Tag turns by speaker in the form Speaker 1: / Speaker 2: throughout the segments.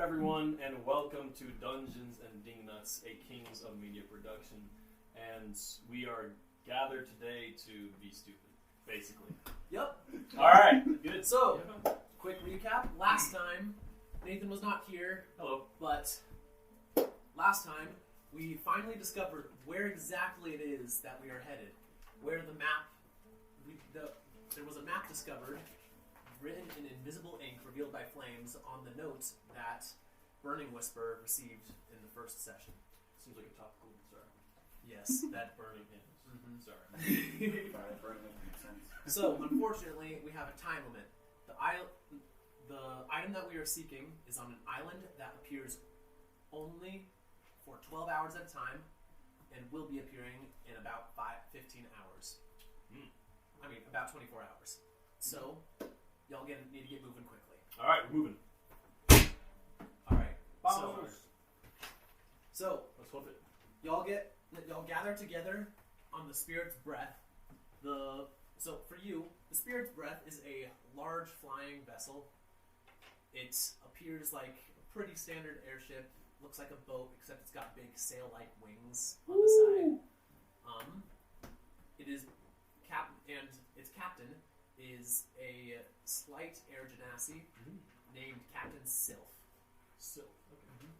Speaker 1: everyone, and welcome to Dungeons and Dingnuts, a Kings of Media production. And we are gathered today to be stupid, basically.
Speaker 2: Yep.
Speaker 1: Alright, good.
Speaker 2: So, quick recap. Last time, Nathan was not here.
Speaker 1: Hello.
Speaker 2: But last time, we finally discovered where exactly it is that we are headed. Where the map... there was a map discovered, written in invisible ink, revealed by flames, on the notes that Burning Whisper received in the first session.
Speaker 1: Seems like a topical concern.
Speaker 2: Yes,
Speaker 1: That burning is.
Speaker 2: Mm-hmm.
Speaker 1: Sorry.
Speaker 3: Burning makes sense.
Speaker 2: So, unfortunately, we have a time limit. The item that we are seeking is on an island that appears only for 12 hours at a time and will be appearing in about 15 hours. I mean, about 24 hours. So, y'all need to get moving quickly.
Speaker 1: Alright, we're moving.
Speaker 2: Alright. So,
Speaker 1: let's hoof it.
Speaker 2: y'all gather together on the Spirit's Breath. So for you, the Spirit's Breath is a large flying vessel. It appears like a pretty standard airship. Looks like a boat, except it's got big sail-like wings on the side. It is and its captain is a slight air genasi named Captain Sylph.
Speaker 1: Sylph, okay.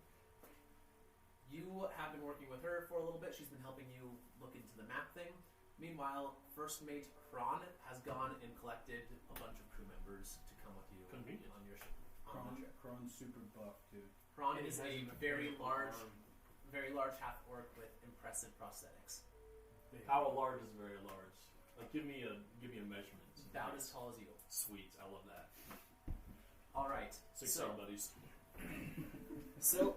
Speaker 2: You have been working with her for a little bit. She's been helping you look into the map thing. Meanwhile, First Mate Hron has gone and collected a bunch of crew members to come with you on your ship.
Speaker 3: Kron's super buff, dude.
Speaker 2: Hron is a very large half-orc with impressive prosthetics.
Speaker 1: How large is very large? Like, give me a measurement.
Speaker 2: About as tall as you.
Speaker 1: Sweet, I love that.
Speaker 2: All right.
Speaker 1: 6'7" buddies.
Speaker 2: Sylph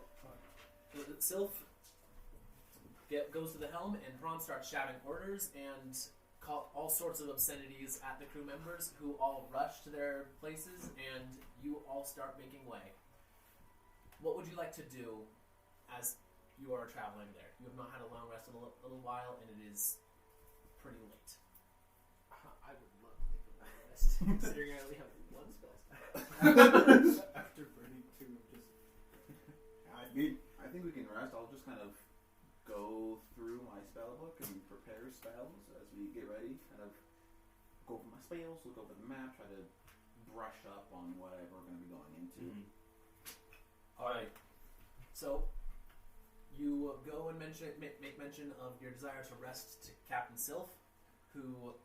Speaker 2: goes to the helm, and Hron starts shouting orders and call all sorts of obscenities at the crew members, who all rush to their places, and you all start making way. What would you like to do as you are traveling there? You have not had a long rest in a little while, and it is pretty late.
Speaker 4: I would love to take a long rest, considering I only have one spell.
Speaker 3: After burning 2, I think we can rest. I'll just kind of go through my spell book and prepare spells as we get ready. Kind of go over my spells, look over the map, try to brush up on whatever we're going to be going into.
Speaker 2: Alright. So, you go and make mention of your desire to rest to Captain Sylph, who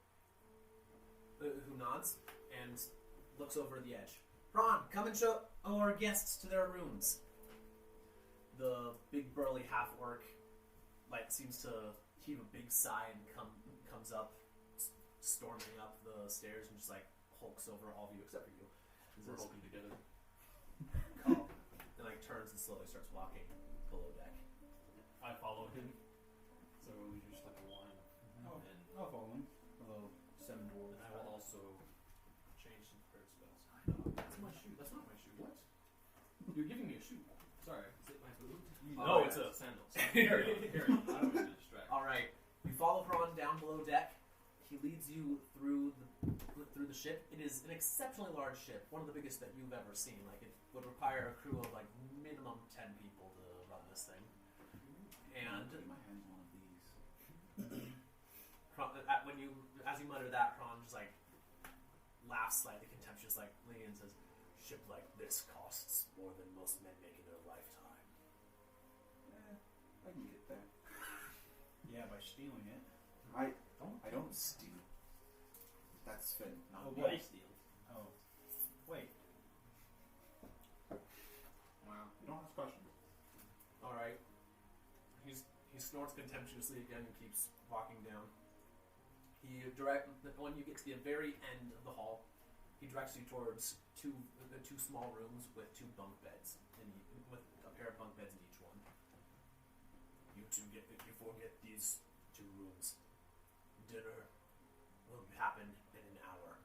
Speaker 2: nods and looks over the edge. Hron, come and show our guests to their rooms. The big burly half-orc seems to heave a big sigh and comes up, storming up the stairs, and just hulks over all of you except for you.
Speaker 1: We're hulking together.
Speaker 2: And turns and slowly starts walking below deck.
Speaker 1: I follow him. So we just like a line.
Speaker 3: I'll follow him. Hello, 7 dwarves.
Speaker 1: And I will also change some prayer spells.
Speaker 2: That's my shoe. That's not my shoe. What?
Speaker 1: You're giving me a shoe. Sorry.
Speaker 4: Is it my boot?
Speaker 1: No, it's a sandal. Carry on. I don't mean to distract.
Speaker 2: Alright. You follow Hron down below deck. He leads you through the ship. It is an exceptionally large ship, one of the biggest that you've ever seen. It would require a crew of minimum 10 people to run this thing. And
Speaker 3: Get my hands on one of these.
Speaker 2: as you mutter that, Hron just laughs slightly contemptuously, and says, "Ship like this costs more than most men make in their lifetime."
Speaker 3: I can get there.
Speaker 5: Yeah, by stealing it.
Speaker 3: I don't steal. That's Finn. Not
Speaker 5: Oh,
Speaker 3: me.
Speaker 5: what?
Speaker 1: Steal.
Speaker 5: Oh. Wait.
Speaker 3: Wow. You don't ask questions.
Speaker 2: Alright. He snorts contemptuously again and keeps walking down. When you get to the very end of the hall, he directs you towards two small rooms with 2 bunk beds, with a pair of bunk beds in each one. You forget these 2 rooms. Dinner will happen in an hour.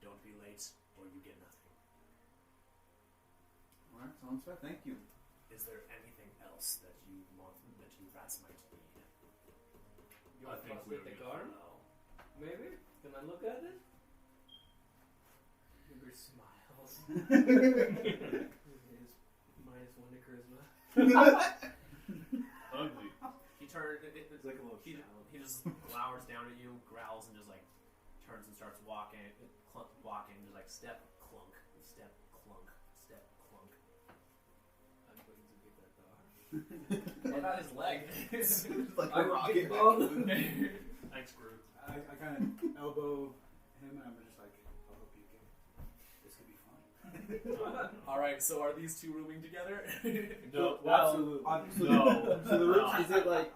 Speaker 2: Don't be late, or you get nothing.
Speaker 3: Alright, sounds fair. Thank you.
Speaker 2: Is there anything else that you want, that you rats might need?
Speaker 4: You
Speaker 1: I
Speaker 4: want
Speaker 1: think
Speaker 4: to
Speaker 1: we're
Speaker 4: with the
Speaker 1: good
Speaker 4: garden?
Speaker 1: for now.
Speaker 4: Maybe? Can I look at it? Uber smiles. His
Speaker 1: Ugly.
Speaker 2: He turns.
Speaker 5: It's like a little
Speaker 2: He just glowers down at you, growls, and just like turns and starts walking, just like step clunk, step clunk, step clunk.
Speaker 4: I'm going to get that dog.
Speaker 2: What about his leg?
Speaker 3: It's like
Speaker 4: I
Speaker 3: a
Speaker 4: will
Speaker 3: rocket.
Speaker 4: get both.
Speaker 1: Thanks, Groot.
Speaker 5: I kind of elbow him, and I'm just like, I hope you can. This could be fun.
Speaker 2: All right, so are these two rooming together?
Speaker 1: No,
Speaker 5: Absolutely.
Speaker 1: no.
Speaker 3: So the rooms, is it like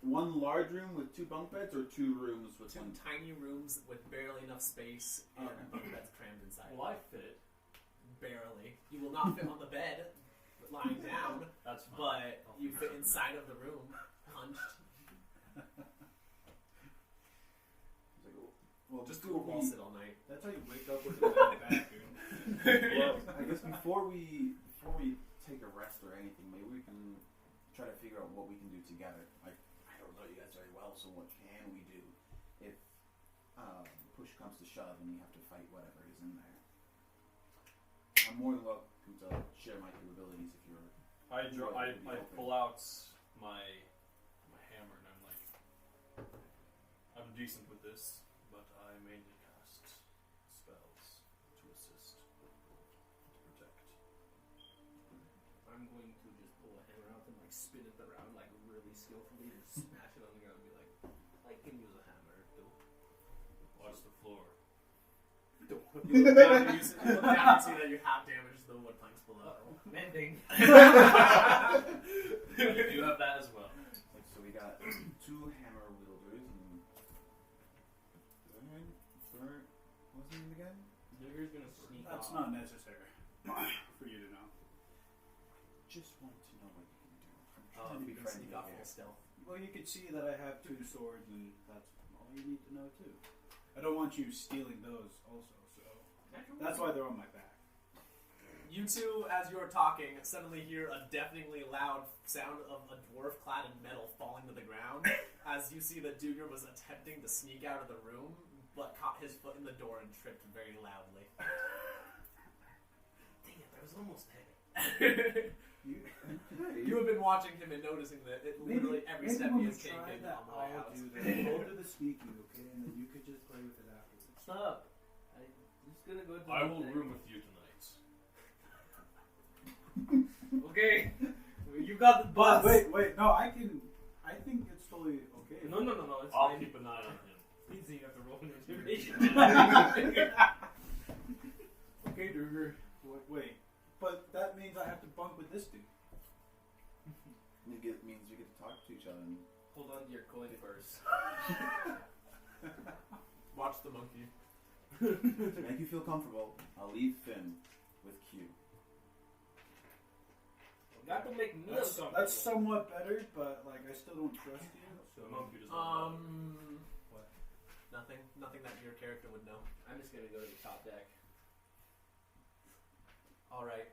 Speaker 3: one large room with 2 bunk beds, or 2 rooms with
Speaker 2: Two
Speaker 3: one?
Speaker 2: tiny rooms with barely enough space and
Speaker 3: Okay.
Speaker 2: bunk beds crammed inside.
Speaker 1: Will I fit?
Speaker 2: Barely. You will not fit on the bed, lying down,
Speaker 1: That's fine.
Speaker 2: but
Speaker 1: I'll
Speaker 2: you
Speaker 1: figure
Speaker 2: fit
Speaker 1: something
Speaker 2: inside of the room, hunched.
Speaker 3: It's like, well,
Speaker 2: Just do a wall sit all night.
Speaker 5: That's how you wake up with a bad back, dude.
Speaker 3: Well, I guess before we take a rest or anything, maybe we can try to figure out what we can do together. Like, I don't know you guys very well, so what can we do if push comes to shove and we have to fight whatever is in there? I'm more than welcome to share my capabilities if you're.
Speaker 1: I pull out my hammer and I'm like, I'm decent with this, but I mainly cast spells to assist, to protect.
Speaker 4: I'm going to just pull a hammer out and like spin it around like really skillfully and smash it on the ground and be like, I can use a hammer too.
Speaker 1: Watch the floor.
Speaker 2: You look down and you see that you have damaged the wood planks below.
Speaker 4: Mending.
Speaker 1: You have that as well.
Speaker 3: So we got 2 hammer wielders and third. What's his name again?
Speaker 4: Nigger's gonna sneak
Speaker 5: That's
Speaker 4: off.
Speaker 5: not necessary for you to know.
Speaker 3: Just want to know what you can do. I'm trying to be
Speaker 2: You can
Speaker 3: friendly
Speaker 2: sneak off
Speaker 3: here.
Speaker 2: full stealth.
Speaker 5: Well, you can see that I have 2 swords, and that's all you need to know too. I don't want you stealing those also, so that's why they're on my back.
Speaker 2: You two, as you're talking, suddenly hear a deafeningly loud sound of a dwarf clad in metal falling to the ground as you see that Duger was attempting to sneak out of the room, but caught his foot in the door and tripped very loudly.
Speaker 4: Dang it, I was almost there.
Speaker 2: You have been watching him and noticing that literally every step he has taken on the way out.
Speaker 5: Do that. Go to the sneaky, okay, and then you could just play with it afterwards.
Speaker 4: Stop. I'm just gonna go to
Speaker 1: I
Speaker 4: the
Speaker 1: will
Speaker 4: thing.
Speaker 1: room with you tonight.
Speaker 4: Okay. You got the bus.
Speaker 5: Wait, no, I think it's totally okay.
Speaker 4: No, it's
Speaker 1: I'll
Speaker 4: fine.
Speaker 1: keep an eye on him.
Speaker 4: Easy, you have to roll an intimidation.
Speaker 5: Okay, Duger. Wait, but that means I have to bunk with this dude.
Speaker 3: It means we get to talk to each other. And
Speaker 4: Hold on to your coin first.
Speaker 2: Watch the monkey.
Speaker 3: to make you feel comfortable, I'll leave Finn with Q.
Speaker 4: That will make me
Speaker 5: That's
Speaker 4: uncomfortable.
Speaker 5: somewhat better, but like I still don't trust you. So
Speaker 1: The monkey does not know.
Speaker 5: what?
Speaker 2: Nothing that your character would know.
Speaker 4: I'm just gonna go to the top deck.
Speaker 2: Alright.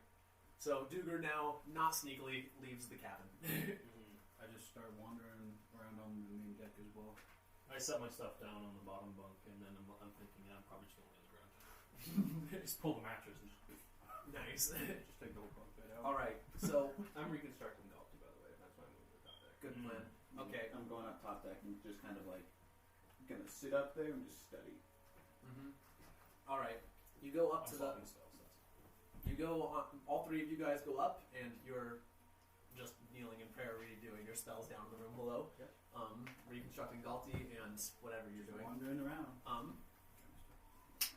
Speaker 2: So Duger now, not sneakily, leaves the cabin.
Speaker 5: I just start wandering around on the main deck as well.
Speaker 1: I set my stuff down on the bottom bunk, and then I'm thinking, yeah, I'm probably just going to lay on the ground. Just pull the mattress and just
Speaker 2: Nice.
Speaker 5: Just take the whole bunk bed out.
Speaker 2: Alright, so
Speaker 4: I'm reconstructing Galti, by the way. That's why I'm moving to the top deck.
Speaker 2: good plan. Okay.
Speaker 3: I'm going up top deck and just kind of like gonna sit up there and just study.
Speaker 2: Alright. You go up
Speaker 1: I'm
Speaker 2: to the
Speaker 1: fucking stealth.
Speaker 2: You go on, all 3 of you guys go up, and you're just kneeling in prayer, redoing your spells down in the room below.
Speaker 4: Yep.
Speaker 2: Reconstructing Galti and whatever you're doing.
Speaker 5: Wandering around.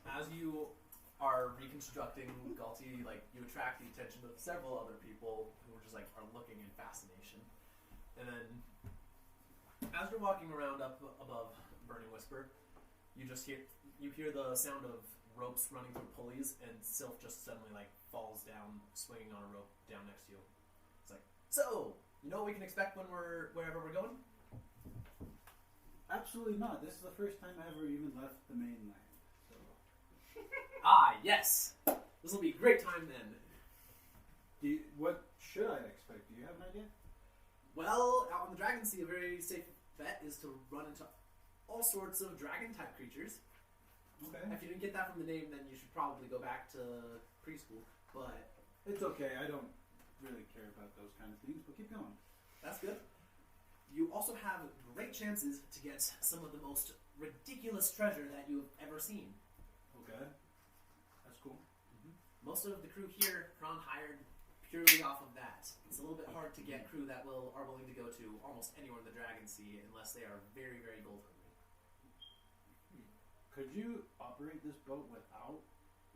Speaker 2: As you are reconstructing Galti, like you attract the attention of several other people who are just like are looking in fascination. And then, as you're walking around up above Burning Whisper, you hear the sound of ropes running through pulleys, and Sylph just suddenly like falls down, swinging on a rope down next to you. It's like, so you know what we can expect when wherever we're going?
Speaker 5: Absolutely not. This is the first time I ever even left the mainland. So
Speaker 2: Ah, yes. This will be a great time then.
Speaker 5: what should I expect? Do you have an idea?
Speaker 2: Well, out on the Dragon Sea, a very safe bet is to run into all sorts of dragon-type creatures.
Speaker 5: Okay.
Speaker 2: If you didn't get that from the name, then you should probably go back to preschool. But
Speaker 5: It's okay. I don't really care about those kind of things, but keep going.
Speaker 2: That's good. You also have great chances to get some of the most ridiculous treasure that you've ever seen.
Speaker 5: Okay. That's cool.
Speaker 2: Most of the crew here, Kron hired purely off of that. It's a little bit hard to get crew that are willing to go to almost anywhere in the Dragon Sea unless they are very, very gold hungry.
Speaker 5: Could you operate this boat without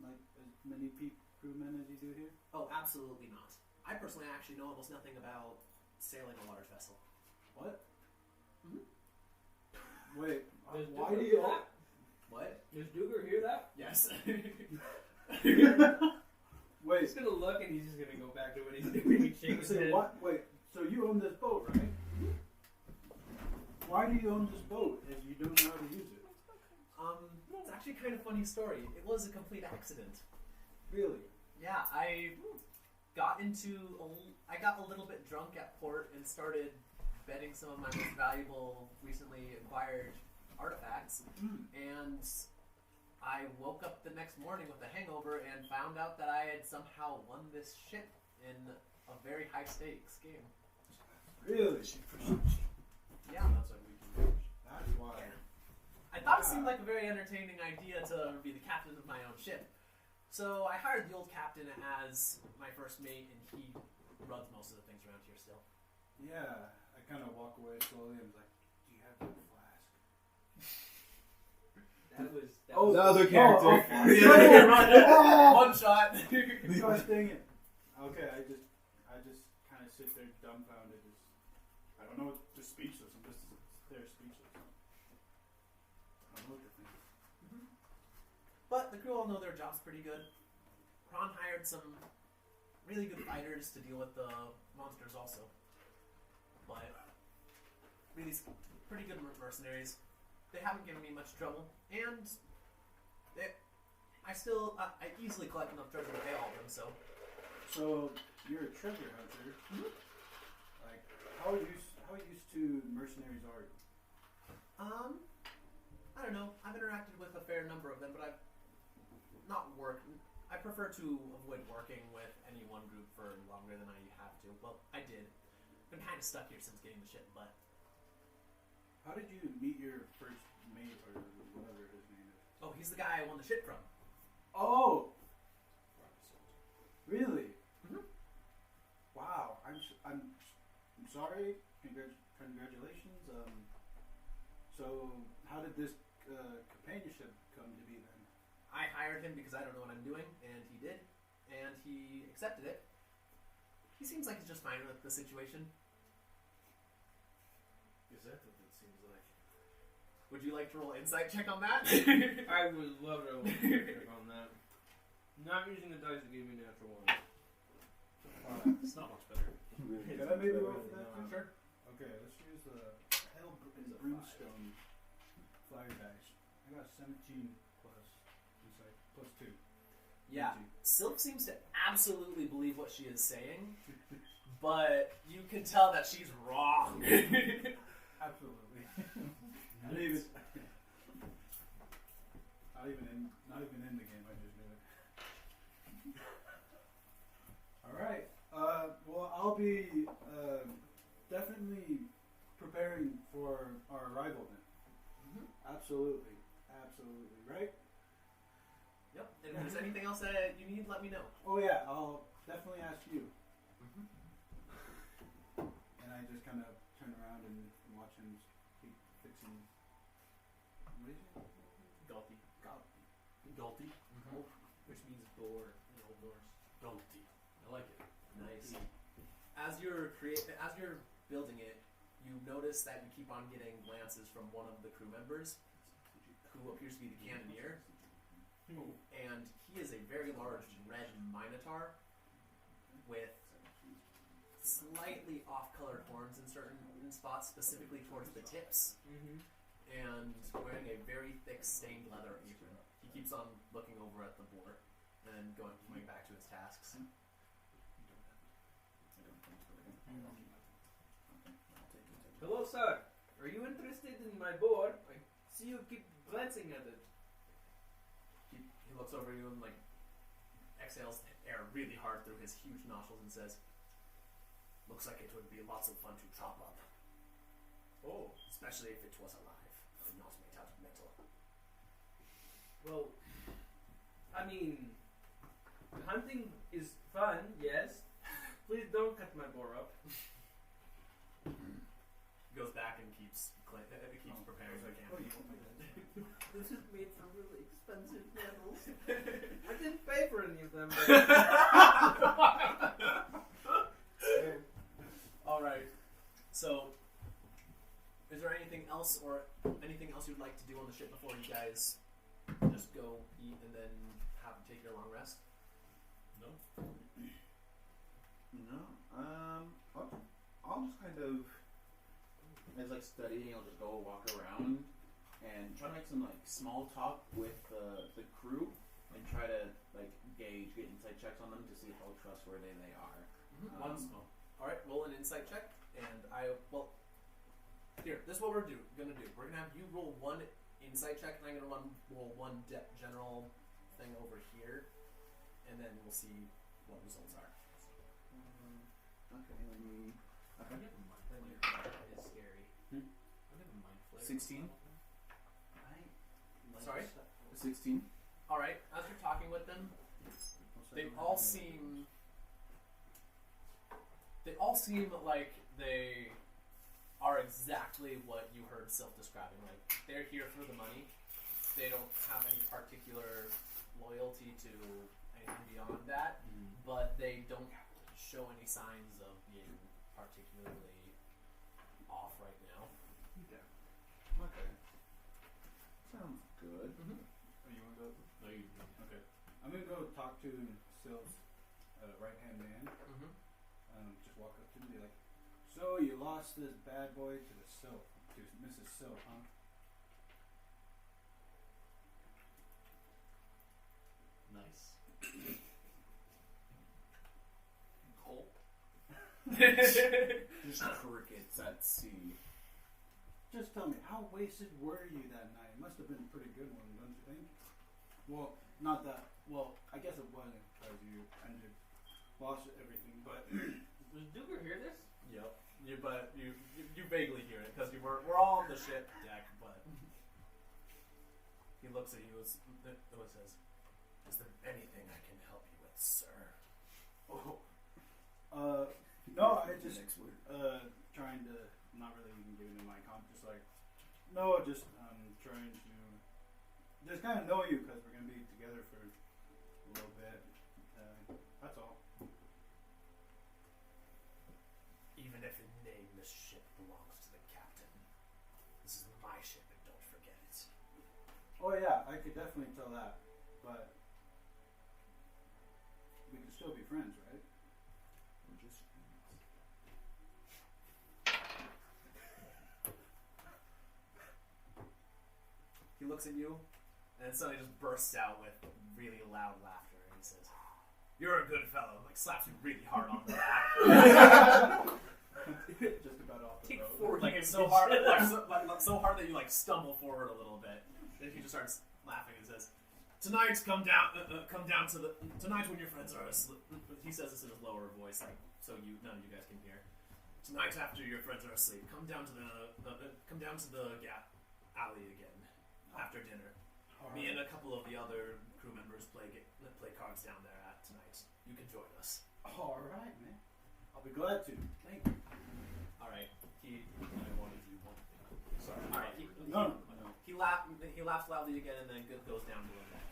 Speaker 5: like as many crewmen as you do here?
Speaker 2: Oh, absolutely not. I personally actually know almost nothing about sailing a large vessel.
Speaker 5: What?
Speaker 2: Mhm.
Speaker 5: Wait,
Speaker 4: Does
Speaker 5: why
Speaker 4: Duger
Speaker 5: do
Speaker 4: hear
Speaker 5: you?
Speaker 4: that?
Speaker 2: What?
Speaker 4: Does Duger hear that?
Speaker 2: Yes.
Speaker 5: Wait,
Speaker 4: He's gonna look and he's just gonna go back to what he's doing and shake his
Speaker 5: say
Speaker 4: head.
Speaker 5: what? Wait, so you own this boat, right? Why do you own this boat if you don't know how to use it?
Speaker 2: It's actually kind of a funny story. It was a complete accident.
Speaker 5: Really?
Speaker 2: Yeah, I got a little bit drunk at port and started betting some of my most valuable, recently acquired artifacts. And I woke up the next morning with a hangover and found out that I had somehow won this ship in a very high stakes game.
Speaker 5: Really?
Speaker 2: Yeah.
Speaker 1: That's like we can.
Speaker 5: That's why.
Speaker 2: I thought it seemed like a very entertaining idea to be the captain of my own ship. So I hired the old captain as my first mate, and he runs most of the things around here still.
Speaker 5: Yeah, I kind of walk away slowly and was like, "Do you have that flask?"
Speaker 4: That was.
Speaker 3: Another character.
Speaker 2: One shot.
Speaker 5: Gosh dang it. Okay, I just kind of sit there dumbfounded. I don't know, just speechless. I'm just there speechless. I don't know what to think.
Speaker 2: But the crew all know their job's pretty good. Ron hired some really good fighters to deal with the monsters also. But really pretty good mercenaries. They haven't given me much trouble, and I easily collect enough treasure to pay all of them.
Speaker 5: So you're a treasure hunter. Like, how used to mercenaries are you?
Speaker 2: I don't know. I've interacted with a fair number of them, but I've not worked. I prefer to avoid working with any one group for longer than I have to. Well, I did. Been kind of stuck here since getting the ship, but
Speaker 5: How did you meet your first mate or whatever his name is?
Speaker 2: oh, he's the guy I won the ship from.
Speaker 5: Oh, really?
Speaker 2: Mhm.
Speaker 5: Wow. I'm sorry. Congratulations. So how did this companionship come to be then?
Speaker 2: I hired him because I don't know what I'm doing, and he did, and he accepted it. He seems like he's just fine with the situation.
Speaker 4: Is that what it seems like?
Speaker 2: Would you like to roll an insight check on that?
Speaker 4: I would love to check on that. Not using the dice that gave me natural one.
Speaker 1: It's not much better.
Speaker 5: Can I maybe roll for that?
Speaker 4: No.
Speaker 2: Sure.
Speaker 5: Okay, let's use the Hell and Brimstone flyer dice. I got 17 plus insight, plus 2.
Speaker 2: Yeah, Sylph seems to absolutely believe what she is saying, but you can tell that she's wrong.
Speaker 5: Absolutely. not even in the game. I just knew it. All right. Well, I'll be definitely preparing for our arrival then. Absolutely. Right?
Speaker 2: Yep. And if there's anything else that you need, let me know.
Speaker 5: Oh yeah, I'll definitely ask you. And I just kind of turn around and watch him keep fixing. What is it?
Speaker 2: Galti.
Speaker 1: Galty.
Speaker 4: Which means door in Old Norse.
Speaker 1: Galty. I like it.
Speaker 2: Nice. As you're building it, you notice that you keep on getting glances from one of the crew members, who appears to be the cannoneer, and he is a very large red minotaur with slightly off-colored horns in certain spots, specifically towards the tips, and wearing a very thick stained leather apron. He keeps on looking over at the board and then going back to his tasks.
Speaker 4: Hello, sir. Are you interested in my board? I see you keep glancing at it.
Speaker 2: He looks over at you and exhales air really hard through his huge nostrils and says, Looks like it would be lots of fun to chop up.
Speaker 4: Oh.
Speaker 2: Especially if it was alive and not made out of metal.
Speaker 4: Well, I mean, hunting is fun, yes. Please don't cut my boar up.
Speaker 2: He goes back and keeps preparing the camp.
Speaker 4: This is made from really expensive metals. I didn't pay for any of them.
Speaker 2: Alright. So, is there anything else you'd like to do on the ship before you guys just go eat and then take your long rest?
Speaker 1: No.
Speaker 3: No. I'll just kind of, as like studying, I'll just go walk around and try to make some like small talk with the crew and try to like get insight checks on them to see how trustworthy they are.
Speaker 2: Alright, roll an insight check, and this is what we're gonna do. We're gonna have you roll one insight check, and I'm gonna roll one general thing over here, and then we'll see what results are.
Speaker 3: Okay, let me. Okay.
Speaker 4: That is scary.
Speaker 1: I have a mind flare.
Speaker 3: 16.
Speaker 2: Sorry?
Speaker 3: 16.
Speaker 2: Alright, as you're talking with them, they all seem like they are exactly what you heard Sylph describing. Like, they're here for the money. They don't have any particular loyalty to anything beyond that, but they don't show any signs of being particularly off right now.
Speaker 3: Okay. Sounds good.
Speaker 5: Oh, you want to go?
Speaker 1: No, you.
Speaker 5: Okay. I'm going to go talk to Sylph's right-hand man. Just walk up to him and be like, so you lost this bad boy to the Sylph, to Mrs. Sylph, huh?
Speaker 1: Nice.
Speaker 3: Just crickets at sea.
Speaker 5: Just tell me, how wasted were you that night? It must have been a pretty good one, don't you think? Well, not that. Well, I guess it wasn't because you lost everything, but
Speaker 4: Does Duger hear this?
Speaker 2: Yep. But you vaguely hear it because we're all on the ship deck. But he looks at you and says, "Is there anything I can help you with, sir?"
Speaker 5: no, I just trying to not really even giving him my comp, just like no, just trying to just kind of know you because we're gonna be together for a little bit. That's all.
Speaker 2: Even if in name this ship belongs to the captain, this is my ship, and don't forget it.
Speaker 5: Oh yeah, I could definitely tell that, but we can still be friends, right?
Speaker 3: We're just
Speaker 2: He looks at you, and then suddenly just bursts out with really loud laughter, and he says, "You're a good fellow." Like slaps you really hard on the back.
Speaker 5: Just about off the
Speaker 4: Take
Speaker 5: road.
Speaker 4: four.
Speaker 2: Like it's so hard, so hard that you like stumble forward a little bit. Then he just starts laughing and says, "Tonight, come down to the tonight when your friends are asleep." He says this in his lower voice, like so none of you guys can hear. Tonight, after your friends are asleep, come down to the alley again after dinner. Me and a couple of the other crew members play cards down there tonight. You can join us.
Speaker 5: All right, man. I'll be glad to. Thank you.
Speaker 2: All right.
Speaker 1: I wanted to do one thing. Sorry.
Speaker 2: All right.
Speaker 5: No.
Speaker 2: He laughs loudly again and then goes down below deck.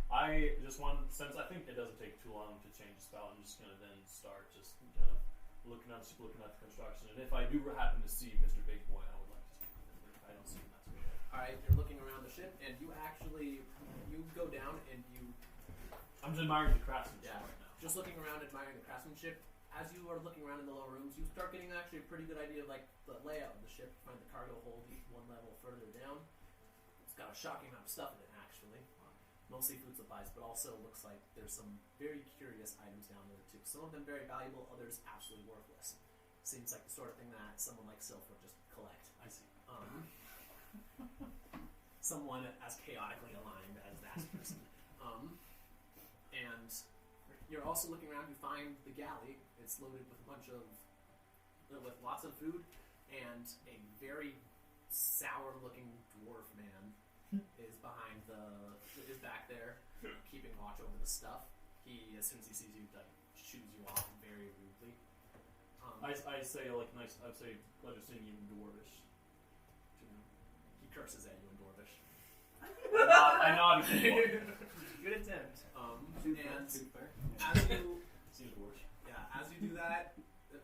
Speaker 1: I just want, since I think it doesn't take too long to change the spell, I'm just gonna then start just kind of looking at the construction. And if I do happen to see Mr. Big Boy, I would like to speak with him. If I don't see him, that's okay.
Speaker 2: All right. You're looking around the ship, and you go down and you.
Speaker 1: I'm just admiring the craftsmanship right now.
Speaker 2: Just looking around, admiring the craftsmanship. As you are looking around in the lower rooms, you start getting actually a pretty good idea of like the layout of the ship. You find the cargo hold one level further down. It's got a shocking amount of stuff in it, actually. Mostly food supplies, but also looks like there's some very curious items down there too. Some of them very valuable, others absolutely worthless. Seems like the sort of thing that someone like Sylph would just collect.
Speaker 1: I see.
Speaker 2: Someone as chaotically aligned as that person. And You're also looking around. You find the galley. It's loaded with with lots of food, and a very sour-looking dwarf man is back there, keeping watch over the stuff. He, as soon as he sees you, like shoos you off very rudely.
Speaker 1: I say like nice. I say pleasure seeing you in Dwarvish.
Speaker 2: He curses at you in Dwarvish.
Speaker 1: I nod again.
Speaker 2: Good attempt. And
Speaker 5: Seems fair.
Speaker 2: as you
Speaker 1: Seems worse.
Speaker 2: as you do that,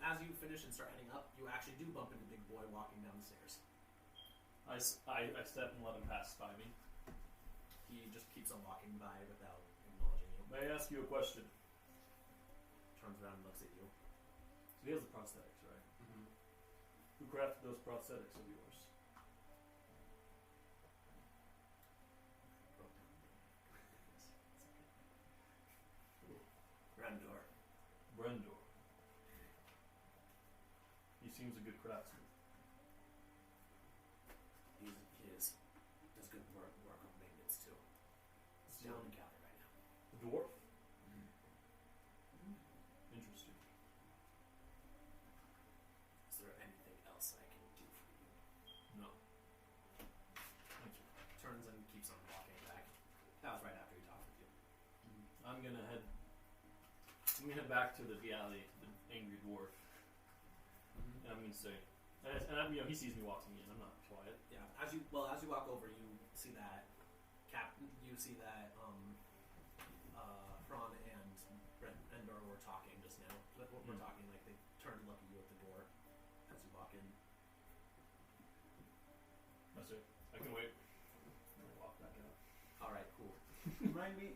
Speaker 2: as you finish and start heading up, you actually do bump into Big Boy walking down the stairs.
Speaker 1: I step and let him pass by me.
Speaker 2: He just keeps on walking by without acknowledging you.
Speaker 1: May I ask you a question?
Speaker 2: Turns around and looks at you.
Speaker 1: So he has the prosthetics, right?
Speaker 2: Mm-hmm.
Speaker 1: Who crafted those prosthetics of yours?
Speaker 2: Brandor.
Speaker 1: Brendor. He seems a good craftsman.
Speaker 2: He does good work on maintenance too. He's down in Cali right now.
Speaker 1: The dwarf? Interesting.
Speaker 2: Is there anything else I can do for you?
Speaker 1: No. Thank you.
Speaker 2: Turns and keeps on walking back. That was right after he talked with you.
Speaker 1: I'm gonna head back to the galley, the angry dwarf. And I'm gonna say, he sees me walking in. I'm not quiet.
Speaker 2: Yeah. As you walk over, you see that Fran and Endor were talking just now. We're talking like they turned to look at you at the door as you walk in.
Speaker 1: That's it. I can wait. I'm gonna walk back out.
Speaker 2: All right, cool.
Speaker 3: Remind me,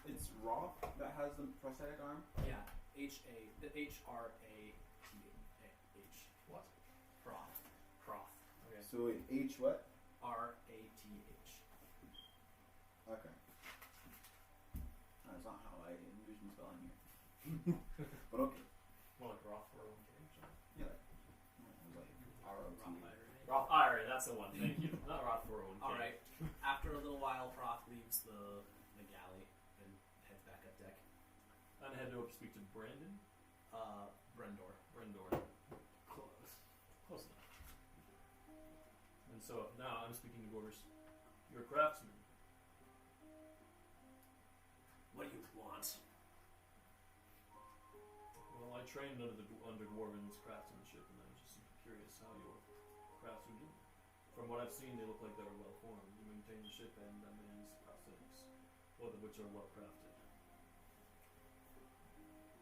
Speaker 3: it's Roth that has the prosthetic arm?
Speaker 2: Yeah, H-R-A-T-H.
Speaker 1: What?
Speaker 2: Croth.
Speaker 1: Okay.
Speaker 3: So wait, H what?
Speaker 2: R-A-T-H.
Speaker 3: Okay. That's not how I envision spelling here. But okay.
Speaker 1: More like Roth 401k or something.
Speaker 3: Yeah. It was like R-O-T.
Speaker 1: Roth IRA, that's the one. Thank you. Not Roth 401k.
Speaker 2: All right. After a little while, Croth leaves the galley and heads back up deck.
Speaker 1: I'm gonna head over to speak to Brandon.
Speaker 2: Brendor.
Speaker 1: Close enough. And so now I'm speaking to Gorvis. You're a craftsman.
Speaker 2: What do you want?
Speaker 1: Well, I trained under Dwarven's craftsmanship, and I'm just curious how your crafts are doing. From what I've seen, they look like they're well formed. You maintain the ship and that man's prosthetics, both of which are well crafted.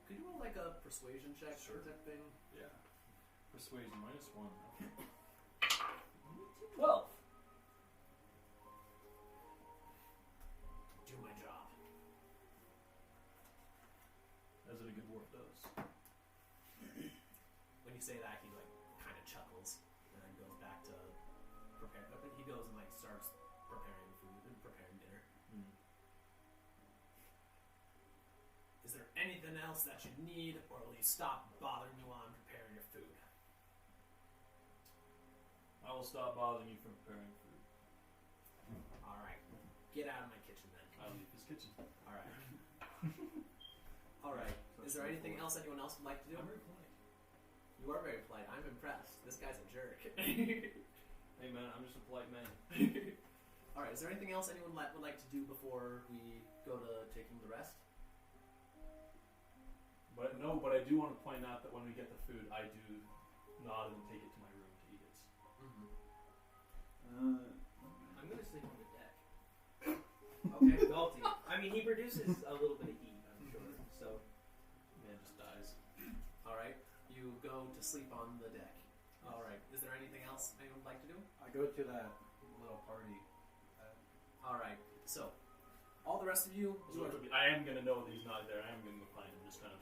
Speaker 2: Could you roll like a persuasion check
Speaker 1: Sure.
Speaker 2: type thing?
Speaker 1: Yeah. Persuasion -1.
Speaker 2: 12. Do my job.
Speaker 1: As a good dwarf does.
Speaker 2: When you say that, he like kind of chuckles and then goes back to prepare. He goes and like starts preparing food and preparing dinner. Is there anything else that you need, or will you stop bothering me while I'm preparing your food?
Speaker 1: I will stop bothering you from preparing food.
Speaker 2: All right, get out of my kitchen then.
Speaker 1: I'll leave this kitchen.
Speaker 2: All right. All right. Is there anything else anyone else would like to do?
Speaker 1: I'm very polite.
Speaker 2: You are very polite. I'm impressed. This guy's a jerk.
Speaker 1: Hey man, I'm just a polite man.
Speaker 2: All right. Is there anything else anyone would like to do before we go to taking the rest?
Speaker 1: But I do want to point out that when we get the food, I do nod and take it to my room to eat it.
Speaker 4: I'm gonna sleep on the deck.
Speaker 2: Okay.
Speaker 4: Salty. I mean, he produces a little bit of heat, I'm sure. So
Speaker 1: Man just dies.
Speaker 2: All right. You go to sleep on the deck. All right. Is there anything else anyone would like to do?
Speaker 5: I go to that little party.
Speaker 2: All right. So, all the rest of you.
Speaker 1: I am gonna know that he's not there. I am gonna go find him. Just kind of.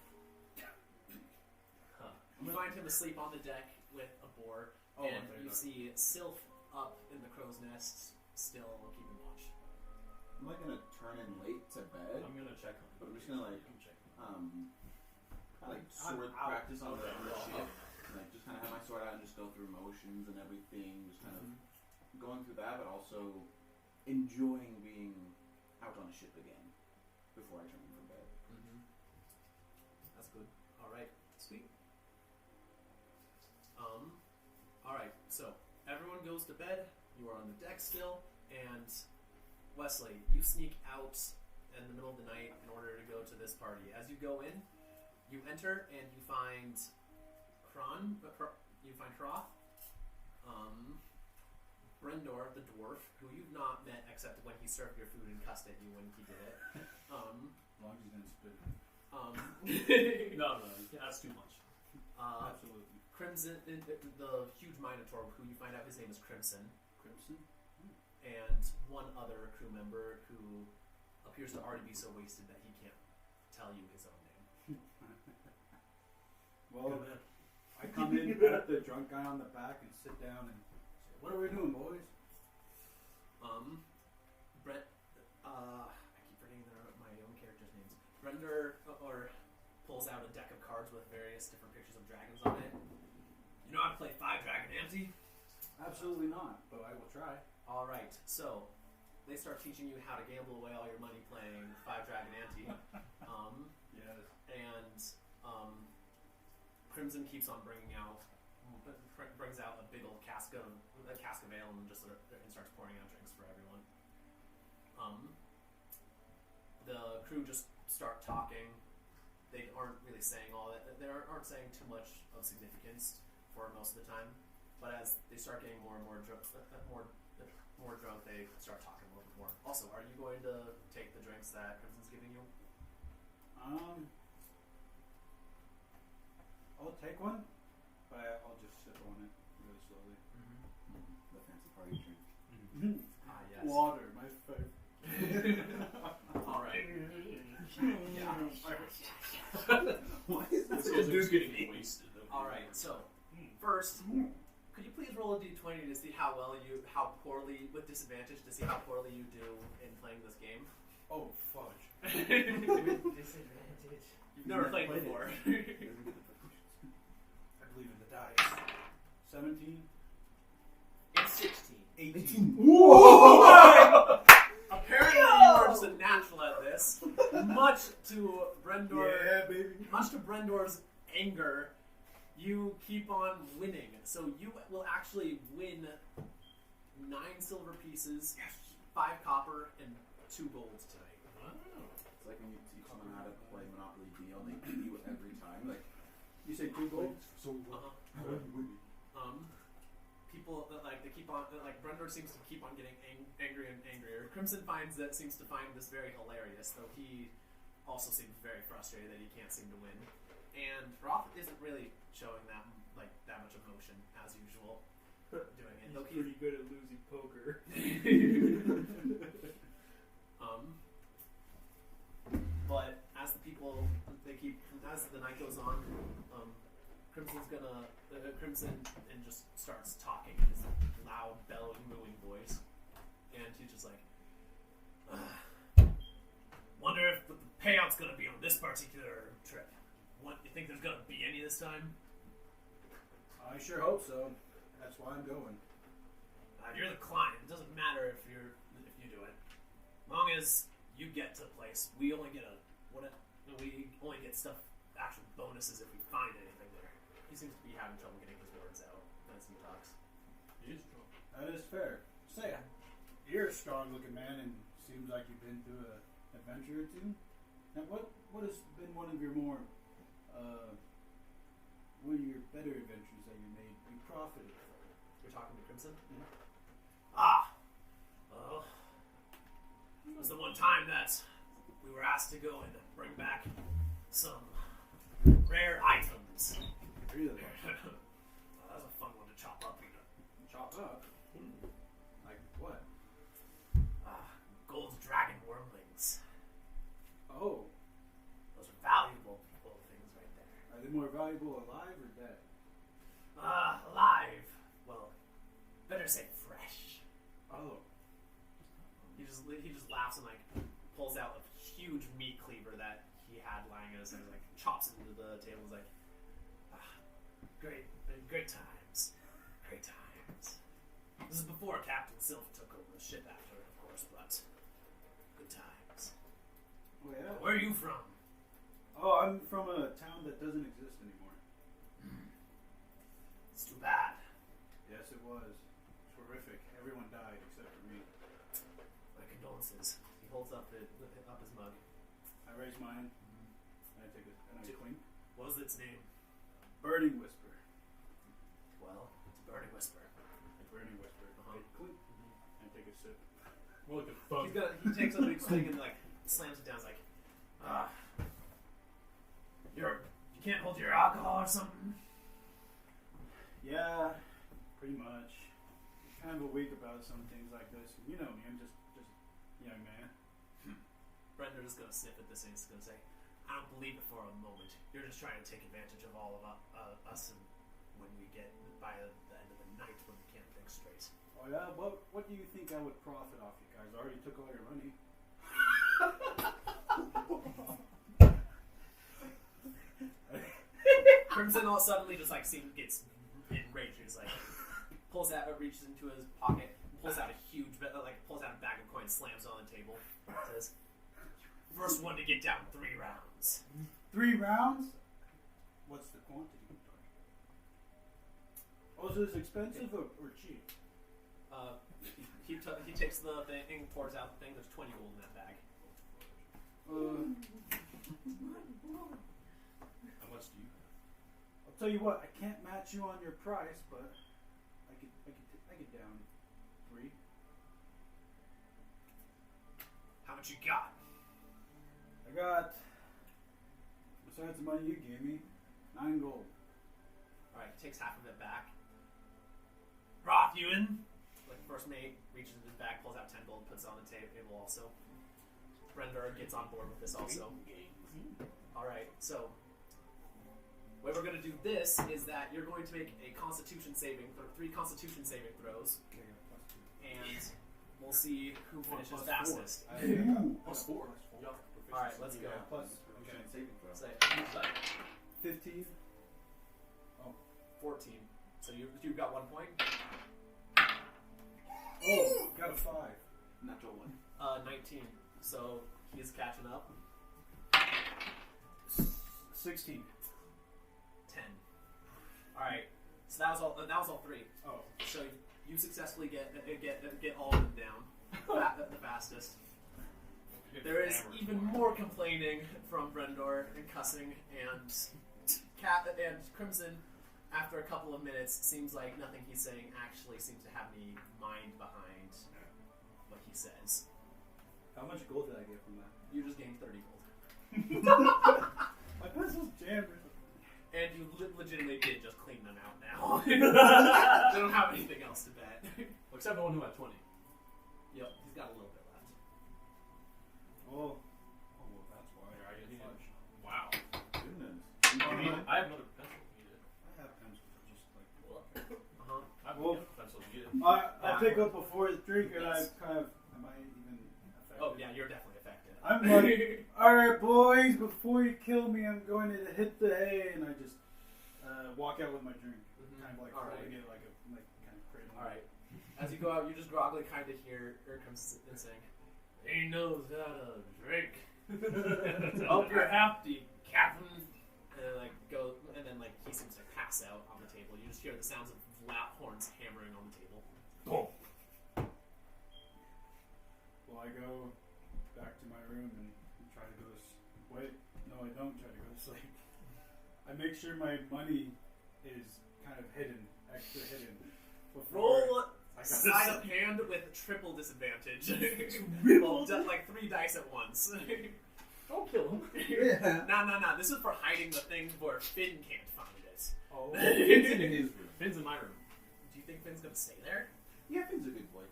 Speaker 2: You find him asleep on the deck with a boar, and you see Sylph up in the crow's nest, still keeping watch.
Speaker 3: I'm like gonna turn in late to bed,
Speaker 1: I'm gonna check on him.
Speaker 3: but I'm just gonna like
Speaker 1: I'm checking.
Speaker 3: sword
Speaker 5: out.
Speaker 3: practice on the
Speaker 1: Okay.
Speaker 3: ship. Like just kind of have my sword out and just go through motions and everything, just kind of going through that, but also enjoying being out on a ship again before I turn in for bed.
Speaker 2: goes to bed. You are on the deck still, and Wesley, you sneak out in the middle of the night in order to go to this party. As you go in, you enter and you find Hroth, Brendor, the dwarf, who you've not met except when he served your food and cussed at you when he did it.
Speaker 5: As long as he didn't spit it.
Speaker 1: No, that's too much.
Speaker 5: Absolutely.
Speaker 2: Crimson, the huge Minotaur, who you find out his name is Crimson,
Speaker 5: Crimson?
Speaker 2: and one other crew member who appears to already be so wasted that he can't tell you his own name.
Speaker 5: Well, I come in at the drunk guy on the back and sit down and say, "What are we doing, boys?"
Speaker 2: Brent, I keep forgetting my own characters' names. Brender pulls out a deck of cards with various different pictures of dragons on it. You know how to play 5 Dragon Ante?
Speaker 5: Absolutely not, but I will try.
Speaker 2: Alright, so they start teaching you how to gamble away all your money playing 5 Dragon Ante.
Speaker 5: Yes.
Speaker 2: And Crimson keeps on brings out a big old cask of ale and starts pouring out drinks for everyone. The crew just start talking. They aren't really saying all that. They aren't saying too much of significance for most of the time. But as they start getting more and more drunk, they start talking a little bit more. Also, are you going to take the drinks that Crimson's giving you?
Speaker 5: I'll take one, but I'll just sip on it really slowly.
Speaker 3: The fancy party drink.
Speaker 2: Ah, yes.
Speaker 5: Water, my favorite.
Speaker 2: All right. Yeah.
Speaker 3: Why is
Speaker 1: This
Speaker 3: this?
Speaker 1: dude's getting wasted.
Speaker 2: All right. So first, could you please roll a d20 to see how poorly, with disadvantage, to see how poorly you do in playing this game?
Speaker 5: Oh, fudge.
Speaker 4: Disadvantage.
Speaker 2: You've never played before.
Speaker 5: I believe in the dice. 17?
Speaker 4: It's 16.
Speaker 5: 18.
Speaker 3: Whoa!
Speaker 2: Apparently, you are just a natural at this. Much to Brendor's anger, you keep on winning. So you will actually win 9 silver pieces, 5 copper, and 2 gold tonight.
Speaker 3: It's like when you teach someone how to play Monopoly Deal, they beat you every time. Like,
Speaker 5: You say 2 golds?
Speaker 3: so how are you winning?
Speaker 2: People they keep on Brendor seems to keep on getting angrier and angrier. Crimson seems to find this very hilarious, though he also seems very frustrated that he can't seem to win. And Hroth isn't really showing that much emotion as usual doing it.
Speaker 4: He's pretty good at losing poker.
Speaker 2: But as the night goes on, Crimson and just starts talking in his loud, bellowing, mooing voice, and he's just like, "Wonder if what the payout's gonna be on this particular trip. You think there's gonna be any this time?
Speaker 5: I sure hope so. That's why I'm going.
Speaker 2: You're the client. It doesn't matter if you do it. As long as you get to the place, we only get stuff, actual bonuses if we find anything there." He seems to be having trouble getting his words out as he talks.
Speaker 5: That is fair. Say, you're a strong-looking man, and seems like you've been through an adventure or two. And what has been one of your better adventures that you made you profited from?
Speaker 2: You're talking to Crimson?
Speaker 5: Yeah.
Speaker 2: Well, it was the one time that we were asked to go and bring back some rare items.
Speaker 5: Really?
Speaker 2: That was a fun one to chop up.
Speaker 5: Chop up? Like what?
Speaker 2: Gold dragon wormlings.
Speaker 5: Oh,
Speaker 2: Those are valuable things right there.
Speaker 5: are they more valuable alive or dead?
Speaker 2: Alive. Well, better say fresh.
Speaker 5: Oh.
Speaker 2: He just laughs and pulls out a huge meat cleaver that he had lying at his side, chops it into the table. He's like, great times. This is before Captain Sylph took over the ship after, of course, but good times.
Speaker 5: Oh yeah?
Speaker 2: Where are you from?
Speaker 5: Oh, I'm from a town that doesn't exist anymore.
Speaker 2: It's too bad.
Speaker 5: Yes, it was. For horrific. Everyone died except for me.
Speaker 2: My condolences. He holds up his mug.
Speaker 5: I raise mine, and I take it, and I clink.
Speaker 2: What was its name?
Speaker 5: Burning Whisper.
Speaker 2: Well, it's a burning whisper.
Speaker 5: A burning whisper.
Speaker 2: Uh-huh.
Speaker 5: I clink, and take a sip.
Speaker 1: More like a thug.
Speaker 2: He takes a big swig and like slams it down. He's like, you can't hold your alcohol or something.
Speaker 5: Yeah, pretty much. Kind of a weak about some things like this. You know me, I'm just a young man.
Speaker 2: Brendan is gonna sniff at this and he's gonna say, I don't believe it for a moment. You're just trying to take advantage of all of us, and when we get by the end of the night when we can't think straight.
Speaker 5: Oh yeah, what do you think I would profit off you guys? I already took all your money.
Speaker 2: Crimson all suddenly just like gets enraged. He's like pulls out, reaches into his pocket, pulls out a huge, pulls out a bag of coins, slams it on the table, says, "First one to get down 3 rounds."
Speaker 5: 3 rounds? What's the quantity? Oh, is this expensive or cheap?
Speaker 2: He takes the thing, pours out the thing. There's 20 gold in that bag.
Speaker 1: How much do you have?
Speaker 5: I'll tell you what. I can't match you on your price, but I get down 3.
Speaker 2: How much you got?
Speaker 5: I got, besides the money you gave me, 9 gold.
Speaker 2: Alright, he takes half of it back. Roth, you in? Like first mate reaches into his bag, pulls out 10 gold, puts it on the table also. Brender gets on board with this also. Alright, so the way we're going to do this is that you're going to make a constitution saving, 3 constitution saving throws, and we'll see who finishes fastest.
Speaker 1: Plus 4.
Speaker 2: Alright, let's go.
Speaker 5: Plus,
Speaker 3: Okay. Saving throw.
Speaker 2: Say
Speaker 5: 15.
Speaker 2: 14. So you've got 1 point.
Speaker 5: Oh, got a 5.
Speaker 3: Natural 1.
Speaker 2: 19. So he's catching up.
Speaker 5: 16.
Speaker 2: 10. Alright. So that was all 3.
Speaker 5: Oh.
Speaker 2: So you successfully get all of them down the fastest. There is even more complaining from Brendor and cussing and Crimson. After a couple of minutes, seems like nothing he's saying actually seems to have any mind behind what he says.
Speaker 5: How much gold did I get from that?
Speaker 2: You just gained 30 gold.
Speaker 5: My pencil's jammed.
Speaker 2: And you legitimately did just clean them out now. They don't have anything else to bet.
Speaker 1: Well, except the one who had 20.
Speaker 2: Yep, he's got a little bit left.
Speaker 5: Oh, well, that's why.
Speaker 1: Here, I get
Speaker 5: Fudge.
Speaker 1: fudge. Wow.
Speaker 3: Goodness.
Speaker 1: I have another pencil. You did.
Speaker 5: I have pencils, just like.
Speaker 2: Uh-huh.
Speaker 1: I have
Speaker 5: Well,
Speaker 1: a pencil. You did.
Speaker 5: I pick up before the drink, and
Speaker 2: Yes.
Speaker 5: am I even affected?
Speaker 2: Oh yeah, you're definitely affected.
Speaker 5: I'm like, alright boys, before you kill me, I'm going to hit the hay, and I just walk out with my drink.
Speaker 2: Mhm.
Speaker 5: Kind of like
Speaker 2: Alright.
Speaker 5: holding it like kind of cradling.
Speaker 2: Alright. As you go out, you just groggily kind of hear Urkham saying, "He knows how to drink. Hope you're happy, Captain." And then he seems to pass out on the table. You just hear the sounds of loud horns hammering on the table.
Speaker 1: Boom.
Speaker 5: Well, I go back to my room and try to go to wait. No, I don't try to go to sleep. I make sure my money is kind of hidden, extra hidden.
Speaker 2: Roll
Speaker 5: I got
Speaker 2: sleight of hand with triple disadvantage. Roll 3 dice at once.
Speaker 1: Don't kill him.
Speaker 3: Yeah.
Speaker 2: Nah. This is for hiding the thing where Finn can't find it.
Speaker 5: Oh,
Speaker 1: Finn's in his room. Finn's in my room.
Speaker 2: Do you think Finn's gonna stay there?
Speaker 3: Yeah, Finn's a good boy.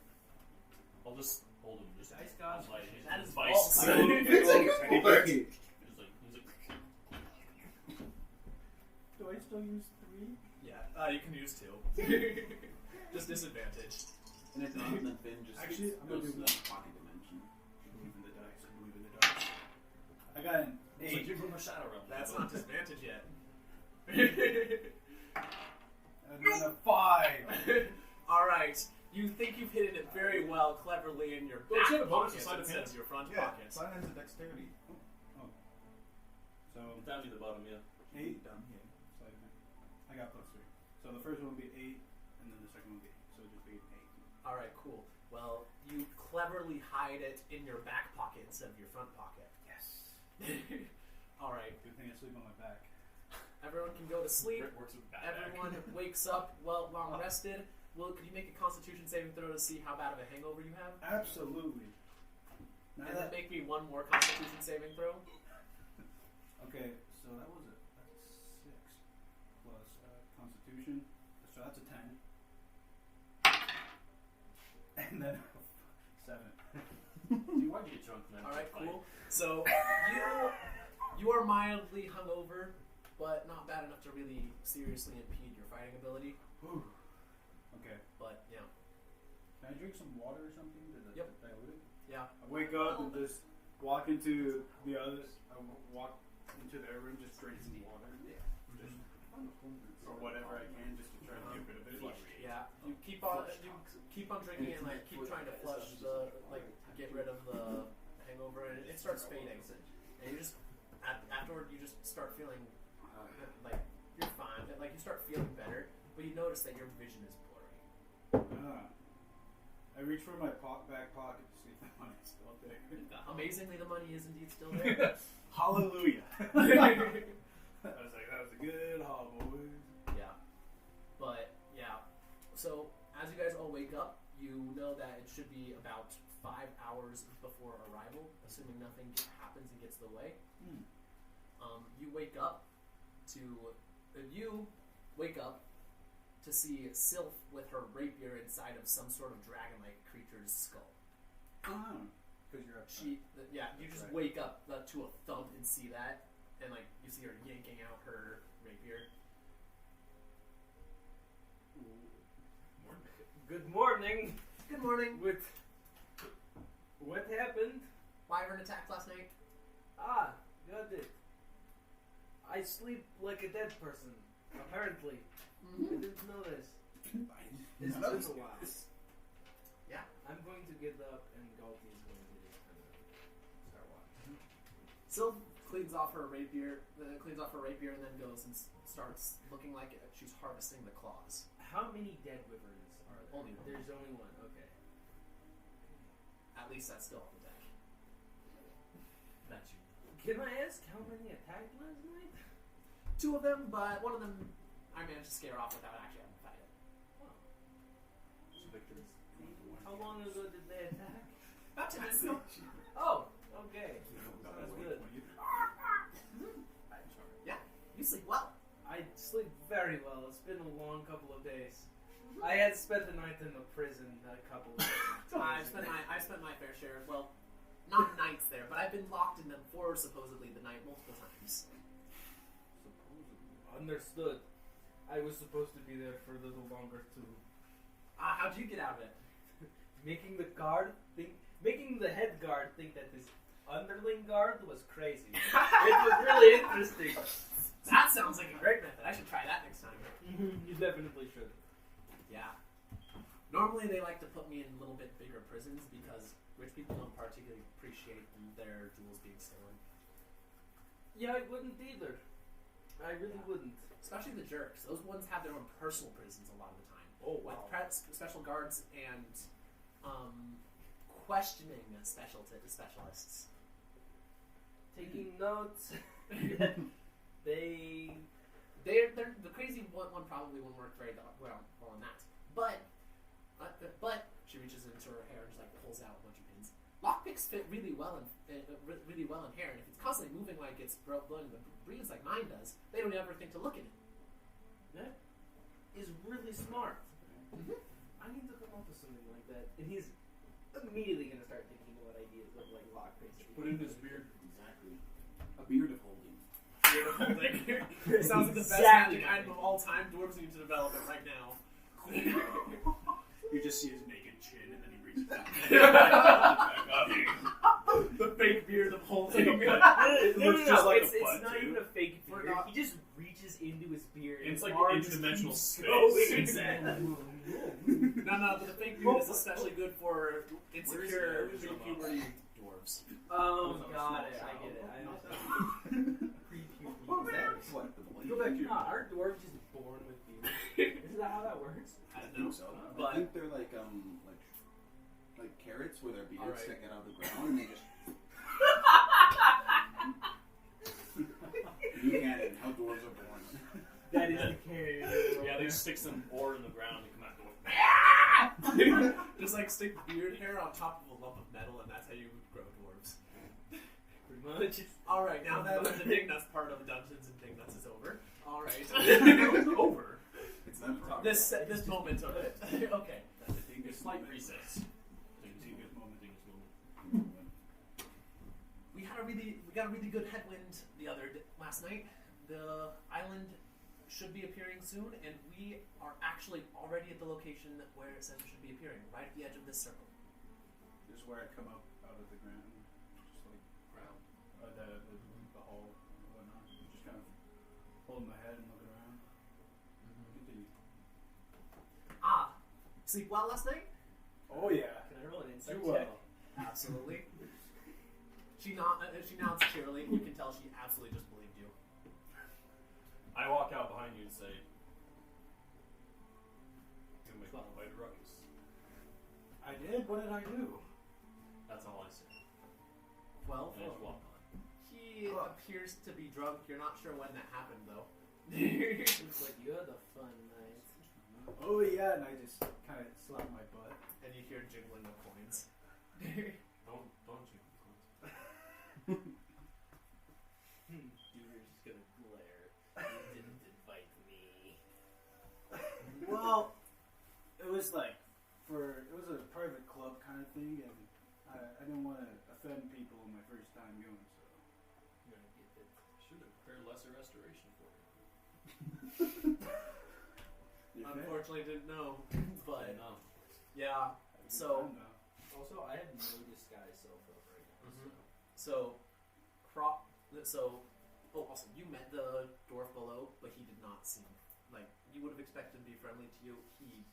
Speaker 1: I'll just hold him. Just
Speaker 4: Dice gods.
Speaker 1: like
Speaker 2: That is
Speaker 1: vice.
Speaker 2: false.
Speaker 3: Finn's a good boy.
Speaker 1: He's like,
Speaker 5: do I still use 3?
Speaker 2: Yeah, you can use 2. Just disadvantage.
Speaker 3: And if not, then Finn just
Speaker 5: Actually, I'm gonna
Speaker 3: goes
Speaker 5: do
Speaker 3: to the pocket dimension.
Speaker 5: I believe in the dice. I believe in the dice. I got an
Speaker 1: it's like
Speaker 5: 8.
Speaker 1: you're from a shadow realm.
Speaker 2: That's not disadvantage yet.
Speaker 5: And then a 5.
Speaker 2: Alright. You think you've hidden it very well, cleverly in your
Speaker 1: Don't
Speaker 2: back
Speaker 1: you have a bonus
Speaker 2: pocket
Speaker 1: to sleight of
Speaker 2: instead
Speaker 1: hand?
Speaker 2: of your front
Speaker 3: Yeah,
Speaker 2: pocket.
Speaker 3: Sign hands of dexterity.
Speaker 5: So
Speaker 1: Down to the bottom, yeah.
Speaker 5: 8.
Speaker 3: Down here.
Speaker 5: Sleight of hand. I got +3. So the first one will be 8, and then the second one will be 8. So it'll just be 8.
Speaker 2: Alright, cool. Well, you cleverly hide it in your back pocket instead of your front pocket.
Speaker 5: Yes.
Speaker 2: Alright.
Speaker 5: Good thing I sleep on my back.
Speaker 2: Everyone can go to sleep.
Speaker 1: Rick works with bad
Speaker 2: Everyone wakes up well long rested. Well, could you make a Constitution saving throw to see how bad of a hangover you have?
Speaker 5: Absolutely. Now
Speaker 2: And then
Speaker 5: that,
Speaker 2: make me one more Constitution saving throw.
Speaker 5: okay, so that's a 6 plus Constitution. So that's a 10. And then 7.
Speaker 1: Dude, why'd you get drunk, man?
Speaker 2: All right, cool. So you are mildly hungover, but not bad enough to really seriously impede your fighting ability.
Speaker 5: Whew. Okay.
Speaker 2: But yeah,
Speaker 5: Can I drink some water or something to
Speaker 2: Yep.
Speaker 5: dilute it?
Speaker 2: yeah.
Speaker 5: I wake up and just walk into the other. I walk into their room, just drink some water. Just, or whatever I can, just to try to get rid of it.
Speaker 2: Yeah, you keep on drinking and like keep trying to flush the get rid of the hangover, and it starts fading. And you just afterward you just start feeling like you're fine. Like you start feeling better, but you notice that your vision is blurry.
Speaker 5: I reach for my back pocket to see if the money's still there.
Speaker 2: Amazingly, the money is indeed still there.
Speaker 5: Hallelujah. I was like, that was a good haul, boys.
Speaker 2: Yeah. But, yeah. So, as you guys all wake up, you know that it should be about 5 hours before arrival, assuming nothing happens and gets in the way. You wake up to see Sylph with her rapier inside of some sort of dragon-like creature's skull.
Speaker 5: Because you're up.
Speaker 2: You just wake up to a thump and see that, and like you see her yanking out her rapier.
Speaker 4: Good morning.
Speaker 2: Good morning.
Speaker 4: What happened?
Speaker 2: Wyvern attacked last night.
Speaker 4: Ah, got it. I sleep like a dead person, apparently. I didn't know this. It's been a while.
Speaker 2: Yeah.
Speaker 4: I'm going to get up and Galti is going to just kind of start watching.
Speaker 2: Sylph cleans off her rapier, and then goes and starts looking like she's harvesting the claws.
Speaker 4: How many dead wyverns are there?
Speaker 2: Only one.
Speaker 4: There's only one, okay.
Speaker 2: At least that's still on the deck. That you.
Speaker 4: Can I ask how many attacked last night?
Speaker 2: 2 of them, but one of them I managed to scare off without actually having to fight it.
Speaker 4: Oh. How long ago did they attack?
Speaker 2: About 10 minutes ago.
Speaker 4: Oh, okay. Sounds good.
Speaker 2: Yeah, you sleep well.
Speaker 4: I sleep very well. It's been a long couple of days. I had spent the night in a prison a couple of days.
Speaker 2: I spent my fair share. Well, not nights there, but I've been locked in them for supposedly the night multiple times.
Speaker 4: Understood. I was supposed to be there for a little longer too.
Speaker 2: How'd you get out of it?
Speaker 4: Making the head guard think that this underling guard was crazy. It was really interesting.
Speaker 2: That sounds like a great method. I should try that next time.
Speaker 4: You definitely should.
Speaker 2: Yeah. Normally they like to put me in a little bit bigger prisons because rich people don't particularly appreciate their jewels being stolen.
Speaker 4: Yeah, I wouldn't either. I really wouldn't.
Speaker 2: Especially the jerks. Those ones have their own personal prisons a lot of the time.
Speaker 4: Oh, wow.
Speaker 2: With special guards and questioning specialists.
Speaker 4: Taking notes.
Speaker 2: They're the crazy one probably won't work very well on that. But she reaches into her hair and just like pulls out a bunch of pins. Lockpicks fit really well in hair, and if it's constantly moving like it's blowing the breeze like mine does, they don't ever think to look at it.
Speaker 4: That is really smart.
Speaker 2: Mm-hmm.
Speaker 4: I need to come up with something like that. And he's immediately going to start thinking about ideas of like lockpicks.
Speaker 1: Put in his beard.
Speaker 3: Exactly. A beard of holding.
Speaker 2: Sounds like the best
Speaker 4: Exactly.
Speaker 2: magic item of all time. Dwarves need to develop it right now.
Speaker 5: You just see his naked chin, and then he reaches out.
Speaker 2: The fake beard of holding.
Speaker 5: It looks just like
Speaker 4: it's
Speaker 5: a butt,
Speaker 4: not
Speaker 5: too.
Speaker 4: even a fake
Speaker 2: We're
Speaker 4: beard.
Speaker 2: not-
Speaker 4: He just reaches into his beard.
Speaker 1: It's
Speaker 4: and
Speaker 1: like
Speaker 4: arm
Speaker 1: an
Speaker 4: just
Speaker 1: interdimensional
Speaker 4: keeps
Speaker 1: space.
Speaker 4: going.
Speaker 1: Exactly.
Speaker 2: No, but the fake beard is especially good for insecure
Speaker 1: Where's the-
Speaker 2: puberty dwarves.
Speaker 4: Oh,
Speaker 1: Those are
Speaker 4: got
Speaker 1: small
Speaker 4: it. I
Speaker 1: child.
Speaker 4: get it. I understand. Pre-puberty.
Speaker 3: What? The boy?
Speaker 5: Go back to your.
Speaker 4: Nah, our dwarf just born with beard. Is that how that works?
Speaker 2: I
Speaker 3: I
Speaker 2: don't know.
Speaker 3: think so.
Speaker 2: But
Speaker 3: I think they're like like carrots where their beards
Speaker 2: Alright.
Speaker 3: stick out of the ground, and they just. You cannon, how dwarves are born.
Speaker 4: That is the carrot.
Speaker 1: Yeah, they stick some ore in the ground and come out going.
Speaker 2: Just like stick beard hair on top of a lump of metal, and that's how you grow dwarves.
Speaker 4: Pretty much.
Speaker 2: Alright, now that the Dignuts part of Dungeons and Dignuts is over. Alright. Over.
Speaker 3: It's not progress.
Speaker 2: This moment of it. Okay.
Speaker 5: That's a dingus
Speaker 1: Slight
Speaker 5: moment.
Speaker 1: recess.
Speaker 5: Dingus moment.
Speaker 2: We got a really good headwind last night. The island should be appearing soon, and we are actually already at the location where it says it should be appearing, right at the edge of this circle.
Speaker 5: This is where I come up out of the ground, just like
Speaker 1: Ground.
Speaker 5: the hall and whatnot. Just kind of holding my head and looking around. Continue.
Speaker 2: Ah, sleep well last night?
Speaker 5: Oh yeah.
Speaker 4: Can I roll an insight
Speaker 5: You
Speaker 4: check?
Speaker 2: Absolutely. She nods cheerily. You can tell she absolutely just believed you.
Speaker 1: I walk out behind you and say, "You make quite a ruckus."
Speaker 5: I did? What did I do?
Speaker 1: That's all I say.
Speaker 2: 12.
Speaker 1: And I just walk on.
Speaker 2: He appears to be drunk. You're not sure when that happened, though.
Speaker 4: Looks like you had a fun night.
Speaker 5: Oh yeah, and I just kind of slapped my butt.
Speaker 2: And you hear jingling of coins.
Speaker 1: Don't you?
Speaker 4: You were just gonna glare. You didn't invite me.
Speaker 5: Well, it was like it was a private club kind of thing, and I didn't want to offend people my first time going, so.
Speaker 4: You're gonna get it.
Speaker 1: Should have prepared lesser restoration for you.
Speaker 2: Unfortunately, didn't know. But
Speaker 1: No.
Speaker 2: yeah. So.
Speaker 4: Also, I have no disguise self up right now.
Speaker 2: Mhm. Also, you met the dwarf below, but he did not seem like you would have expected to be friendly to you. He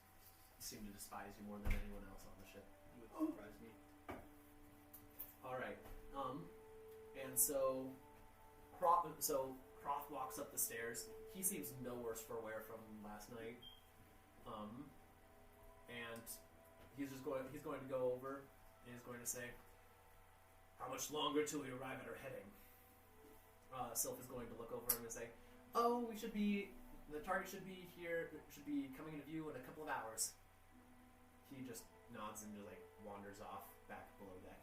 Speaker 2: seemed to despise you more than anyone else on the ship.
Speaker 4: You would surprise me.
Speaker 2: All right. And so Croth walks up the stairs. He seems no worse for wear from last night. And he's going to go over and he's going to say, "How much longer till we arrive at our heading?" Sylph is going to look over him and say, "Oh, the target should be coming into view in a couple of hours." He just nods and just like wanders off back below deck.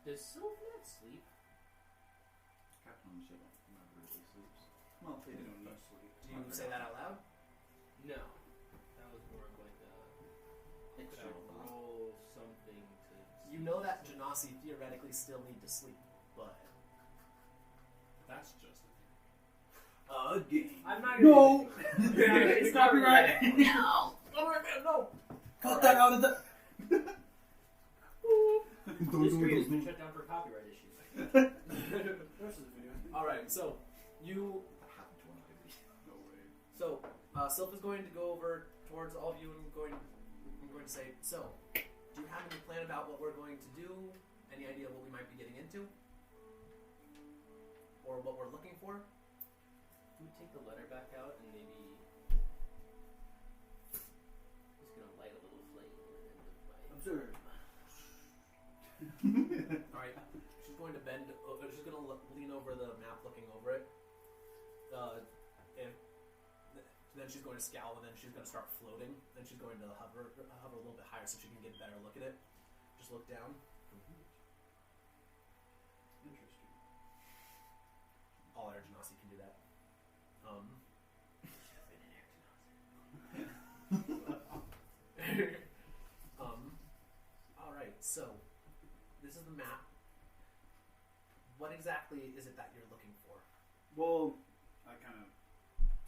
Speaker 4: Does Sylph not sleep?
Speaker 3: Captain on the ship never really sleeps. Well, they don't need sleep.
Speaker 2: Do you say that out loud?
Speaker 4: No. That was more of like a. Could I roll something to.
Speaker 2: You know that Genasi theoretically still need to sleep, but
Speaker 1: That's just
Speaker 3: Again.
Speaker 4: I'm not
Speaker 5: No!
Speaker 4: gonna.
Speaker 5: It's copyright!
Speaker 2: no, no.
Speaker 5: Cut that out of the.
Speaker 4: This screen has been shut down for copyright issues.
Speaker 2: All right, so you.
Speaker 5: No way.
Speaker 2: So, Sylph is going to go over towards all of you and I'm going to say, "So, do you have any plan about what we're going to do? Any idea what we might be getting into? Or what we're looking for?"
Speaker 4: Can we take the letter back out and maybe. Just gonna light a little flame in the end of my.
Speaker 5: Observe.
Speaker 2: Alright, she's going to she's going to lean over the map looking over it. And then she's going to scowl and then she's going to start floating. Then she's going to hover a little bit higher so she can get a better look at it. Just look down.
Speaker 5: Interesting.
Speaker 2: All Air Genasi can do that. Alright, so this is the map. What exactly is it that you're looking for?
Speaker 5: Well, I kind of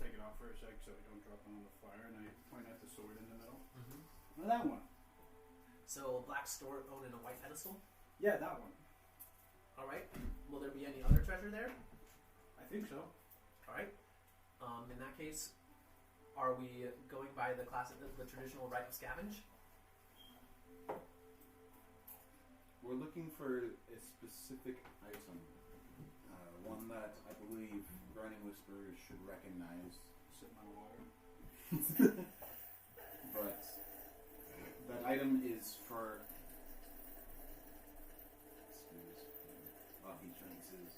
Speaker 5: take it off for a sec so I don't drop it on the fire, and I point at the sword in the middle. Well, that one.
Speaker 2: So, a black stone and a white pedestal?
Speaker 5: Yeah, that one.
Speaker 2: Alright. Will there be any other treasure there?
Speaker 5: I think so.
Speaker 2: Alright. In that case, are we going by the traditional rite of scavenge?
Speaker 3: We're looking for a specific item. One that I believe Burning Whisperers should recognize.
Speaker 5: Sip my water.
Speaker 3: But that item is for. He drinks his.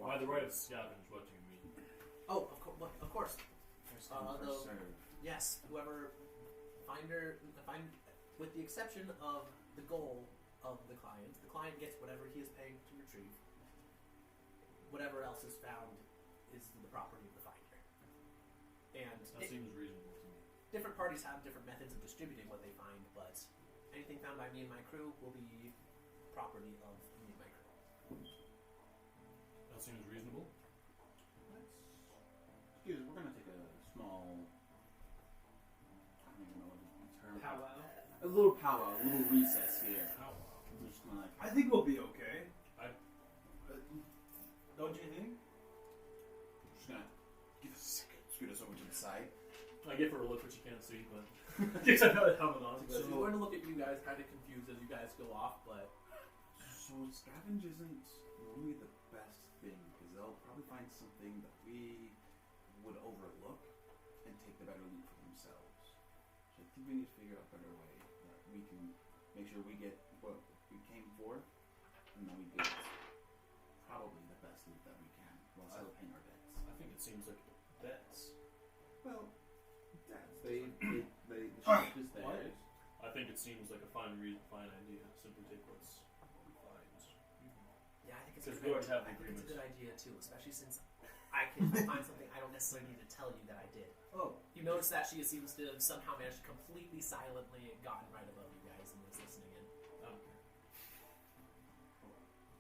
Speaker 1: By the right of scavenge, what do you mean?
Speaker 2: Oh, of course.
Speaker 3: Serve.
Speaker 2: Yes, whoever find with the exception of the goal of the client gets whatever he is paying to retrieve. Whatever else is found is the property of the finder. And
Speaker 1: That seems reasonable to me.
Speaker 2: different parties have different methods of distributing what they find, but anything found by me and my crew will be property of me and my crew.
Speaker 1: That seems reasonable.
Speaker 3: Excuse us, we're gonna take a small. I don't even know what the term.
Speaker 4: Powwow.
Speaker 3: A little powwow, a little recess here.
Speaker 1: Oh, wow.
Speaker 3: We're just gonna
Speaker 5: I think we'll be okay. Don't you think?
Speaker 3: we're just gonna give us a second. Scoot us over to the side.
Speaker 1: I give her a look which you can't see, but because I got a helmet on.
Speaker 2: So she's going to look at you guys kind of confused as you guys go off, but
Speaker 3: So scavenge isn't really the best thing because they'll probably find something that we would overlook and take the better loot for themselves. So I think we need to figure out a better way that we can make sure we get what we came for, and that we get probably the best loot that we can while still paying our debts.
Speaker 1: I think it seems like bets.
Speaker 3: Well, debts. The ship is theirs.
Speaker 1: I think it seems like a fine idea. Simply take what's finds.
Speaker 2: yeah, I think it's
Speaker 1: Because
Speaker 2: a
Speaker 1: we
Speaker 2: good,
Speaker 1: already have
Speaker 2: I think it's a
Speaker 1: agreements.
Speaker 2: good idea too, especially since I can find something I don't necessarily need to tell you that I did.
Speaker 5: Oh.
Speaker 2: You notice that she seems to have somehow managed to completely silently gotten right above you guys and was listening in.
Speaker 1: I don't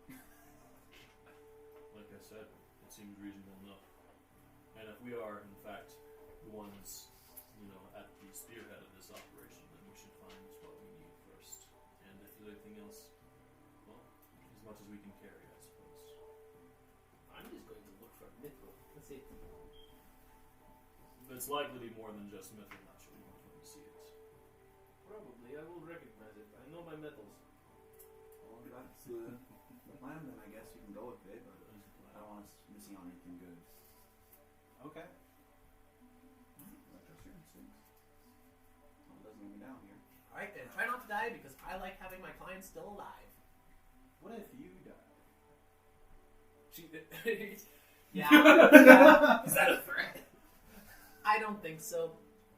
Speaker 1: care. Like I said, it seems reasonable enough. And if we are, in fact, the ones, at the spearhead of this operation, then we should find what we need first. And if there's anything else, well, as much as we can carry, I suppose.
Speaker 4: I'm just going to look for mithril. Let's see.
Speaker 1: It's likely to be more than just metal, naturally, when we see it.
Speaker 4: Probably. I will recognize it. I know my metals.
Speaker 3: Well, if that's the plan, then I guess you can go with it, but I don't want us missing on anything good.
Speaker 5: Okay.
Speaker 3: I trust your instincts. Well, it doesn't get me down here.
Speaker 2: Alright, and try not to die because I like having my clients still alive.
Speaker 5: What if you die?
Speaker 2: She yeah.
Speaker 3: Is that a threat?
Speaker 2: I don't think so.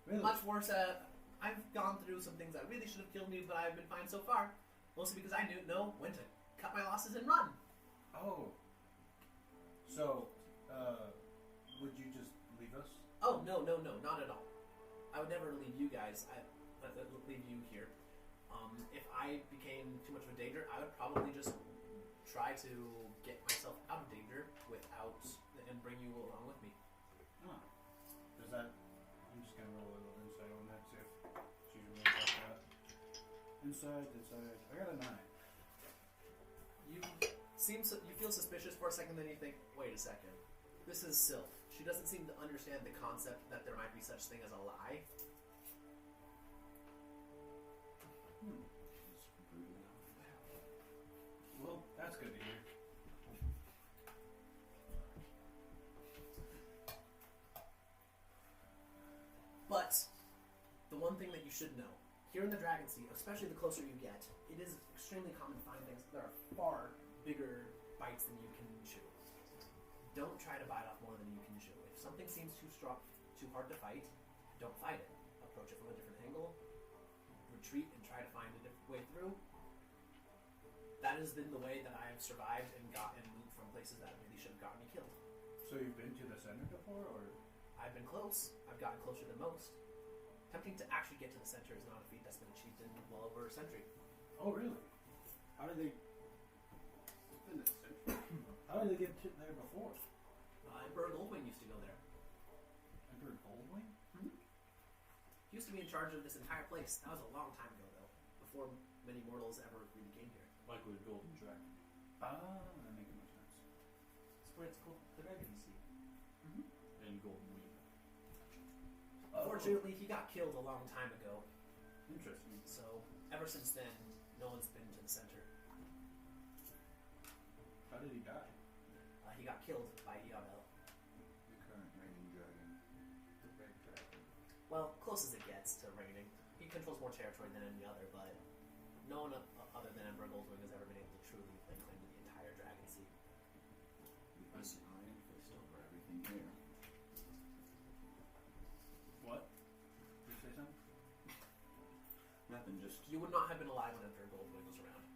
Speaker 5: Really?
Speaker 2: Much worse, I've gone through some things that really should have killed me, but I've been fine so far. Mostly because I know when to cut my losses and run.
Speaker 5: Oh. So, would you just leave us?
Speaker 2: Oh, no, not at all. I would never leave you guys. Leave you here. If I became too much of a danger, I would probably just try to get myself out of danger without and bring you along with me.
Speaker 5: Oh. Does that... I'm just gonna roll a little insight on that, see if she's really about that. Inside. I got a 9.
Speaker 2: You feel suspicious for a second, then you think, wait a second. This is Sylph. She doesn't seem to understand the concept that there might be such thing as a lie.
Speaker 5: Well, that's good to hear.
Speaker 2: But the one thing that you should know, here in the Dragon Sea, especially the closer you get, it is extremely common to find things that are far bigger bites than you can chew. Don't try to bite off more than you can chew. If something seems too strong, too hard to fight, don't fight it. Approach it from a different angle, retreat and try to find a different way through. That has been the way that I have survived and gotten loot from places that really should have gotten me killed.
Speaker 5: So you've been to the center before, or?
Speaker 2: I've been close. I've gotten closer than most. Attempting to actually get to the center is not a feat that's been achieved in well over a century.
Speaker 5: Oh, really? How did they... How did they get there before?
Speaker 2: Emperor Goldwing used to go there.
Speaker 5: Emperor Goldwing?
Speaker 2: He used to be in charge of this entire place. That was a long time ago, though. Before many mortals ever really came here.
Speaker 1: Likely a golden dragon.
Speaker 5: Ah, that makes more sense.
Speaker 4: That's where it's called the Dragon Sea.
Speaker 1: And golden wing.
Speaker 2: Unfortunately, he got killed a long time ago.
Speaker 5: Interesting.
Speaker 2: So, ever since then, no one's been to the center.
Speaker 5: How did he die?
Speaker 2: He got killed by Iabel.
Speaker 3: The current reigning dragon.
Speaker 4: The Red Dragon.
Speaker 2: Well, close as it gets to raining. He he controls more territory than any other, but no one other than Emperor Goldwing has ever been able to truly lay claim to the entire Dragon Sea.
Speaker 3: I see iron fist over everything here.
Speaker 5: What? Did you say something?
Speaker 3: Nothing, just
Speaker 2: You would not have been alive when Emperor Goldwing was around.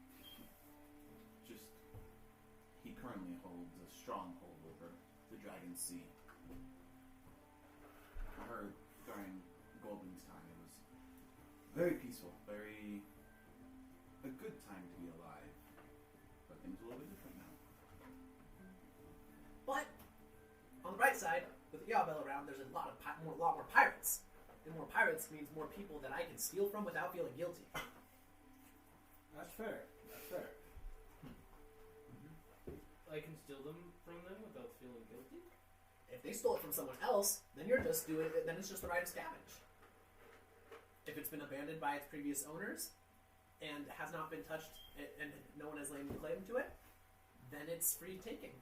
Speaker 3: he currently holds a stronghold over the Dragon Sea. I heard during Goldwing's time it was very peaceful, a good time to be alive. But things are a little bit different now.
Speaker 2: But on the bright side, with Yabel around, there's a lot more pirates. And more pirates means more people that I can steal from without feeling guilty.
Speaker 5: That's fair. That's fair.
Speaker 4: I can steal them from them without feeling guilty?
Speaker 2: If they stole it from someone else, then you're just doing it. Then it's just the right of scavenge. If it's been abandoned by its previous owners and has not been touched, and no one has laid claim to it, then it's free taking.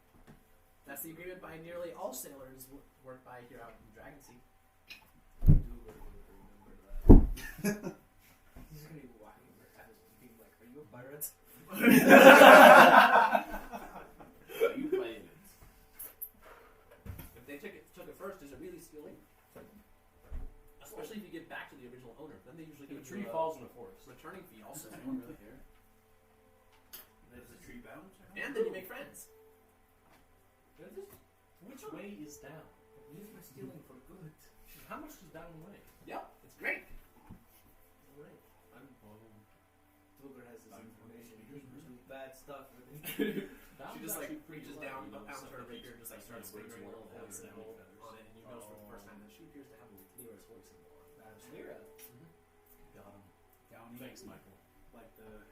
Speaker 2: That's the agreement by nearly all sailors work by here out in the Dragon Sea.
Speaker 4: I do remember that. He's gonna be walking at us being like, "Are you a pirate?"
Speaker 2: Are you pirates? If they took it first, is it really stealing? Especially if you give back to the original owner, then they usually
Speaker 1: If
Speaker 2: give
Speaker 1: a tree
Speaker 2: you
Speaker 1: falls in the forest.
Speaker 2: returning fee also.
Speaker 3: Does anyone really care?
Speaker 5: Is the tree bound?
Speaker 2: And then you make friends.
Speaker 1: Which way is down?
Speaker 4: Use my stealing for good.
Speaker 1: How much is down the way?
Speaker 2: Yep, it's great.
Speaker 4: Alright. Dulgar has this
Speaker 5: I'm
Speaker 4: information.
Speaker 5: going
Speaker 4: He do bad stuff with it.
Speaker 2: She just like reaches down out with her rapier and just like starts fingering a little voice symbol on it, and you notice for the first time that she appears to have a Lyra's voice symbol on it.
Speaker 4: That's Lyra.
Speaker 1: Got him.
Speaker 5: Downey.
Speaker 1: Thanks, Michael.
Speaker 5: Like the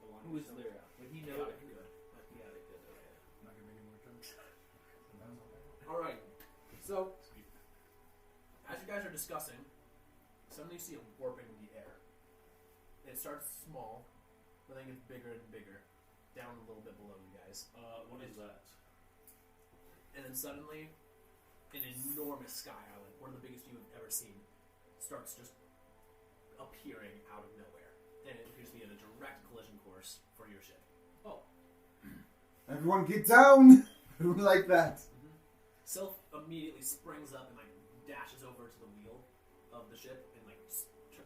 Speaker 5: one.
Speaker 4: Who is Lyra? Would he know?
Speaker 2: Got it good.
Speaker 4: He got it good. Okay.
Speaker 5: I'm not gonna make any more jokes.
Speaker 2: Alright, so as you guys are discussing, suddenly you see a warping in the air. It starts small, but then gets bigger and bigger, down a little bit below you guys.
Speaker 1: What is that?
Speaker 2: And then suddenly, an enormous sky island, one of the biggest you have ever seen, starts just appearing out of nowhere. And it appears to be in a direct collision course for your ship.
Speaker 3: Everyone get down! Who like that?
Speaker 2: Sylph immediately springs up and like dashes over to the wheel of the ship and like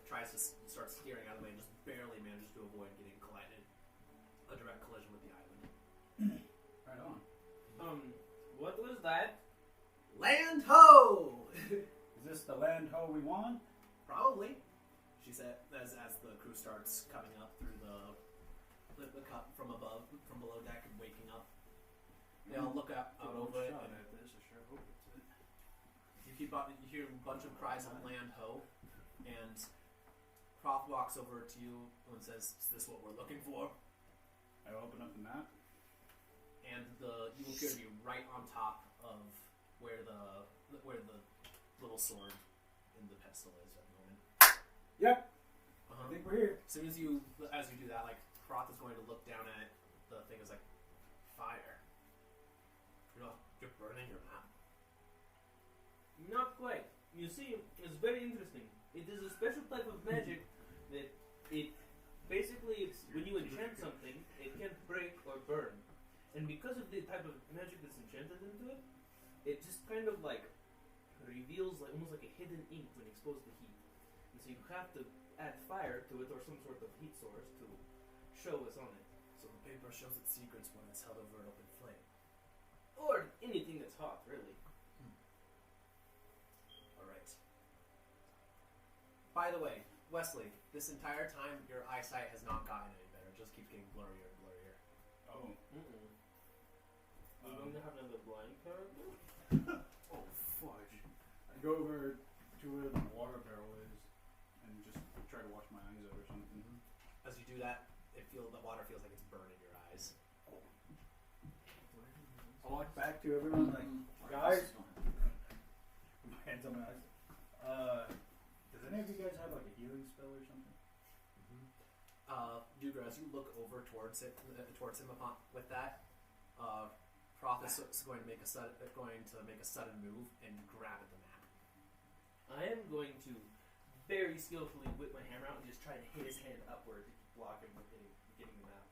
Speaker 2: tries to start steering out of the way and just barely manages to avoid getting collided. A direct collision with the island.
Speaker 5: Right on.
Speaker 4: What was that?
Speaker 2: Land ho!
Speaker 5: Is this the land ho we want?
Speaker 2: Probably. She said as the crew starts coming up through the cup from below deck and waking up. They all look out over it.
Speaker 5: Shot
Speaker 2: And
Speaker 5: at this. I sure hope it's it.
Speaker 2: you hear a bunch of cries of land ho, and Proth walks over to you and says, "Is this what we're looking for?"
Speaker 5: I open up the map.
Speaker 2: And you appear to be right on top of where the little sword in the pedestal is at the moment.
Speaker 5: Yep.
Speaker 2: Uh-huh.
Speaker 5: I think we're here.
Speaker 2: As soon as you do that, like Proth is going to look down at it. The thing is like fire. You're burning your map.
Speaker 4: Not quite. You see, it's very interesting. It is a special type of magic that it basically it's when you enchant something, it can break or burn. And because of the type of magic that's enchanted into it, it just kind of like reveals like almost like a hidden ink when exposed to heat. And so you have to add fire to it or some sort of heat source to show what's on it.
Speaker 2: So the paper shows its secrets when it's held over an open flame.
Speaker 4: Or anything that's hot, really.
Speaker 2: Alright. By the way, Wesley, this entire time your eyesight has not gotten any better. It just keeps getting blurrier and blurrier.
Speaker 5: Oh.
Speaker 4: We're going to have another blind character?
Speaker 5: Oh, fudge. I go over to where the water barrel is and just try to wash my eyes out or something.
Speaker 2: As you do that, the water feels like it's burning your eyes.
Speaker 5: I'll walk back to everyone like, guys, my hands on my eyes. Does any of you guys have like a healing spell or something?
Speaker 2: Dugra, as you look over towards him with that, Proth is going to make a sudden move and grab at the map.
Speaker 4: I am going to very skillfully whip my hammer out and just try to hit his hand upward to block him from getting the map.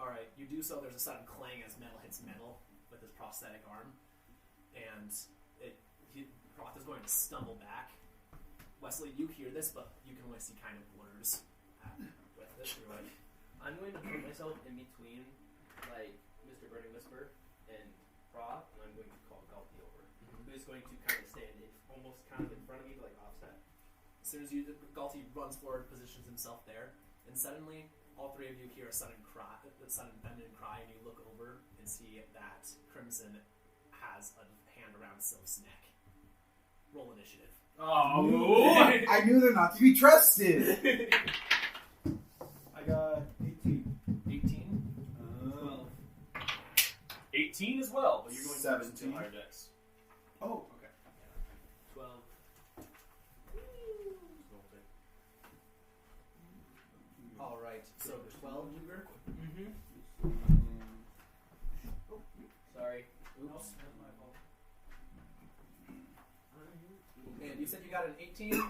Speaker 2: Alright, you do so. There's a sudden clang as metal hits metal with his prosthetic arm. And Roth is going to stumble back. Wesley, you hear this, but you can only see kind of blurs with it. You're like,
Speaker 4: I'm going to put myself in between, like, Mr. Burning Whisper and Roth, and I'm going to call Galti over. Who's going to kind of stand almost kind of in front of me, like offset.
Speaker 2: as soon as Galti runs forward, positions himself there, and suddenly all three of you hear a sudden feminine cry, and you look over and see that Crimson has a hand around Sylph's neck. Roll initiative.
Speaker 4: Oh!
Speaker 3: I knew they're not to be trusted.
Speaker 5: I got 18.
Speaker 2: 18.
Speaker 1: 18 as well, but you're going to
Speaker 3: 17.
Speaker 1: higher decks.
Speaker 5: Oh, okay.
Speaker 4: 12.
Speaker 2: All right. So 12, Luger.
Speaker 4: Mm-hmm. Sorry.
Speaker 2: Oops.
Speaker 5: That's my fault.
Speaker 2: And you said you got an 18.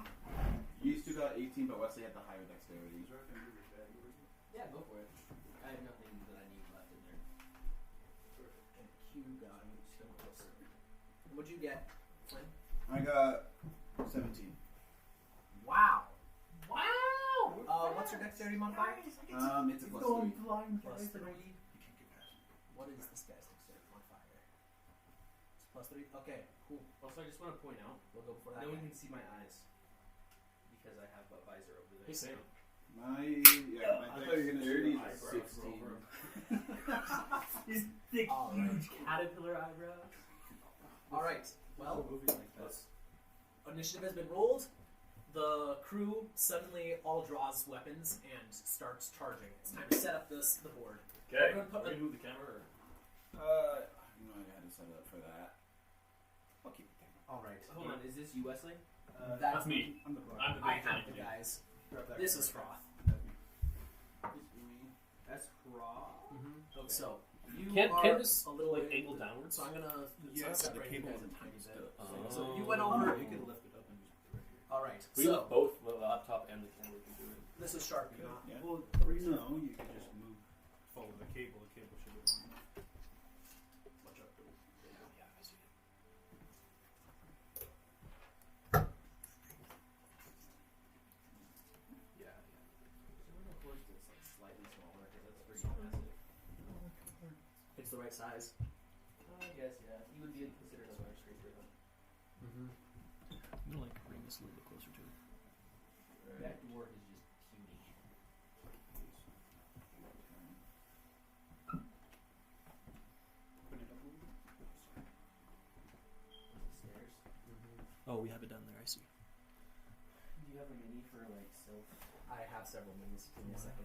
Speaker 3: You two got 18, but Wesley had the higher dexterity.
Speaker 4: Yeah, go for it. I have nothing that I need left in there.
Speaker 2: And Q got him. Still closer. What'd you get, Flynn?
Speaker 3: I got 17.
Speaker 2: Wow. What's your dexterity modifier?
Speaker 3: It's a plus 3.
Speaker 2: Plus 3.
Speaker 5: You can't get past me.
Speaker 2: What is this guy's dexterity modifier? It's plus 3. Okay, cool.
Speaker 4: Also, I just want to point out,
Speaker 2: We'll go before that.
Speaker 4: no one
Speaker 2: guy.
Speaker 4: can see my eyes. Because I have a visor over there.
Speaker 1: Hey, Sam.
Speaker 3: My
Speaker 5: I thought you were gonna
Speaker 3: dexterity
Speaker 5: say
Speaker 3: is
Speaker 5: eyebrows
Speaker 3: 16.
Speaker 4: His thick,
Speaker 2: All right.
Speaker 4: huge caterpillar eyebrows.
Speaker 2: All right. Well,
Speaker 5: movie like that.
Speaker 2: initiative has been rolled. The crew suddenly all draws weapons and starts charging. It's time to set up the board.
Speaker 1: Okay.
Speaker 2: We're gonna put
Speaker 1: Are you move the camera? Or?
Speaker 3: I know I had to set it up for that. I'll keep the camera.
Speaker 2: All right.
Speaker 4: Hold on, is this you, Wesley?
Speaker 1: That's me.
Speaker 5: I'm the rock.
Speaker 1: I'm the
Speaker 2: I
Speaker 1: big
Speaker 2: have the
Speaker 1: tank.
Speaker 2: guys.
Speaker 5: Grab that
Speaker 2: This
Speaker 5: guy
Speaker 2: is
Speaker 5: right
Speaker 2: Froth.
Speaker 5: there. That's me.
Speaker 4: That's raw.
Speaker 2: Okay. So you
Speaker 1: Can't
Speaker 2: are
Speaker 1: this,
Speaker 2: a little
Speaker 1: like,
Speaker 2: bit
Speaker 1: angle downwards?
Speaker 2: So I'm gonna
Speaker 5: Yeah,
Speaker 2: separate you
Speaker 5: the
Speaker 2: guys
Speaker 5: cable
Speaker 2: a tiny bit.
Speaker 1: Oh.
Speaker 2: So you went
Speaker 5: Oh,
Speaker 2: over.
Speaker 5: no, you can lift it up and just put it right here.
Speaker 2: All right.
Speaker 1: We
Speaker 2: So
Speaker 1: left both the laptop and the camera can do it.
Speaker 2: this is Sharpie, not
Speaker 3: Yeah.
Speaker 5: Well, no, you can just move, follow the cable. The cable should be long enough. Watch out, though.
Speaker 1: Yeah, I see.
Speaker 4: Yeah. So we're gonna push this like slightly smaller because that's pretty massive.
Speaker 2: it's the right size.
Speaker 4: I guess, yeah. You would be considered a large creature though.
Speaker 2: Mm-hmm.
Speaker 1: I'm gonna like bring this a little bit closer to it.
Speaker 4: That dwarf is just puny.
Speaker 5: Open it up a little bit.
Speaker 4: What's the stairs?
Speaker 1: Oh, we have it down there. I see.
Speaker 4: Do you have a mini for like self?
Speaker 2: I have several minis. Give me a second.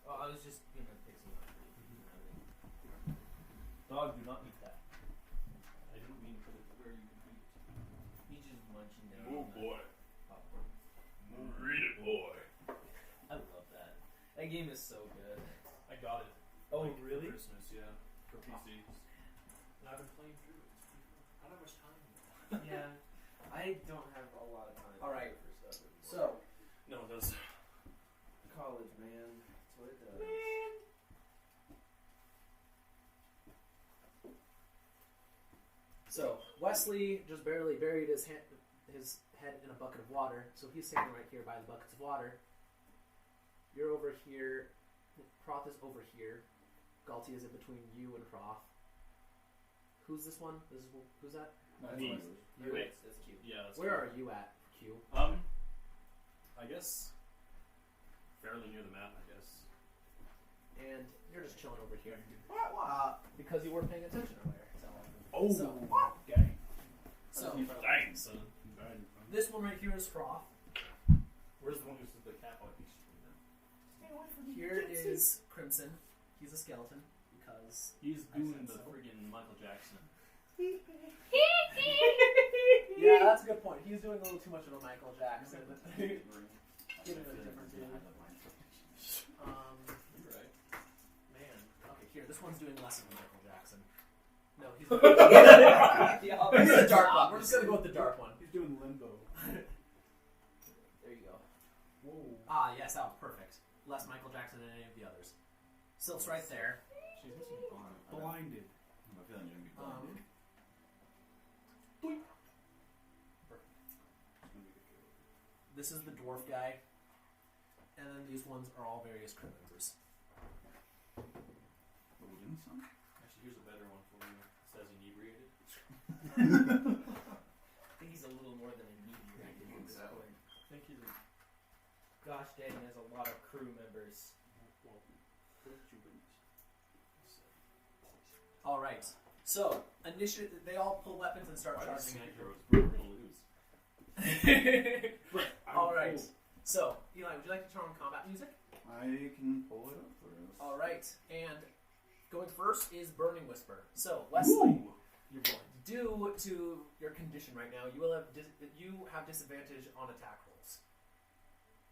Speaker 4: Oh, I was just gonna pick some up for you.
Speaker 1: Dog, do not eat that. I didn't mean to put it where you can eat.
Speaker 4: He's just munching down.
Speaker 1: Oh
Speaker 4: on that
Speaker 1: boy.
Speaker 4: popcorn.
Speaker 1: Read it, boy.
Speaker 4: I love that. That game is so good.
Speaker 1: I got it.
Speaker 4: Oh,
Speaker 1: like,
Speaker 4: really?
Speaker 1: Christmas, yeah. For PC. And I've been playing through it. It's pretty fun. I don't have much time.
Speaker 4: Yeah. I don't have a lot of time.
Speaker 2: All right.
Speaker 4: For stuff anymore.
Speaker 2: So
Speaker 1: No, it does.
Speaker 4: college, man. That's what it does.
Speaker 2: So Wesley just barely buried his head in a bucket of water. So he's standing right here by the buckets of water. You're over here. Proth is over here. Galti is in between you and Proth. Who's this one? Who's that?
Speaker 1: Me.
Speaker 2: You.
Speaker 1: Wait.
Speaker 4: That's cute.
Speaker 1: Yeah. That's
Speaker 2: Where
Speaker 1: cool.
Speaker 2: are you at, Q?
Speaker 1: I guess fairly near the map. I guess.
Speaker 2: And you're just chilling over here.
Speaker 3: Wow.
Speaker 2: Because you weren't paying attention earlier.
Speaker 1: Oh,
Speaker 2: So,
Speaker 5: Gang.
Speaker 2: so
Speaker 1: dang, son.
Speaker 5: Right.
Speaker 2: this one right here is Froth.
Speaker 1: Where's the one who's the cat on piece?
Speaker 2: Here is Crimson. He's a skeleton because
Speaker 1: He's
Speaker 2: I
Speaker 1: doing
Speaker 2: said
Speaker 1: the
Speaker 2: so.
Speaker 1: friggin' Michael Jackson.
Speaker 2: yeah, that's a good point. He's doing a little too much of a Michael Jackson. Give it a different tune.
Speaker 1: You're right.
Speaker 2: Man, okay, here this one's doing less of a Michael Jackson. No, he's.
Speaker 4: The
Speaker 2: He's the dark one.
Speaker 4: opposite.
Speaker 2: We're just gonna go with the dark one.
Speaker 5: He's doing limbo.
Speaker 4: There you go.
Speaker 2: Ah, yes, that was perfect. Less Michael Jackson than any of the others. Sylph's right there.
Speaker 1: She's missing an arm.
Speaker 5: Blinded.
Speaker 3: I have a feeling you're gonna be blinded.
Speaker 5: It's gonna be the kill.
Speaker 2: This is the dwarf guy. And then these ones are all various crew members.
Speaker 3: What are we doing, son?
Speaker 1: Actually, here's a better one for you. It says inebriated.
Speaker 4: I think he's a little more than a mediator at this point.
Speaker 1: I think he's a...
Speaker 4: Gosh dang, he has a lot of crew members.
Speaker 5: Well, first you witness.
Speaker 2: All right. So, initially, they all pull weapons and start charging at you.
Speaker 1: We're gonna lose.
Speaker 2: All right. So, Eli, would you like to turn on combat music?
Speaker 3: I can pull it up for us.
Speaker 2: All right. And going first is Burning Whisper. So, Wesley,
Speaker 1: You're blind.
Speaker 2: due to your condition right now, you will have disadvantage on attack rolls.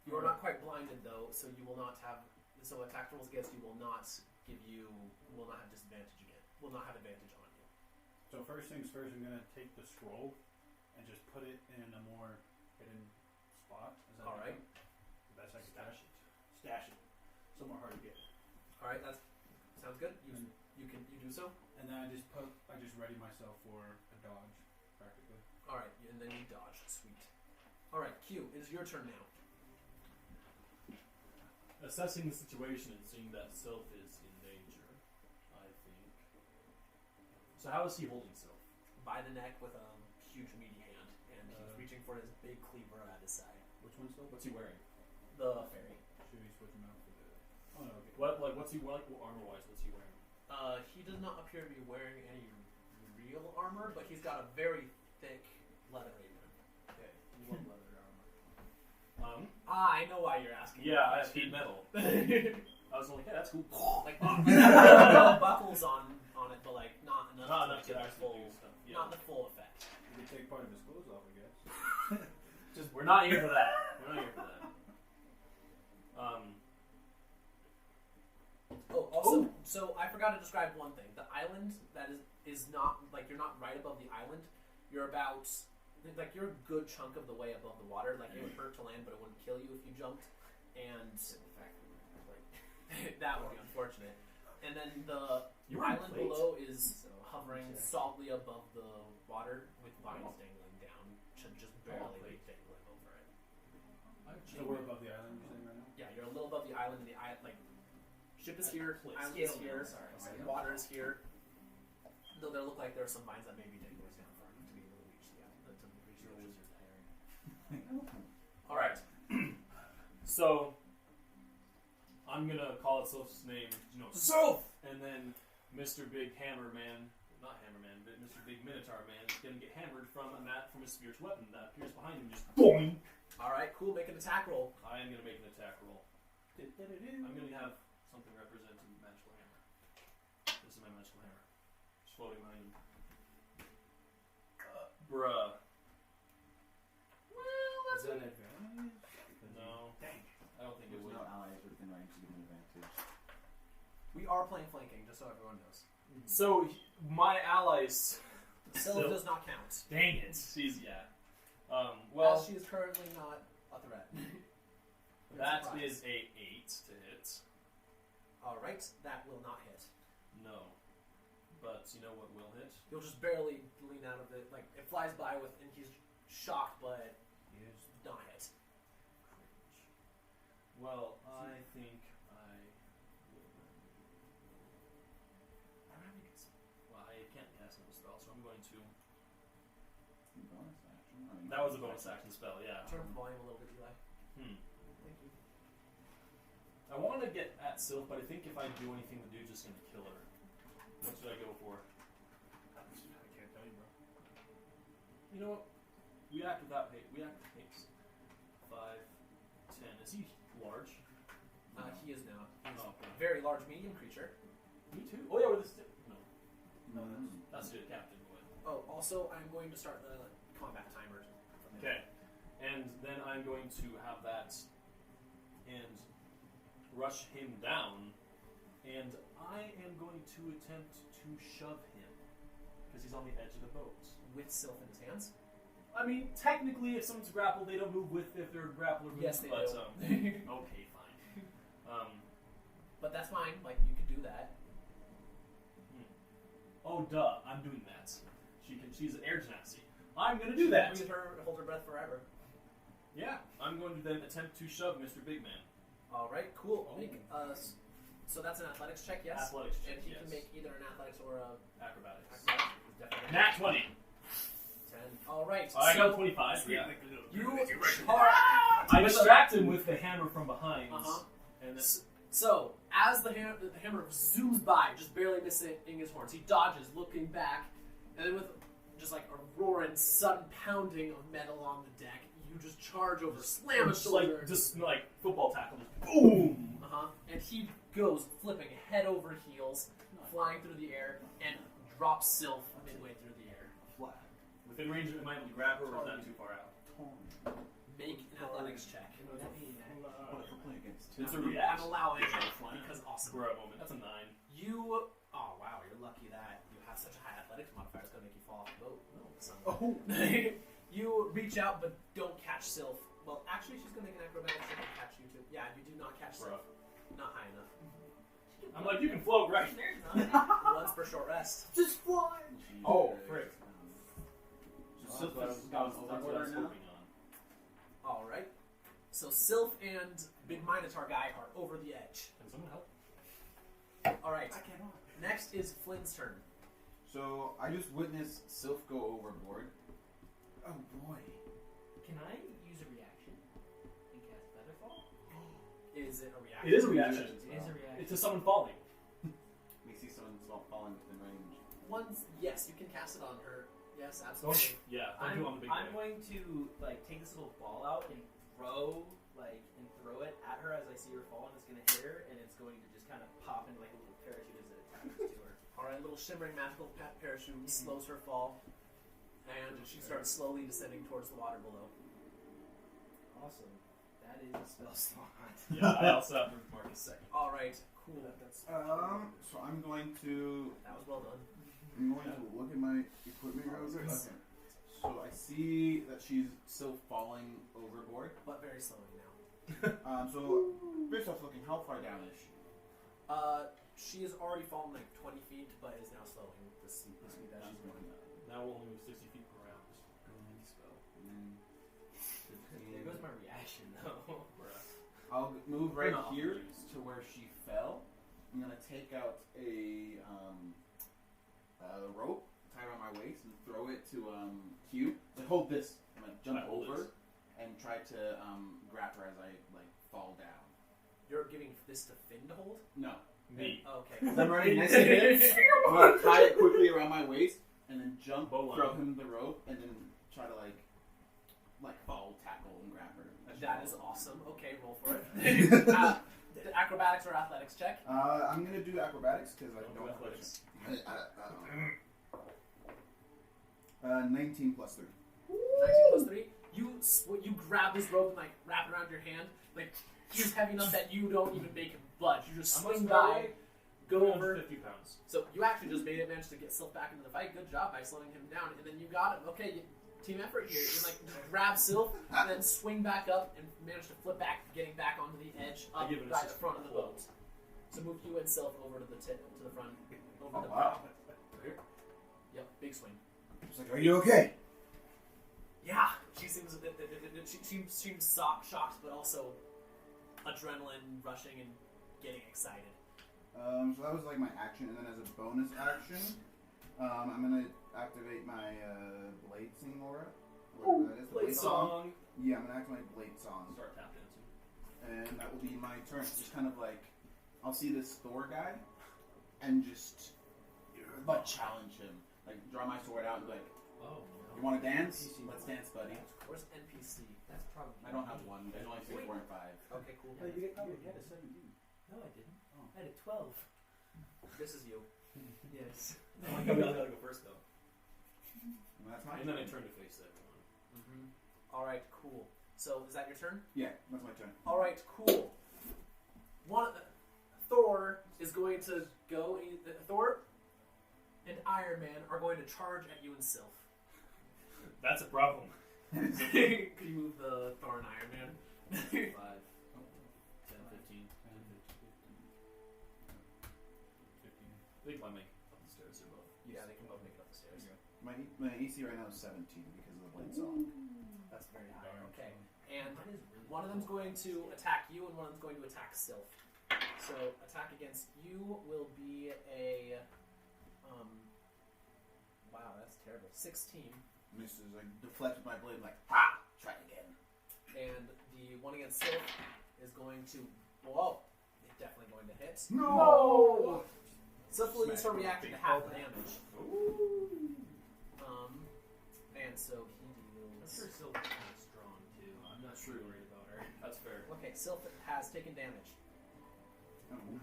Speaker 2: You are not quite blinded though, so you will not have. So attack rolls against you will not have disadvantage again. Will not have advantage on you.
Speaker 5: So first things first, I'm gonna take the scroll and just put it in a more hidden spot. Is that
Speaker 2: All right.
Speaker 5: The best I can stash it somewhere hard to get.
Speaker 2: All right, that sounds good. You do so.
Speaker 5: And then I just ready myself for a dodge, practically.
Speaker 2: All right, and then you dodge. Sweet. All right, Q. It is your turn now.
Speaker 1: Assessing the situation and seeing that Sylph is in danger, I think. So how is he holding Sylph?
Speaker 2: By the neck with a huge meaty hand, and he's reaching for his big cleaver at his side.
Speaker 5: Which one's still?
Speaker 1: What's he wearing?
Speaker 2: The fairy.
Speaker 5: Should we switch him out for the? Oh no. Okay.
Speaker 1: What's he wearing? Armor-wise, what's he wearing?
Speaker 2: He does not appear to be wearing any real armor, but he's got a very thick leather apron.
Speaker 1: Okay. What leather armor?
Speaker 2: I know why you're asking.
Speaker 1: Yeah, I have heat metal. I was like, yeah, that's cool.
Speaker 2: Like buckles on it, but like not enough.
Speaker 1: Not
Speaker 2: to
Speaker 1: enough to
Speaker 2: get the
Speaker 1: actually
Speaker 2: full,
Speaker 1: do stuff. Yeah.
Speaker 2: not the full effect.
Speaker 5: We could take part of his clothes off, I guess.
Speaker 1: We're not here for that. We're not here for that.
Speaker 2: Oh, also, so I forgot to describe one thing. The island that is not like you're not right above the island. You're about like you're a good chunk of the way above the water. Like it would hurt to land, but it wouldn't kill you if you jumped. And that would be unfortunate. And then the island below is hovering solidly above the water with vines dangling down, just barely dangling over it.
Speaker 5: So we're above the island, you're saying right now?
Speaker 2: Yeah, you're a little above the island, and the island, like, ship is here, island is here, water is here. Though there look like there are some vines that may be dangling down far enough to be able to reach the wizard.
Speaker 1: All right. So I'm gonna call it Sylph's name. Sylph! And then Mr. Big Hammerman, not Hammerman, but Mr. Big Minotaur Man is gonna get hammered from a spiritual weapon that appears behind him. Just boing.
Speaker 2: All right, cool. Make an attack roll.
Speaker 1: I am gonna make an attack roll. I'm gonna have something representing magical hammer. This is my magical hammer. Just floating behind him. Bruh.
Speaker 5: Is that an advantage?
Speaker 1: No.
Speaker 5: Dang.
Speaker 1: I don't think it
Speaker 3: There's
Speaker 1: would.
Speaker 3: no allies within range to give an advantage.
Speaker 2: We are playing flanking, just so everyone knows.
Speaker 1: So my allies.
Speaker 2: Sylph does not count.
Speaker 1: Dang it. She's well.
Speaker 2: As she is currently not a threat.
Speaker 1: That is a 8 to hit.
Speaker 2: All right, that will not hit.
Speaker 1: No. But you know what will hit?
Speaker 2: You'll just barely lean out of it. Like, it flies by with, and he's shocked, but he is not hit.
Speaker 1: Cringe. Well, I think I will. Well, I can't cast another spell, so I'm going to.
Speaker 3: Bonus action. I mean,
Speaker 1: That was a bonus action spell, yeah.
Speaker 2: Turn the volume a little bit, Eli. Thank you.
Speaker 1: I want to get at Sylph, but I think if I do anything, the dude's just going to kill her. What should I go for?
Speaker 5: I can't tell you, bro.
Speaker 1: You know what? We act without hate. We act with haste. 5, 10. Is he large?
Speaker 2: He is now. He's
Speaker 1: Oh, okay.
Speaker 2: a very large medium creature.
Speaker 1: Me too. Oh yeah, with the stick. No,
Speaker 3: No,
Speaker 1: that's the captain.
Speaker 2: Oh, also, I'm going to start the combat timer.
Speaker 1: Okay, and then I'm going to have that and rush him down, and I am going to attempt to shove him because he's on the edge of the boat.
Speaker 2: With Sylph in his hands?
Speaker 1: I mean, technically, if someone's grappled, they don't move with if they're grappled or move.
Speaker 2: Yes, they
Speaker 1: but,
Speaker 2: do.
Speaker 1: Okay, fine.
Speaker 2: But that's fine. Like, you could do that.
Speaker 1: Oh, duh, I'm doing that. She's an air genasi. I'm gonna do that.
Speaker 2: Hold her breath forever.
Speaker 1: Yeah, I'm going to then attempt to shove Mr. Big Man.
Speaker 2: All right, cool.
Speaker 1: Oh.
Speaker 2: Make so that's an athletics check, yes.
Speaker 1: Athletics check,
Speaker 2: and he
Speaker 1: yes.
Speaker 2: can make either an athletics or a
Speaker 1: Acrobatics.
Speaker 2: acrobatics. Definitely
Speaker 1: Nat 20.
Speaker 2: 10. All right.
Speaker 1: I got 25. Yeah.
Speaker 2: You
Speaker 1: I distract him with the hammer from behind. And then,
Speaker 2: So, as the hammer zooms by, just barely missing his horns, he dodges, looking back, and then with just like a roar and sudden pounding of metal on the deck, you just charge over, slam a shoulder.
Speaker 1: just like football tackle. Just boom!
Speaker 2: And he goes flipping head over heels, flying through the air, and drops Sylph midway through the air.
Speaker 3: Flat.
Speaker 1: Within range, am I able to grab her, or is that too far out?
Speaker 2: Make an athletics check.
Speaker 3: What if we're playing against two?
Speaker 1: It's a
Speaker 2: I'm
Speaker 1: reaction.
Speaker 2: allowing it because awesome.
Speaker 1: For a moment. That's a 9.
Speaker 2: You, oh wow, you're lucky that you have such a high athletics modifier. It's gonna make you fall off the boat. No, son.
Speaker 3: Oh.
Speaker 2: You reach out but don't catch Sylph. Well, actually, she's gonna make an acrobatics check to catch you too. Yeah, you do not catch Sylph. Not high enough.
Speaker 1: I'm like, you can float right
Speaker 2: Once per short rest.
Speaker 3: Just fly.
Speaker 1: Oh, frick.
Speaker 3: So
Speaker 1: That's what I was
Speaker 3: overboard now.
Speaker 1: hoping on.
Speaker 2: All right. So Sylph and Big Minotaur guy are over the edge.
Speaker 1: Can someone help?
Speaker 2: All right.
Speaker 3: I cannot.
Speaker 2: Next is Flynn's turn.
Speaker 3: So I just witnessed Sylph go overboard. Oh boy.
Speaker 4: Can I use a reaction and cast Featherfall?
Speaker 2: Is it a reaction?
Speaker 1: It is a reaction.
Speaker 4: It is a reaction.
Speaker 1: It's to someone falling.
Speaker 3: We see someone falling within range.
Speaker 2: Yes, you can cast it on her. Yes, absolutely.
Speaker 1: Yeah, don't do it on the big
Speaker 4: I'm
Speaker 1: guy.
Speaker 4: going to like take this little ball out and throw it at her as I see her fall, and it's going to hit her, and it's going to just kind of pop into like a little parachute as it attaches to her.
Speaker 2: All right, little shimmering magical parachute slows her fall, and she starts slowly descending towards the water below.
Speaker 4: Awesome. That is a spell slot.
Speaker 1: Yeah, I also have to mark a second.
Speaker 2: All right, cool.
Speaker 3: So I'm going to
Speaker 2: That was well done.
Speaker 3: look at my equipment real quick. Okay. So I see that she's still falling overboard.
Speaker 2: But very slowly now.
Speaker 3: So first off, looking, how far down is she?
Speaker 2: She has already fallen like 20 feet, but is now slowing the speed that she's going.
Speaker 1: Now we'll only move 60 feet per round. Spell.
Speaker 4: There goes my reaction, though.
Speaker 3: I'll move right
Speaker 1: Not
Speaker 3: here
Speaker 1: used.
Speaker 3: to where she fell. I'm gonna take out a rope, tie around my waist, and throw it to Q. Like, hold this. I'm gonna jump
Speaker 1: I hold
Speaker 3: over
Speaker 1: this.
Speaker 3: and try to grab her as I fall down.
Speaker 2: You're giving this to Finn to hold?
Speaker 3: No,
Speaker 1: Me.
Speaker 2: Okay.
Speaker 3: I'm running next to him. I'm gonna tie it quickly around my waist and then jump,
Speaker 1: Bowline.
Speaker 3: throw him the rope, and then try to like fall, tackle, and grab her.
Speaker 2: That is awesome. Okay, roll for it. Acrobatics or athletics check?
Speaker 3: I'm gonna do acrobatics because I
Speaker 1: Don't
Speaker 3: don't
Speaker 1: do
Speaker 3: have
Speaker 1: athletics.
Speaker 3: 19 plus 3.
Speaker 2: 19 plus 3. You grab this rope and like wrap it around your hand. Like he's heavy enough that you don't even make him budge. You just
Speaker 1: How much
Speaker 2: swing
Speaker 1: do I
Speaker 2: by,
Speaker 1: weigh?
Speaker 2: go over.
Speaker 1: 50 pounds.
Speaker 2: So you actually just managed to get Sylph back into the fight. Good job by slowing him down, and then you got him. Okay, team effort here. You like just grab Sylph and then swing back up and manage to flip back, getting back onto the edge
Speaker 1: I
Speaker 2: up
Speaker 1: give it a
Speaker 2: by the
Speaker 1: 6
Speaker 2: front of the
Speaker 1: foot
Speaker 2: boat. So move you and Sylph over to the front, over the
Speaker 3: wow.
Speaker 2: Here. Yep, big swing.
Speaker 3: She's like, are you okay?
Speaker 2: Yeah, she seems she seems shocked, but also adrenaline rushing and getting excited.
Speaker 3: So that was like my action, and then as a bonus action, I'm gonna activate my blade singing aura. Whatever that is. The
Speaker 2: Blade
Speaker 1: Song.
Speaker 3: Yeah, I'm gonna activate my blade song,
Speaker 1: Start tap dancing.
Speaker 3: and that will be my turn. Just kind of like, I'll see this Thor guy, and just like challenge him. Like draw my sword out and be like,
Speaker 1: Oh,
Speaker 3: you want to dance? Let's dance, buddy.
Speaker 2: Where's NPC?
Speaker 4: That's probably.
Speaker 3: I don't have one. There's only 3, 4, and 5.
Speaker 2: Okay, cool.
Speaker 5: You had a 17.
Speaker 4: No, I didn't.
Speaker 3: Oh.
Speaker 4: I had a 12.
Speaker 2: This is you.
Speaker 4: Yes.
Speaker 1: Oh my god, we all gotta go first though.
Speaker 3: And that's my
Speaker 1: And then I
Speaker 3: turn.
Speaker 1: turn to face everyone.
Speaker 2: Mm-hmm. All right, cool. So is that your turn?
Speaker 3: Yeah, that's my turn.
Speaker 2: All right, cool. Thor is going to go. Thor and Iron Man are going to charge at you and Sylph.
Speaker 1: That's a problem.
Speaker 2: Could you move the Thor and Iron Man?
Speaker 1: 5, 10, 15. 15. They might make it up the stairs or both.
Speaker 2: Yeah, they can both make it up the stairs.
Speaker 3: My AC right now is 17 because of the blade song.
Speaker 2: That's very high. Okay. And one of them's going to attack you, and one of them's going to attack Sylph. So attack against you will be a wow, that's terrible. 16.
Speaker 3: Misses. I deflect with my blade. I'm like, ha! Try again.
Speaker 2: And the one against Sylph is going to whoa. It's definitely going to hit.
Speaker 3: No!
Speaker 2: Sylph will use her reaction to half damage. And so he
Speaker 4: I'm
Speaker 2: deals.
Speaker 4: sure Sylph is kind of strong too. I'm not too worried about her.
Speaker 1: That's fair.
Speaker 2: Okay, Sylph has taken damage.
Speaker 3: Oh, no.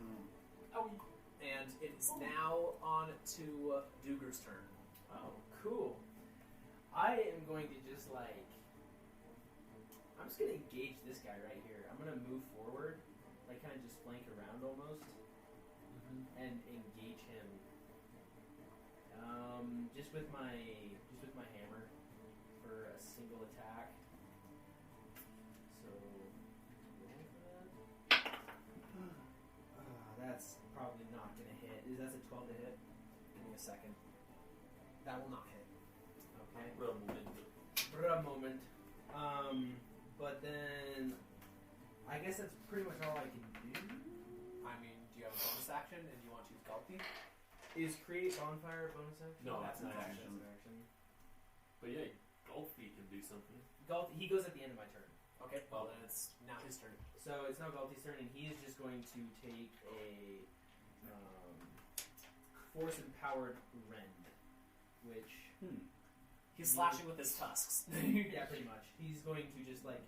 Speaker 2: Oh. And it is now on to Duger's turn.
Speaker 4: Oh, cool. I am going to just like. I'm just gonna engage this guy right here. I'm gonna move forward, like kind of just flank around almost, and engage him. Just with my hammer for a single attack. So roll for that. That's probably not gonna hit. That's a 12 to hit.
Speaker 2: Give me a second. That will not hit.
Speaker 4: Okay.
Speaker 1: Real moment.
Speaker 4: For a moment. But then I guess that's pretty much all I can do.
Speaker 2: I mean, do you have a bonus action and you want to use Gulpy?
Speaker 4: Is create bonfire a bonus action?
Speaker 1: No,
Speaker 2: that's
Speaker 1: an
Speaker 2: an
Speaker 1: action.
Speaker 4: That's an action.
Speaker 1: But yeah, Golfy can do something.
Speaker 4: He goes at the end of my turn.
Speaker 2: Okay, well then it's now his turn.
Speaker 4: So it's now Galti's turn, and he is just going to take a force empowered rend, which
Speaker 2: He's slashing with his tusks.
Speaker 4: yeah, pretty much. He's going to just like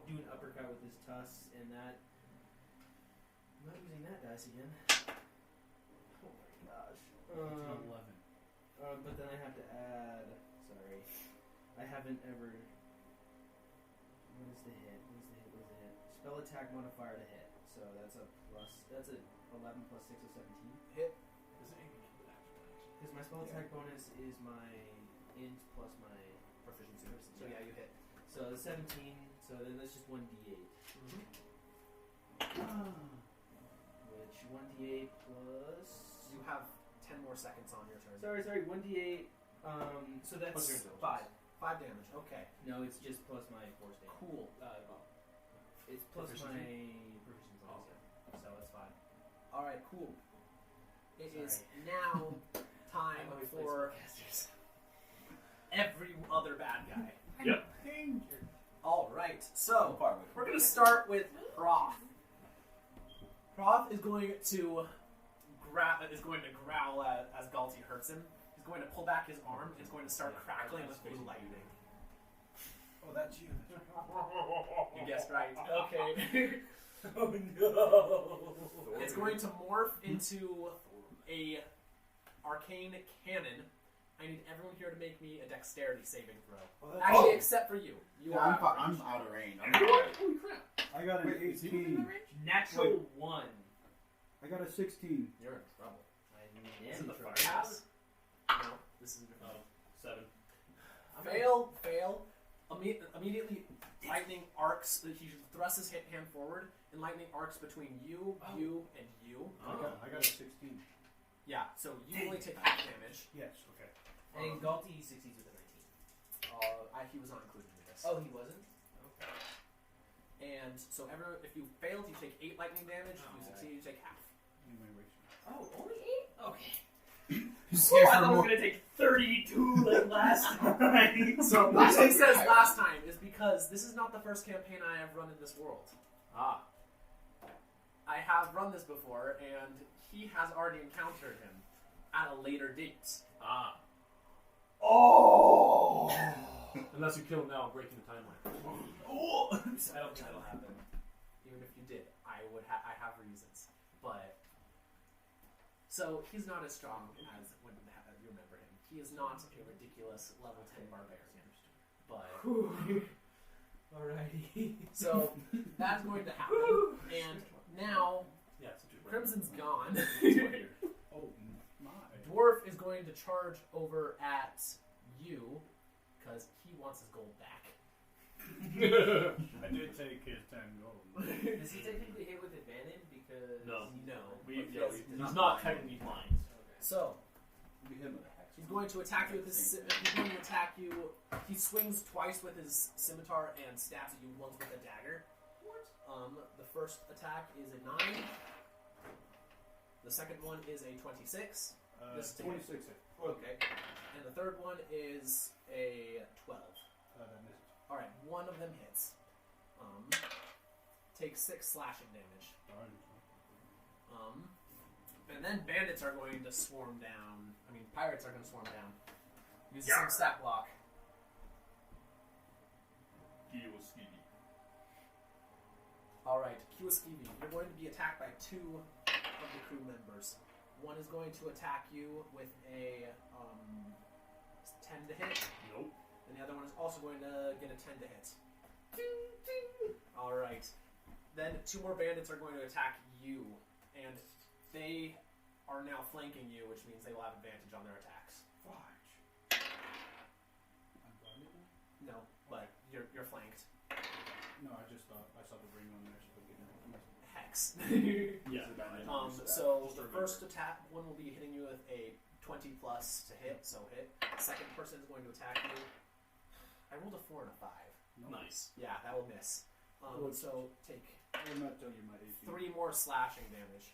Speaker 4: do an uppercut with his tusks, and that. I'm not using that dice again. Oh my gosh.
Speaker 5: 11.
Speaker 4: But then I have to add. Sorry, I haven't ever. What is the hit? Spell attack modifier to hit. So that's a plus. That's a 11 plus 6 is 17.
Speaker 2: Hit.
Speaker 4: Because my spell attack bonus is my int plus my
Speaker 2: Proficiency. So yeah, you hit.
Speaker 4: So 17. So then that's just 1d8. Which 1d8 plus.
Speaker 2: You have 10 more seconds on your turn.
Speaker 4: Sorry. 1d8. So that's
Speaker 1: Plus your
Speaker 4: 5.
Speaker 2: 5 damage. Okay.
Speaker 4: No, it's just plus my force damage.
Speaker 2: Cool.
Speaker 4: It's plus
Speaker 1: Proficiency?
Speaker 4: my proficiency bonus. Yeah. So that's 5.
Speaker 2: All right. Cool. It is
Speaker 4: Sorry.
Speaker 2: now time for every other bad guy.
Speaker 1: Yep.
Speaker 2: All right. So we're gonna start with Proth. Proth is going to growl as Galti hurts him. He's going to pull back his arm. It's going to start crackling with blue lightning.
Speaker 5: Oh, that's you.
Speaker 2: You guessed right. Okay.
Speaker 4: Oh no!
Speaker 2: It's going to morph into a arcane cannon. I need everyone here to make me a dexterity saving throw.
Speaker 5: Oh, that's
Speaker 2: Actually,
Speaker 3: Oh.
Speaker 2: except for you. You
Speaker 3: Yeah,
Speaker 2: are.
Speaker 3: I'm out of range.
Speaker 1: Holy crap.
Speaker 5: I got an
Speaker 3: Wait, is he within
Speaker 5: 18.
Speaker 3: the range?
Speaker 4: Natural 1.
Speaker 5: I got a 16.
Speaker 2: You're in trouble.
Speaker 1: Is it the fire?
Speaker 2: Pass? No, this is different.
Speaker 1: 7.
Speaker 2: Fail. Immediately, lightning arcs. He thrusts his hand forward, and lightning arcs between you, you, and you.
Speaker 5: I got a 16.
Speaker 2: Yeah, so you only take half damage.
Speaker 5: Yes, okay.
Speaker 4: And Galti succeeds with a 19.
Speaker 2: He was not included in this.
Speaker 4: Oh, he wasn't? Okay.
Speaker 2: And so if you failed, you take 8 lightning damage. If you succeed, you take half.
Speaker 5: You may waste
Speaker 4: Oh, only 8? Okay.
Speaker 3: Scared
Speaker 4: I
Speaker 3: for
Speaker 4: thought it was
Speaker 3: more.
Speaker 4: going to take 32 like last time.
Speaker 2: So the reason he says last time is because this is not the first campaign I have run in this world.
Speaker 1: Ah.
Speaker 2: I have run this before, and he has already encountered him at a later date.
Speaker 1: Ah.
Speaker 3: Oh!
Speaker 1: Unless you kill him now, breaking the timeline.
Speaker 2: Oh! I don't think that'll happen. Even if you did, I have reasons. But so he's not as strong as when you remember him. He is not a ridiculous level 10 barbarian. But
Speaker 4: Alrighty.
Speaker 2: so that's going to happen. And now
Speaker 1: Yeah, it's a
Speaker 2: Crimson's gone.
Speaker 5: Oh, my.
Speaker 2: Dwarf is going to charge over at you because he wants his gold back.
Speaker 5: I did take his 10 gold.
Speaker 2: Does he technically hit with advantage? Because
Speaker 1: No.
Speaker 2: Because
Speaker 1: He's not technically blind.
Speaker 2: So
Speaker 3: We hit him with a hex.
Speaker 2: he's going to attack you with his. He's going to attack you. He swings twice with his scimitar and stabs at you once with a dagger. The first attack is a 9. The second one is a 26. This is
Speaker 5: 26.
Speaker 2: Okay. And the third one is a 12.
Speaker 5: That misses.
Speaker 2: Alright, one of them hits. Takes 6 slashing damage. And then bandits are going to swarm down. I mean, pirates are going to swarm down. Use the same stat block. Alright, Kiwaskivi, you're going to be attacked by 2 of the crew members. One is going to attack you with a 10 to hit.
Speaker 1: Nope.
Speaker 2: And the other one is also going to get a 10 to hit. Alright. Then 2 more bandits are going to attack you. And they are now flanking you, which means they will have advantage on their attacks.
Speaker 5: Fudge. I'm blinded now?
Speaker 2: No, but you're flanked.
Speaker 5: No, I just thought I saw the ring on there. So
Speaker 2: Hex.
Speaker 1: Yeah.
Speaker 2: So the first attack one will be hitting you with a 20 plus to hit, so hit. Second person is going to attack you. I rolled a 4 and a 5.
Speaker 1: Nice.
Speaker 2: Yeah, that will miss. So take
Speaker 5: I will not tell you my AC.
Speaker 2: 3 more slashing damage.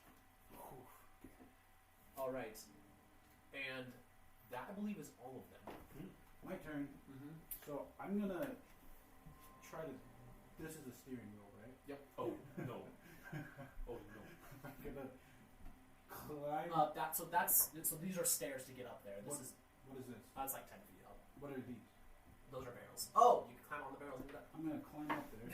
Speaker 2: Alright. And that, I believe, is all of them.
Speaker 5: My turn.
Speaker 2: Mm-hmm.
Speaker 5: So I'm gonna try to. This is a steering wheel, right?
Speaker 2: Yep.
Speaker 1: Oh no. Oh no.
Speaker 5: I'm gonna climb.
Speaker 2: So these are stairs to get up there.
Speaker 5: What is this?
Speaker 2: That's like 10 feet up.
Speaker 5: What are these?
Speaker 2: Those are barrels. Oh, you can climb on the barrels and get up.
Speaker 5: I'm gonna climb up there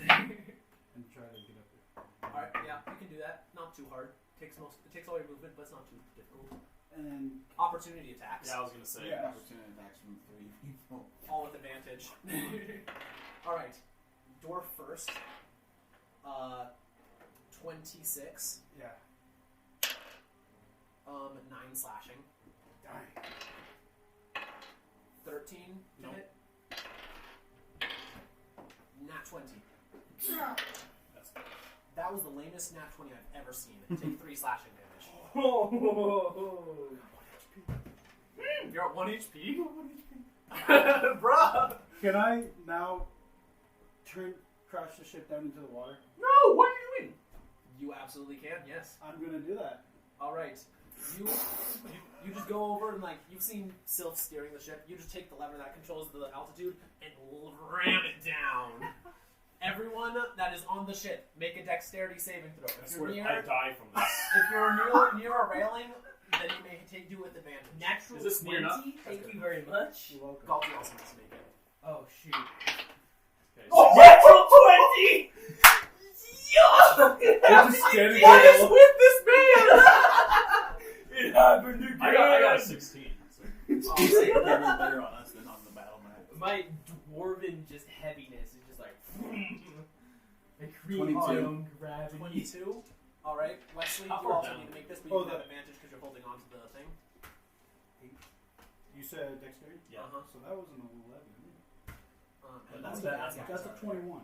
Speaker 5: and try to get up there.
Speaker 2: Alright, yeah, you can do that. Not too hard. It takes all your movement, but it's not too difficult.
Speaker 5: And
Speaker 2: Opportunity attacks.
Speaker 1: Yeah, I was gonna say.
Speaker 5: Yeah.
Speaker 3: Opportunity attacks from 3 people.
Speaker 2: All with advantage. Alright. Dwarf first. 26.
Speaker 5: yeah.
Speaker 2: 9 slashing.
Speaker 5: Dying.
Speaker 2: 13 to
Speaker 1: Nope.
Speaker 2: hit. Nat 20.
Speaker 1: That's
Speaker 2: That was the lamest nat 20 I've ever seen. Take 3 slashing damage. You're at 1 HP? Bruh!
Speaker 5: Can I now crash the ship down into the water?
Speaker 1: No, what are you doing?
Speaker 2: You absolutely can, yes.
Speaker 5: I'm gonna do that.
Speaker 2: Alright. You just go over and, like, you've seen Sylph steering the ship. You just take the lever that controls the altitude and ram it down. Everyone that is on the ship, make a dexterity saving throw.
Speaker 1: I
Speaker 2: If
Speaker 1: swear
Speaker 2: you're
Speaker 1: I die from this.
Speaker 2: if you're near a railing, then you may do with advantage.
Speaker 4: Natural
Speaker 1: Is this near enough?
Speaker 4: 20. Thank you very much.
Speaker 5: You're welcome.
Speaker 2: Galti also needs to make it.
Speaker 4: Oh shoot.
Speaker 1: Okay,
Speaker 4: Oh, natural 20!
Speaker 5: I'm just standing
Speaker 2: What
Speaker 5: there.
Speaker 2: is with this man?
Speaker 4: It happened again.
Speaker 1: I got a 16. So.
Speaker 3: He's better on us than on the battle map.
Speaker 4: My dwarven just heaviness is just like I create
Speaker 3: 22.
Speaker 4: my own gravity.
Speaker 2: 22. Alright, Wesley,
Speaker 1: Up
Speaker 2: you
Speaker 1: or
Speaker 2: also
Speaker 1: down?
Speaker 2: need to make this, but
Speaker 5: Oh,
Speaker 2: you have advantage because you're holding on to the thing.
Speaker 5: You said dexterity?
Speaker 1: Yeah.
Speaker 2: Uh-huh.
Speaker 5: So that was an 11.
Speaker 2: And
Speaker 1: That's
Speaker 2: the
Speaker 1: bad.
Speaker 2: bad guys
Speaker 5: That's a
Speaker 2: are-
Speaker 5: 21.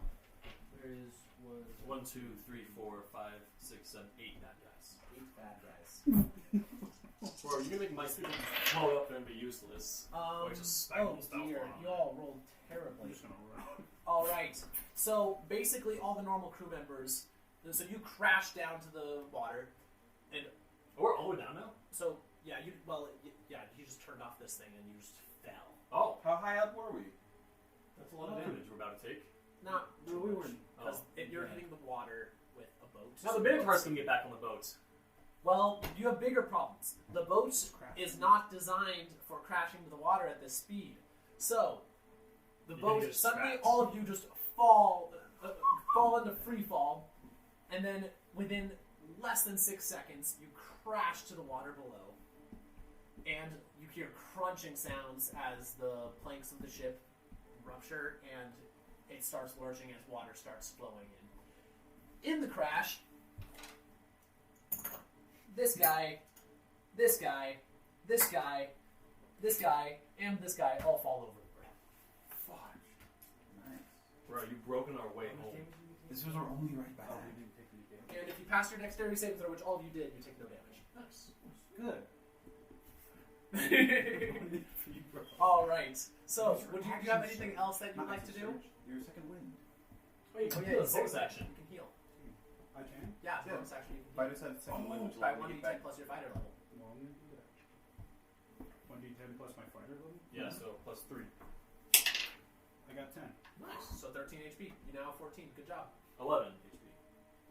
Speaker 4: There is was
Speaker 1: 1, 2, 3, 4, 5, 6, 7, 8 bad guys.
Speaker 2: 8 bad guys.
Speaker 1: Bro, you're gonna make my people blow up there and be useless. Or just spec
Speaker 2: Oh
Speaker 1: spell
Speaker 2: dear,
Speaker 1: on
Speaker 2: you
Speaker 1: them.
Speaker 2: all rolled
Speaker 5: I'm
Speaker 2: terribly.
Speaker 5: just gonna run.
Speaker 2: Alright, so basically all the normal crew members, so you crash down to the water, and
Speaker 1: Oh, we're all the way down now?
Speaker 2: so, yeah, you just turned off this thing and you just fell.
Speaker 1: Oh,
Speaker 3: How high up were we?
Speaker 1: that's a lot of damage we're about to take.
Speaker 2: Not
Speaker 5: No, we weren't.
Speaker 2: because
Speaker 1: Oh.
Speaker 2: you're hitting the water with a boat.
Speaker 1: Now the Minotaurs can get back on the boat.
Speaker 2: Well, you have bigger problems. The boat is not designed for crashing to the water at this speed. So, the
Speaker 1: You
Speaker 2: boat,
Speaker 1: get
Speaker 2: suddenly
Speaker 1: scrapped.
Speaker 2: all of you just fall into free fall, and then within less than 6 seconds, you crash to the water below. And you hear crunching sounds as the planks of the ship rupture, and it starts lurching as water starts flowing in. In the crash, this guy, this guy, this guy, this guy, and this guy all fall over the bridge.
Speaker 3: Fudge. Nice.
Speaker 1: Bro, you broken our way home.
Speaker 3: This was our only right
Speaker 5: Oh,
Speaker 3: back.
Speaker 5: we didn't take any damage.
Speaker 2: And if you pass your dexterity saving throw, which all of you did, you take no damage.
Speaker 1: Nice.
Speaker 5: Good.
Speaker 2: All right. So, do you have anything else that you'd like to do?
Speaker 3: Your second wind.
Speaker 2: Wait,
Speaker 1: Oh, yeah, it's bonus action.
Speaker 2: You can heal.
Speaker 5: I can?
Speaker 2: Yeah,
Speaker 3: Yeah.
Speaker 2: bonus action. You can
Speaker 3: Fighter said second wind, which
Speaker 2: by
Speaker 3: allowed me to
Speaker 2: 1d10
Speaker 3: get back.
Speaker 2: plus your fighter level.
Speaker 5: Well, I'm going to do that. 1d10 plus my fighter level?
Speaker 1: Yeah, so plus 3.
Speaker 5: I got 10.
Speaker 1: Nice.
Speaker 2: So 13 HP. You now have 14. Good job.
Speaker 1: 11 HP.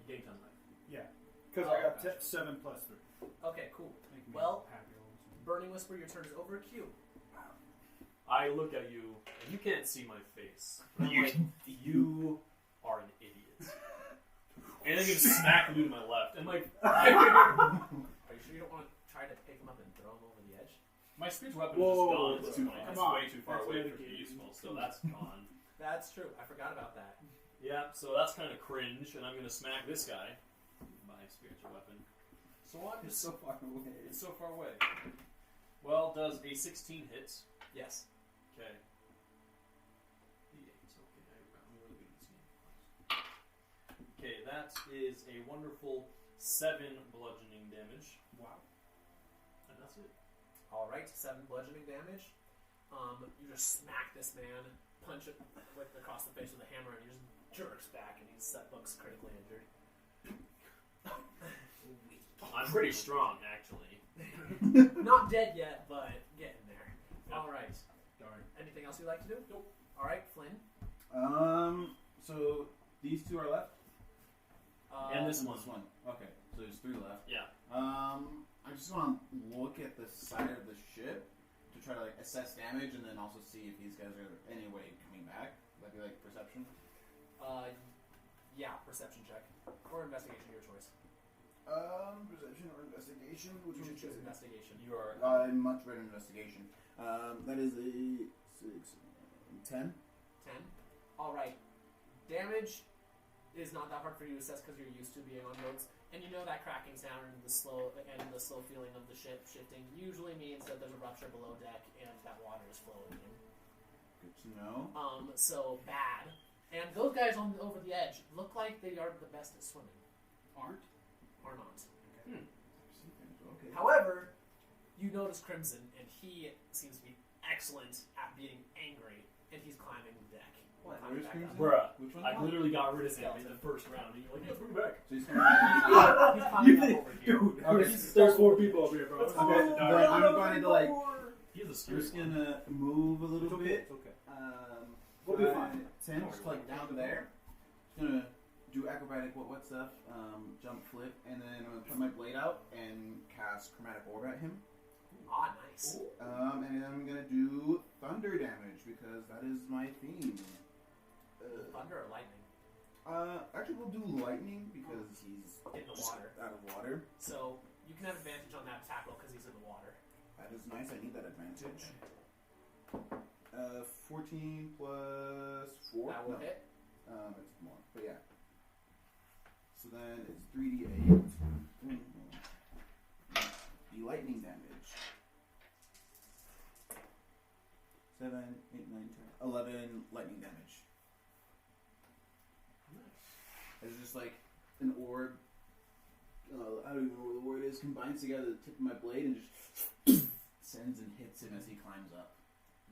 Speaker 1: You gained 10 life.
Speaker 5: Yeah. Because
Speaker 2: Oh,
Speaker 5: I got
Speaker 2: gotcha.
Speaker 5: 7 plus 3.
Speaker 2: Okay, cool.
Speaker 5: Make me
Speaker 2: Well,
Speaker 5: happy all of a sudden.
Speaker 2: Burning Whisper, your turn is over. Q.
Speaker 1: I look at you, and you can't see my face. But I'm like, you are an idiot. And then you smack you to my left. And like,
Speaker 2: Are you sure you don't want to try to pick him up and throw him over the edge?
Speaker 1: my speech weapon
Speaker 5: Whoa,
Speaker 1: is just gone at this
Speaker 3: too
Speaker 1: point.
Speaker 3: far.
Speaker 1: It's
Speaker 5: Come on.
Speaker 1: way too far
Speaker 5: That's
Speaker 1: away
Speaker 5: way
Speaker 1: for it to be
Speaker 5: too
Speaker 1: useful, so
Speaker 5: useful.
Speaker 1: that's gone.
Speaker 2: That's true. I forgot about that.
Speaker 1: Yeah, so that's kind of cringe, and I'm gonna smack this guy with my spiritual weapon. So I'm
Speaker 3: It's
Speaker 1: just
Speaker 3: so far away.
Speaker 1: it's so far away. Well, does a 16 hit?
Speaker 2: Yes.
Speaker 1: Okay. D8. Okay, I'm really good at this game. Okay, that is a wonderful 7 bludgeoning damage,
Speaker 5: Wow.
Speaker 1: and that's it.
Speaker 2: All right. 7 bludgeoning damage. You just smack this man, punch it across the face with a hammer, and he just jerks back, and looks critically injured.
Speaker 1: I'm pretty strong, actually.
Speaker 2: Not dead yet, but getting there.
Speaker 1: Yep.
Speaker 2: All right.
Speaker 5: Darn.
Speaker 2: Anything else you'd like to do? Nope. All right, Flynn.
Speaker 3: So these two are left?
Speaker 1: And this
Speaker 3: And
Speaker 1: one.
Speaker 3: this one. Okay, so there's 3 left.
Speaker 1: Yeah.
Speaker 3: I just want to look at the side of the ship to try to like assess damage, and then also see if these guys are any way coming back. That'd be like perception.
Speaker 2: Yeah, perception check or investigation, your choice.
Speaker 3: Perception or investigation?
Speaker 2: You should choose investigation.
Speaker 1: You are.
Speaker 3: I'm much better in investigation. That is a 10.
Speaker 2: 10. All right. Damage is not that hard for you to assess because you're used to being on boats, and you know that cracking sound and the slow feeling of the ship shifting usually means that there's a rupture below deck and that water is flowing in.
Speaker 3: Good to know.
Speaker 2: So bad. And those guys over the edge look like they are the best at swimming.
Speaker 5: Aren't?
Speaker 2: Are not.
Speaker 3: Okay.
Speaker 2: However, you notice Crimson, and he seems to be excellent at being angry, and he's climbing the deck.
Speaker 3: What?
Speaker 2: Climbing
Speaker 3: Where's
Speaker 2: back
Speaker 3: Crimson?
Speaker 2: up.
Speaker 1: Bruh,
Speaker 3: Which one?
Speaker 1: I literally got rid of him in
Speaker 2: Skeleton.
Speaker 1: the first round, and you're like, yeah, bring him back.
Speaker 3: So he's coming back.
Speaker 2: He's climbing up over here.
Speaker 3: Okay.
Speaker 5: There's 4 people up here, bro.
Speaker 1: Let's
Speaker 3: Okay,
Speaker 1: go.
Speaker 3: then I'm going to like.
Speaker 1: He's a
Speaker 3: We're
Speaker 1: scary
Speaker 3: just
Speaker 1: one.
Speaker 3: gonna move a little
Speaker 5: It's okay.
Speaker 3: bit.
Speaker 5: It's okay.
Speaker 3: We'll
Speaker 5: be fine.
Speaker 3: 10, just like down there. Just gonna do acrobatic what stuff, jump, flip, and then I'm gonna put my blade out and cast chromatic orb at him.
Speaker 2: Ah, nice.
Speaker 3: And then I'm gonna do thunder damage because that is my theme.
Speaker 2: Thunder or lightning?
Speaker 3: Actually we'll do lightning because he's
Speaker 2: In the
Speaker 3: just
Speaker 2: water.
Speaker 3: out of water.
Speaker 2: So you can have advantage on that attack roll because he's in the water.
Speaker 3: That is nice. I need that advantage. 14 plus 4.
Speaker 2: That will
Speaker 3: No.
Speaker 2: hit.
Speaker 3: It's more, but yeah. So then it's 3d8. The lightning damage. 7, 8, 9, 10, 11 lightning damage. It's just like an orb. I don't even know what the word is. Combines together the tip of my blade and just sends and hits him as he climbs up.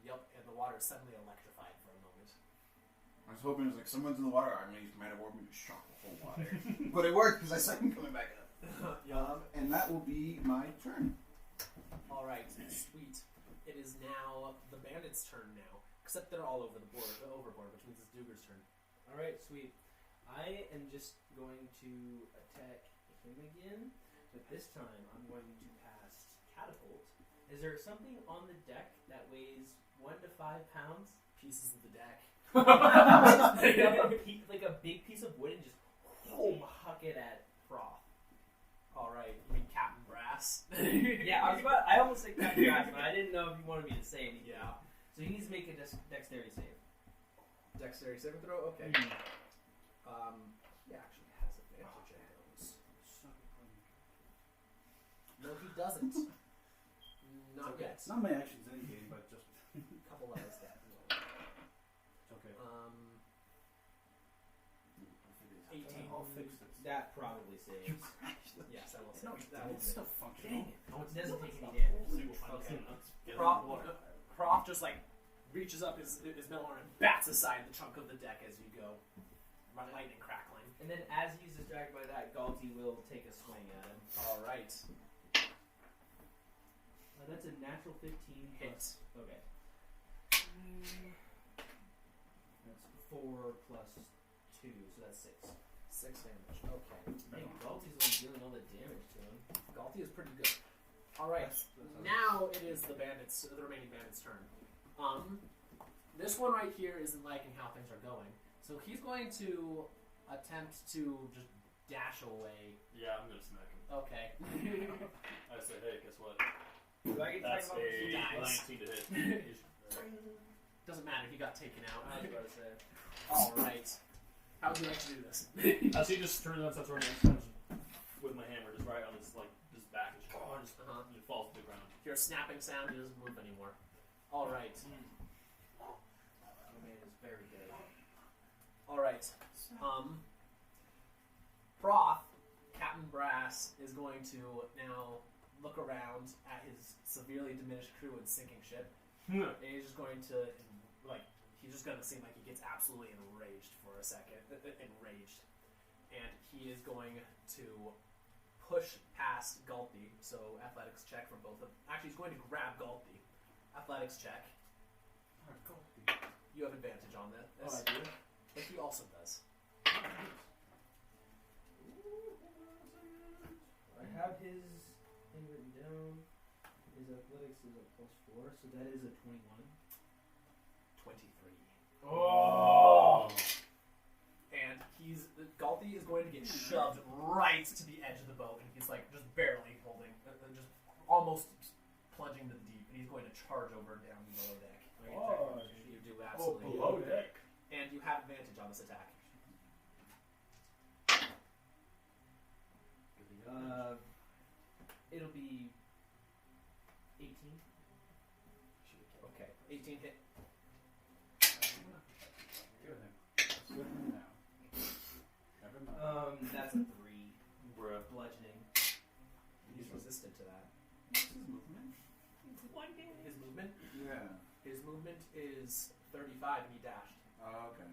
Speaker 2: Yup, and the water is suddenly electrified for a moment.
Speaker 3: I was hoping it was like someone's in the water. I'm gonna use chromatic orb and just shock the whole water. But it worked because I saw him coming back up. And that will be my turn.
Speaker 2: Alright, sweet. It is now the bandits' turn now. Except they're all over the board, overboard, which means it's Duger's turn.
Speaker 4: Alright, sweet. I am just going to attack him again, but this time I'm going to cast Catapult. Is there something on the deck that weighs 1 to 5 pounds?
Speaker 2: Pieces of the deck.
Speaker 4: Like a big piece of wood and just huck it at Froth.
Speaker 2: Alright, you mean Captain Brass?
Speaker 4: Yeah, I almost said Captain Brass, but I didn't know if you wanted me to say anything.
Speaker 2: Yeah.
Speaker 4: So he needs to make a dexterity save.
Speaker 2: Dexterity saving throw? Okay. He actually has advantage at those. No, he doesn't. Not
Speaker 5: Okay.
Speaker 2: yet.
Speaker 5: It's not my actions in game, but just
Speaker 2: A couple levels down.
Speaker 5: it's okay. I'll fix this.
Speaker 4: That probably saves.
Speaker 2: Yes, I will say.
Speaker 5: No,
Speaker 2: That will
Speaker 5: it's
Speaker 2: save.
Speaker 5: still functional.
Speaker 4: It doesn't take any damage.
Speaker 2: Okay.
Speaker 1: Get
Speaker 2: Prof,
Speaker 1: in the water.
Speaker 2: Prof just like reaches up his middle arm and bats aside the chunk of the deck as you go. Lightning crackling.
Speaker 4: And then as he's distracted by that, Galti will take a swing at him.
Speaker 2: All right.
Speaker 4: That's a natural 15
Speaker 2: Hits.
Speaker 4: Okay. That's 4 plus 2, so that's 6.
Speaker 2: 6 damage. Okay.
Speaker 4: Hey, Galti's the one dealing all the damage to him.
Speaker 2: Galti is pretty good. All right. Now it is the remaining bandit's turn. This one right here isn't liking how things are going, so he's going to attempt to just dash away.
Speaker 1: Yeah, I'm gonna smack him.
Speaker 2: Okay.
Speaker 1: I say, hey, guess what?
Speaker 4: Do I get to
Speaker 1: That's
Speaker 4: talk about
Speaker 1: a
Speaker 2: He dies.
Speaker 1: 19 to hit.
Speaker 2: Doesn't matter. He got taken out.
Speaker 4: I was about to say.
Speaker 2: All right. How would you like to do this?
Speaker 1: As he just turns on starts running, comes with my hammer just right on his back and just it falls to the ground.
Speaker 2: Hear a snapping sound. He doesn't move anymore. All right.
Speaker 4: Oh man, it's very good.
Speaker 2: All right. Proth, Captain Brass, is going to now look around at his severely diminished crew and sinking ship. And he's just going to, he's just going to seem like he gets absolutely enraged for a second. Enraged. And he is going to push past Gulpy. So, athletics check from both of them. Actually, he's going to grab Gulpy. Athletics check. You have advantage on this.
Speaker 4: Oh, I do?
Speaker 2: But he also does.
Speaker 4: I have his thing written down. His athletics is a +4, so that is a 21.
Speaker 2: 23.
Speaker 5: Oh!
Speaker 2: And Galti is going to get shoved right to the edge of the boat, and he's like just barely holding, just almost plunging to the deep, and he's going to charge over down the below deck.
Speaker 5: Oh,
Speaker 2: You do absolutely.
Speaker 5: below deck.
Speaker 2: And you have advantage on this attack.
Speaker 4: It'll be 18.
Speaker 2: Okay, 18 hit.
Speaker 4: That's a 3.
Speaker 1: Bruh.
Speaker 4: Bludgeoning.
Speaker 2: He's resistant to that.
Speaker 3: What's his movement?
Speaker 2: His movement?
Speaker 3: Yeah.
Speaker 2: His movement is 35, and he dashed.
Speaker 3: Oh, okay.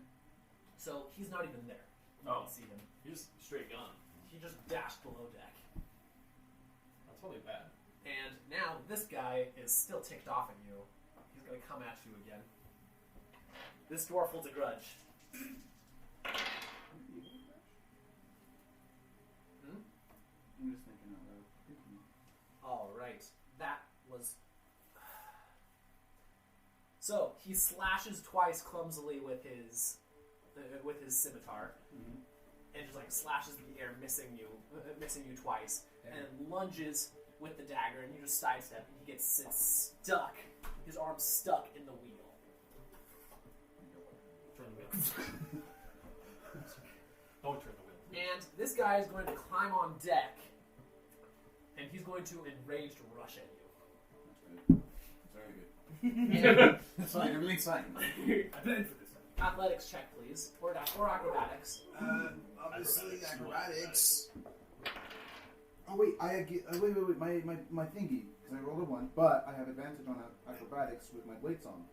Speaker 2: So he's not even there. You
Speaker 1: Oh.
Speaker 2: can see him.
Speaker 1: He's straight gun.
Speaker 2: He just dashed below deck.
Speaker 1: That's probably bad.
Speaker 2: And now this guy is still ticked off at you. He's going to come at you again. This dwarf holds a grudge.
Speaker 3: I'm just thinking out loud.
Speaker 2: All right, that was. So he slashes twice clumsily with his scimitar, and just like slashes the air, missing you twice, and lunges with the dagger, and you just sidestep, and he gets stuck. His arm's stuck in the wheel.
Speaker 1: Turn the wheel. Don't turn the wheel.
Speaker 2: And this guy is going to climb on deck, and he's going to enraged rush at you.
Speaker 3: That's very good. That's fine. Everything's fine.
Speaker 5: I planned for this.
Speaker 2: Athletics check, please, or acrobatics.
Speaker 6: Obviously, acrobatics. Oh wait, wait. My thingy, because I rolled a 1, but I have advantage on acrobatics with my blades on.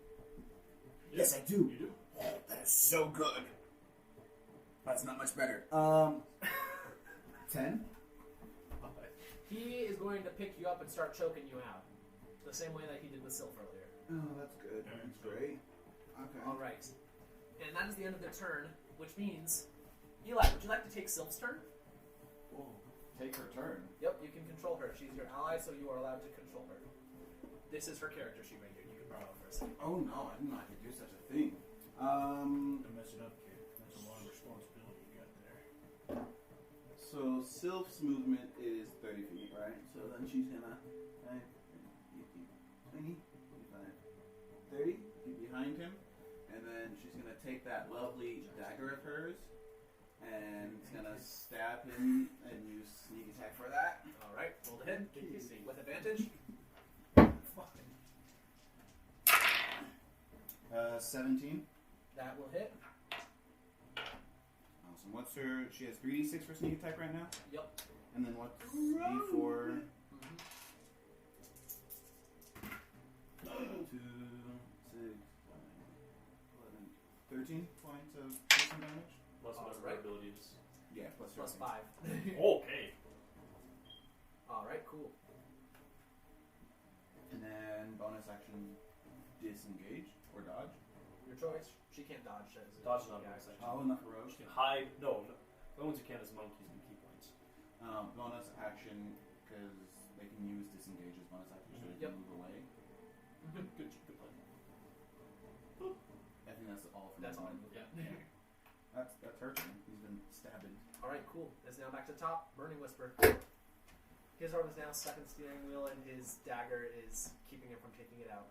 Speaker 6: Yes, I do.
Speaker 1: You do.
Speaker 6: That is so good. That's not much better. 10.
Speaker 2: He is going to pick you up and start choking you out, the same way that he did with Sylph earlier.
Speaker 6: Oh, that's good. That's great. Okay.
Speaker 2: All right, and that is the end of their turn, which means, Eli, would you like to take Sylph's turn?
Speaker 3: Oh, take her turn.
Speaker 2: Yep, you can control her. She's your ally, so you are allowed to control her. This is her character sheet right here. You can borrow it for a second.
Speaker 3: Oh no, I didn't know I could do such a thing.
Speaker 5: Don't mess it up, kid. That's a lot of responsibility you got there.
Speaker 3: So Sylph's movement is 30 feet, right? So then she's gonna 20, 25, 30 feet behind him, and then she's gonna take that lovely dagger of hers and it's gonna stab him and use sneak attack for that.
Speaker 2: All right, roll to hit. With advantage.
Speaker 3: 17.
Speaker 2: That will hit.
Speaker 3: Awesome. What's
Speaker 6: What's her? She has 3d6 for sneak attack right now.
Speaker 2: Yep.
Speaker 6: And then what's d4? 2, 6, 9, 11, 13 points of piercing damage.
Speaker 1: Plus whatever
Speaker 2: Alright.
Speaker 1: abilities.
Speaker 6: Yeah, plus
Speaker 2: Plus
Speaker 6: 13.
Speaker 2: 5.
Speaker 1: Okay.
Speaker 2: Alright, cool.
Speaker 6: And then bonus action, disengage or dodge.
Speaker 2: Your choice. She can't dodge.
Speaker 1: Dodge is not a bonus action.
Speaker 6: Oh, not for
Speaker 1: She can hide. No. The ones who can is monkeys and key points.
Speaker 6: bonus action because they can use disengage as bonus action, so they
Speaker 2: Yep.
Speaker 6: can move away.
Speaker 1: Good plan.
Speaker 6: I think that's all from
Speaker 2: That's all.
Speaker 6: mine.
Speaker 2: Yeah.
Speaker 6: That's her turn. He's been stabbed.
Speaker 2: Alright, cool. It's now back to top. Burning Whisper. His arm is now stuck in the steering wheel, and his dagger is keeping him from taking it out.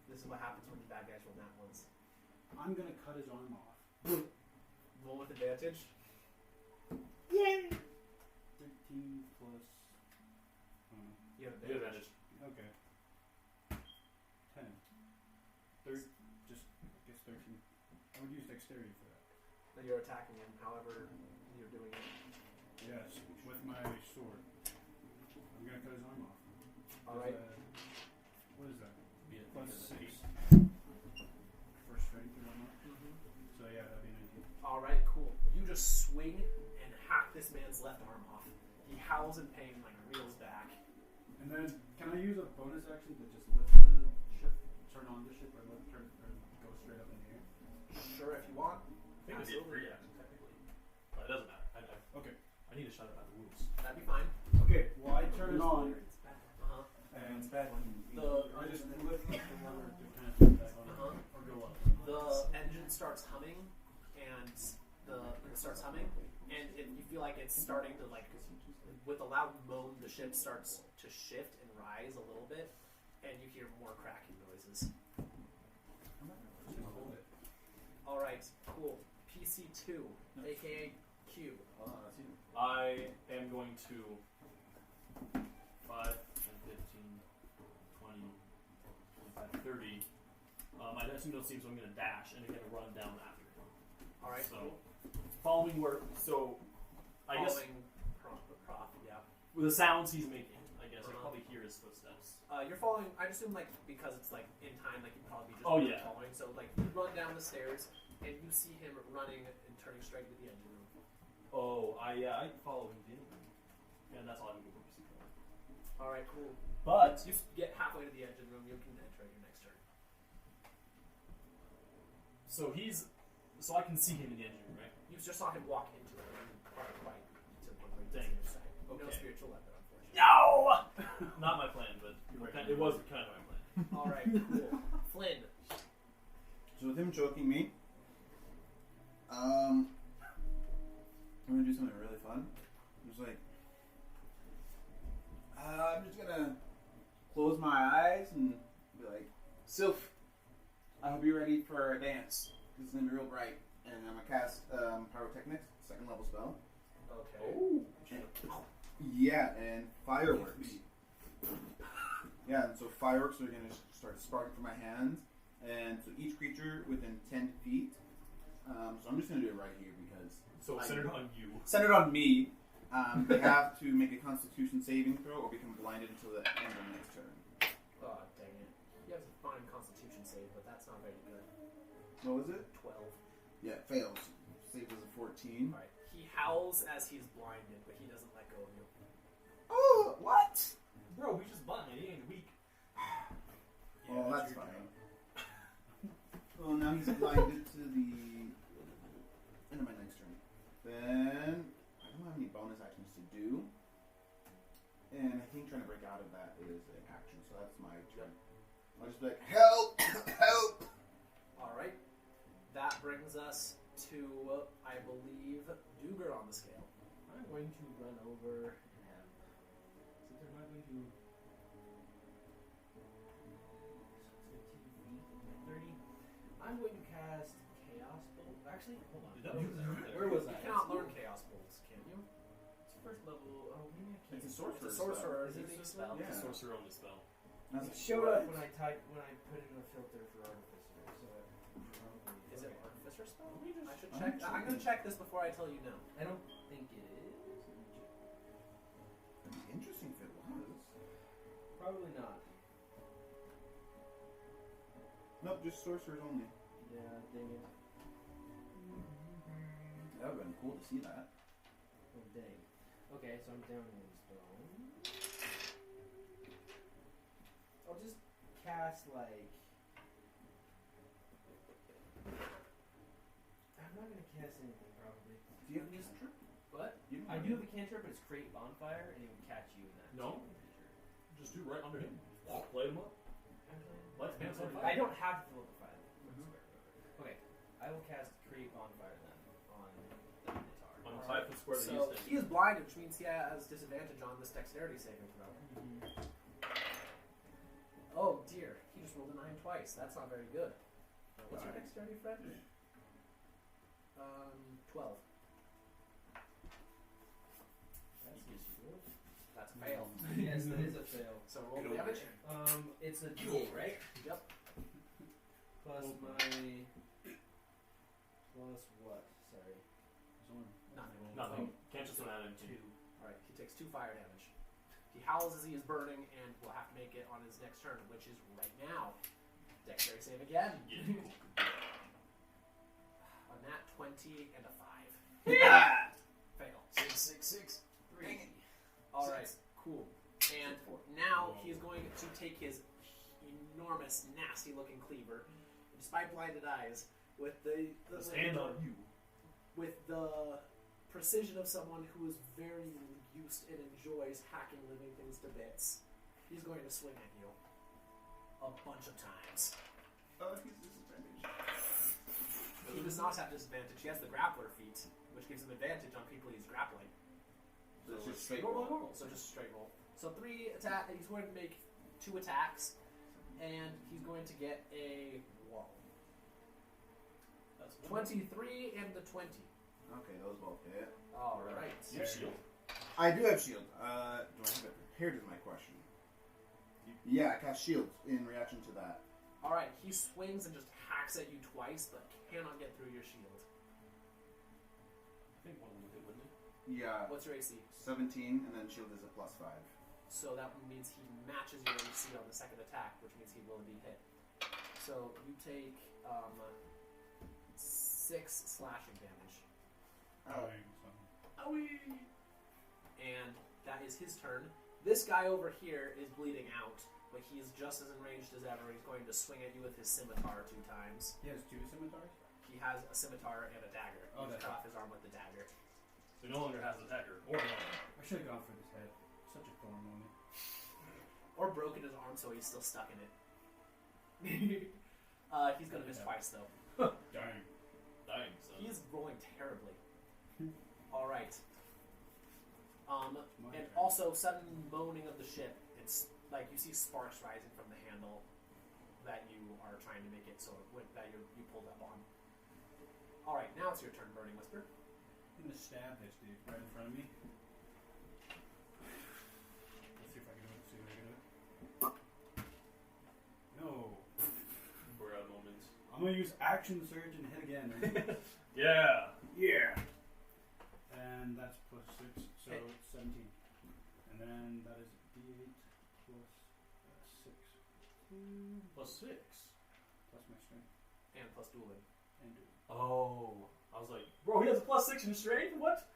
Speaker 2: This is what happens when the bad guys roll nat ones.
Speaker 5: I'm gonna cut his arm off.
Speaker 2: Roll with advantage.
Speaker 5: Yay! 13 plus.
Speaker 2: You have
Speaker 1: Good
Speaker 2: advantage.
Speaker 1: advantage.
Speaker 5: Okay. 10. Just I guess 13. I would use dexterity for that.
Speaker 2: Then you're attacking him, however you're doing it.
Speaker 5: Yes, with my sword. I'm gonna cut his arm off.
Speaker 2: Alright.
Speaker 5: What is that?
Speaker 1: Be it
Speaker 5: Plus
Speaker 1: be it
Speaker 5: 6. For strength or whatnot. So yeah, that'd be 19.
Speaker 2: Alright, cool. You just swing and hack this man's left arm off. He howls in pain, like reels back.
Speaker 5: And then, can I use a bonus action to just lift the ship, turn on the ship, or go straight up in the air?
Speaker 2: Sure, if you want.
Speaker 1: I think it'd be a free action technically, but it doesn't matter.
Speaker 5: Okay.
Speaker 1: I need to shut it by the rules.
Speaker 2: That'd be fine.
Speaker 5: Okay, well I turn it on,
Speaker 2: Uh-huh.
Speaker 5: and
Speaker 6: It's bad when
Speaker 5: I just lift the lever to kind of put that on,
Speaker 2: Uh-huh.
Speaker 5: or go up.
Speaker 2: The engine starts humming, and you feel like it's starting to, like, with a loud moan, the ship starts to shift and rise a little bit, and you hear more cracking noises. Alright, cool. PC2, aka Q.
Speaker 6: Oh, that's you.
Speaker 1: I am going to 5, 10, 15, 20, 25, 30. My next note seems so I'm going to dash and I'm going to run down after him.
Speaker 2: Alright,
Speaker 1: So, following where, so, I guess,
Speaker 2: Prof, yeah.
Speaker 1: with the sounds he's making, I guess, I can probably hear his footsteps.
Speaker 2: You're following, I assume, like, because it's, like, in time, like, you'd probably just
Speaker 1: Oh,
Speaker 2: be
Speaker 1: yeah.
Speaker 2: following. So, like, you run down the stairs, and you see him running and turning straight to the engine room.
Speaker 1: Oh, I follow him in. And that's all I'm going to do.
Speaker 2: Alright, cool.
Speaker 1: But,
Speaker 2: You get halfway to the engine room, you can enter your next turn.
Speaker 1: so I can see him in the engine room, right?
Speaker 2: You just saw him walk into it and aren't quite to the
Speaker 1: Dang.
Speaker 2: other side. No
Speaker 1: Okay.
Speaker 2: spiritual weapon, unfortunately.
Speaker 1: No! Not my plan, but it was kind of my plan.
Speaker 2: Alright, cool. Flynn.
Speaker 6: So with him choking me, I'm gonna do something really fun. I'm just like, I'm just gonna close my eyes and be like, Sylph, I hope you're ready for our dance. This is gonna be real bright. And I'm gonna cast Pyrotechnics, 2nd level spell.
Speaker 2: Okay.
Speaker 1: Oh!
Speaker 6: Yeah, and fireworks. Yeah, and so fireworks are gonna start sparking from my hands. And so each creature within 10 feet. So I'm just gonna do it right here because
Speaker 1: So centered on you.
Speaker 6: centered on me. They have to make a Constitution saving throw or become blinded until the end of the next turn.
Speaker 2: Oh, dang it. You have a fine constitution save, but that's not very good.
Speaker 6: What was it?
Speaker 2: 12.
Speaker 6: Yeah, it fails. Save was a 14.
Speaker 2: Alright. He howls as he's blinded, but he doesn't let go of you.
Speaker 6: Oh, what?
Speaker 1: Bro, we just blind. He ain't weak.
Speaker 6: Oh, that's fine. Well, now he's blinded to the end of my next turn. Then I don't have any bonus actions to do, and I think trying to break out of that is an action. So that's my turn. I'll just be like, help, help.
Speaker 2: Alright. That brings us to, I believe, Duger on the scale.
Speaker 4: I'm going to run over and since I'm not going to 30, I'm going to cast Chaos Bolt. Actually, hold on. Where was I?
Speaker 2: You cannot learn Chaos Bolts, can you?
Speaker 4: It's first level. Oh, maybe I can.
Speaker 6: It's a sorcerer.
Speaker 2: It's a sorcerer.
Speaker 4: Is it
Speaker 2: unique
Speaker 4: sorcerer?
Speaker 2: spell.
Speaker 6: Yeah.
Speaker 1: It's a sorcerer only spell.
Speaker 6: That's
Speaker 4: It showed up
Speaker 6: right.
Speaker 4: when I put in a filter for Artificer. So it probably
Speaker 2: Is it Artificer? caster spell? I should check. I'm going to check this before I tell you no.
Speaker 4: I don't think it is.
Speaker 6: It'd be interesting if it was.
Speaker 4: Probably not.
Speaker 6: Nope, just sorcerers only.
Speaker 4: Yeah, dang it.
Speaker 6: That would have been cool to see that.
Speaker 4: Oh, dang. Okay, so I'm down one spell. I'll just cast, like... I'm not gonna cast anything, probably.
Speaker 6: Do you have a cantrip?
Speaker 2: What?
Speaker 6: You don't
Speaker 4: I
Speaker 6: have
Speaker 4: do
Speaker 6: any?
Speaker 4: have a cantrip, but it's create bonfire, and it will catch you in that.
Speaker 1: No. Just do right under him. Light him up. Light the pants on fire.
Speaker 4: I don't have to fill up the fire. Okay, I will cast create bonfire then on the Minotaur.
Speaker 1: On the 5 foot square that
Speaker 2: So
Speaker 1: he's
Speaker 2: he is blinded, which means he has disadvantage on this dexterity saving throw. Oh dear, he just rolled a 9 twice. That's not very good. What's your dexterity, Fred? 12. That's a fail.
Speaker 4: Yes, that is a fail.
Speaker 2: So roll the damage.
Speaker 4: It's a D8, right?
Speaker 2: Yep.
Speaker 4: Plus my... Plus what? Sorry.
Speaker 2: Nothing.
Speaker 1: Can't just add him 2.
Speaker 2: Alright, he takes 2 fire damage. He howls as he is burning and will have to make it on his next turn, which is right now. Dexterity save again. A nat 20 and a 5. Fail.
Speaker 6: 6.
Speaker 2: 3. Alright, cool. And now he is going to take his enormous, nasty looking cleaver, despite blinded eyes, with the
Speaker 1: Stand on you.
Speaker 2: with the precision of someone who is very used and enjoys hacking living things to bits. He's going to swing at you a bunch of times.
Speaker 6: He's disadvantaged.
Speaker 2: He does not have disadvantage. He has the grappler feat, which gives him advantage on people he's grappling.
Speaker 6: So it's just straight
Speaker 2: normal,
Speaker 6: roll.
Speaker 2: normal. So just straight roll. So 3 attack. He's going to make 2 attacks, and he's going to get a wall.
Speaker 1: That's
Speaker 2: 23 and the 20.
Speaker 6: Okay, those both hit.
Speaker 2: All right.
Speaker 1: You have shield.
Speaker 6: I do have shield. Do I have it prepared is my question. Yeah, I cast shield in reaction to that.
Speaker 2: All right. He swings and just hacks at you twice, but cannot get through your shield.
Speaker 1: I think one of them hit, wouldn't it?
Speaker 6: Yeah,
Speaker 2: What's your AC?
Speaker 6: 17, and then shield is a +5.
Speaker 2: So that means he matches your AC on the second attack, which means he will be hit. So you take 6 slashing damage. Owie! And that is his turn. This guy over here is bleeding out, but he is just as enraged as ever. He's going to swing at you with his scimitar 2 times.
Speaker 5: He has 2 scimitars?
Speaker 2: He has a scimitar and a dagger.
Speaker 5: Oh,
Speaker 2: He
Speaker 5: that's
Speaker 2: cut off his arm with the dagger.
Speaker 1: So he no longer has the dagger or the armor.
Speaker 5: I should have gone for this head. Such a thorn moment.
Speaker 2: Or broken his arm so he's still stuck in it. He's going to miss twice, though.
Speaker 5: Dang.
Speaker 1: Dying, son.
Speaker 2: He is rolling terribly. All right.
Speaker 5: My
Speaker 2: And
Speaker 5: turn.
Speaker 2: also sudden moaning of the ship. It's like you see sparks rising from the handle that you are trying to make it so that you pulled up on. All right, now it's your turn, Burning Whisper.
Speaker 5: I'm gonna stab this dude right in front of me. Let's see if I can do it. See if I can do it. No.
Speaker 1: We're at moments.
Speaker 5: I'm gonna use action surge and hit again.
Speaker 1: Yeah.
Speaker 5: Yeah. And that's +6, so
Speaker 2: Okay.
Speaker 5: it's 17. And then that is D8 plus 6.
Speaker 1: +6.
Speaker 5: Plus my strength
Speaker 2: And plus dueling.
Speaker 5: and do.
Speaker 1: Oh. I was like, bro, he has a +6 in strength? What?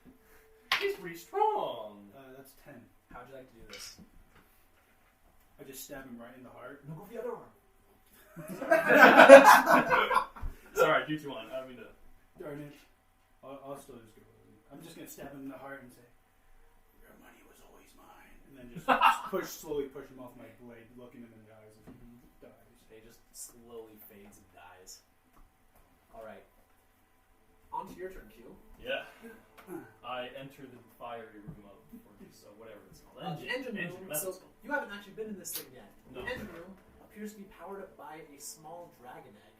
Speaker 1: He's pretty strong.
Speaker 5: That's 10.
Speaker 2: How'd you like to do this?
Speaker 5: I just stab him right in the heart.
Speaker 2: No, go for the other arm.
Speaker 1: Sorry, do 2 on. I don't mean to.
Speaker 5: Darn it. I'll still just go. I'm just gonna stab him in the heart and say, "Your money was always mine," and then just slowly push him off my blade, looking him in the eyes, and he dies.
Speaker 2: He just slowly fades and dies. All right. On to your turn, Q.
Speaker 1: Yeah. I enter the fiery room of, so whatever it's called.
Speaker 2: The engine room.
Speaker 1: That's
Speaker 2: So you haven't actually been in this thing yet.
Speaker 1: No.
Speaker 2: The engine room appears to be powered up by a small dragon egg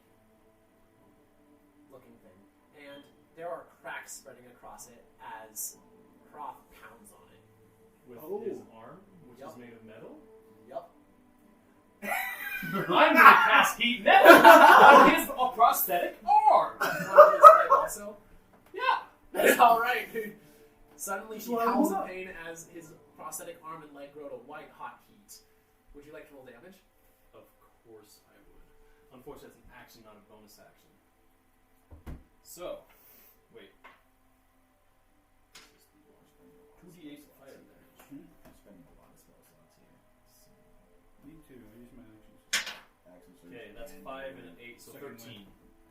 Speaker 2: looking thing. And there are cracks spreading across it as Croft pounds on it.
Speaker 1: with
Speaker 5: Oh.
Speaker 1: his arm, which
Speaker 2: Yup.
Speaker 1: is made of metal.
Speaker 2: Yup.
Speaker 1: I'm gonna cast heat metal on his prosthetic arm. Sure.
Speaker 2: One of his leg also. Yeah. All right. Suddenly she
Speaker 6: Well,
Speaker 2: howls in
Speaker 6: hold up.
Speaker 2: pain as his prosthetic arm and leg grow to white hot heat. Would you like to roll damage?
Speaker 1: Of course I would. Unfortunately, it's an action, not a bonus action. So, wait. 2d8 fire damage.
Speaker 3: I'm spending a lot of spell slots here.
Speaker 5: Me too. I use my actions.
Speaker 3: Action surge
Speaker 1: Okay, that's
Speaker 3: and
Speaker 1: 5 and an 8, so
Speaker 5: Second
Speaker 1: 13.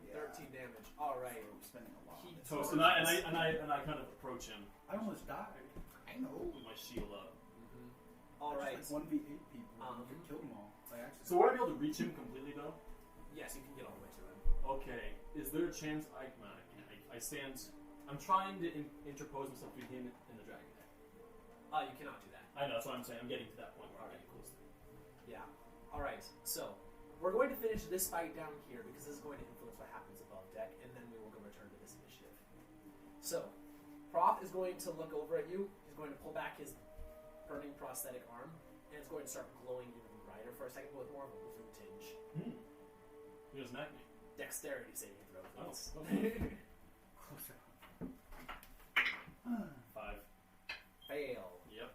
Speaker 3: Yeah.
Speaker 2: 13 damage. All right.
Speaker 3: So I'm spending a lot.
Speaker 2: He-
Speaker 3: on this.
Speaker 1: So I kind of approach him
Speaker 5: I almost died.
Speaker 3: I know.
Speaker 1: with my shield up.
Speaker 2: All
Speaker 5: I
Speaker 2: right.
Speaker 5: just, like 1v8 people.
Speaker 2: Um,
Speaker 5: You could kill them all by accident.
Speaker 1: So would I be able to reach him completely though?
Speaker 2: Yes, you can get all the way to him.
Speaker 1: Okay. Is there a chance I stand? I'm trying to interpose myself between him and the dragon head.
Speaker 2: You cannot do that.
Speaker 1: I know. That's what I'm saying. I'm getting to that point where I'm getting close.
Speaker 2: Yeah. All right. So we're going to finish this fight down here because this is going to influence what happens above deck, and then we will go return to this initiative. So, Proth is going to look over at you. He's going to pull back his burning prosthetic arm, and it's going to start glowing even brighter for a second, but with more of a blue tinge.
Speaker 1: He doesn't act me.
Speaker 2: Dexterity saving throw, please.
Speaker 1: Oh. 5.
Speaker 2: Fail.
Speaker 1: Yep.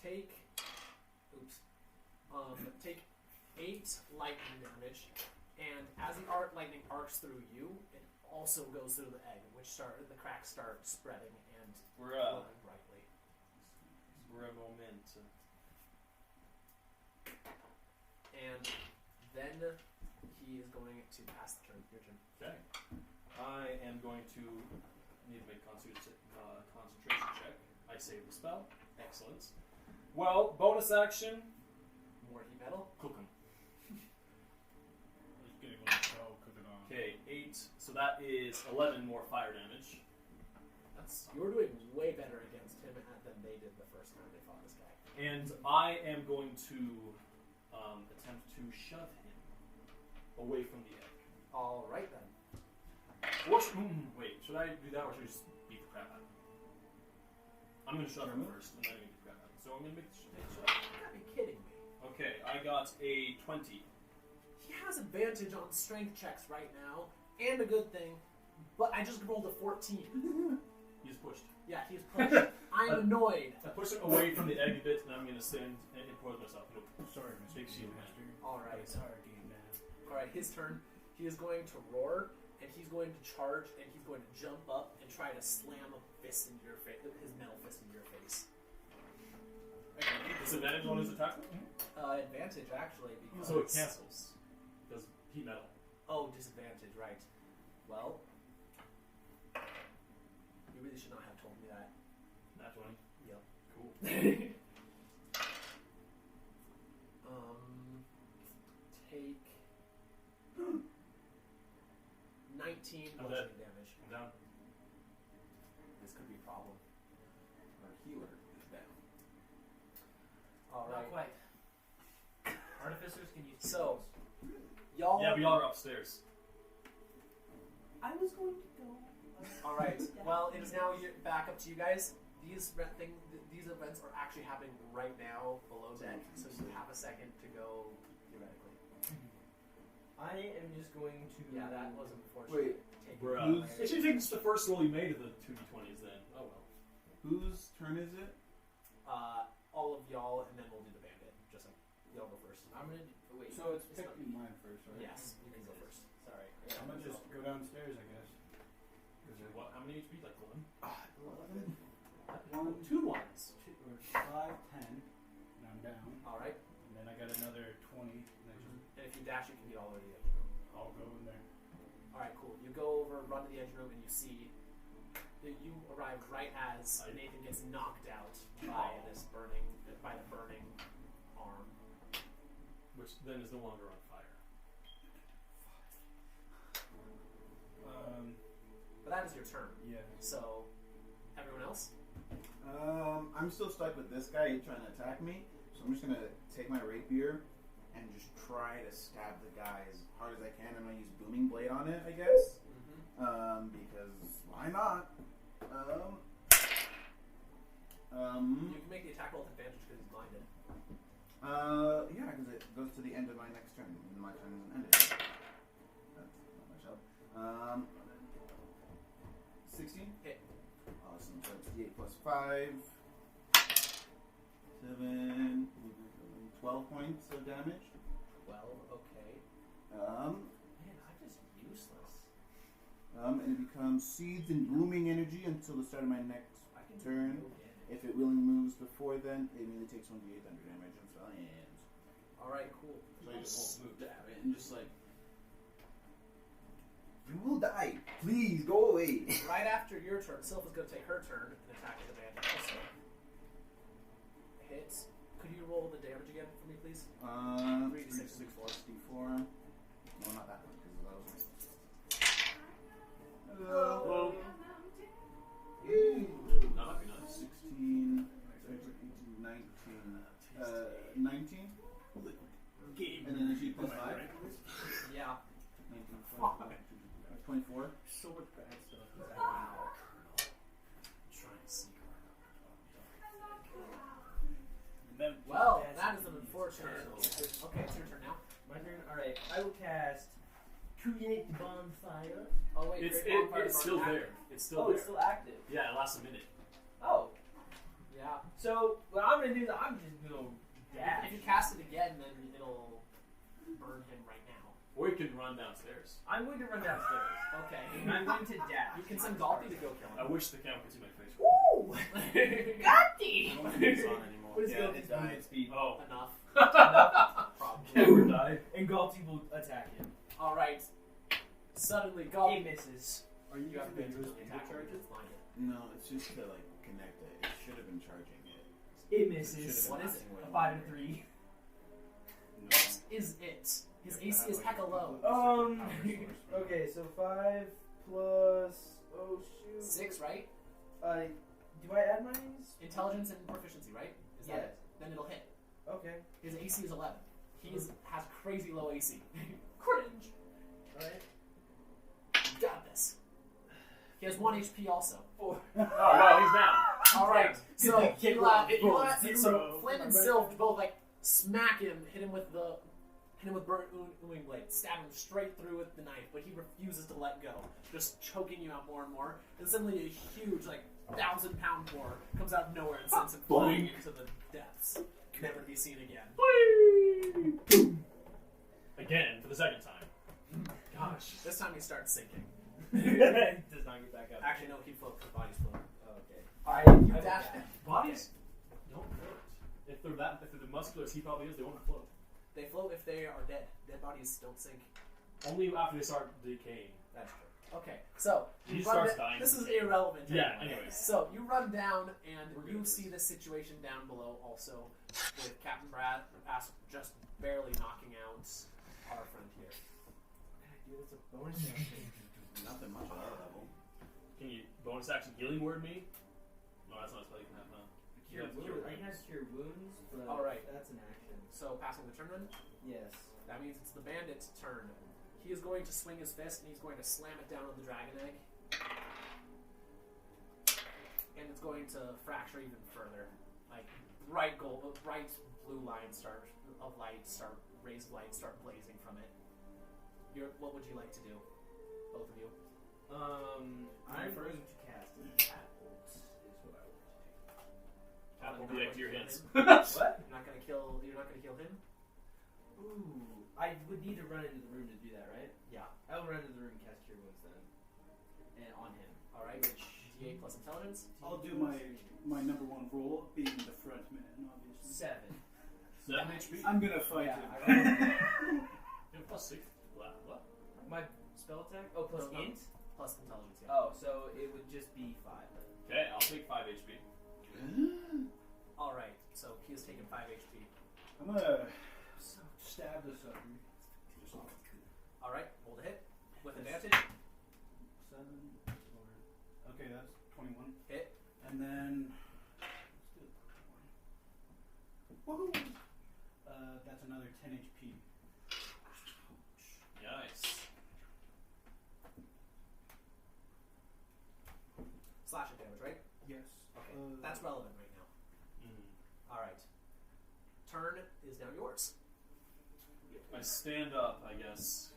Speaker 2: Take 8 lightning damage, and as the lightning arcs through you, it also goes through the egg, which the cracks start spreading and
Speaker 1: We're
Speaker 2: glowing brightly.
Speaker 1: we're a moment.
Speaker 2: And then he is going to pass the turn. Your turn.
Speaker 1: Okay. I am going to need to make concentration check. I save the spell. Excellent. Well, bonus action.
Speaker 2: More heat metal.
Speaker 1: Cook him.
Speaker 5: Just getting one spell, cook it on.
Speaker 1: Okay, 8. So that is 11 more fire damage.
Speaker 2: You're doing way better against him than they did the first time they fought this guy.
Speaker 1: And I am going to attempt to shove him away from the egg.
Speaker 2: All right then.
Speaker 1: Wait, should I do that or should I just beat the crap out of him? I'm going to shove him first and then I'm going to beat the crap out of him. So I'm going to make the shove.
Speaker 2: You gotta be kidding me.
Speaker 1: Okay, I got a 20.
Speaker 2: He has advantage on strength checks right now, and a good thing, but I just rolled a 14.
Speaker 1: He's pushed.
Speaker 2: Yeah, he's pushed. I'm annoyed.
Speaker 1: I push him away from the egg a bit and I'm going to stand and impose myself. Nope.
Speaker 5: Sorry,
Speaker 1: Big
Speaker 5: Mr.
Speaker 1: shield
Speaker 5: Master.
Speaker 2: Alright.
Speaker 5: It's hard game, man.
Speaker 2: Alright, his turn. He is going to roar, and he's going to charge, and he's going to jump up and try to slam a fist into your face, his metal fist into your face.
Speaker 1: Disadvantage on his attack?
Speaker 2: Advantage, actually, because...
Speaker 1: So it cancels. Because heat metal.
Speaker 2: Oh, disadvantage, right. Well, you really should not have told me that.
Speaker 1: Nat 20.
Speaker 2: Yep.
Speaker 1: Cool.
Speaker 2: Take 19
Speaker 1: I'm
Speaker 2: bludgeoning damage.
Speaker 1: I'm down.
Speaker 2: This could be a problem.
Speaker 3: Our healer is down.
Speaker 2: All
Speaker 4: Not
Speaker 2: right.
Speaker 4: quite. Artificers can use
Speaker 2: So,
Speaker 4: tools.
Speaker 2: y'all.
Speaker 1: Yeah, but y'all are upstairs.
Speaker 4: I was going to go.
Speaker 2: All right. Well, it is now back up to you guys. These events are actually happening right now below deck, so you have a second to go theoretically.
Speaker 4: I am just going to.
Speaker 2: Yeah, that was unfortunate.
Speaker 3: Wait,
Speaker 1: We're
Speaker 3: Who's-
Speaker 1: it should think it's the first roll he made of the 2d20s then. Oh well.
Speaker 3: Whose turn is it?
Speaker 2: All of y'all, and then we'll do the bandit. Just like y'all go first.
Speaker 4: I'm gonna do. Wait.
Speaker 5: So it's
Speaker 2: not-
Speaker 5: picking mine first, right?
Speaker 2: Yes, you can go first. Sorry.
Speaker 5: I'm gonna just go downstairs, I guess.
Speaker 1: What? How many HP? Like 1?
Speaker 5: 11,
Speaker 1: 2 ones.
Speaker 5: 5, 10, and I'm down.
Speaker 2: All right.
Speaker 5: And then I got another 20. And I just,
Speaker 2: And if you dash, you can get all the way to the edge room.
Speaker 5: I'll go in there.
Speaker 2: All right, cool. You go over, run to the edge room, and you see that you arrive right as Nathan gets knocked out by the burning arm.
Speaker 1: Which then is no longer on fire.
Speaker 2: But that is your turn.
Speaker 5: Yeah.
Speaker 2: So, everyone else?
Speaker 3: I'm still stuck with this guy trying to attack me, so I'm just gonna take my rapier and just try to stab the guy as hard as I can. I'm gonna use booming blade on it, I guess. Because why not?
Speaker 2: You can make the attack roll with advantage because he's blinded.
Speaker 3: Yeah, because it goes to the end of my next turn, and my turn isn't ended. 16?
Speaker 2: Hit.
Speaker 3: Awesome. So that's D8 plus 5. 7, 12 points of damage.
Speaker 2: 12, okay.
Speaker 3: Um,
Speaker 2: Man, I'm just useless.
Speaker 3: and it becomes seeds and blooming energy until the start of my next
Speaker 2: I can
Speaker 3: turn.
Speaker 2: go get it.
Speaker 3: If it willingly moves before then, it immediately takes 1d8 thunder damage and spell ends.
Speaker 2: Alright, cool.
Speaker 3: So I just stab it and just like, you will die. Please go away.
Speaker 2: Right after your turn, Sylph is going to take her turn and attack with the bandit also. Hits. Could you roll the damage again for me, please?
Speaker 3: 3
Speaker 2: to 6,
Speaker 3: 4, 4. No, not that one, because that was
Speaker 1: Well, that might be nice.
Speaker 3: 16, 18, 19. 19?
Speaker 4: Game.
Speaker 3: And then she plus 5?
Speaker 2: Yeah.
Speaker 3: 19,
Speaker 2: Fuck.
Speaker 3: 24.
Speaker 4: So much bad stuff.
Speaker 2: Wow. Try and see her. Well, that is an unfortunate. Okay, it's your turn now.
Speaker 4: My turn. All right. I will cast Create Bonfire.
Speaker 2: Oh wait,
Speaker 1: It's
Speaker 2: Great Bonfire
Speaker 1: it's
Speaker 2: is
Speaker 1: still
Speaker 2: active.
Speaker 1: there. It's still
Speaker 4: Oh,
Speaker 1: there.
Speaker 4: it's still active.
Speaker 1: Yeah, it lasts a minute.
Speaker 4: Oh,
Speaker 2: Yeah.
Speaker 4: so what I'm gonna do is I'm just gonna dash.
Speaker 2: If you cast it again, then it'll burn him right now.
Speaker 1: Or you can run downstairs.
Speaker 4: I'm going to run downstairs.
Speaker 2: Okay.
Speaker 4: I'm going to dash.
Speaker 2: You can send Galti to go kill
Speaker 1: I
Speaker 2: him.
Speaker 1: wish the camera could see my face.
Speaker 4: Woo!
Speaker 2: Enough.
Speaker 4: Gotti!
Speaker 3: I don't think it's on anymore.
Speaker 4: What is
Speaker 3: Yeah,
Speaker 4: Galti's
Speaker 3: it died.
Speaker 4: movement speed?
Speaker 1: Oh.
Speaker 2: Probably.
Speaker 1: Camera died.
Speaker 4: And Galti will attack him.
Speaker 2: All right. Suddenly,
Speaker 4: He
Speaker 2: Galti.
Speaker 4: misses.
Speaker 5: Are you
Speaker 2: You have
Speaker 5: using
Speaker 2: been
Speaker 5: those
Speaker 2: attack
Speaker 5: charges?
Speaker 3: No, it's just to like connect it. It should have been charging it.
Speaker 4: It
Speaker 3: It
Speaker 4: misses.
Speaker 3: should have been
Speaker 2: What is it?
Speaker 3: lasting way
Speaker 4: A 5 and
Speaker 3: longer.
Speaker 4: 3.
Speaker 2: What is it? His AC is hecka low.
Speaker 4: Okay, so 5 plus. Oh shoot.
Speaker 2: 6, right?
Speaker 4: Do I add mine?
Speaker 2: Intelligence and proficiency, right? Is that
Speaker 4: Yes.
Speaker 2: it? Then it'll hit.
Speaker 4: Okay.
Speaker 2: His AC is 11. He has crazy low AC. Cringe.
Speaker 4: Alright.
Speaker 2: You got this. He has 1 HP also.
Speaker 4: 4.
Speaker 1: Oh, well, he's down.
Speaker 2: All right. So
Speaker 4: Kick
Speaker 2: you,
Speaker 4: roll.
Speaker 2: so Flynn and Sylph both like smack him, hit him with burnt wing blade, stab him straight through with the knife, but he refuses to let go, just choking you out more and more. And suddenly a huge, like 1,000-pound boar comes out of nowhere and sends him flying into the depths, never to be seen again.
Speaker 1: Again, for the second time. Gosh.
Speaker 2: This time he starts sinking.
Speaker 4: Does not get back up.
Speaker 2: Actually, no, he floats. His body's floating.
Speaker 4: Okay.
Speaker 2: Alright, you
Speaker 4: I
Speaker 2: dash.
Speaker 1: Bodies don't float. If they're the muscular as he probably is, they won't float.
Speaker 2: They float if they are dead. Dead bodies don't sink.
Speaker 1: Only after they start decaying.
Speaker 2: That's true. Okay, so
Speaker 1: He
Speaker 2: you run
Speaker 1: starts
Speaker 2: da-
Speaker 1: dying.
Speaker 2: This is irrelevant.
Speaker 1: Yeah,
Speaker 2: anyway.
Speaker 1: anyways.
Speaker 2: So you run down, and
Speaker 1: We're good
Speaker 2: you
Speaker 1: at
Speaker 2: see
Speaker 1: this.
Speaker 2: the situation down below also, with Captain Brad just barely knocking out our friend here.
Speaker 4: Dude, that's a bonus action.
Speaker 3: Nothing much at our level.
Speaker 1: Can you bonus action healing word me? No, that's not a spell you can have, huh?
Speaker 4: Cure
Speaker 1: Yeah,
Speaker 4: wounds. I
Speaker 1: wounds.
Speaker 4: can have cure wounds, but
Speaker 2: Alright.
Speaker 4: that's an action.
Speaker 2: So passing the turn then,
Speaker 4: Yes.
Speaker 2: that means it's the bandit's turn. He is going to swing his fist, and he's going to slam it down on the dragon egg. And it's going to fracture even further. Like, bright blue lines of light start, raised light start blazing from it. What would you like to do? Both of you?
Speaker 4: I'm going to cast an catapult, is what I want to do.
Speaker 1: Catapult the egg to your hands.
Speaker 4: What?
Speaker 2: You're not gonna kill him?
Speaker 4: Ooh. I would need to run into the room to do that, right?
Speaker 2: Yeah.
Speaker 4: I will run into the room and cast cure wounds then. And on him.
Speaker 2: Alright, which D8 plus intelligence?
Speaker 5: I'll do my number one role, being the front man, obviously.
Speaker 4: 7.
Speaker 1: 7 HP?
Speaker 5: I'm gonna fight
Speaker 2: Yeah,
Speaker 5: him.
Speaker 1: You have plus 6. What?
Speaker 4: My spell attack? Oh, plus
Speaker 2: No, no.
Speaker 4: int?
Speaker 2: Plus intelligence, yeah.
Speaker 4: Oh, so it would just be 5 then.
Speaker 1: Okay, I'll take 5 HP.
Speaker 2: Alright, so he has taken 5 HP.
Speaker 5: I'm gonna stab the sucker. Just off.
Speaker 2: Alright, roll to hit. With advantage.
Speaker 5: 7. Okay, that's 21.
Speaker 2: Hit.
Speaker 5: And then. Woohoo! That's another 10 HP.
Speaker 1: Nice.
Speaker 2: Slashing damage, right?
Speaker 5: Yes.
Speaker 2: Okay, that's relevant right now. Alright. Turn is now yours.
Speaker 1: I stand up, I guess.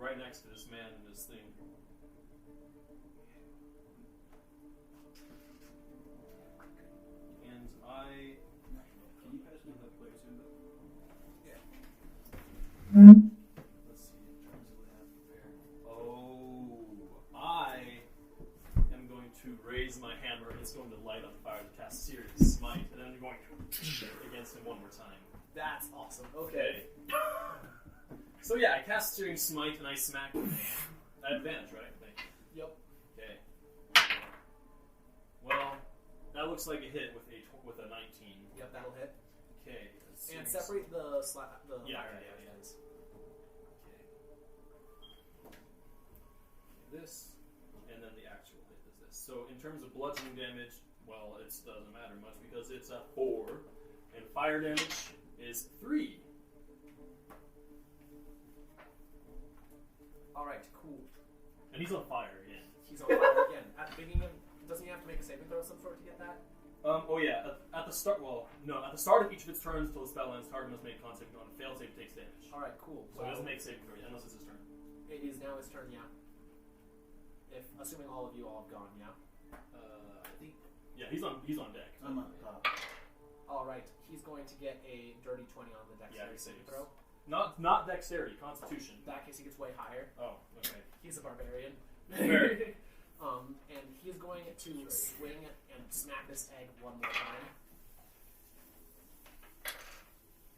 Speaker 1: right next to this man and this thing. And I...
Speaker 5: Can you pass me the place window?
Speaker 1: Let's see, in terms of what I have prepared. Oh, I am going to raise my hammer and it's going to light on fire to cast Serious Smite, and then I'm going to against him one more time.
Speaker 2: That's awesome. Okay.
Speaker 1: So yeah, I cast Serious Smite and I smack him. I have advantage, right? Thank you.
Speaker 2: Yep.
Speaker 1: Okay. Well, that looks like a hit with a 19.
Speaker 2: Yep, that'll hit.
Speaker 1: Okay.
Speaker 2: And separate the fire
Speaker 1: Yeah.
Speaker 2: damage.
Speaker 1: Okay. This, and then the actual hit is this. So in terms of bludgeoning damage, well, it doesn't matter much because it's a 4, and fire damage is 3.
Speaker 2: Alright, cool.
Speaker 1: And he's on fire again.
Speaker 2: He's on fire again. At the beginning of... Doesn't he have to make a saving throw of some sort to get that?
Speaker 1: Oh yeah, at the start, well, no, at the start of each of its turns till the spell ends, target must make con save. On a fail save, takes damage.
Speaker 2: Alright, cool.
Speaker 1: So he doesn't make saving throw unless it's his turn.
Speaker 2: It is now his turn, yeah. Assuming all of you all have gone, yeah?
Speaker 1: I think, yeah, he's on deck.
Speaker 6: I'm on top.
Speaker 2: Alright, he's going to get a dirty 20 on the
Speaker 1: Yeah,
Speaker 2: dexterity
Speaker 1: he
Speaker 2: saving
Speaker 1: saves.
Speaker 2: throw.
Speaker 1: Not dexterity, constitution.
Speaker 2: In that case, he gets way higher.
Speaker 1: Oh, okay.
Speaker 2: He's a barbarian.
Speaker 1: Fair.
Speaker 2: And he's going to swing and smack this egg one more time.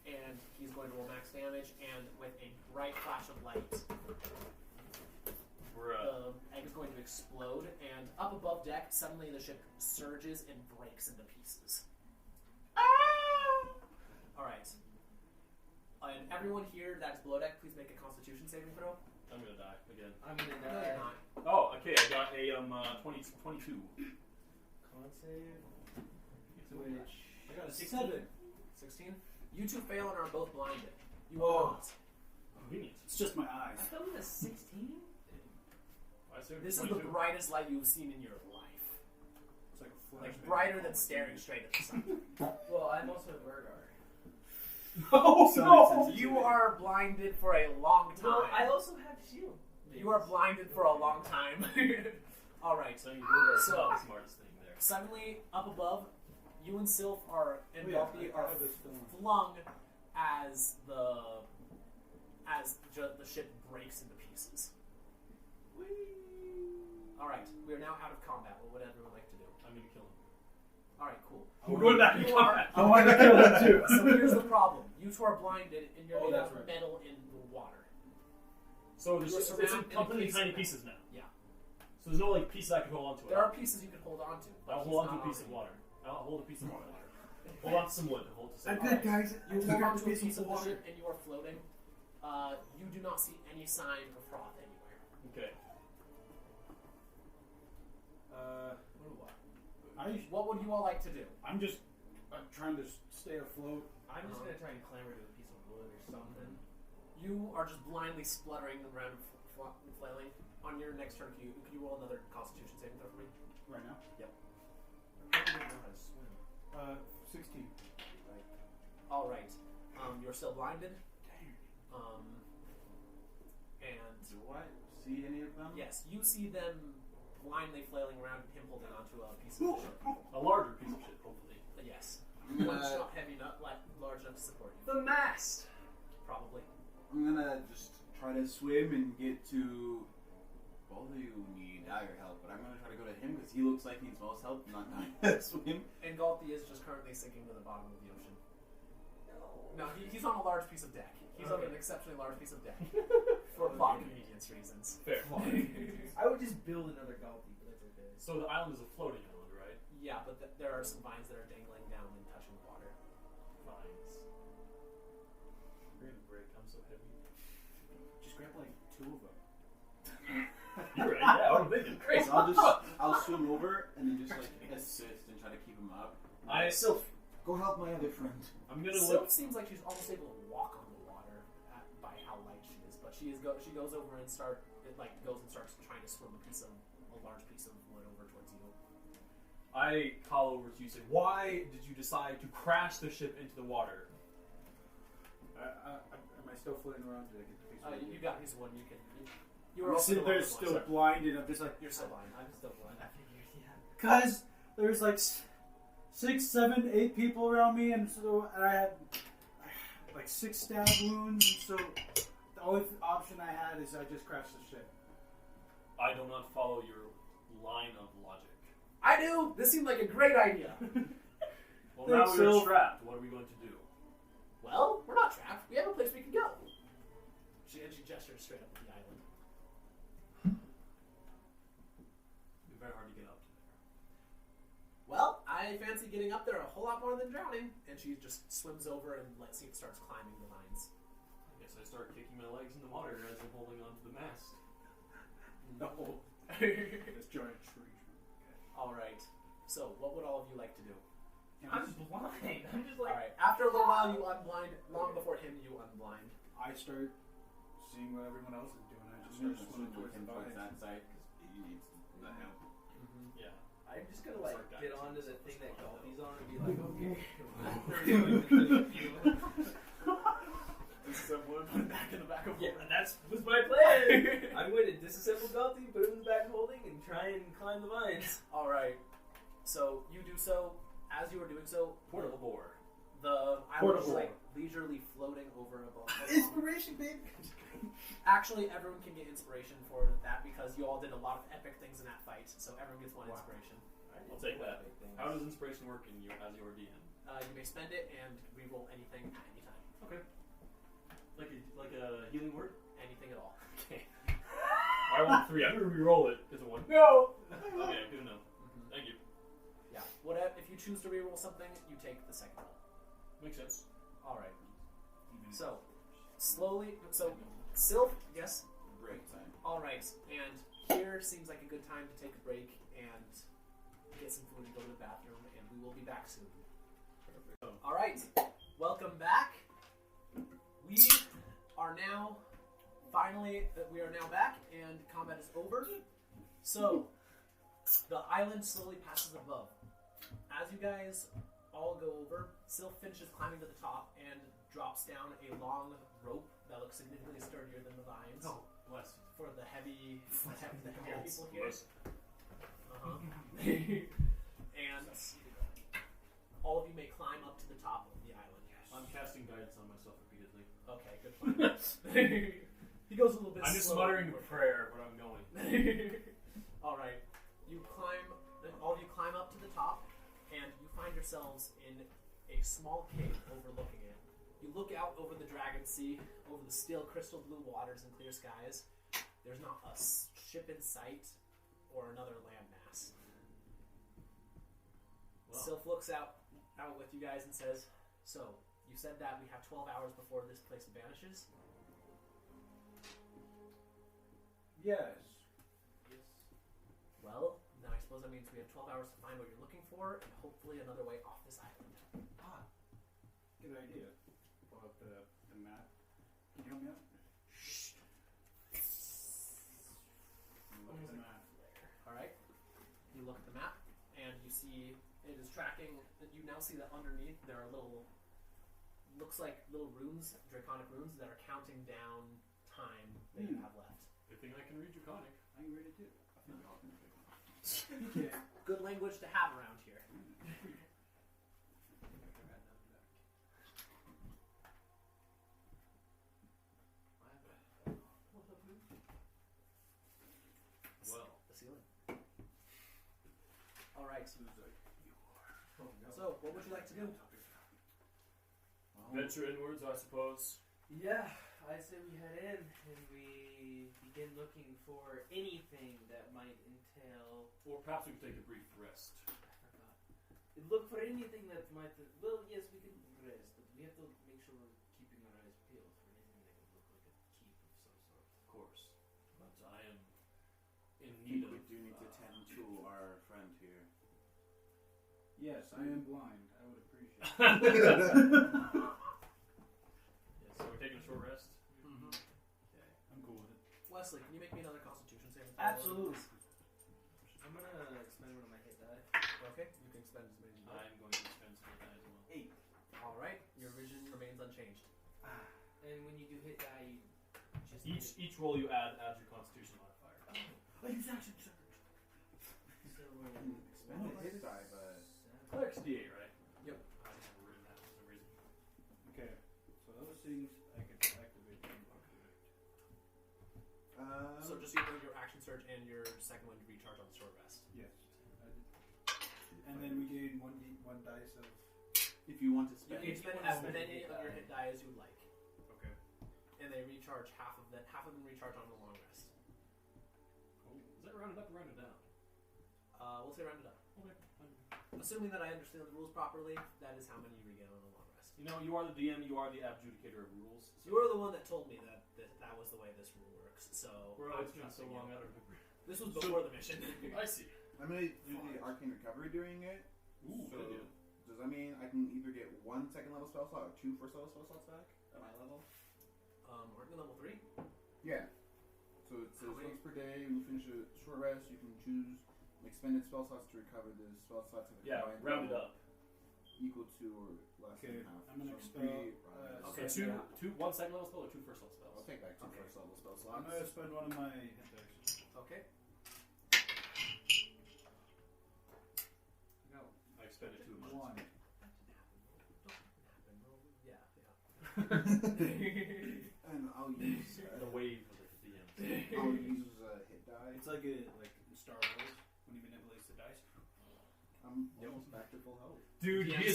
Speaker 2: And he's going to roll max damage, and with a bright flash of light, the egg is going to explode, and up above deck, suddenly the ship surges and breaks into pieces. Alright. And everyone here that's below deck, please make a constitution saving throw.
Speaker 1: I'm gonna die again.
Speaker 4: I'm gonna
Speaker 2: No,
Speaker 4: die.
Speaker 2: you're not.
Speaker 1: Oh, okay, I got a 22.
Speaker 4: Con save. Which
Speaker 5: I got a
Speaker 4: 7.
Speaker 2: 16? You two fail and are both blinded. You
Speaker 5: Oh.
Speaker 2: won't.
Speaker 1: Convenient.
Speaker 5: It's just my eyes.
Speaker 4: I thought it was a 16.
Speaker 1: I assume
Speaker 2: This is
Speaker 1: 22.
Speaker 2: the brightest light you've seen in your life.
Speaker 5: It's like a flash.
Speaker 2: Like, brighter than staring straight at the sun.
Speaker 4: Well, I'm also a Vergar.
Speaker 5: Oh no!
Speaker 2: You are blinded for a long time.
Speaker 4: Well, I also have shield.
Speaker 2: You are blinded for a long time. Alright.
Speaker 1: So you really are
Speaker 2: So-
Speaker 1: not the smartest thing there.
Speaker 2: Suddenly, up above, you and Sylph and
Speaker 5: Yeah,
Speaker 2: Buffy
Speaker 5: I
Speaker 2: are
Speaker 5: have this stone.
Speaker 2: flung as the ship breaks into pieces. Alright, we are now out of combat. What would everyone like to do?
Speaker 1: I'm gonna kill him.
Speaker 2: Alright, cool.
Speaker 1: We're going back to
Speaker 2: You are-
Speaker 1: combat.
Speaker 5: I want to kill him too.
Speaker 2: So here's the problem. You two are blinded and you're
Speaker 5: Oh,
Speaker 2: made
Speaker 5: that's
Speaker 2: out of
Speaker 5: right.
Speaker 2: metal in the water.
Speaker 1: So there's
Speaker 2: You're
Speaker 1: just
Speaker 2: surrounded
Speaker 1: some
Speaker 2: in
Speaker 1: completely
Speaker 2: pieces.
Speaker 1: tiny pieces now.
Speaker 2: Yeah.
Speaker 1: So there's no like pieces I can hold on to.
Speaker 2: There are pieces you can hold on to. but
Speaker 1: I'll
Speaker 2: he's
Speaker 1: hold on to
Speaker 2: not
Speaker 1: a piece of
Speaker 2: you.
Speaker 1: water. I'll hold a piece of water. Hold on to some wood. Hold to some
Speaker 6: I'm good, guys.
Speaker 2: You
Speaker 6: I
Speaker 2: hold
Speaker 6: took
Speaker 2: on
Speaker 6: out
Speaker 2: to
Speaker 6: the
Speaker 2: a piece of the
Speaker 6: water.
Speaker 2: ship and you are floating. You do not see any sign of froth anywhere.
Speaker 1: Okay.
Speaker 2: What would you all like to do?
Speaker 5: I'm just trying to stay afloat.
Speaker 4: I'm just gonna try and clamber to a piece of wood or something.
Speaker 2: You are just blindly spluttering around and flailing. On your next turn, could you roll another Constitution saving throw for me?
Speaker 5: Right now?
Speaker 4: I don't know how to swim.
Speaker 5: 16.
Speaker 2: All right. You're still blinded.
Speaker 5: Dang.
Speaker 2: And
Speaker 3: Do I see any of them?
Speaker 2: yes, you see them blindly flailing around and him holding onto a piece of the ship.
Speaker 1: A larger piece of shit, hopefully.
Speaker 2: Yes.
Speaker 3: I'm
Speaker 2: One
Speaker 3: gonna,
Speaker 2: not heavy enough, like large enough to support you.
Speaker 4: The mast.
Speaker 2: Probably.
Speaker 3: I'm gonna just try to swim and get to. Both of you need dagger help, but I'm gonna try to go to him because he looks like he needs most help. Not knowing how to swim.
Speaker 2: And Galti is just currently sinking to the bottom of the ocean. No, he's on a large piece of deck. He's on an exceptionally large piece of deck. For plot convenience reasons.
Speaker 1: Fair.
Speaker 4: I would just build another Galti, but that's okay.
Speaker 1: So the island is a floating island, right?
Speaker 2: Yeah, but there are some vines that are dangling down and touching the water.
Speaker 1: Vines. We're gonna break. I'm so heavy.
Speaker 5: Just grab like 2 of them.
Speaker 1: You're right. Yeah, I'm thinking. Crazy.
Speaker 3: So I'll swim over and then just like assist and try to keep him up.
Speaker 6: Go help my other friend.
Speaker 1: I'm gonna
Speaker 2: Sylph
Speaker 1: look.
Speaker 2: seems like she's almost able to walk on the water by how light she is, but she goes over and starts trying to swim a large piece of wood over towards you.
Speaker 1: I call over to you and say, "Why did you decide to crash the ship into the water?"
Speaker 5: Am I still floating around? Did I get the piece of
Speaker 2: You got his one. You can. You
Speaker 5: I'm
Speaker 2: were
Speaker 5: sitting there still blind, and I'm just like,
Speaker 2: You're still blind. I'm still blind.
Speaker 4: I figured, yeah.
Speaker 5: Cause there's like 6, 7, 8 people around me, and I had like 6 stab wounds, and so the only option I had is I just crashed the ship.
Speaker 1: I do not follow your line of logic.
Speaker 2: I do. This seemed like a great idea.
Speaker 1: Well, now
Speaker 5: Thanks,
Speaker 1: we're
Speaker 5: Sylph.
Speaker 1: trapped. What are we going to do?
Speaker 2: Well, we're not trapped. We have a place we can go. She gestures straight up at the island.
Speaker 1: It'd be very hard to get up to there.
Speaker 2: Well, I fancy getting up there a whole lot more than drowning. And she just swims over and starts climbing the vines.
Speaker 1: I guess I start kicking my legs in the water as I'm holding onto the mast.
Speaker 5: No. This giant tree.
Speaker 2: All right. So, what would all of you like to do?
Speaker 4: I'm blind. I'm just like.
Speaker 2: All right. After a little while, you unblind. Long before him, you unblind.
Speaker 5: I start seeing what everyone else is doing. I just
Speaker 3: I'm
Speaker 5: start
Speaker 3: gonna swim
Speaker 5: swimming towards
Speaker 3: with him
Speaker 5: the
Speaker 3: towards
Speaker 5: vine.
Speaker 3: that side because he needs the help.
Speaker 1: Yeah.
Speaker 4: I'm just gonna
Speaker 1: It's
Speaker 4: like
Speaker 1: like that.
Speaker 4: get onto the thing that Galti's on and be like, okay.
Speaker 2: Disassemble and put it back in the back of
Speaker 4: Yeah,
Speaker 2: Holding.
Speaker 4: that was my plan. I'm going to disassemble Galti, put him in the back holding, and try and climb the vines.
Speaker 2: All right. So you do so. As you are doing so,
Speaker 1: Portable bore.
Speaker 2: the island is like leisurely floating over above.
Speaker 6: Inspiration, baby.
Speaker 2: Actually, everyone can get inspiration for that because you all did a lot of epic things in that fight. So everyone gets one
Speaker 1: Wow.
Speaker 2: inspiration.
Speaker 1: I'll take that. How does inspiration work in your as your DM?
Speaker 2: You may spend it and reroll anything at any time.
Speaker 1: Okay. Like a healing word?
Speaker 2: Anything at all.
Speaker 1: Okay. I want 3. I'm gonna re-roll it. Is it 1?
Speaker 2: No.
Speaker 1: Okay, good enough. Thank you.
Speaker 2: Yeah. Whatever. If you choose to reroll something, you take the second roll.
Speaker 1: Makes sense.
Speaker 2: All right. So slowly. So Sylph. Yes.
Speaker 3: Break time.
Speaker 2: All right. And here seems like a good time to take a break and get some food and go to the bathroom. And we will be back soon.
Speaker 1: Perfect.
Speaker 2: All right. Welcome back. We are now we are now back and combat is over. So the island slowly passes above. As you guys all go over, Sylph finishes climbing to the top and drops down a long rope that looks significantly sturdier than the vines
Speaker 1: Oh, bless you.
Speaker 2: for the heavier people here.
Speaker 1: Bless.
Speaker 2: And all of you may climb up to the top of the island.
Speaker 1: I'm casting guidance on myself repeatedly.
Speaker 2: Okay, good plan. He goes a little bit
Speaker 1: I'm just
Speaker 2: slower.
Speaker 1: muttering a prayer, but I'm going.
Speaker 2: All right, all of you climb up to the top, and you find yourselves in a small cave overlooking it. You look out over the Dragon Sea, over the still crystal blue waters and clear skies. There's not a ship in sight or another landmass.
Speaker 1: Well.
Speaker 2: Sylph looks out with you guys and says, "So, you said that we have 12 hours before this place vanishes?"
Speaker 5: Yes.
Speaker 2: Well, now I suppose that means we have 12 hours to find what you're looking for, and hopefully another way off this island.
Speaker 5: Good idea. Pull up the map. Can you help me out? Look at the map.
Speaker 2: Alright. You look at the map, and you see it is tracking. You now see that underneath there are looks like little runes, draconic runes, that are counting down time that you have left.
Speaker 1: Good thing I can read Draconic.
Speaker 5: I can read it too.
Speaker 3: I think we all can pick one.
Speaker 5: Yeah.
Speaker 2: Good language to have around here.
Speaker 1: Well.
Speaker 2: The ceiling. Alright. So, what would you like to do?
Speaker 1: Venture inwards, I suppose.
Speaker 4: Yeah, I say we head in and we begin looking for anything that might entail.
Speaker 1: Or perhaps we could take a brief rest.
Speaker 4: I forgot. Look for anything that might. Well, yes, we can rest, but we have to make sure we're keeping our eyes peeled for anything that could look like a keep of some sort.
Speaker 1: Of course. But I am in
Speaker 3: I
Speaker 1: need
Speaker 3: think
Speaker 1: of...
Speaker 3: we do need to tend to our friend here.
Speaker 5: Yes, I am blind. I would appreciate it.
Speaker 1: Yeah, so we're taking a short rest?
Speaker 2: Mm-hmm.
Speaker 1: Okay.
Speaker 5: I'm cool with it.
Speaker 2: Wesley, can you make me another Constitution saving throw?
Speaker 4: Absolutely. I'm gonna expend one of my hit die.
Speaker 2: Okay, you can spend as many as you want.
Speaker 1: I'm going to spend some of that as well.
Speaker 4: 8.
Speaker 2: Alright, your vision remains unchanged.
Speaker 4: And when you do hit die, you just
Speaker 1: Each roll you add adds your Constitution modifier.
Speaker 5: I use action surge.
Speaker 4: So
Speaker 3: Expended hit die, but
Speaker 1: Cleric's D8, right?
Speaker 2: Yep.
Speaker 1: I just have written that for some reason.
Speaker 5: Okay, so those things I can activate and activate.
Speaker 2: So just you your action surge and your second one to recharge on the short rest.
Speaker 5: Yes. I did. And then we gain one dice of.
Speaker 3: if you want to
Speaker 2: You
Speaker 3: spend,
Speaker 2: can spend as many of your hit die as you like,
Speaker 5: Okay.
Speaker 2: and they recharge half of them. Half of them recharge on the long rest.
Speaker 1: Is that rounded up or rounded down?
Speaker 2: We'll say round it up.
Speaker 1: Okay.
Speaker 2: Assuming that I understand the rules properly, that is how many you regain on a long rest.
Speaker 1: You know, you are the DM, you are the adjudicator of rules.
Speaker 2: You were the one that told me that was the way this rule works. So
Speaker 1: It's been so long, I don't remember.
Speaker 2: this was before the mission.
Speaker 1: I see.
Speaker 3: I'm gonna do the arcane recovery during it.
Speaker 1: Ooh,
Speaker 3: So
Speaker 1: good deal.
Speaker 3: does that mean I can either get 1 second level spell slot or 2 first level spell slots back at my level?
Speaker 2: Aren't you level 3?
Speaker 3: Yeah. So it says
Speaker 2: How many?
Speaker 3: once per day when you finish a short rest, you can choose expended spell slots to recover the spell slots of the
Speaker 1: Yeah,
Speaker 3: combined
Speaker 1: round it
Speaker 3: level
Speaker 1: up.
Speaker 3: equal to or less
Speaker 5: Okay,
Speaker 3: than half.
Speaker 5: I'm gonna
Speaker 3: So
Speaker 5: expel,
Speaker 3: 3
Speaker 2: Okay,
Speaker 1: Two,
Speaker 2: so-
Speaker 1: two, 1 second level spell or 2 first level spells?
Speaker 3: I'll take back 2
Speaker 2: Okay.
Speaker 3: first level spell
Speaker 5: I'm
Speaker 3: slots.
Speaker 5: gonna spend one of my hit dice.
Speaker 2: Okay.
Speaker 5: No.
Speaker 1: I expended 2 of mine.
Speaker 5: One.
Speaker 2: Yeah.
Speaker 3: And I'll use
Speaker 1: The wave of the DM.
Speaker 3: I'll use hit die.
Speaker 5: It's like in Star Wars when he manipulates the dice.
Speaker 3: I'm almost back to full health.
Speaker 1: Dude,
Speaker 2: Yeah,
Speaker 1: be a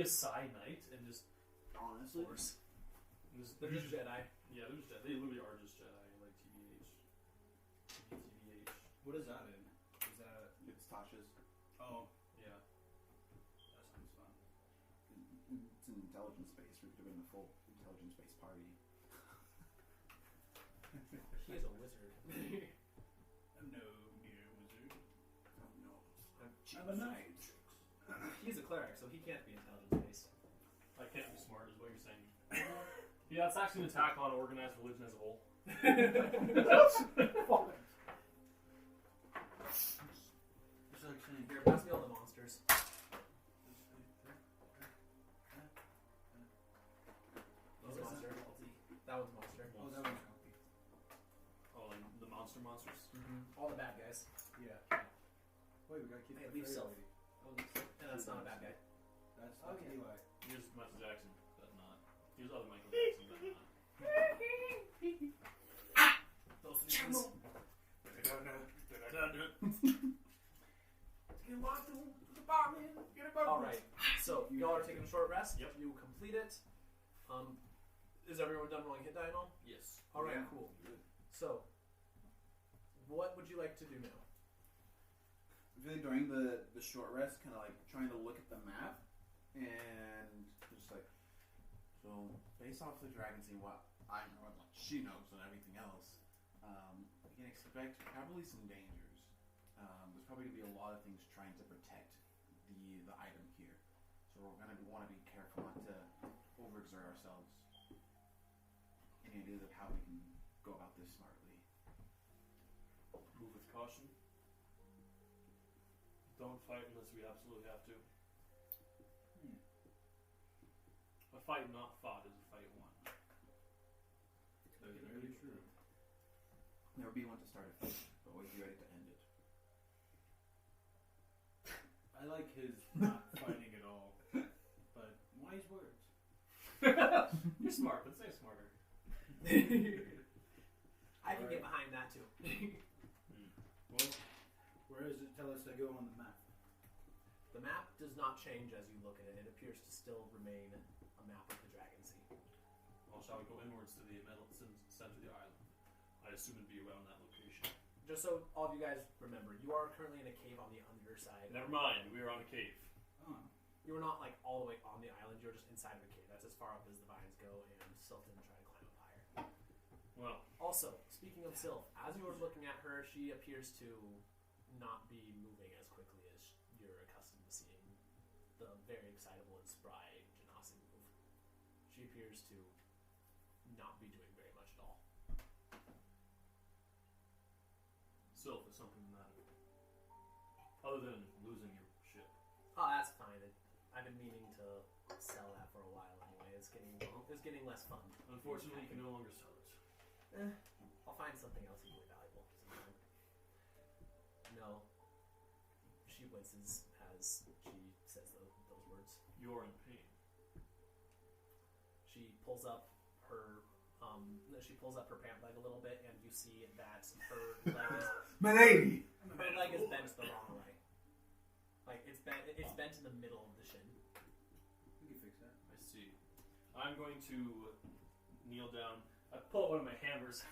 Speaker 1: Psy Knight and just
Speaker 3: Honestly,
Speaker 2: They're just Jedi.
Speaker 1: Yeah, they're just Jedi. They literally are just Jedi, like TBH. TBH.
Speaker 5: What is that in? Is that?
Speaker 3: it's Tasha's.
Speaker 5: Oh,
Speaker 1: Yeah.
Speaker 5: that sounds fun.
Speaker 3: It's an intelligence space. We could have been a full intelligence space party.
Speaker 2: He is a wizard.
Speaker 5: No, dear wizard.
Speaker 3: Oh no.
Speaker 5: I'm a knight.
Speaker 2: He's a cleric, so he can't be intelligence based.
Speaker 1: I can't be smart, is what you're saying. Yeah, it's actually an attack on organized religion as a whole.
Speaker 5: It's like saying,
Speaker 2: Here, pass me all the monsters. Those
Speaker 5: Is
Speaker 2: monster. That one's monster.
Speaker 5: oh, that one's healthy.
Speaker 1: Oh, like the monsters?
Speaker 2: All the bad guys.
Speaker 5: Yeah. Wait, we gotta keep
Speaker 2: Hey,
Speaker 5: the
Speaker 2: leave
Speaker 5: fairy
Speaker 2: self.
Speaker 5: lady.
Speaker 2: And that's not a bad guy.
Speaker 5: That's
Speaker 2: Oh,
Speaker 5: the
Speaker 2: yeah.
Speaker 5: Eli.
Speaker 1: Here's Michael Jackson, but not. Here's other Michael Jackson, but not.
Speaker 2: Those things. Alright, so y'all are taking a short rest.
Speaker 1: Yep.
Speaker 2: You complete it. Is everyone done rolling hit die and all?
Speaker 1: Yes.
Speaker 2: Alright,
Speaker 3: Yeah.
Speaker 2: cool. So, what would you like to do now?
Speaker 3: I feel like during the short rest, kind of like trying to look at the map and just like, so based off the dragon scene, what I know and what she knows and everything else, we can expect probably some dangers. There's probably gonna be a lot of things trying to protect the item here, so we're gonna want to be careful not to overexert ourselves. Any ideas of how we can go about this smartly?
Speaker 1: Move with caution. Don't fight unless we absolutely have to. A fight not fought is a fight won.
Speaker 5: That's very true.
Speaker 3: Never be one to start a fight, but always be ready to end it.
Speaker 5: I like his not fighting at all, but wise words.
Speaker 1: You're smart, but say smarter.
Speaker 2: I can get behind that too.
Speaker 5: Well, where does it tell us to go on the map?
Speaker 2: The map does not change as you look at it. It appears to still remain a map of the Dragon Sea.
Speaker 1: Well, shall we go inwards to the center of the island? I assume it'd be around that location.
Speaker 2: Just so all of you guys remember, you are currently in a cave on the underside.
Speaker 1: Never mind, we are on a cave.
Speaker 5: Oh,
Speaker 2: You were not like all the way on the island. You were just inside of a cave. That's as far up as the vines go, and Sylph didn't try to climb up higher.
Speaker 1: Well,
Speaker 2: Also, speaking of Sylph, as you were looking at her, she appears to not be moving as quickly as you're accustomed to seeing the very excitable and spry Genasi move. She appears to not be doing very much at all.
Speaker 1: Sylph, is something the matter? Other than losing your ship.
Speaker 2: Oh, that's fine. I've been meaning to sell that for a while anyways, getting less fun.
Speaker 1: Unfortunately, you can no longer sell it.
Speaker 2: I'll find something else equally valuable sometime. No. She winces as she says those words.
Speaker 1: You're in pain.
Speaker 2: She pulls up her pant leg a little bit, and you see that her leg is
Speaker 6: Milady!
Speaker 2: bent the wrong way. Like it's bent in the middle of the shin.
Speaker 5: We can fix that.
Speaker 1: I see. I'm going to kneel down. I pull out one of my hammers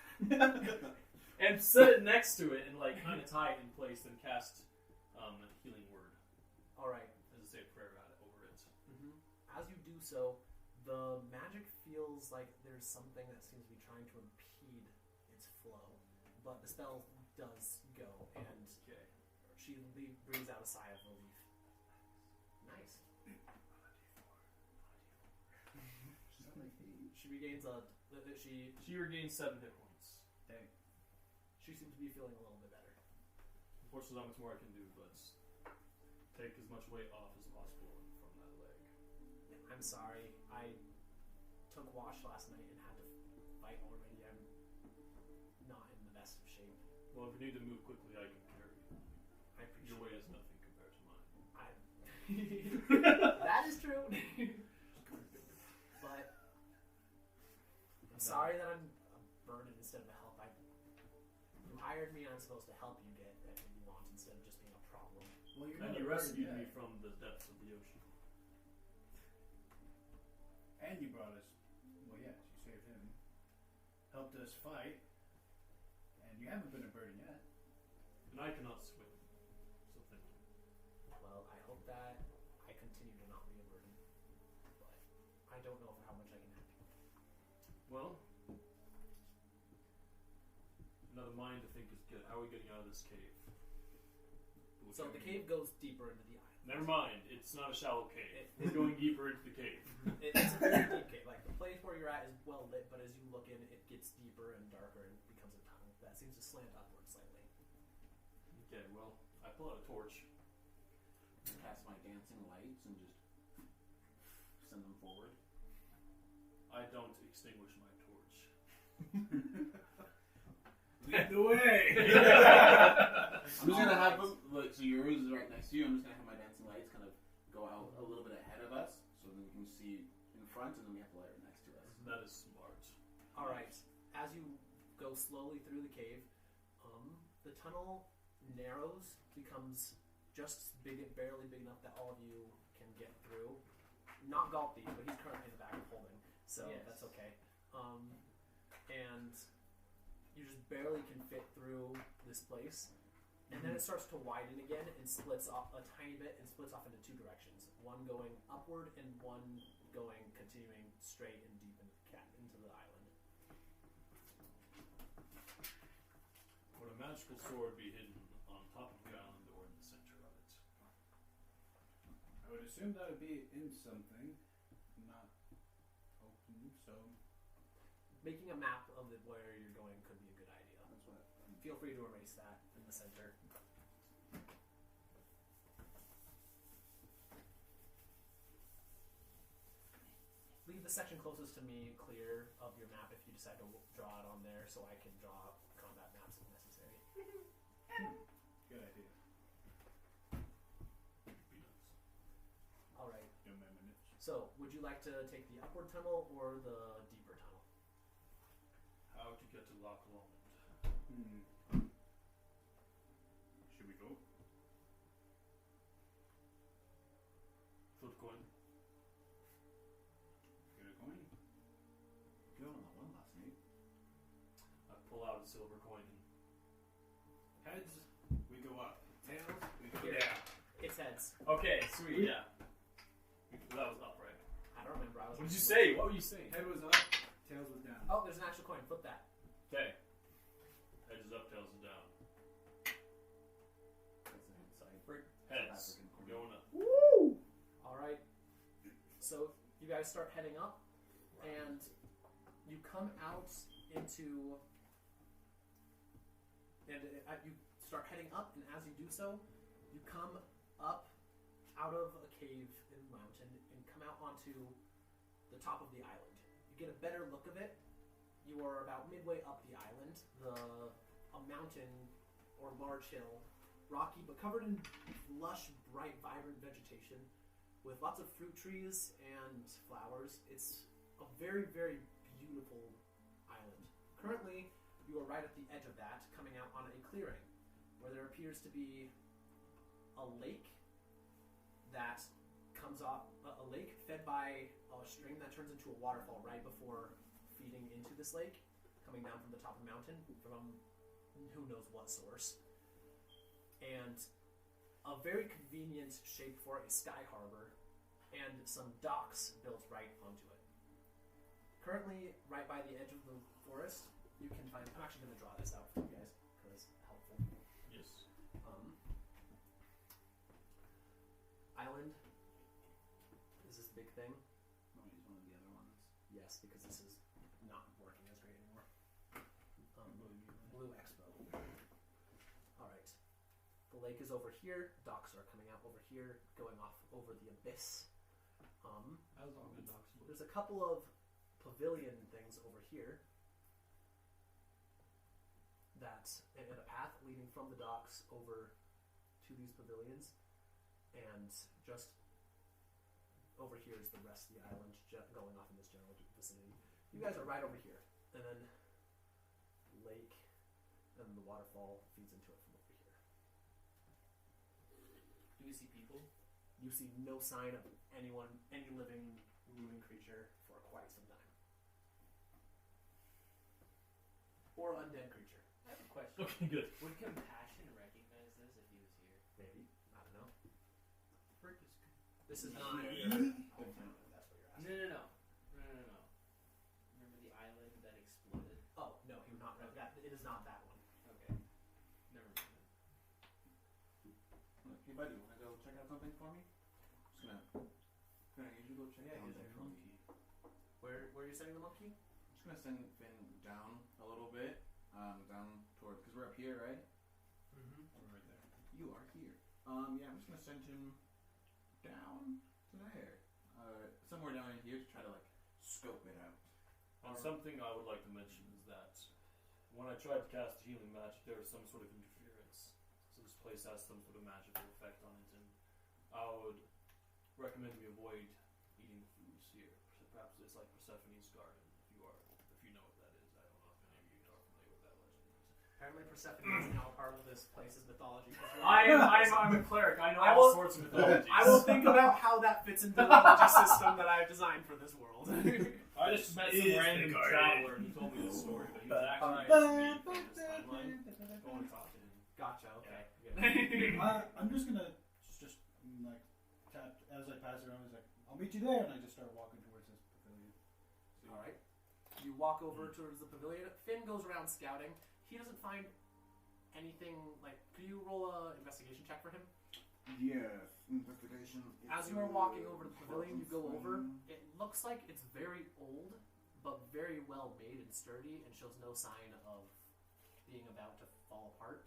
Speaker 1: and set it next to it and like kind of tie it in place and cast a healing word.
Speaker 2: All right.
Speaker 1: As I say a prayer over it.
Speaker 2: Mm-hmm. As you do so, the magic feels like there's something that seems to be trying to impede its flow, but the spell does go, and she breathes out a sigh of relief. Nice. She regains
Speaker 1: She regains 7 hit points.
Speaker 5: Dang.
Speaker 2: She seems to be feeling a little bit better.
Speaker 1: Unfortunately, not much more I can do, but take as much weight off as possible from that leg.
Speaker 2: I'm sorry. I took wash last night and had to fight already. I'm not in the best of shape.
Speaker 1: Well, if you need to move quickly, I can carry you.
Speaker 2: I appreciate
Speaker 1: Your weight is nothing compared to mine.
Speaker 2: That is true. But I'm sorry that I'm a burden instead of a help. You hired me, and I'm supposed to help you get everything you want instead of just being a problem.
Speaker 5: Well, you're
Speaker 1: And
Speaker 5: not
Speaker 1: you
Speaker 5: a
Speaker 1: rescued
Speaker 5: burden
Speaker 1: me
Speaker 5: yet.
Speaker 1: from the depths of the ocean.
Speaker 5: And you brought us. Well, yes, you saved him. Helped us fight. And you haven't been a burden yet.
Speaker 1: And I cannot swim. So thank you.
Speaker 2: Well, I hope that I continue to not be a burden. But I don't know for how much I can help you.
Speaker 1: Well, another mind to think is good. How are we getting out of this cave?
Speaker 2: So the cave goes deeper into the island.
Speaker 1: Never mind. It's not a shallow cave. We're going deeper into the cave.
Speaker 2: It's a very deep cave. Like the place where you're at is well lit, but as you look in, it gets deeper and darker and becomes a tunnel that seems to slant upward slightly.
Speaker 1: Okay, well, I pull out a torch.
Speaker 3: Cast my dancing lights and just send them forward.
Speaker 1: I don't extinguish my torch.
Speaker 5: Lead the way!
Speaker 3: I'm just gonna have them, look, so yours is right next to you. I'm just gonna have my dancing lights kind of go out a little bit ahead of us so that we can see in front, and then we have the light right next to us.
Speaker 1: That is smart.
Speaker 2: Alright, as you go slowly through the cave, the tunnel narrows, becomes just barely big enough that all of you can get through. Not Galti, but he's currently in the back of holding, so
Speaker 4: Yes.
Speaker 2: that's okay. And you just barely can fit through this place. And then it starts to widen again and splits off a tiny bit and splits off into 2 directions. One going upward and one continuing straight and deep into the island.
Speaker 1: Would a magical sword be hidden on top of the island or in the center of it?
Speaker 5: I would assume that would be in something, not open, so...
Speaker 2: Making a map of where you're going could be a good idea.
Speaker 3: That's what.
Speaker 2: Feel free to erase that in the center. Leave the section closest to me clear of your map if you decide to draw it on there, so I can draw combat maps if necessary.
Speaker 5: Good idea.
Speaker 2: Alright,
Speaker 5: Young man minutes.
Speaker 2: so would you like to take the upward tunnel or the deeper tunnel?
Speaker 1: How to get to Loch Lomond?
Speaker 5: Should we go?
Speaker 1: Flip coin.
Speaker 5: Get a coin?
Speaker 3: You don't know one last night.
Speaker 1: I pull out a silver coin.
Speaker 5: Heads, we go up. Tails, we go
Speaker 2: Here.
Speaker 5: down.
Speaker 2: It's heads.
Speaker 1: Okay, sweet, yeah. That was up, right?
Speaker 2: I don't remember.
Speaker 1: What did you say? What were you saying?
Speaker 5: Head was up, tails was down.
Speaker 2: Oh, there's an actual coin. Flip that.
Speaker 1: Okay. Heads is up, tails is down.
Speaker 3: That's an inside.
Speaker 1: Heads.
Speaker 3: African
Speaker 1: We're going up.
Speaker 2: Woo! Alright. So you guys start heading up, and you come out into. And you start heading up, and as you do so, you come up out of a cave in the mountain and come out onto the top of the island. You get a better look of it. You are about midway up the island. A mountain or large hill, rocky but covered in lush, bright, vibrant vegetation with lots of fruit trees and flowers. It's a very, very beautiful island. Currently, you are right at the edge of that, coming out on a clearing where there appears to be a lake that comes off, a lake fed by a stream that turns into a waterfall right before feeding into this lake, coming down from the top of the mountain from who knows what source. And a very convenient shape for a sky harbor and some docks built right onto it. Currently, right by the edge of the forest, you can find... I'm actually going to draw this out for you guys, because it's helpful.
Speaker 1: Yes.
Speaker 2: Island is this big thing.
Speaker 3: I'll use one of the other ones.
Speaker 2: Yes, because this is not working as great anymore. Blue Expo. Alright. The lake is over here. Docks are coming out over here, going off over the abyss.
Speaker 1: How long the docks look?
Speaker 2: There's a couple of pavilion things over here that, and a path leading from the docks over to these pavilions, and just over here is the rest of the island going off in this general vicinity. You guys are right over here, and then lake and the waterfall feeds into it from over here.
Speaker 4: Do we see people?
Speaker 2: You see no sign of anyone, any living, moving creature for quite some time. Or undead creature.
Speaker 4: I have a question.
Speaker 1: Okay, good.
Speaker 4: Would Compassion recognize this if he was here?
Speaker 2: Maybe. I don't know.
Speaker 1: Frick is good.
Speaker 2: This is not
Speaker 3: Yeah.
Speaker 2: your hometown, if that's what you're asking.
Speaker 4: No. Remember the island that exploded?
Speaker 2: Oh, no, he would not. That, it is not that one.
Speaker 4: Okay. Never mind.
Speaker 3: Hey buddy, you wanna go check out something for me? Just gonna you go check out something for me.
Speaker 2: Where are you sending the monkey?
Speaker 3: I'm just gonna send Finn down a little bit, down toward, because we're up here, right?
Speaker 2: Mm-hmm.
Speaker 1: We're right there.
Speaker 3: You are here. Yeah, I'm just gonna send him down to there, somewhere down in here to try to like scope it out.
Speaker 1: And something I would like to mention is that when I tried to cast healing magic, there was some sort of interference. So this place has some sort of magical effect on it, and I would recommend we avoid eating the foods here. Perhaps it's like Persephone's garden, if you know what that is. I don't know if any of you are familiar with that legend.
Speaker 2: Apparently Persephone is now a part of this place's mythology.
Speaker 1: I'm a cleric. I know
Speaker 2: I
Speaker 1: all
Speaker 2: will-
Speaker 1: sorts of mythologies.
Speaker 2: I will think about how that fits into the religious system that I've designed for this world.
Speaker 1: I just met some
Speaker 5: Is
Speaker 1: random
Speaker 5: the garden.
Speaker 1: traveler who told me this story, but he was actually
Speaker 2: Alright.
Speaker 1: just me from this timeline. Go and talk to him.
Speaker 2: Gotcha, okay.
Speaker 5: I'm just gonna just like tap as I pass around. He's like, "I'll meet you there," and I just start walking towards this pavilion.
Speaker 2: Alright. You walk over towards the pavilion. Finn goes around scouting. He doesn't find anything like... Could you roll a investigation check for him?
Speaker 6: Yes, investigation.
Speaker 2: As you are walking over to the pavilion, you go over. It looks like it's very old, but very well made and sturdy, and shows no sign of being about to fall apart.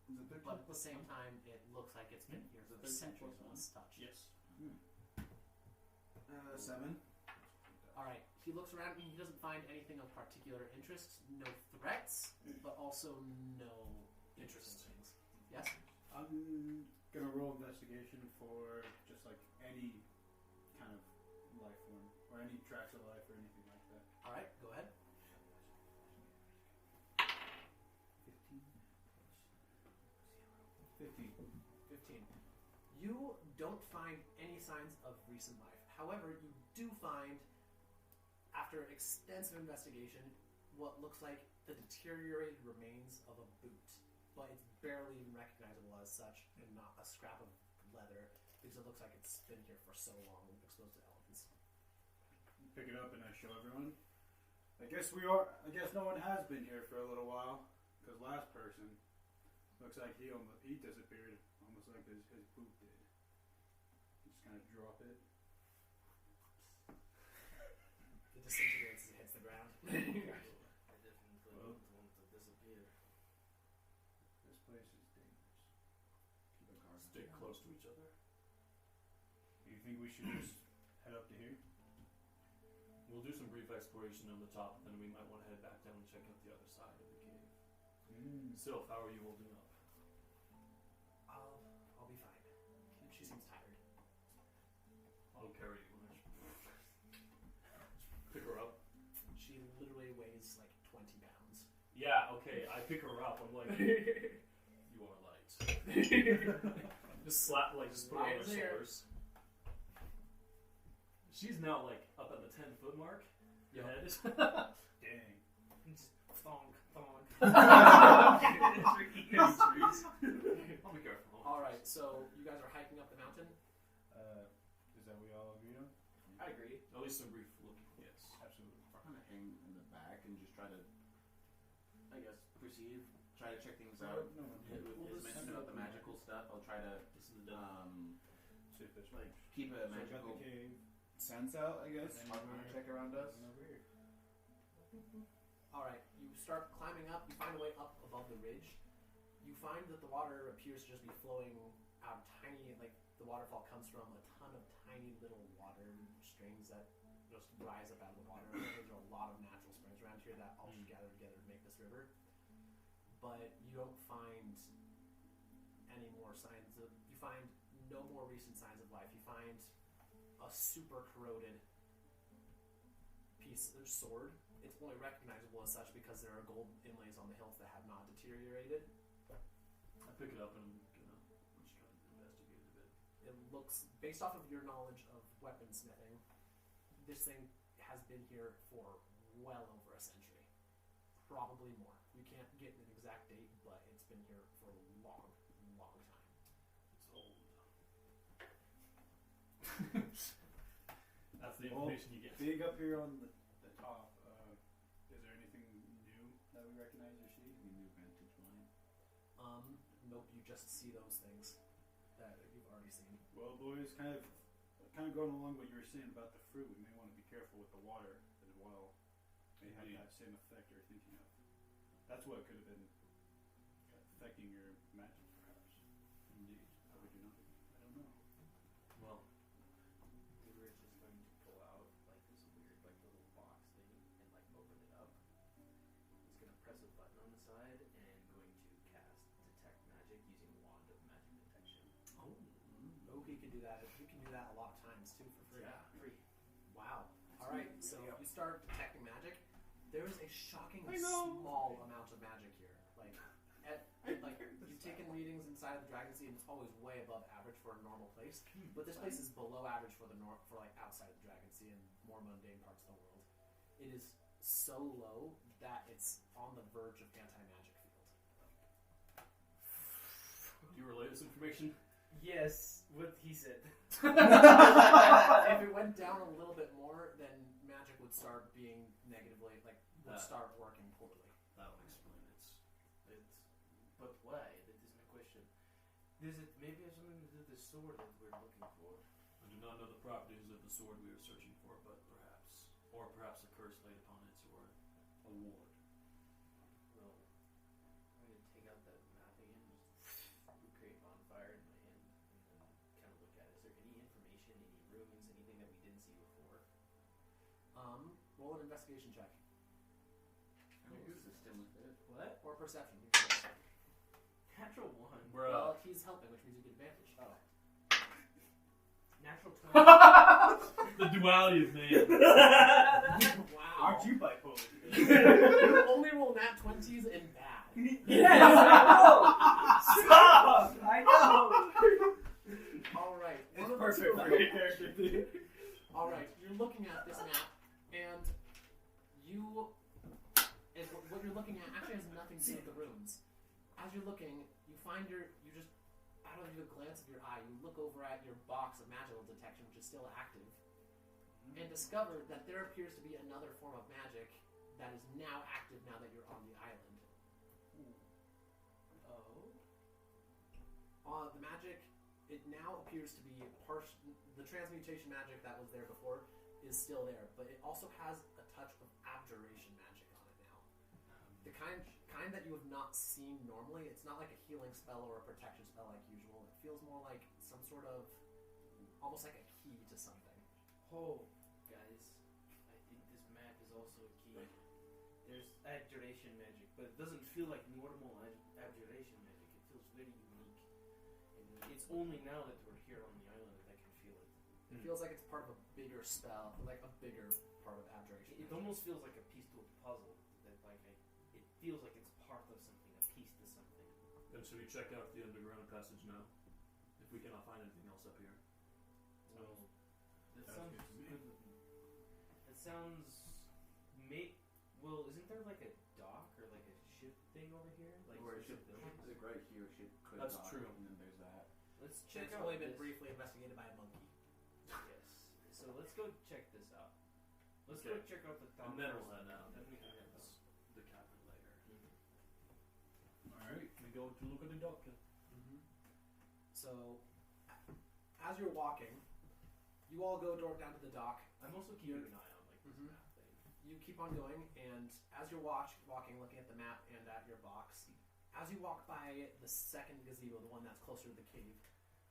Speaker 6: Is it 13
Speaker 2: But at the
Speaker 6: plus
Speaker 2: same
Speaker 6: one?
Speaker 2: time, it looks like it's been here
Speaker 6: Is it
Speaker 2: for
Speaker 6: 13
Speaker 2: centuries
Speaker 6: plus
Speaker 2: on
Speaker 6: one?
Speaker 2: its touch.
Speaker 1: Yes.
Speaker 3: 7.
Speaker 2: Alright, he looks around and he doesn't find anything of particular interest. No threats, but also no interesting things. Yes?
Speaker 5: I'm gonna roll investigation for just like any kind of life form or any tracks of life or anything like that.
Speaker 2: Alright, go ahead.
Speaker 5: 15.
Speaker 2: 15. You don't find any signs of recent life. However, you do find, after extensive investigation, what looks like the deteriorated remains of a boot. But it's barely even recognizable as such, and not a scrap of leather, because it looks like it's been here for so long, exposed to elements.
Speaker 5: Pick it up and I show everyone. I guess no one has been here for a little while, because last person looks like he disappeared, almost like his boot did. Just kind of drop it.
Speaker 2: It disintegrates as it hits the ground.
Speaker 4: I definitely don't want to disappear.
Speaker 5: This place is dangerous.
Speaker 3: Keep a guard.
Speaker 1: Stay close to each other.
Speaker 5: Do you think we should just head up to here?
Speaker 1: We'll do some brief exploration on the top, and then we might want to head back down and check out the other side of the cave. Sylph, how are you holding up?
Speaker 2: I'll be fine. She seems tired.
Speaker 1: I'll carry you. Pick her up.
Speaker 2: She literally weighs like 20 pounds.
Speaker 1: Yeah, okay. I pick her up. I'm like, you are light. Just slap, like, just put her on my shoulders. She's now like up at the 10-foot mark. Your head is.
Speaker 5: Dang.
Speaker 4: Thonk, thonk.
Speaker 1: I'll be careful.
Speaker 2: Alright, so you guys are hiking up the mountain?
Speaker 5: Is that what we all agree on?
Speaker 2: I agree.
Speaker 1: At least some brief look. Yes.
Speaker 5: Absolutely.
Speaker 3: I'll kind of hang in the back and just try to, I guess, try to check things out.
Speaker 5: No.
Speaker 3: As mentioned about the magical stuff, I'll try to
Speaker 5: See if there's
Speaker 3: like keep a
Speaker 5: So we got
Speaker 3: magical
Speaker 5: the cave.
Speaker 3: sense out, I guess.
Speaker 5: And then
Speaker 3: Arcana
Speaker 5: we're-
Speaker 3: check around us.
Speaker 5: and over here.
Speaker 2: Alright, you start climbing up, you find a way up above the ridge. You find that the water appears to just be flowing out of tiny, like the waterfall comes from a ton of tiny little water strings that just rise up out of the water. There's a lot of natural springs around here that all should gather together to make this river. But you don't find any more signs of, you find no more recent signs of life. You find a super corroded piece of sword. It's only recognizable as such because there are gold inlays on the hilt that have not deteriorated.
Speaker 1: I pick it up and I'm just trying to investigate it a bit.
Speaker 2: It looks, based off of your knowledge of weaponsmithing, this thing has been here for well over a century. Probably more. You can't get an exact date, but it's been here for a long, long time.
Speaker 1: It's old. That's the information you get.
Speaker 5: Being up here on the top, is there anything new that we recognize or see?
Speaker 3: Any new vantage line?
Speaker 2: Nope, you just see those things that you've already seen.
Speaker 5: Well, boys, kind of going along what you were saying about the fruit, we may want to be careful with the water as well. May have that same effect you're thinking of. That's what could have been affecting your magic, perhaps.
Speaker 1: Indeed.
Speaker 5: How would you know? I don't know.
Speaker 1: Well,
Speaker 7: We were just going to pull out like this weird like little box thing and like open it up. He's gonna press a button on the side and going to cast detect magic using wand of magic detection.
Speaker 2: Oh, he can do that. He can do that a lot of times too for free.
Speaker 7: Yeah, free.
Speaker 2: Wow. Alright, so you start detecting magic. There is a shockingly small amount of magic here. You've taken readings inside of the Dragon Sea, and it's always way above average for a normal place. But this place is below average for like outside of the Dragon Sea and more mundane parts of the world. It is so low that it's on the verge of anti-magic field.
Speaker 1: do you relay this information?
Speaker 4: Yes, what he said.
Speaker 2: If it went down a little bit more, then magic would start being negatively, would start working poorly.
Speaker 1: That would explain it.
Speaker 7: But why? That is my question.
Speaker 4: Does it maybe have something to do with the sword that we're looking for?
Speaker 1: I do not know the properties of the sword we are searching for, but perhaps a curse laid upon it, or a ward.
Speaker 7: Well, I'm gonna take out that map again, just create bonfire in my hand, and kind of look at it. Is there any information, any ruins, anything that we didn't see before?
Speaker 2: Roll an investigation check.
Speaker 3: Any system with it?
Speaker 2: What? Or perception.
Speaker 7: Natural 1.
Speaker 2: Well, he's helping, which means you get advantage. Oh.
Speaker 4: Natural 20.
Speaker 1: The duality of man.
Speaker 2: Wow.
Speaker 5: Aren't you bipolar?
Speaker 2: You only roll nat 20s and bad.
Speaker 4: Yes, I know! Stop! I know!
Speaker 2: Alright.
Speaker 5: It's perfect for your character.
Speaker 2: Alright, you're looking at this map, and what you're looking at actually has nothing to do with the runes. As you're looking, you find you just, out of the glance of your eye, you look over at your box of magical detection, which is still active, and discover that there appears to be another form of magic that is now active now that you're on the island.
Speaker 7: Oh?
Speaker 2: The magic, it now appears to be the transmutation magic that was there before is still there, but it also has a touch of abjuration magic on it now. The kind that you have not seen normally. It's not like a healing spell or a protection spell like usual. It feels more like some sort of, almost like a key to something.
Speaker 7: Oh, guys, I think
Speaker 4: also a key. There's abjuration magic, but it doesn't feel like normal abjuration magic. It feels very unique. And it's only now that we're here on the island that I can feel it.
Speaker 2: It feels like it's part of a bigger spell, like a bigger part of abjuration.
Speaker 4: It almost feels like a piece to a puzzle. That it feels like it's part of something, a piece to something.
Speaker 1: Then should we check out the underground passage now? If we cannot find anything else up here.
Speaker 4: Well, that
Speaker 5: Sounds
Speaker 4: sounds
Speaker 5: good to me.
Speaker 4: good. That sounds well, isn't there like a dock or like a ship thing over here? Like
Speaker 3: Or a
Speaker 4: some
Speaker 3: ship,
Speaker 4: buildings?
Speaker 3: like right here, ship could
Speaker 1: That's
Speaker 3: dock,
Speaker 1: true.
Speaker 3: and then there's that.
Speaker 4: Let's check
Speaker 2: It's
Speaker 4: out
Speaker 2: only been
Speaker 4: this.
Speaker 2: briefly investigated by a monkey.
Speaker 4: Yes. So let's go check this out. Let's go
Speaker 1: Okay.
Speaker 4: check out the dock.
Speaker 1: And then
Speaker 4: first,
Speaker 1: we'll head down.
Speaker 4: Then we can head down.
Speaker 1: The cabin later.
Speaker 5: Alright.
Speaker 1: We go to look at the dock.
Speaker 2: So, as you're walking, you all go down to the dock.
Speaker 4: I'm also keeping an eye on like this
Speaker 2: Mhm.
Speaker 4: map thing.
Speaker 2: You keep on going, and as you're walking, looking at the map and at your box, as you walk by the second gazebo, the one that's closer to the cave,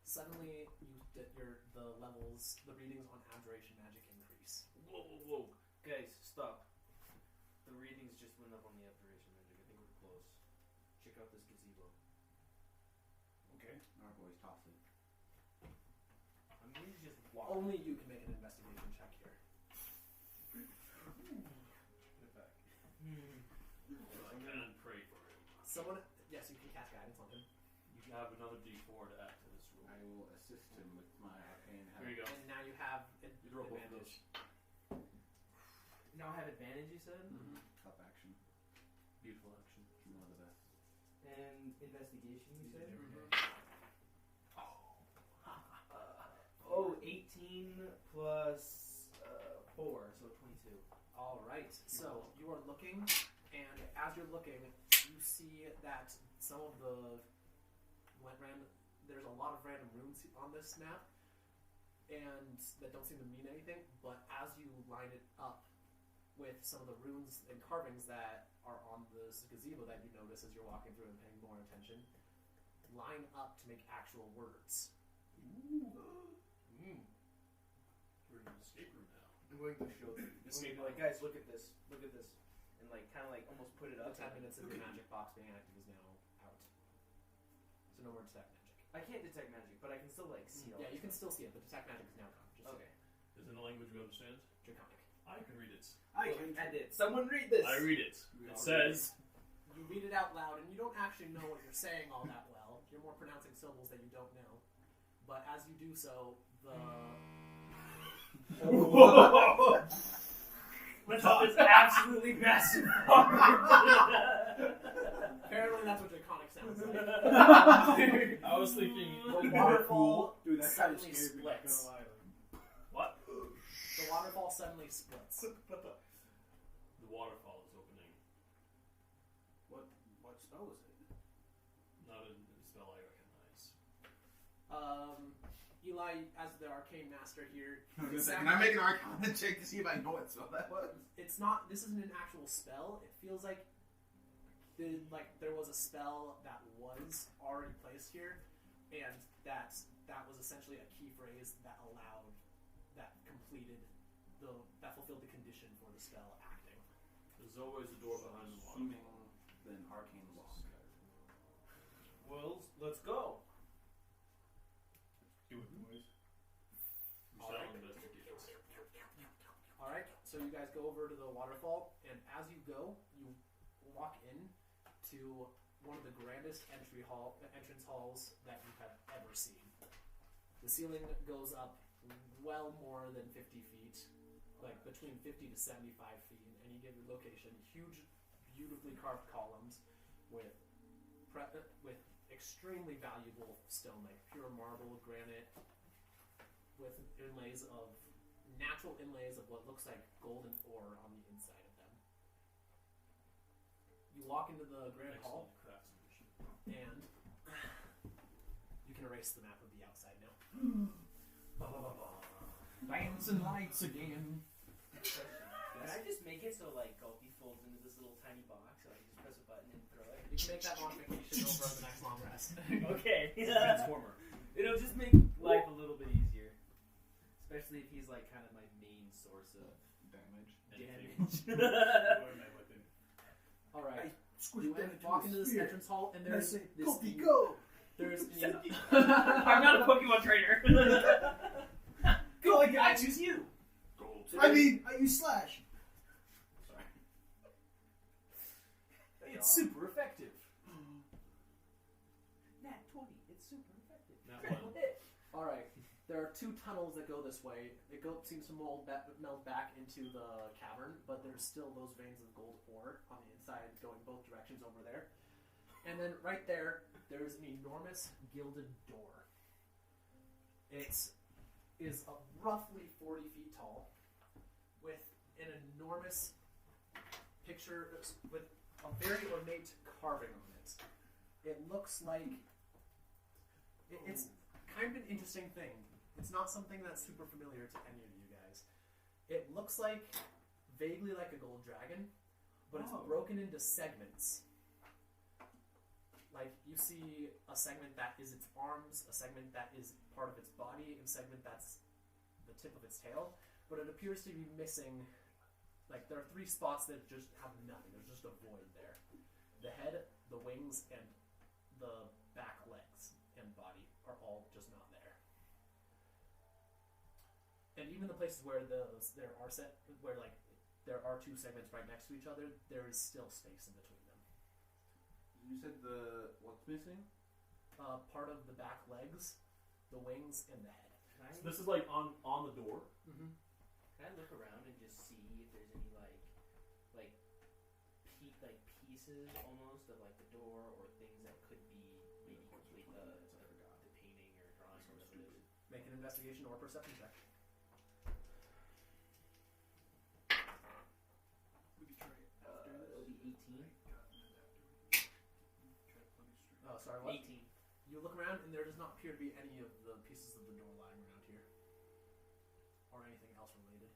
Speaker 2: suddenly the readings on abjuration magic increase.
Speaker 4: Whoa, whoa, whoa. Guys, stop. The readings just went up on the abjuration magic. I think we're close. Check out this gazebo.
Speaker 5: Okay.
Speaker 3: Our boys toss it.
Speaker 4: I'm going to just walk.
Speaker 2: Only you can make an investigation check here.
Speaker 5: Get back.
Speaker 1: I can pray for him.
Speaker 2: Yes, you can cast guidance on him.
Speaker 1: You have another D4 to add to this roll.
Speaker 3: I will assist him with my arcane help.
Speaker 1: Here you go.
Speaker 2: And now you have
Speaker 1: You roll both of those.
Speaker 2: advantage.
Speaker 4: Now I have advantage, you said?
Speaker 2: Mm-hmm.
Speaker 3: Top action.
Speaker 1: Beautiful action.
Speaker 3: One of the best.
Speaker 4: And investigation, you said?
Speaker 2: Oh,
Speaker 4: 18 plus 4, so 22.
Speaker 2: all right. So you are looking, and as you're looking, you see that some of there's a lot of random runes on this map, and that don't seem to mean anything. But as you line it up with some of the runes and carvings that are on this gazebo that you notice as you're walking through and paying more attention, line up to make actual words.
Speaker 1: We're in an escape room now.
Speaker 4: I'm going to show them. I'm going to be like, guys, look at this. Look at this. And like, kind of like almost put it
Speaker 2: The
Speaker 4: up.
Speaker 2: 10 minutes of your magic box being active is now out. So no more detect magic.
Speaker 4: I can't detect magic, but I can still like see all
Speaker 2: Yeah, you
Speaker 4: this
Speaker 2: can
Speaker 4: stuff.
Speaker 2: still see it, but detect magic is now gone. Just
Speaker 4: Okay.
Speaker 1: Is it in a language we understand?
Speaker 2: Draconic.
Speaker 1: I can read it.
Speaker 5: I
Speaker 4: Look
Speaker 5: can.
Speaker 4: at it. Someone read this.
Speaker 1: I read it.
Speaker 5: We
Speaker 1: It
Speaker 5: all
Speaker 1: says,
Speaker 2: You read it out loud, and you don't actually know what you're saying all that well. You're more pronouncing syllables that you don't know. But as you do so,
Speaker 4: That is absolutely massive.
Speaker 2: apparently that's what draconic sounds like.
Speaker 1: I was thinking,
Speaker 2: The waterfall
Speaker 5: Dude, that kind of
Speaker 2: suddenly
Speaker 5: scared me. Not
Speaker 2: splits.
Speaker 5: gonna lie.
Speaker 1: what?
Speaker 2: The waterfall suddenly splits.
Speaker 1: The waterfall is opening.
Speaker 5: What spell is it?
Speaker 1: Not a spell I recognize.
Speaker 2: Eli, as the arcane master here,
Speaker 6: I was gonna say, can I make an arcana check to see if I know what spell that was?
Speaker 2: it's not. This isn't an actual spell. It feels like there was a spell that was already placed here, and that was essentially a key phrase that fulfilled the condition for the spell acting.
Speaker 1: There's always a door behind the
Speaker 3: Seeming
Speaker 1: waterfall.
Speaker 3: then arcane lock.
Speaker 4: Well, let's go.
Speaker 5: Do it, boys.
Speaker 1: We
Speaker 2: All
Speaker 1: shall
Speaker 2: right.
Speaker 1: investigate.
Speaker 2: All right, so you guys go over to the waterfall, and as you go, you walk in to one of the grandest entrance halls that you have ever seen. The ceiling goes up well more than 50 feet, like between 50 to 75 feet in any given location. Huge, beautifully carved columns with extremely valuable stone, like pure marble, granite, with natural inlays of what looks like golden ore on the inside of them. You walk into the grand hall,
Speaker 1: Excellent craftsmanship.
Speaker 2: and you can erase the map of the outside now.
Speaker 6: Dancing lights again.
Speaker 4: Can I just make it so like Gulpy folds into this little tiny box so I can just press a button and throw it?
Speaker 2: You can make that modification over the next long rest.
Speaker 4: Okay.
Speaker 1: Transformer.
Speaker 4: It'll just make life a little bit easier. Especially if he's like kind of my main source of
Speaker 3: Damage.
Speaker 1: anything.
Speaker 5: Lower my weapon.
Speaker 2: All right.
Speaker 6: Squish
Speaker 2: You
Speaker 6: down into
Speaker 2: walk
Speaker 6: a
Speaker 2: into this
Speaker 6: sphere.
Speaker 2: entrance hall, and
Speaker 6: And I
Speaker 2: there's
Speaker 6: say,
Speaker 2: this.
Speaker 6: go, go!
Speaker 2: There's.
Speaker 4: I'm not a Pokemon trainer.
Speaker 7: Go, I choose you.
Speaker 6: I mean, I use slash.
Speaker 5: Sorry.
Speaker 7: It's super effective. Nat 20. It's super effective.
Speaker 1: Nat
Speaker 7: Critical
Speaker 1: 1.
Speaker 7: hit.
Speaker 2: All right. There are two tunnels that go this way. Seems to meld back into the cavern, but there's still those veins of gold ore on the inside going both directions over there. And then right there, there's an enormous gilded door. It is roughly 40 feet tall, with an enormous picture with a very ornate carving on it. It looks like it's kind of an interesting thing. It's not something that's super familiar to any of you guys. It looks like vaguely like a gold dragon, but it's broken into segments. Like you see a segment that is its arms, a segment that is part of its body, and a segment that's the tip of its tail. But it appears to be missing. Like there are three spots that just have nothing. There's just a void there. The head, the wings, and the back legs and body are all just not there. And even the places where there are two segments right next to each other, there is still space in between them.
Speaker 3: You said what's missing?
Speaker 2: Part of the back legs, the wings, and the head.
Speaker 1: So this is like on the door.
Speaker 2: Mm-hmm.
Speaker 7: Can I look around and just see if there's any pieces almost of like the door or things that could be maybe complete the painting or drawing or whatever it is?
Speaker 2: Make an investigation or perception check.
Speaker 5: We could try it.
Speaker 7: It'll be 18.
Speaker 2: Oh, sorry, what?
Speaker 7: 18.
Speaker 2: You look around, and there does not appear to be any of the pieces of the door lying around here, or anything else related.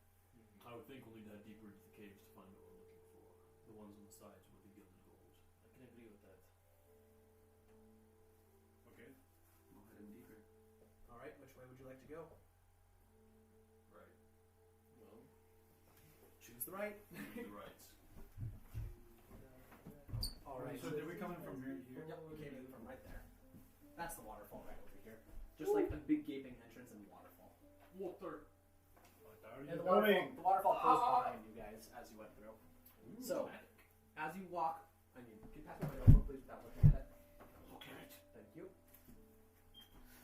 Speaker 1: I would think we'll need to head deeper into the caves to find what we're looking for. The ones on the sides with the gilded gold.
Speaker 7: I can agree with that.
Speaker 5: Okay.
Speaker 3: We'll head in deeper.
Speaker 2: All right, which way would you like to go?
Speaker 1: Right.
Speaker 7: Well,
Speaker 2: Choose the right.
Speaker 1: The right.
Speaker 2: All right.
Speaker 5: So did we come in from here?
Speaker 2: Yep, we came in from right there. That's the waterfall right over here. Just like a big gaping entrance and waterfall.
Speaker 1: Water.
Speaker 2: And the waterfall closed behind you guys as you went through. So, as you walk, can you pass me my notebook, please, without looking at it?
Speaker 6: Okay.
Speaker 2: Thank you.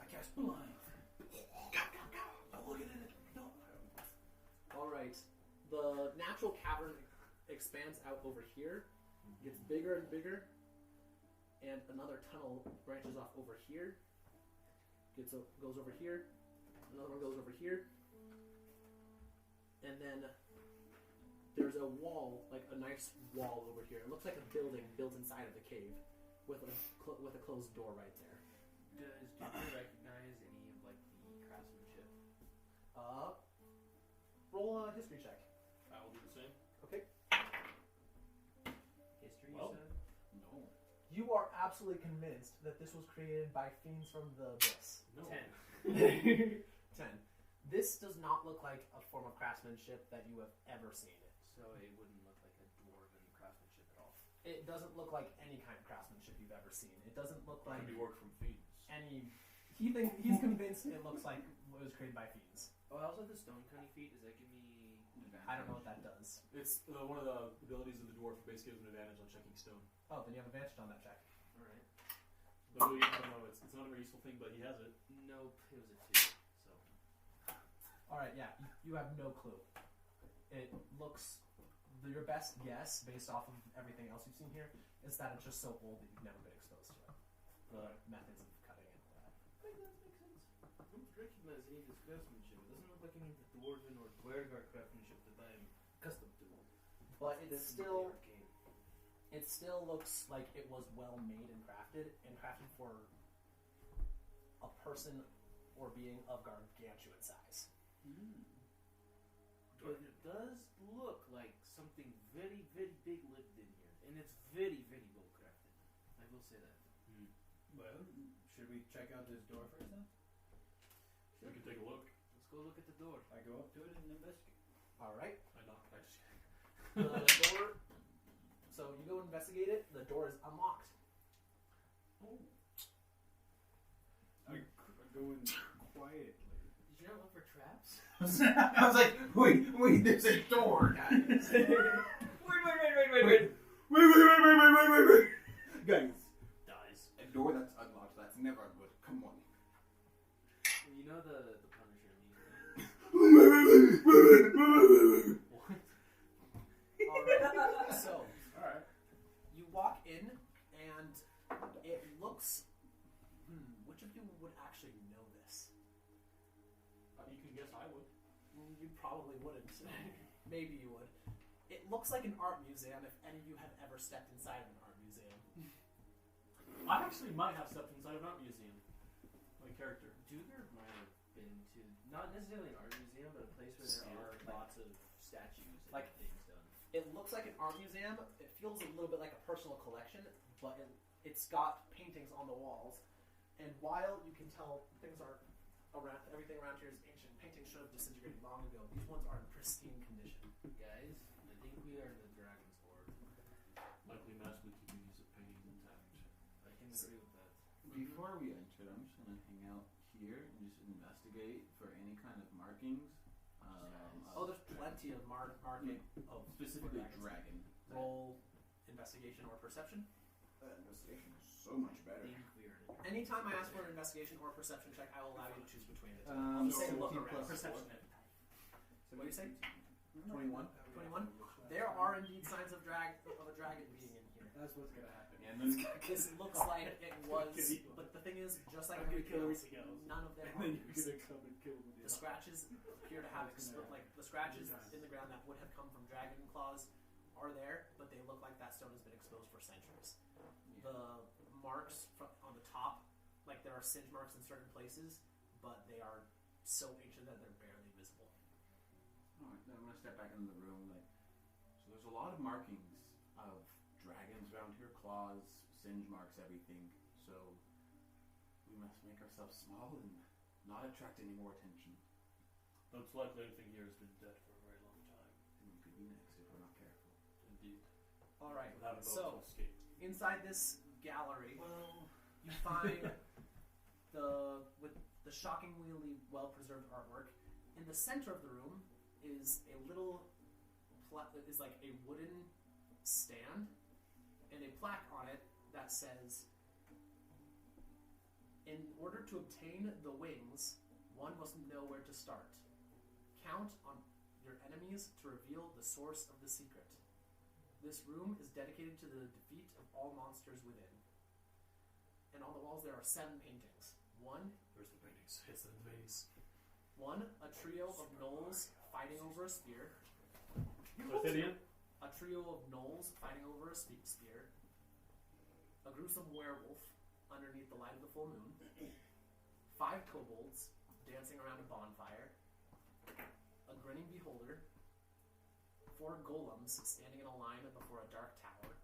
Speaker 6: I cast blind. Don't look at it. No.
Speaker 2: All right. The natural cavern expands out over here, gets bigger and bigger, and another tunnel branches off over here. Goes over here. Another one goes over here. And then there's a wall, like a nice wall over here. It looks like a building built inside of the cave, with a closed door right there.
Speaker 7: do you recognize any of like the craftsmanship?
Speaker 2: Roll a history check.
Speaker 1: I will do the same.
Speaker 2: Okay.
Speaker 7: History,
Speaker 1: Well.
Speaker 7: you said?
Speaker 5: No.
Speaker 2: You are absolutely convinced that this was created by fiends from the abyss.
Speaker 1: No.
Speaker 7: 10.
Speaker 2: 10. This does not look like a form of craftsmanship that you have ever seen.
Speaker 7: So it wouldn't look like a dwarven craftsmanship at all.
Speaker 2: It doesn't look like any kind of craftsmanship you've ever seen. It doesn't look like
Speaker 1: Could be work from fiends.
Speaker 2: any. He's convinced it looks like it was created by fiends.
Speaker 7: Oh, I also have the stone cunny feet. Does that give me...
Speaker 2: I don't know what that does.
Speaker 1: It's one of the abilities of the dwarf that basically gives an advantage on checking stone.
Speaker 2: Oh, then you have advantage on that check.
Speaker 7: Alright.
Speaker 1: But I don't know, it's not a very useful thing, but he has it.
Speaker 7: Nope, it was a 2. So...
Speaker 2: Alright, yeah, you have no clue. It looks. Your best guess, based off of everything else you've seen here, is that it's just so old that you've never been exposed to it. The methods of cutting and all that.
Speaker 7: I think that makes sense. I don't recognize any of this craftsmanship. It doesn't look like any of the dwarven or dwergar craftsmanship that I'm accustomed to.
Speaker 2: But it's
Speaker 7: This is
Speaker 2: still.
Speaker 7: arcane.
Speaker 2: It still looks like it was well made and crafted for a person or being of gargantuan size.
Speaker 7: But it does look like something very, very big lived in here. And it's very, very well crafted. I will say that.
Speaker 5: Well, should we check out this door first then?
Speaker 1: We can take a look.
Speaker 7: Let's go look at the door.
Speaker 5: I go up to it and investigate.
Speaker 2: Alright.
Speaker 1: I knock. I just.
Speaker 2: The door. So you go investigate it. The door is unlocked.
Speaker 5: I go in quietly.
Speaker 7: Did you not look for traps?
Speaker 3: I was like, wait, there's a door, guys. Wait. Guys,
Speaker 7: Dies.
Speaker 3: a door that's unlocked, that's never good. Come on.
Speaker 7: You know the Punisher meme, right?
Speaker 2: Alright. So
Speaker 5: Alright.
Speaker 2: you walk in, and it looks. Which of you would actually know this?
Speaker 1: You can guess I would.
Speaker 2: You probably wouldn't. Maybe you would. It looks like an art museum if any of you have ever stepped inside of an art museum.
Speaker 1: I actually might have stepped inside of an art museum. My character.
Speaker 7: Duger might have been to, not necessarily an art museum, but a place where there are lots of statues and
Speaker 2: Like-
Speaker 7: things done.
Speaker 2: It looks like an art museum. It feels a little bit like a personal collection, but it's got paintings on the walls. And while you can tell things are around, everything around here is ancient, paintings should have disintegrated long ago. These ones are in pristine condition.
Speaker 7: Guys, I think we are in the Dragon's Hoard.
Speaker 1: Likely magically keeping these paintings intact.
Speaker 7: I can agree with that.
Speaker 3: Before we enter, I'm just gonna hang out here and just investigate for any kind of markings.
Speaker 2: Oh, there's plenty of marking of
Speaker 3: Specifically
Speaker 2: dragons.
Speaker 3: dragon.
Speaker 2: Roll investigation or perception.
Speaker 6: Investigation is so much
Speaker 7: I
Speaker 6: better.
Speaker 7: think we are in the
Speaker 2: Anytime I ask for an investigation or perception check, I will allow you to choose between the two.
Speaker 3: Um,
Speaker 2: I'll just say
Speaker 3: so
Speaker 2: look
Speaker 3: 17
Speaker 2: around.
Speaker 3: plus
Speaker 2: Perception.
Speaker 3: four.
Speaker 2: What do you say?
Speaker 3: 21.
Speaker 2: 21. There are indeed signs of a dragon being in here.
Speaker 5: That's what's gonna happen.
Speaker 3: And then
Speaker 2: This looks like it was, but the thing is, just like everything else, none of them
Speaker 5: And
Speaker 2: are
Speaker 5: then you're
Speaker 2: used.
Speaker 5: gonna come and kill me.
Speaker 2: The scratches appear to have like the scratches in the ground that would have come from dragon claws are there, but they look like that stone has been exposed for centuries. The marks on the top, like there are singe marks in certain places, but they are so ancient that they're barely visible.
Speaker 3: Alright, then I'm gonna step back into the room. So there's a lot of markings of dragons around here, claws, singe marks, everything. So we must make ourselves small and not attract any more attention.
Speaker 1: Looks likely everything here has been dead for a very long time.
Speaker 3: And we could be next if we're not careful.
Speaker 1: Indeed.
Speaker 2: All right,
Speaker 1: Without a boat
Speaker 2: so
Speaker 1: to escape.
Speaker 2: inside this gallery,
Speaker 5: Well,
Speaker 2: you find with the shockingly well-preserved artwork. In the center of the room is a little is like a wooden stand and a plaque on it that says, "In order to obtain the wings, one must know where to start. Count on your enemies to reveal the source of the secret. This room is dedicated to the defeat of all monsters within." And on the walls there are 7 paintings. One,
Speaker 1: Where's the paintings? It's in the paintings.
Speaker 2: a trio of gnolls fighting over a spear.
Speaker 1: Arthurian?
Speaker 2: A trio of gnolls fighting over a spear. A gruesome werewolf underneath the light of the full moon. 5 kobolds dancing around a bonfire. A grinning beholder. 4 golems standing in a line before a dark tower.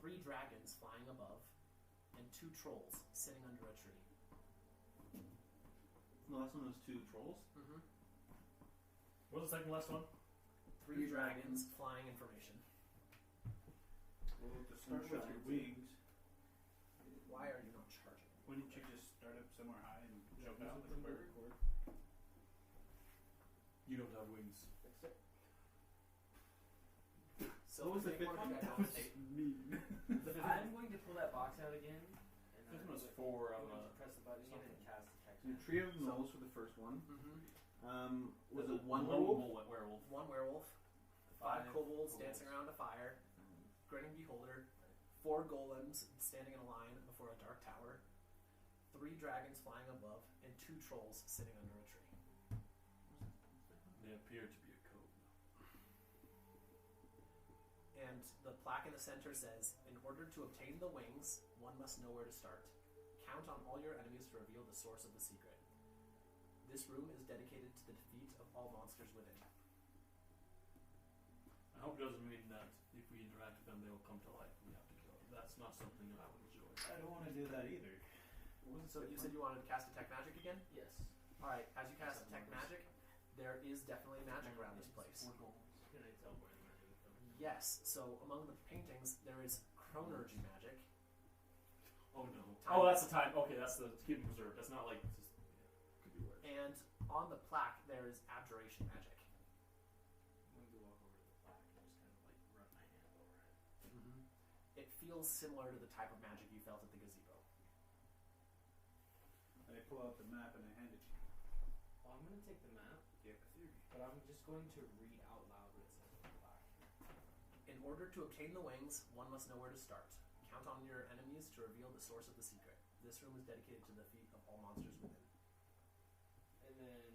Speaker 2: 3 dragons flying above. And 2 trolls sitting under a tree.
Speaker 3: The last one was 2 trolls.
Speaker 2: Mm-hmm.
Speaker 1: What was the second last one?
Speaker 2: 3 dragons flying information.
Speaker 5: well, to start with your wings,
Speaker 2: Why are you not charging?
Speaker 5: wouldn't you just start up somewhere high and jump out like a bird?
Speaker 1: You don't have wings.
Speaker 2: So
Speaker 3: What was the
Speaker 2: pick
Speaker 3: fifth
Speaker 2: one
Speaker 3: one?
Speaker 2: you guys want to take.
Speaker 5: Mean.
Speaker 7: I'm going to pull that box out again. And
Speaker 1: This
Speaker 7: I'm
Speaker 1: one was
Speaker 7: going
Speaker 1: 4
Speaker 7: to
Speaker 1: on
Speaker 7: press the button again and cast detect
Speaker 3: So
Speaker 7: magic.
Speaker 3: trio of gnolls for the first one.
Speaker 2: Mm-hmm.
Speaker 3: Was it one werewolf?
Speaker 1: Werewolf.
Speaker 2: 1 werewolf. 5 kobolds dancing around a fire.
Speaker 3: Um,
Speaker 2: Grinning beholder. 4 golems standing in a line before a dark tower. 3 dragons flying above. And 2 trolls sitting under a tree.
Speaker 1: They appear to be a code.
Speaker 2: And the plaque in the center says, "In order to obtain the wings, one must know where to start. Count on all your enemies to reveal the source of the secret. This room is dedicated to the defeat of all monsters within."
Speaker 1: I hope it doesn't mean that if we interact with them, they will come to life and we have to kill them. That's not something that I would enjoy.
Speaker 5: I don't want to do that either.
Speaker 2: So you said you wanted to cast Detect Magic again?
Speaker 7: Yes.
Speaker 2: Alright, as you cast Detect Magic, there is definitely magic around this place.
Speaker 7: Can I tell where the magic
Speaker 2: Yes. So among the paintings, there is chronergy magic.
Speaker 1: Oh no.
Speaker 2: Time.
Speaker 1: Oh, that's the time. Okay, that's the keep them preserved. That's not like. Just, could be worse.
Speaker 2: And on the plaque, there is abjuration magic.
Speaker 7: I'm going to walk over to the plaque and just kind of like run my hand over it.
Speaker 2: Mm-hmm. It feels similar to the type of magic you felt at the gazebo.
Speaker 5: I pull out the map and I hand it to you.
Speaker 7: Well, I'm going to take the map, but I'm just going to read out loud what it says on the plaque.
Speaker 2: In order to obtain the wings, one must know where to start. Count on your enemies to reveal the source of the secret. This room is dedicated to the feet of all monsters within.
Speaker 7: And then,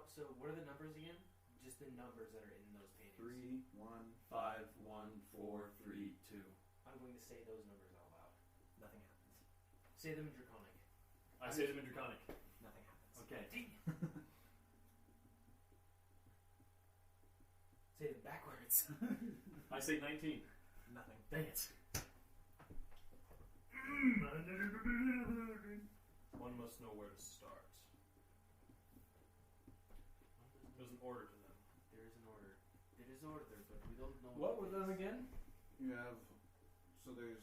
Speaker 7: so what are the numbers again? Just the numbers that are in those paintings.
Speaker 3: 3, 1,
Speaker 1: 5, 1, 4, 3, 2.
Speaker 7: I'm going to say those numbers out loud.
Speaker 2: Nothing happens.
Speaker 7: Say them in Draconic.
Speaker 1: I say them in Draconic.
Speaker 2: Nothing happens.
Speaker 1: Okay.
Speaker 7: Dang it. Say them backwards.
Speaker 1: I say 19.
Speaker 2: Nothing.
Speaker 1: Dang it. One must know where to start. There's an order to them.
Speaker 7: There is an order. There is order, but we don't know.
Speaker 1: What were them again?
Speaker 3: You have, so there's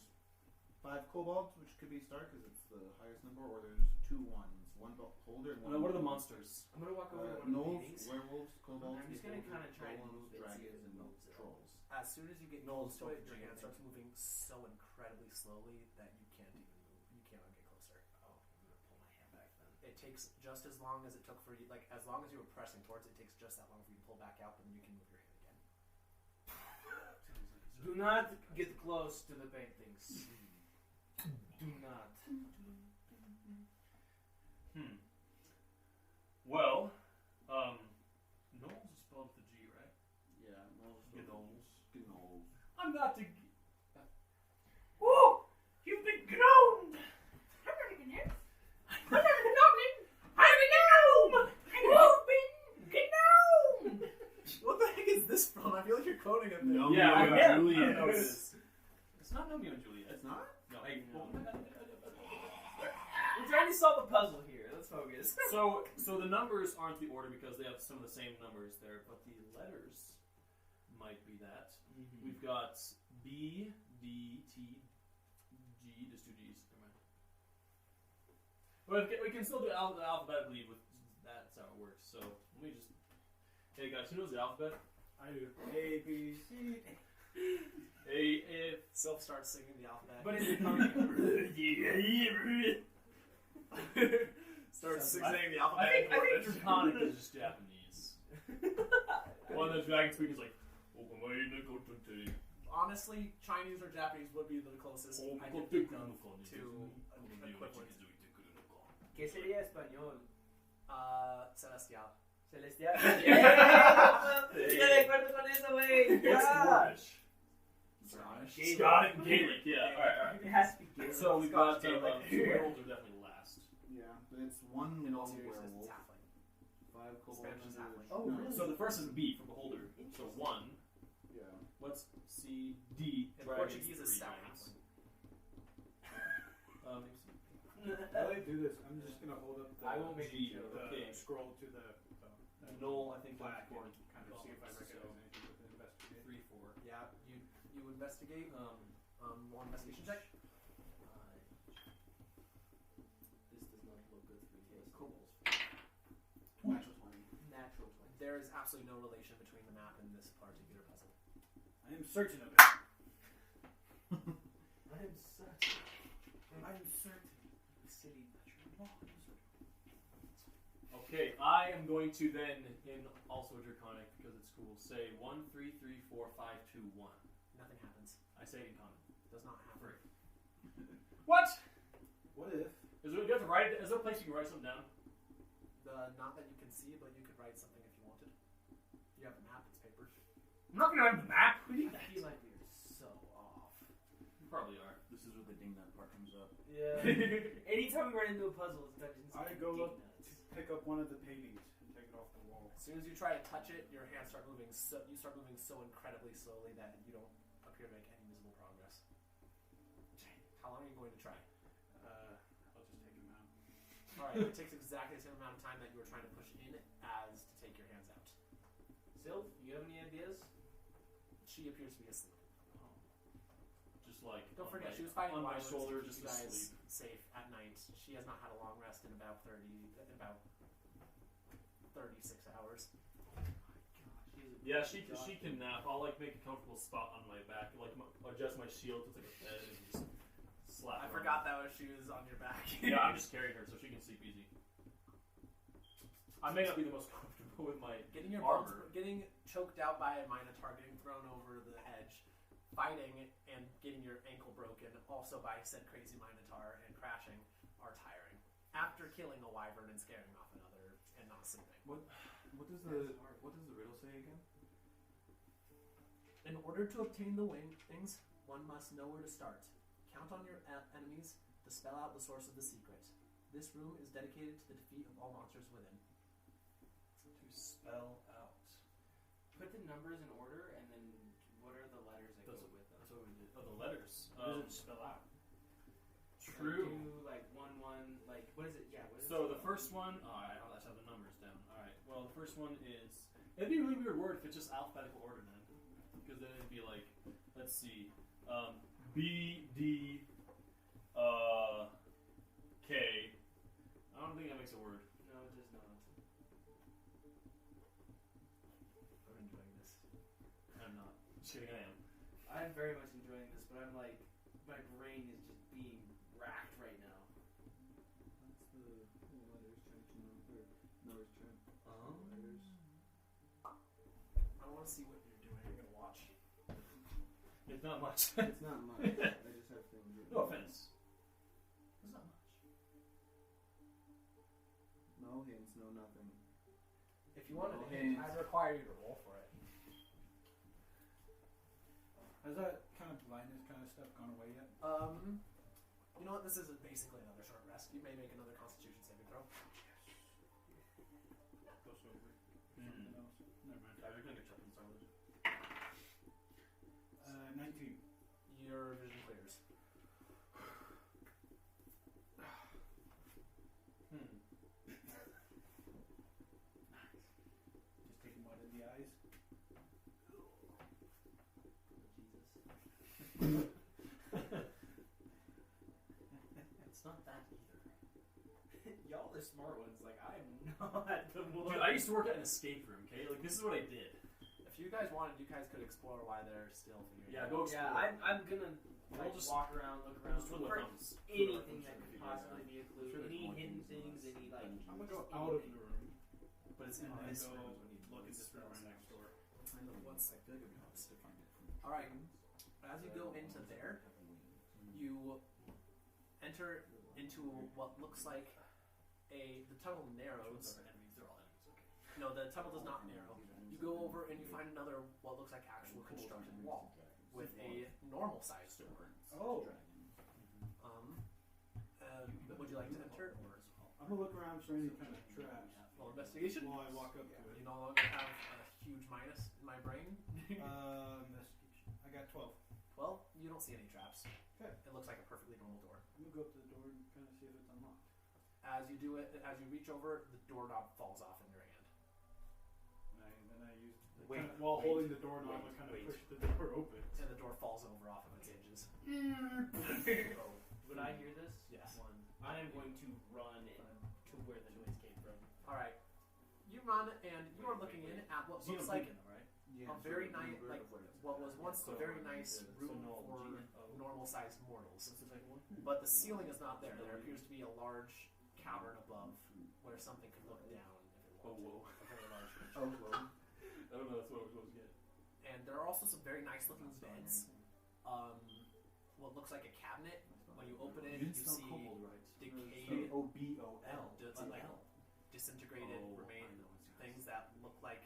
Speaker 3: 5 kobolds, which could be start because it's the highest number, or there's 2 ones, one beholder and one.
Speaker 1: What are the monsters?
Speaker 7: I'm gonna walk over to one of the
Speaker 3: gnolls,
Speaker 7: paintings.
Speaker 3: werewolves, kobolds,
Speaker 7: I'm just gonna
Speaker 3: beholders,
Speaker 7: kind of try and
Speaker 3: golems,
Speaker 7: move it, see
Speaker 3: dragons,
Speaker 7: if it
Speaker 3: and
Speaker 7: moves at all.
Speaker 3: trolls.
Speaker 2: As soon as you get
Speaker 1: No,
Speaker 2: close to
Speaker 1: don't
Speaker 2: it, your
Speaker 1: do
Speaker 2: hand
Speaker 1: anything.
Speaker 2: starts moving so incredibly slowly that you can't even move. You cannot get closer.
Speaker 7: Oh, I'm gonna pull my hand back then.
Speaker 2: It takes just as long as it took for you, like as long as you were pressing towards it, takes just that long for you to pull back out, but then you can move your hand again.
Speaker 7: Do not get close to the paintings. Do not.
Speaker 1: Well, gnolls is spelled with a G, right?
Speaker 3: Yeah, gnolls.
Speaker 1: Gnolls.
Speaker 3: Gnolls.
Speaker 1: I'm not the.
Speaker 7: Whoa! You've been gnomed! I'm not even here. I'm not a goblin! I'm a gnome! You've been gnomed!
Speaker 2: What the heck is this from? I feel like you're quoting it.
Speaker 3: No.
Speaker 1: Yeah,
Speaker 3: Romeo
Speaker 1: I
Speaker 3: and
Speaker 1: know.
Speaker 3: Juliet.
Speaker 1: I know it is. It's not Romeo and Juliet.
Speaker 3: It's not?
Speaker 1: No, hey.
Speaker 7: We're trying to solve a puzzle here. Let's focus.
Speaker 1: So the numbers aren't the order because they have some of the same numbers there, but the letters might be that.
Speaker 7: Mm-hmm.
Speaker 1: We've got B, D, T, G. There's 2 G's. Never mind. But we can still do alphabetically with that's how it works. So let me just. Hey guys, who knows the alphabet?
Speaker 5: I do. A, B, C.
Speaker 2: Sylph starts singing the alphabet.
Speaker 7: But it's
Speaker 2: starts
Speaker 1: Sounds
Speaker 2: singing the alphabet.
Speaker 1: I think Draconic is just Japanese. One of the dragon speakers like.
Speaker 2: Honestly, Chinese or Japanese would be the closest. I could think of to equivalent.
Speaker 7: ¿Qué sería español?
Speaker 2: Celestial.
Speaker 7: Celestial. Estoy de acuerdo con eso, güey.
Speaker 1: What's Scottish?
Speaker 2: Scottish.
Speaker 1: Scottish and Gaelic, yeah. Alright.
Speaker 7: It has to be Gaelic.
Speaker 1: So we've got
Speaker 2: Scottish Gaelic.
Speaker 1: werewolves are definitely last.
Speaker 3: Yeah, but it's 1
Speaker 2: In all
Speaker 3: gnome
Speaker 2: seriousness, it's
Speaker 3: werewolf,
Speaker 2: halfling.
Speaker 3: 5 kobolds,
Speaker 2: Spanish is
Speaker 3: and
Speaker 2: halfling.
Speaker 7: Oh, really?
Speaker 1: So the first is B for beholder. So 1.
Speaker 3: Yeah.
Speaker 1: What's C, D?
Speaker 2: In
Speaker 1: dragons,
Speaker 2: Portuguese, is
Speaker 1: 3
Speaker 2: stout
Speaker 1: times.
Speaker 5: While I do this, I'm just gonna hold up the,
Speaker 7: I will make
Speaker 1: G,
Speaker 7: a joke.
Speaker 5: the
Speaker 1: okay.
Speaker 5: scroll to the
Speaker 1: Knoll, I think
Speaker 5: plaque
Speaker 1: that's
Speaker 5: and kind of see if I recognize anything with the investigate.
Speaker 1: 3, 4.
Speaker 2: Yeah, you investigate. More investigation check.
Speaker 7: This does not look good for you.
Speaker 2: Cool.
Speaker 3: Natural 20.
Speaker 7: Natural 20.
Speaker 2: There is absolutely no relation between the map and this particular puzzle.
Speaker 5: I am certain of it.
Speaker 7: I am such.
Speaker 5: I am certain.
Speaker 7: You silly
Speaker 1: Okay, I am going to then, in also Draconic, because it's cool, say 1, 3, 3, 4, 5, 2, 1.
Speaker 2: Nothing happens.
Speaker 1: I say it in common.
Speaker 2: Does not happen.
Speaker 1: What?
Speaker 5: What if?
Speaker 1: Is there, you have to write it? Is there a place you can write something down?
Speaker 2: Not that you can see, but you could write something if you wanted. You have a map. It's paper.
Speaker 1: I'm not going to have the map. What do you
Speaker 7: I feel like we are so off.
Speaker 1: You probably are.
Speaker 3: This is where the ding that part comes up.
Speaker 7: Yeah. Anytime we run into a puzzle, it's Dungeons
Speaker 5: I
Speaker 7: and
Speaker 5: go up
Speaker 7: Nuts.
Speaker 5: to pick up one of the paintings and take it off the wall.
Speaker 2: As soon as you try to touch it, your hands start moving. You start moving so incredibly slowly that you don't appear to make any visible progress. How long are you going to try?
Speaker 5: I'll just take him out.
Speaker 2: All right. It takes exactly the same amount of time that you were trying to push in as to take your hands out.
Speaker 7: Sylph, you have any ideas?
Speaker 2: She appears to be asleep.
Speaker 1: Just like
Speaker 2: Don't
Speaker 1: on
Speaker 2: forget,
Speaker 1: my,
Speaker 2: she was fighting
Speaker 1: on my
Speaker 2: wyverns
Speaker 1: shoulder,
Speaker 2: to keep
Speaker 1: just
Speaker 2: you guys
Speaker 1: asleep.
Speaker 2: safe at night. She has not had a long rest in about 36 hours.
Speaker 1: Yeah, she can nap. I'll like make a comfortable spot on my back, like adjust my shield to like a bed and just slap.
Speaker 2: I
Speaker 1: her
Speaker 2: forgot that was she was on your back.
Speaker 1: Yeah, I'm just carrying her so she can sleep easy. I may not be the most comfortable with my
Speaker 2: getting your
Speaker 1: armor.
Speaker 2: bones, getting choked out by a minotaur, getting thrown over the edge, fighting and getting your ankle broken, also by said crazy minotaur and crashing, are tiring. After killing a wyvern and scaring off another and not sleeping.
Speaker 1: What does the riddle say again?
Speaker 2: In order to obtain the wings, one must know where to start. Count on your enemies to spell out the source of the secret. This room is dedicated to the defeat of all monsters within.
Speaker 1: To spell out.
Speaker 7: Put the numbers in order, and then what are the letters that go with them?
Speaker 1: That's what we did. Oh, the letters.
Speaker 5: What does it spell out?
Speaker 1: True.
Speaker 7: Like, do, like 1-1, like, what is it? Yeah, what is
Speaker 1: So
Speaker 7: it?
Speaker 1: the first one, alright, let's have the numbers down. Alright, well the first one is, it'd be a really weird word if it's just alphabetical order then. Because then it'd be like, let's see, B, D, K. I don't think that makes a word.
Speaker 7: No, it does not.
Speaker 2: I'm enjoying this.
Speaker 1: I'm not. Just kidding, I am.
Speaker 7: I'm very much enjoying this, but I'm like, my brain is just being racked right now.
Speaker 3: That's the letters trying to know. Numbers trying. Letters.
Speaker 2: I want to see what you're doing. I'm going to watch.
Speaker 1: It's not much.
Speaker 3: It's not much. I just have things.
Speaker 1: No offense. It's not much.
Speaker 3: No hints, no nothing.
Speaker 2: If you want
Speaker 3: No
Speaker 2: to hint,
Speaker 3: hints.
Speaker 2: I'd require you to roll for it.
Speaker 5: Has that kind of blindness kind of stuff gone away yet?
Speaker 2: You know what? This is basically another short rest. You may make another Constitution saving throw.
Speaker 5: Close over.
Speaker 1: Hmm.
Speaker 5: Something else. Never mind.
Speaker 1: Yeah, you're gonna get chopped in silence.
Speaker 5: 19.
Speaker 2: Your vision clears.
Speaker 5: Just taking one in the eyes.
Speaker 1: It's not that either.
Speaker 7: Y'all are smart ones. Like, I'm not the one.
Speaker 1: Dude, I used to work at an escape room, okay? Like, this is what I did.
Speaker 2: If you guys wanted, you guys could explore why they're still figuring
Speaker 1: Yeah,
Speaker 2: it
Speaker 1: go
Speaker 2: out.
Speaker 1: explore.
Speaker 7: Yeah, I'm gonna
Speaker 1: We'll
Speaker 7: like,
Speaker 1: just-
Speaker 7: walk around, look around,
Speaker 1: Just
Speaker 7: look
Speaker 1: twiddle
Speaker 7: for
Speaker 1: our thumbs.
Speaker 7: anything that
Speaker 1: Twiddle our
Speaker 7: could
Speaker 1: thumbs
Speaker 7: possibly be a clue.
Speaker 3: Sure there's
Speaker 7: Any
Speaker 3: more
Speaker 7: hidden
Speaker 3: things
Speaker 7: things,
Speaker 3: in
Speaker 7: any like.
Speaker 5: I'm gonna go
Speaker 7: just
Speaker 5: out of
Speaker 7: anything.
Speaker 5: the room
Speaker 2: But it's in
Speaker 5: and then
Speaker 2: this
Speaker 5: go
Speaker 2: room.
Speaker 5: look at this room right next door.
Speaker 3: I know once I feel like I'm gonna stick on it.
Speaker 2: Alright, as you go into there, you enter into what looks like the tunnel narrows.
Speaker 1: They're enemies. They're all enemies. Okay.
Speaker 2: No, the tunnel does not narrow. You go over and you find another what looks like actual constructed wall with a normal sized door.
Speaker 5: Oh.
Speaker 2: Would you like to enter? Or
Speaker 5: I'm gonna look around for any kind of traps
Speaker 2: roll investigation?
Speaker 5: while I walk up to
Speaker 2: You
Speaker 5: it.
Speaker 2: no longer have a huge minus in my brain.
Speaker 5: Investigation. I got 12.
Speaker 2: Well, you don't see any traps.
Speaker 5: Okay.
Speaker 2: It looks like a perfectly normal door.
Speaker 5: I'm gonna go up to the door and kind of see if it's unlocked.
Speaker 2: As you do it, as you reach over, the doorknob falls off in your hand.
Speaker 5: And then I use
Speaker 7: Wait,
Speaker 5: while
Speaker 7: wait,
Speaker 5: holding the doorknob, I kind of push the door open.
Speaker 2: And the door falls over off of its hinges.
Speaker 7: Would I hear this?
Speaker 2: Yes.
Speaker 7: I am going to run to where the noise came from.
Speaker 2: Alright. You run and you are looking in at what looks like
Speaker 1: right?
Speaker 2: a very nice, like what was once a very nice room
Speaker 1: no,
Speaker 2: for
Speaker 1: G-N-O.
Speaker 2: normal-sized mortals.
Speaker 1: What's the second one?
Speaker 2: But the ceiling is not there. There appears to be a large cavern above where something could look down if it
Speaker 1: Oh,
Speaker 2: wanted.
Speaker 1: whoa.
Speaker 2: A very large creature.
Speaker 3: Oh, well.
Speaker 1: I don't know, that's what I was supposed to get.
Speaker 2: And there are also some very nice-looking beds. What looks like a cabinet. When you open it, you see decayed,
Speaker 3: K-O-B-O-L.
Speaker 2: disintegrated things that look like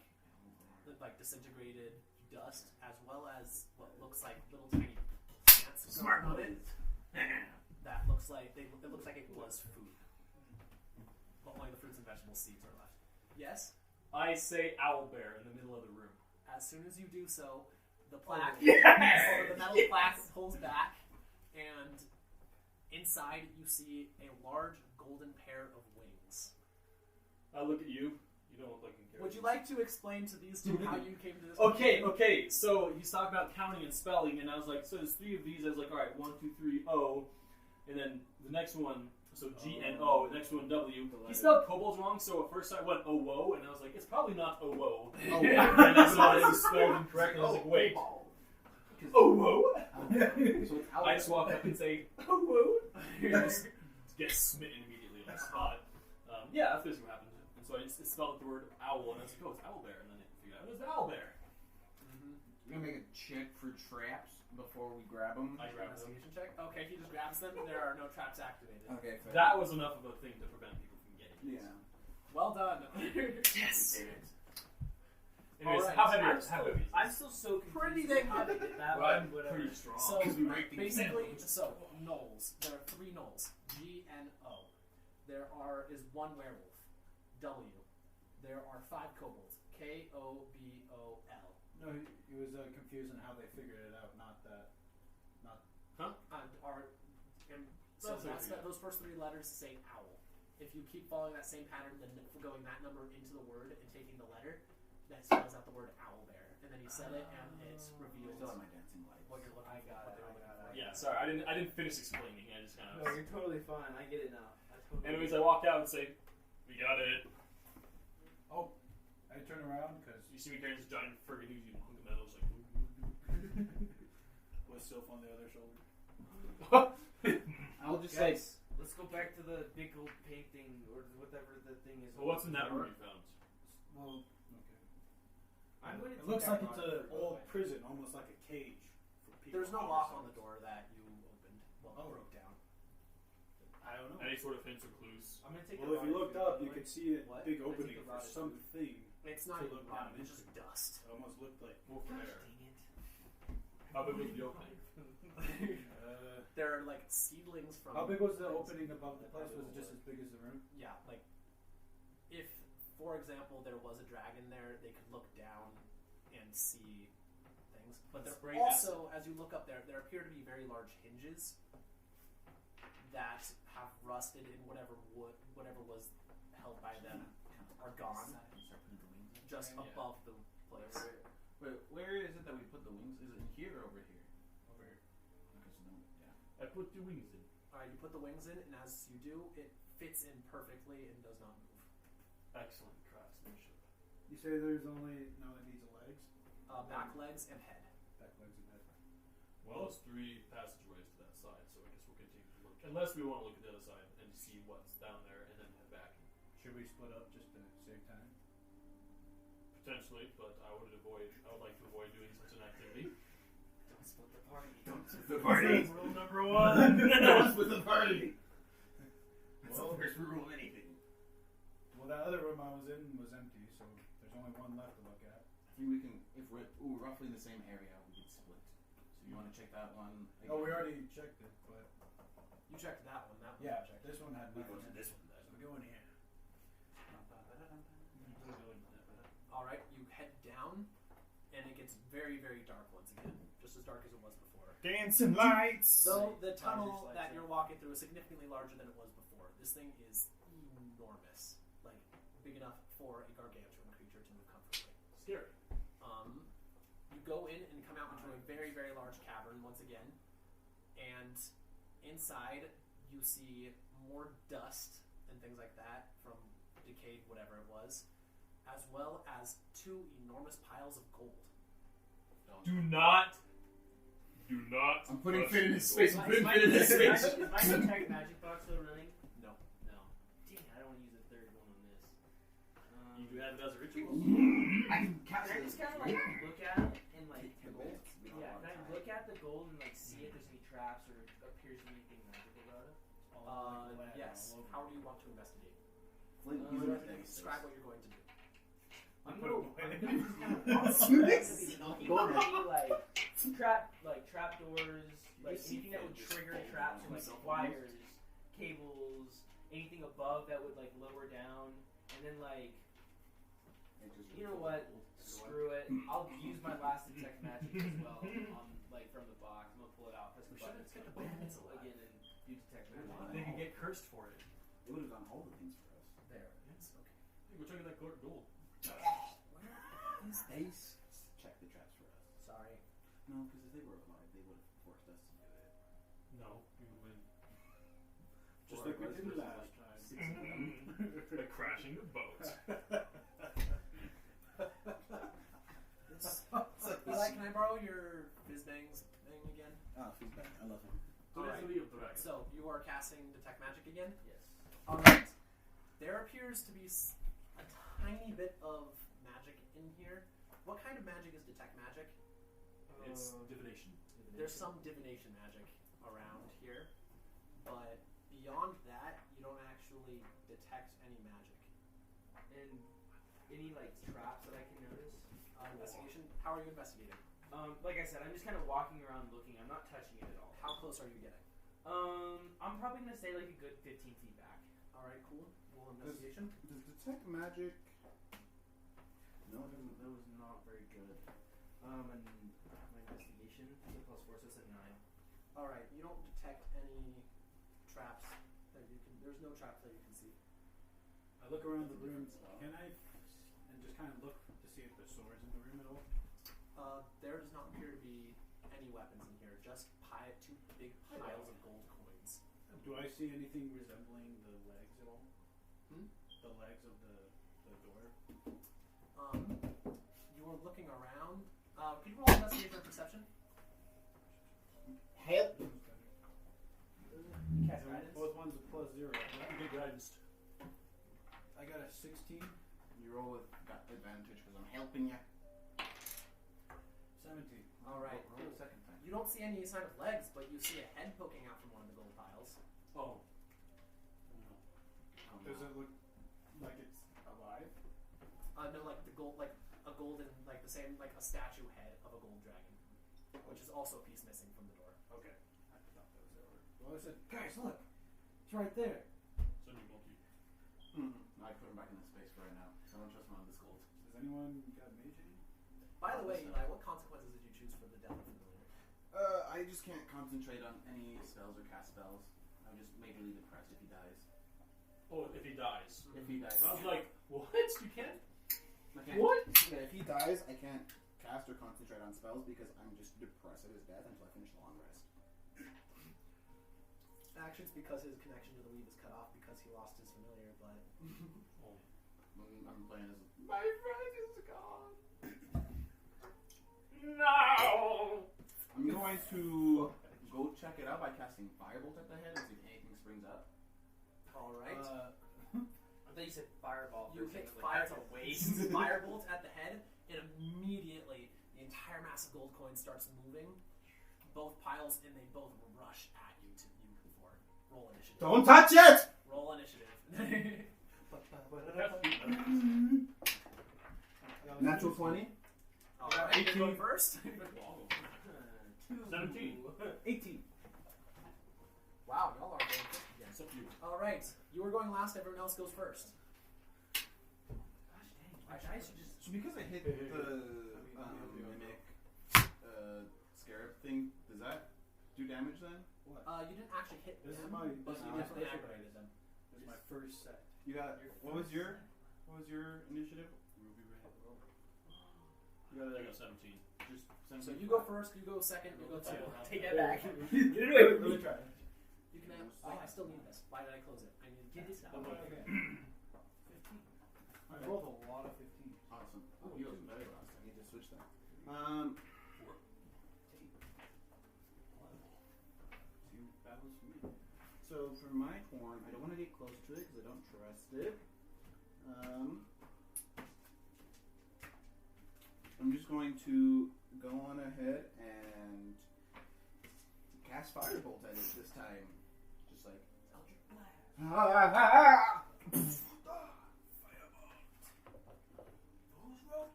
Speaker 2: disintegrated dust, as well as what looks like little tiny plants growing on it. That looks like it looks like it was food, but only the fruits and vegetable seeds are left. Yes.
Speaker 1: I say owlbear in the middle of the room.
Speaker 2: As soon as you do so, the plaque,
Speaker 7: Yes!
Speaker 2: the metal plaque pulls back, and inside you see a large golden pair of wings.
Speaker 1: I look at you. You don't look like you care.
Speaker 2: Would you like to explain to these two how you came to this?
Speaker 1: Okay. So he's talking about counting and spelling, and I was like, so there's 3 of these. I was like, all right, 1, 2, 3, O, and then the next one. So G and O, the next one W. He spelled kobolds wrong, so at first I went oh whoa, and I was like, it's probably not oh whoa. And I saw it was spelled incorrect, and I was like, wait. Oh whoa?
Speaker 3: So it's
Speaker 1: I just walk up and say, oh whoa. You just get smitten immediately on the spot. Yeah, that's basically what happened. And so I just spelled the word owl, and I was like, oh, it's owlbear. And then I figured out it was owlbear.
Speaker 3: We're gonna make a check for traps before we grab them.
Speaker 1: I grabbed them.
Speaker 2: Investigation check. Okay, he just grabs them. There are no traps activated.
Speaker 3: Okay, fair.
Speaker 1: That was enough of a thing to prevent people from getting it.
Speaker 3: Yeah.
Speaker 2: Well done.
Speaker 1: Yes! Anyways,
Speaker 2: Alright,
Speaker 1: how heavy is it?
Speaker 4: I'm still so confused.
Speaker 2: Pretty dang
Speaker 4: how they
Speaker 2: heavy.
Speaker 4: did that
Speaker 1: Well,
Speaker 4: one,
Speaker 1: I'm
Speaker 4: whatever.
Speaker 1: pretty strong.
Speaker 2: So
Speaker 3: Because we break things
Speaker 2: basically,
Speaker 3: down.
Speaker 2: gnolls. There are 3 gnolls. G and O. There is 1 werewolf. W. There are 5 kobolds. KOBOL.
Speaker 5: No, he was confused on how they figured it out. Not that.
Speaker 2: So those first 3 letters say owl. If you keep following that same pattern, then going that number into the word and taking the letter, that spells out the word owl bear. And then he said it, and it reveals
Speaker 3: Still have my dancing lights.
Speaker 2: what you're looking
Speaker 4: I got
Speaker 2: for.
Speaker 4: it.
Speaker 1: Yeah, sorry, I didn't finish explaining. I just kind of.
Speaker 4: No, you're totally fine. I get it now.
Speaker 1: Anyways, I walk out and say, "We got it."
Speaker 5: Oh, I turn around because
Speaker 1: You see me carrying this giant friggin' huge hunk of metal. It's like,
Speaker 5: was Sylph on the other shoulder.
Speaker 3: I'll just say.
Speaker 4: Guys, let's go back to the big old painting or whatever the thing is.
Speaker 1: well, what's in that room you found?
Speaker 5: Well, okay.
Speaker 4: I'm going to
Speaker 5: It looks
Speaker 4: take
Speaker 5: like
Speaker 4: that
Speaker 5: it's
Speaker 4: rock
Speaker 5: an
Speaker 4: for
Speaker 5: old
Speaker 4: the way.
Speaker 5: prison, almost like a cage for people.
Speaker 2: There's no lock on the door that you opened. Well,
Speaker 5: Oh.
Speaker 2: broke down.
Speaker 5: I don't know.
Speaker 1: Any sort of hints or clues?
Speaker 4: I'm going to take
Speaker 5: Well,
Speaker 4: the
Speaker 5: if you
Speaker 4: rod
Speaker 5: looked
Speaker 4: for
Speaker 5: up,
Speaker 4: the
Speaker 5: you
Speaker 4: way.
Speaker 5: could see a
Speaker 2: What?
Speaker 5: big
Speaker 4: I think
Speaker 5: opening
Speaker 4: the
Speaker 5: for
Speaker 4: rod is
Speaker 5: something.
Speaker 2: It's not
Speaker 5: To
Speaker 2: even
Speaker 5: look
Speaker 2: rotten,
Speaker 5: down
Speaker 2: it's just dust.
Speaker 5: It almost looked like.
Speaker 1: Wolf
Speaker 4: Gosh,
Speaker 1: bear.
Speaker 4: dang it.
Speaker 1: How big was the opening?
Speaker 2: There are like seedlings from.
Speaker 5: How big was the opening above the place? Was it just as big as the room?
Speaker 2: Yeah, like if, for example, there was a dragon there, they could look down and see things. But there
Speaker 1: Spray
Speaker 2: also, as you look up there appear to be very large hinges that have rusted in whatever was held by them are gone, just
Speaker 1: Yeah.
Speaker 2: above the place.
Speaker 3: Wait, where is it that we put the wings? Is it here or over here?
Speaker 1: Over here.
Speaker 3: Because no, yeah.
Speaker 1: I put 2 wings in.
Speaker 2: Alright, you put the wings in, and as you do, it fits in perfectly and does not move.
Speaker 1: Excellent craftsmanship.
Speaker 5: You say there's only no, it needs legs,
Speaker 2: Back legs and head.
Speaker 5: back legs and head.
Speaker 1: Well, there's 3 passageways to that side, so I guess we'll continue to look. Unless we want to look at the other side and see what's down there and then head back.
Speaker 5: Should we split up just to save time?
Speaker 1: Potentially, but I would like to avoid doing such an activity.
Speaker 4: Don't split the party.
Speaker 3: Don't split the party.
Speaker 1: Rule number 1.
Speaker 3: Don't split the party. That's
Speaker 5: Well-
Speaker 3: the first rule of anything.
Speaker 5: Well, that other room I was in was empty, so there's only one left to look at.
Speaker 3: I think we can, if we're roughly in the same area, we can split. So you want to check that one?
Speaker 5: Oh, we
Speaker 3: again?
Speaker 5: already checked it, but
Speaker 2: You checked that one, that one.
Speaker 5: yeah,
Speaker 2: you checked.
Speaker 5: this one had
Speaker 3: We
Speaker 5: nothing.
Speaker 3: go to this one then.
Speaker 5: So we go in here.
Speaker 2: Alright, you head down, and it gets very, very dark once again. Just as dark as it was before.
Speaker 5: Dancing lights.
Speaker 2: Though the tunnel
Speaker 4: Lights
Speaker 2: that
Speaker 4: in.
Speaker 2: you're walking through is significantly larger than it was before. This thing is enormous. Like, big enough for a gargantuan creature to move comfortably.
Speaker 1: Scary.
Speaker 2: You go in and come out into a very, very large cavern once again. And inside, you see more dust and things like that from decayed whatever it was, as well as 2 enormous piles of gold.
Speaker 1: Do not.
Speaker 3: I'm putting
Speaker 1: touch
Speaker 3: Finn in his
Speaker 1: the
Speaker 3: space.
Speaker 1: gold.
Speaker 3: I'm putting Finn in his space.
Speaker 4: Is my detect magic box still running?
Speaker 2: No.
Speaker 4: No. Dang, I don't want to use the third one on this.
Speaker 1: You do have it as a ritual?
Speaker 3: I can
Speaker 4: Can I just kind of like look at it and like
Speaker 3: gold?
Speaker 4: yeah, can I look at the gold and like see if there's any traps or appears anything magical about it?
Speaker 2: Yes. How do you want to investigate?
Speaker 3: Flint,
Speaker 2: You
Speaker 3: use
Speaker 2: have
Speaker 3: it
Speaker 2: to
Speaker 3: as
Speaker 2: describe what you're going to do.
Speaker 4: I'm gonna
Speaker 3: Let's do this.
Speaker 4: Go like trap doors, like anything that would trigger traps, so like wires, cables, anything above that would like lower down, and then like you know what? Screw it. I'll use my last detect magic as well on like from the box. I'm gonna pull it out, press the button, it's gonna again and do detect magic.
Speaker 1: They could get cursed for it.
Speaker 3: It would have done all the things for us.
Speaker 2: There. Yes. Okay.
Speaker 1: We're taking that gold.
Speaker 3: Space. Check the traps for us.
Speaker 2: Sorry.
Speaker 3: No, because if they were alive, they would have forced us to do it.
Speaker 1: No, you win.
Speaker 5: Just like we did last time.
Speaker 1: By crashing the boat.
Speaker 2: Eli, can I borrow your Fizzbangs thing again?
Speaker 6: Ah, feedback. I love him.
Speaker 2: Alright.
Speaker 1: Right.
Speaker 2: So, you are casting Detect Magic again?
Speaker 7: Yes.
Speaker 2: Alright. There appears to be a tiny bit of magic in here. What kind of magic is Detect Magic?
Speaker 1: It's divination.
Speaker 2: There's some divination magic around here, but beyond that, you don't actually detect any magic.
Speaker 7: And any like traps that I can notice?
Speaker 2: Investigation? How are you investigating?
Speaker 7: Like I said, I'm just kind of walking around looking. I'm not touching it at all.
Speaker 2: How close are you getting?
Speaker 7: I'm probably gonna stay like a good 15 feet back.
Speaker 2: Alright, cool. Roll investigation.
Speaker 3: Does detect magic? No, it doesn't.
Speaker 7: That was not very good. And my investigation, so +4, so it's at 9.
Speaker 2: Alright, you don't detect any traps that you can. There's no traps that you can see.
Speaker 5: I look around the room. Can I? And just kind of look to see if there's swords in the room at all.
Speaker 2: There does not appear to be any weapons in here, just two big piles of gold coins.
Speaker 5: Do I see anything resembling the legs at all?
Speaker 2: Hmm?
Speaker 5: The legs of the door?
Speaker 2: You were looking around. Could you roll investigation or perception?
Speaker 6: Help.
Speaker 2: You cast guidance.
Speaker 5: Both ones are +0.
Speaker 1: You get guidance.
Speaker 5: I got a 16.
Speaker 3: You roll with advantage because I'm helping you.
Speaker 5: 17.
Speaker 2: Alright.
Speaker 3: Roll the second time.
Speaker 2: You don't see any sign of legs, but you see a head poking out from one of the gold piles.
Speaker 1: Oh.
Speaker 5: Does it look like it's alive?
Speaker 2: No, like the gold, like a golden, like the same, like a statue head of a gold dragon, which is also a piece missing from the door.
Speaker 5: Okay. I thought that was over. Well, I said, guys, look. It's right there.
Speaker 1: Send me monkey.
Speaker 3: I put him back in the space for right now. I don't trust him on this gold.
Speaker 5: Has anyone got mage hand?
Speaker 2: By the way, Eli, what consequences did you choose for the death of familiar?
Speaker 3: I just can't concentrate on any spells or cast spells. I'm just majorly depressed if he dies.
Speaker 1: Oh, if he dies.
Speaker 3: If he dies,
Speaker 1: I was like, what? You can't?
Speaker 3: I can't.
Speaker 1: What?
Speaker 3: Yeah, if he dies, I can't cast or concentrate on spells because I'm just depressed at his death until I finish the long rest.
Speaker 2: Actually, it's because his connection to the weave is cut off because he lost his familiar, but...
Speaker 3: I'm playing as my friend is gone.
Speaker 1: No!
Speaker 3: I'm going to go check it out by casting Firebolt at the head and see if anything springs up.
Speaker 2: Alright.
Speaker 7: I thought you said fireball.
Speaker 2: You
Speaker 7: for a
Speaker 2: hit
Speaker 7: second, like, that's a waste.
Speaker 2: Firebolt at the head, and immediately the entire mass of gold coins starts moving. Both piles, and they both rush at you to you for roll initiative.
Speaker 3: Don't touch it!
Speaker 2: Roll initiative.
Speaker 3: Natural 20.
Speaker 2: Alright, you're going first.
Speaker 1: 17.
Speaker 5: 18.
Speaker 2: Wow, y'all are going first again.
Speaker 1: Except you.
Speaker 2: Alright, you were going last, everyone else goes first.
Speaker 7: Gosh dang, my dice are just.
Speaker 3: So because I hit the mimic scarab thing, does that do damage then?
Speaker 5: What?
Speaker 2: You didn't actually hit
Speaker 5: This
Speaker 2: them,
Speaker 5: is my.
Speaker 2: but
Speaker 5: This
Speaker 2: you
Speaker 5: is my
Speaker 2: definitely
Speaker 5: first
Speaker 2: aggravated them.
Speaker 5: This is my first set.
Speaker 3: You got what was your initiative?
Speaker 5: Ruby red.
Speaker 3: You got
Speaker 1: I got 17.
Speaker 3: just
Speaker 2: So you go first, you go second, you go two.
Speaker 7: Take that back.
Speaker 5: Get
Speaker 7: it away from me.
Speaker 5: Try.
Speaker 2: You can have. I still need this. Why did I close it? I need
Speaker 7: Get this out.
Speaker 5: Okay. 15. I rolled a lot of 15s.
Speaker 3: Awesome. Oh, he was better last time. You just switch that. Two battles for me. So for my horn, I don't want to get close to it because I don't trust it. I'm just going to go on ahead and cast Firebolt at it this time. Just like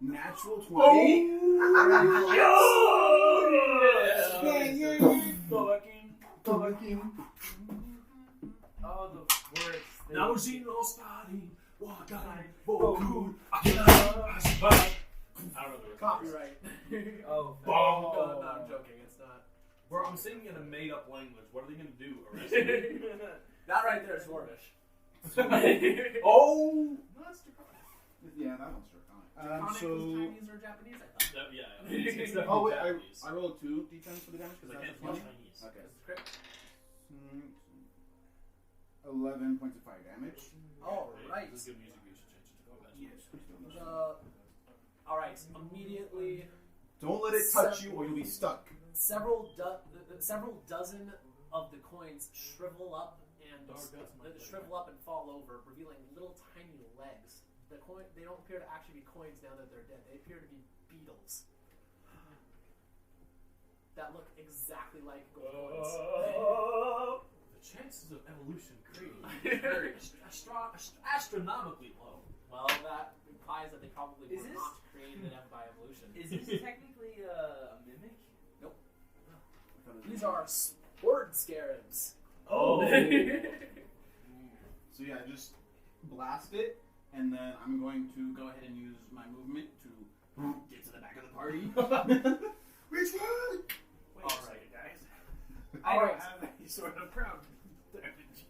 Speaker 3: natural 20.
Speaker 7: Oh, the words.
Speaker 1: Now see no spotting. What I
Speaker 2: Oh,
Speaker 1: I don't know the rest.
Speaker 2: copyright.
Speaker 7: Oh,
Speaker 2: No, I'm joking. It's not.
Speaker 1: Bro, I'm singing in a made-up language. What are they gonna do? Arrest me?
Speaker 2: That right there is Dwarvish.
Speaker 1: Oh!
Speaker 6: Yeah, that one's Draconic.
Speaker 2: Draconic was
Speaker 5: So
Speaker 2: Chinese or Japanese, I thought.
Speaker 1: It's definitely
Speaker 6: Oh wait,
Speaker 1: Japanese.
Speaker 6: I rolled 2 d10s for the damage
Speaker 1: Because I
Speaker 6: because
Speaker 1: can't
Speaker 6: that's
Speaker 1: speak
Speaker 6: funny.
Speaker 1: Chinese.
Speaker 6: Okay.
Speaker 2: Is it crit?
Speaker 6: 11 points of fire damage.
Speaker 2: All right.
Speaker 1: This is good music. We should change it to combat.
Speaker 5: yes.
Speaker 2: All right. Immediately,
Speaker 6: Don't let it touch you or you'll be stuck.
Speaker 2: several dozen of the coins shrivel up and fall over, revealing little tiny legs. They don't appear to actually be coins now that they're dead. They appear to be beetles that look exactly like gold coins.
Speaker 1: The chances of evolution creating very astronomically low.
Speaker 2: Well, that implies that they probably
Speaker 4: Is
Speaker 2: were
Speaker 4: this-
Speaker 2: not created by evolution.
Speaker 4: Is this technically a mimic?
Speaker 2: These are sword scarabs.
Speaker 1: Oh.
Speaker 6: So yeah, just blast it, and then I'm going to go ahead and use my movement to get to the back of the party. Which one?
Speaker 5: Wait
Speaker 2: All
Speaker 5: a
Speaker 2: right.
Speaker 5: second, guys.
Speaker 2: All
Speaker 5: I don't
Speaker 2: right.
Speaker 5: have any sort of crowd damage.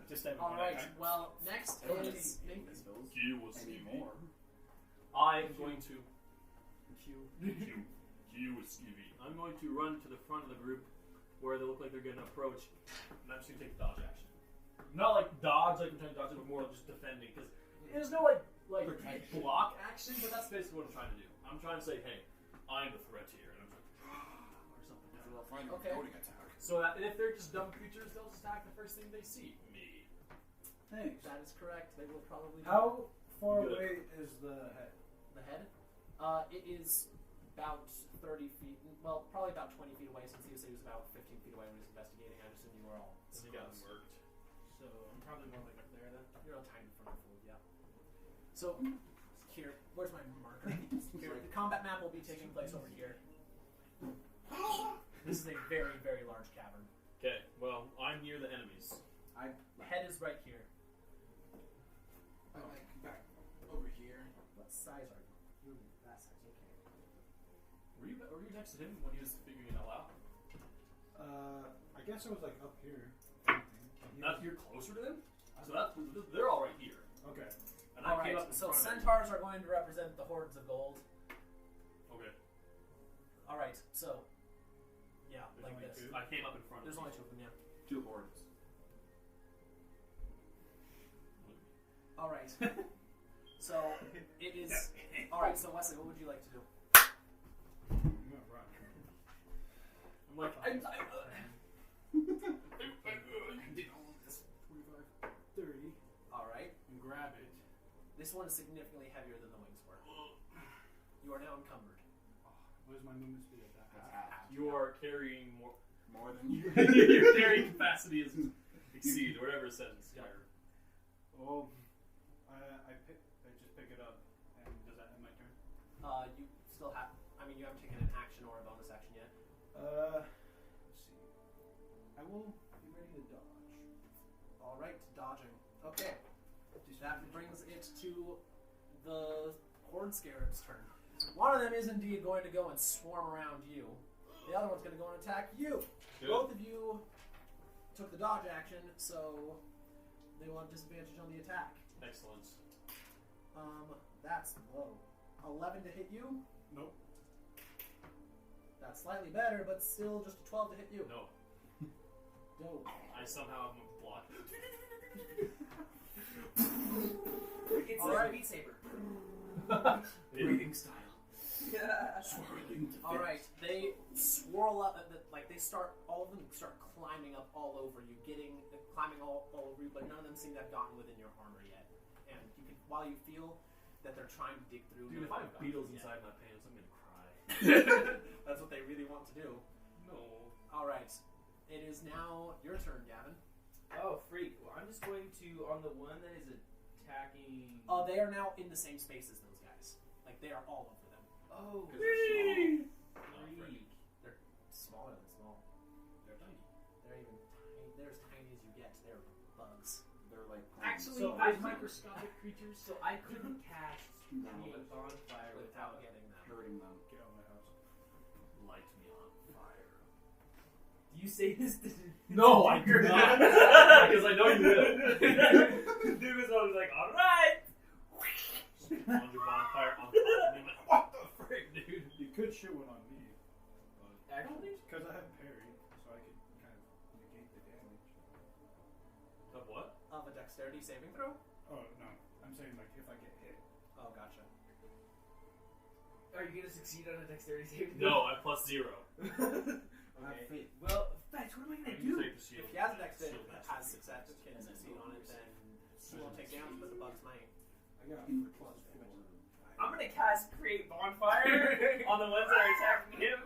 Speaker 5: Just having
Speaker 2: All
Speaker 5: one
Speaker 2: right.
Speaker 5: attack.
Speaker 2: Well, next
Speaker 6: I don't have
Speaker 2: is
Speaker 6: any
Speaker 2: Nathan.
Speaker 6: spells
Speaker 1: anymore.
Speaker 6: anymore.
Speaker 1: I am going to
Speaker 2: Q.
Speaker 1: Q is Stevie. I'm going to run to the front of the group where they look like they're going to approach, and I'm just going to take the dodge action. Not like dodge, like I'm trying to dodge it, but more like just defending. Because there's no like block action, but that's basically what I'm trying to do. I'm trying to say, hey, I'm the threat here, and I'm like, or something.
Speaker 2: Okay.
Speaker 1: So that if they're just dumb creatures, they'll just attack the first thing they see. Me.
Speaker 5: Thanks.
Speaker 2: That is correct. They will probably.
Speaker 5: How far
Speaker 1: Good.
Speaker 5: away is the head?
Speaker 2: The head? It is about 30 feet. Well, probably about 20 feet away. Since he was about 15 feet away when he was investigating, I assume you were all.
Speaker 1: Has he gotten worked?
Speaker 5: So I'm probably more like up there then.
Speaker 2: You're on time in front of food, yeah. So here, where's my marker? Here, the combat map will be taking place over here. This is a very, very large cavern.
Speaker 1: Okay, well, I'm near the enemies.
Speaker 2: The head is right here.
Speaker 6: I'm like back over here.
Speaker 2: What size are you? You're that size, okay.
Speaker 1: Were you next to him when he was figuring it all out?
Speaker 5: I guess I was like up here.
Speaker 1: Not you're closer to them? So they're all right here.
Speaker 5: Okay.
Speaker 1: And I
Speaker 2: Alright,
Speaker 1: came up in
Speaker 2: so
Speaker 1: front of them.
Speaker 2: centaurs are going to represent the hordes of gold.
Speaker 1: Okay.
Speaker 2: Alright, so. Yeah,
Speaker 5: There's
Speaker 2: like
Speaker 5: only
Speaker 2: this.
Speaker 5: two?
Speaker 1: I came up in front
Speaker 2: There's
Speaker 1: of
Speaker 2: only two of them, yeah.
Speaker 6: 2 hordes.
Speaker 2: Alright. So, it is. Alright, so Wesley, what would you like to do?
Speaker 5: I'm gonna run.
Speaker 1: I'm like,
Speaker 6: I did all of this.
Speaker 5: 25, 30,
Speaker 2: Alright.
Speaker 5: and grab it.
Speaker 2: This one is significantly heavier than the wings were. You are now encumbered.
Speaker 5: What is my movement speed at that?
Speaker 6: That's half.
Speaker 1: you are carrying more
Speaker 6: than you.
Speaker 1: your carrying capacity is exceed, or whatever it says in Skyrim.
Speaker 5: Well, I just pick it up, and does that end my turn?
Speaker 2: You still have. I mean, you haven't taken an action or a bonus action yet.
Speaker 5: Let's see. I will be ready to dodge.
Speaker 2: Alright, dodging. Okay. That brings it to the horde scarab's turn. One of them is indeed going to go and swarm around you. The other one's going to go and attack you.
Speaker 1: Good.
Speaker 2: Both of you took the dodge action, so they will have disadvantage on the attack.
Speaker 1: Excellent.
Speaker 2: That's low. 11 to hit you.
Speaker 5: Nope.
Speaker 2: That's slightly better, but still just a 12 to hit you.
Speaker 1: No.
Speaker 2: Dope.
Speaker 1: I somehow am blocked.
Speaker 7: It's
Speaker 2: All
Speaker 7: like
Speaker 2: right.
Speaker 7: a Beat Saber.
Speaker 6: Breathing style.
Speaker 7: Yeah.
Speaker 6: Swirling to
Speaker 2: Alright, they swirl up, all of them start climbing up all over you, climbing all over you, but none of them seem to have gotten within your armor yet. And you can, while you feel that they're trying to dig through.
Speaker 1: Dude, if I have
Speaker 2: haven't gotten
Speaker 1: beetles
Speaker 2: yet.
Speaker 1: inside my pants, I'm gonna cry.
Speaker 2: That's what they really want to do.
Speaker 1: No.
Speaker 2: Alright, it is now your turn, Gavin.
Speaker 4: Oh, freak. Well, I'm just going to, on the one that is attacking...
Speaker 2: They are now in the same space as those guys. Like, they are all over them.
Speaker 4: Oh,
Speaker 1: 'Cause they're small.
Speaker 4: freak.
Speaker 2: They're smaller than small.
Speaker 1: They're tiny.
Speaker 2: They're even tiny. They're as tiny as you get. They're bugs.
Speaker 6: They're like
Speaker 1: Actually,
Speaker 4: So
Speaker 1: I
Speaker 4: I-
Speaker 1: microscopic creatures.
Speaker 4: So I couldn't cast
Speaker 6: No,
Speaker 4: create
Speaker 6: it's
Speaker 4: bonfire
Speaker 2: Without
Speaker 4: without...
Speaker 2: getting them.
Speaker 6: hurting them.
Speaker 5: Get out of my house.
Speaker 1: Light me on fire.
Speaker 4: Do you say this to...
Speaker 1: No, I do not. Because I know you will.
Speaker 4: Dude was always like, alright!
Speaker 2: dexterity saving throw?
Speaker 5: Oh no, I'm saying like if I get hit.
Speaker 2: Oh, gotcha.
Speaker 4: Are you gonna succeed on a dexterity saving?
Speaker 1: No, I plus 0.
Speaker 4: Okay. Well, Fetch, what am I gonna do?
Speaker 1: Take the shield.
Speaker 2: If he has a dexterity
Speaker 1: Shield
Speaker 2: has
Speaker 1: master.
Speaker 2: success, can succeed on it, then he won't take damage, but the bugs might.
Speaker 5: I got plus 4.
Speaker 4: I'm gonna cast Create Bonfire on the ones that are attacking him.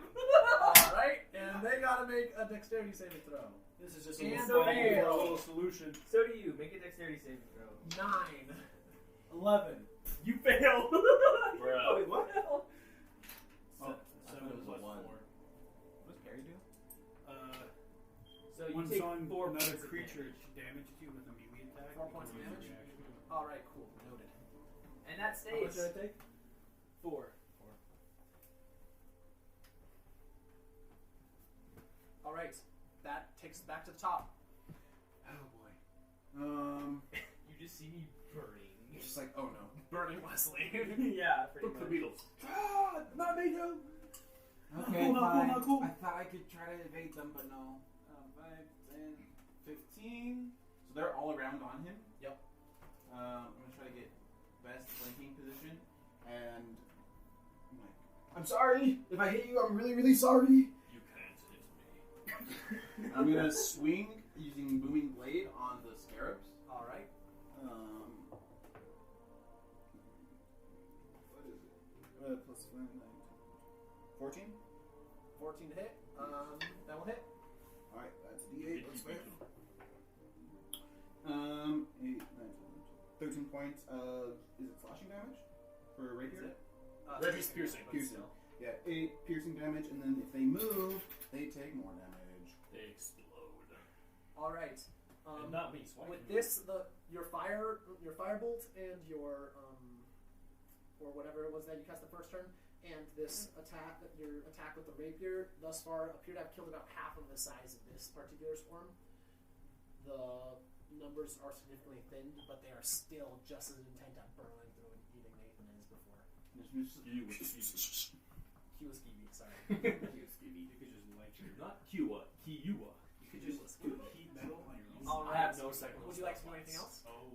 Speaker 2: Alright, and they gotta make a dexterity saving throw.
Speaker 5: This is just
Speaker 2: And
Speaker 5: a little,
Speaker 2: fail.
Speaker 5: a little solution.
Speaker 4: So do you. Make a dexterity saving throw.
Speaker 2: 9.
Speaker 5: 11.
Speaker 4: You fail.
Speaker 1: Bruh.
Speaker 4: Oh, wait, what?
Speaker 5: Oh,
Speaker 3: I
Speaker 5: 7
Speaker 3: thought it was
Speaker 5: plus
Speaker 3: a 1.
Speaker 5: 4.
Speaker 3: What does Perry do?
Speaker 4: So you
Speaker 5: When
Speaker 4: take
Speaker 5: someone,
Speaker 4: 4
Speaker 5: another
Speaker 4: points of
Speaker 5: creature
Speaker 4: damage.
Speaker 5: damages you with a melee attack.
Speaker 2: 4 points of
Speaker 5: you can use
Speaker 2: damage?
Speaker 5: a reaction.
Speaker 2: Alright, cool. Noted.
Speaker 4: And that
Speaker 5: How much
Speaker 4: stays.
Speaker 5: did I take?
Speaker 4: 4.
Speaker 2: Alright, that takes us back to the top.
Speaker 3: Oh boy.
Speaker 4: You just see me burning.
Speaker 3: It's just like, oh no.
Speaker 2: Burning Wesley.
Speaker 4: Yeah, pretty
Speaker 1: Look the
Speaker 4: much.
Speaker 1: Beatles.
Speaker 5: Ah, not me, no.
Speaker 6: Okay,
Speaker 5: Not cool,
Speaker 6: fine.
Speaker 5: not cool.
Speaker 6: I thought I could try to evade them, but no. 5, 10, 15.
Speaker 3: So they're all around on him.
Speaker 2: Yep.
Speaker 3: I'm gonna try to get best flanking position, and I'm like, I'm sorry if I hit you. I'm really, really sorry.
Speaker 1: You can't hit me.
Speaker 3: I'm gonna swing using booming blade on the scarabs.
Speaker 2: Alright.
Speaker 3: What is it? Plus 9, 14.
Speaker 2: 14 to hit. That will hit.
Speaker 3: All right, that's D8.
Speaker 1: Hit
Speaker 3: Let's
Speaker 1: you,
Speaker 3: go.
Speaker 1: beat
Speaker 3: 8, 9, 13 points of, is it slashing damage for
Speaker 2: Is
Speaker 3: rapier?
Speaker 2: it?
Speaker 1: Reggie's piercing.
Speaker 2: but
Speaker 3: Piercing.
Speaker 2: still.
Speaker 3: Yeah, 8 piercing damage, and then if they move, they take more damage.
Speaker 1: They explode.
Speaker 2: Alright.
Speaker 1: And not me. So I
Speaker 2: With
Speaker 1: can
Speaker 2: this, your firebolt and your or whatever it was that you cast the first turn, and this attack, your attack with the rapier, thus far appear to have killed about half of the size of this particular swarm. The numbers are significantly thinned, but they are still just as intent on burrowing through and eating Nathan as before.
Speaker 1: You with the Kiwi.
Speaker 2: Kiwaskibi, sorry.
Speaker 5: You could just light your
Speaker 1: Not Kiwa. Kiwa.
Speaker 5: You could just heat metal on your own.
Speaker 2: Alright.
Speaker 1: I have no second.
Speaker 2: Would you like to do anything else?
Speaker 1: Oh.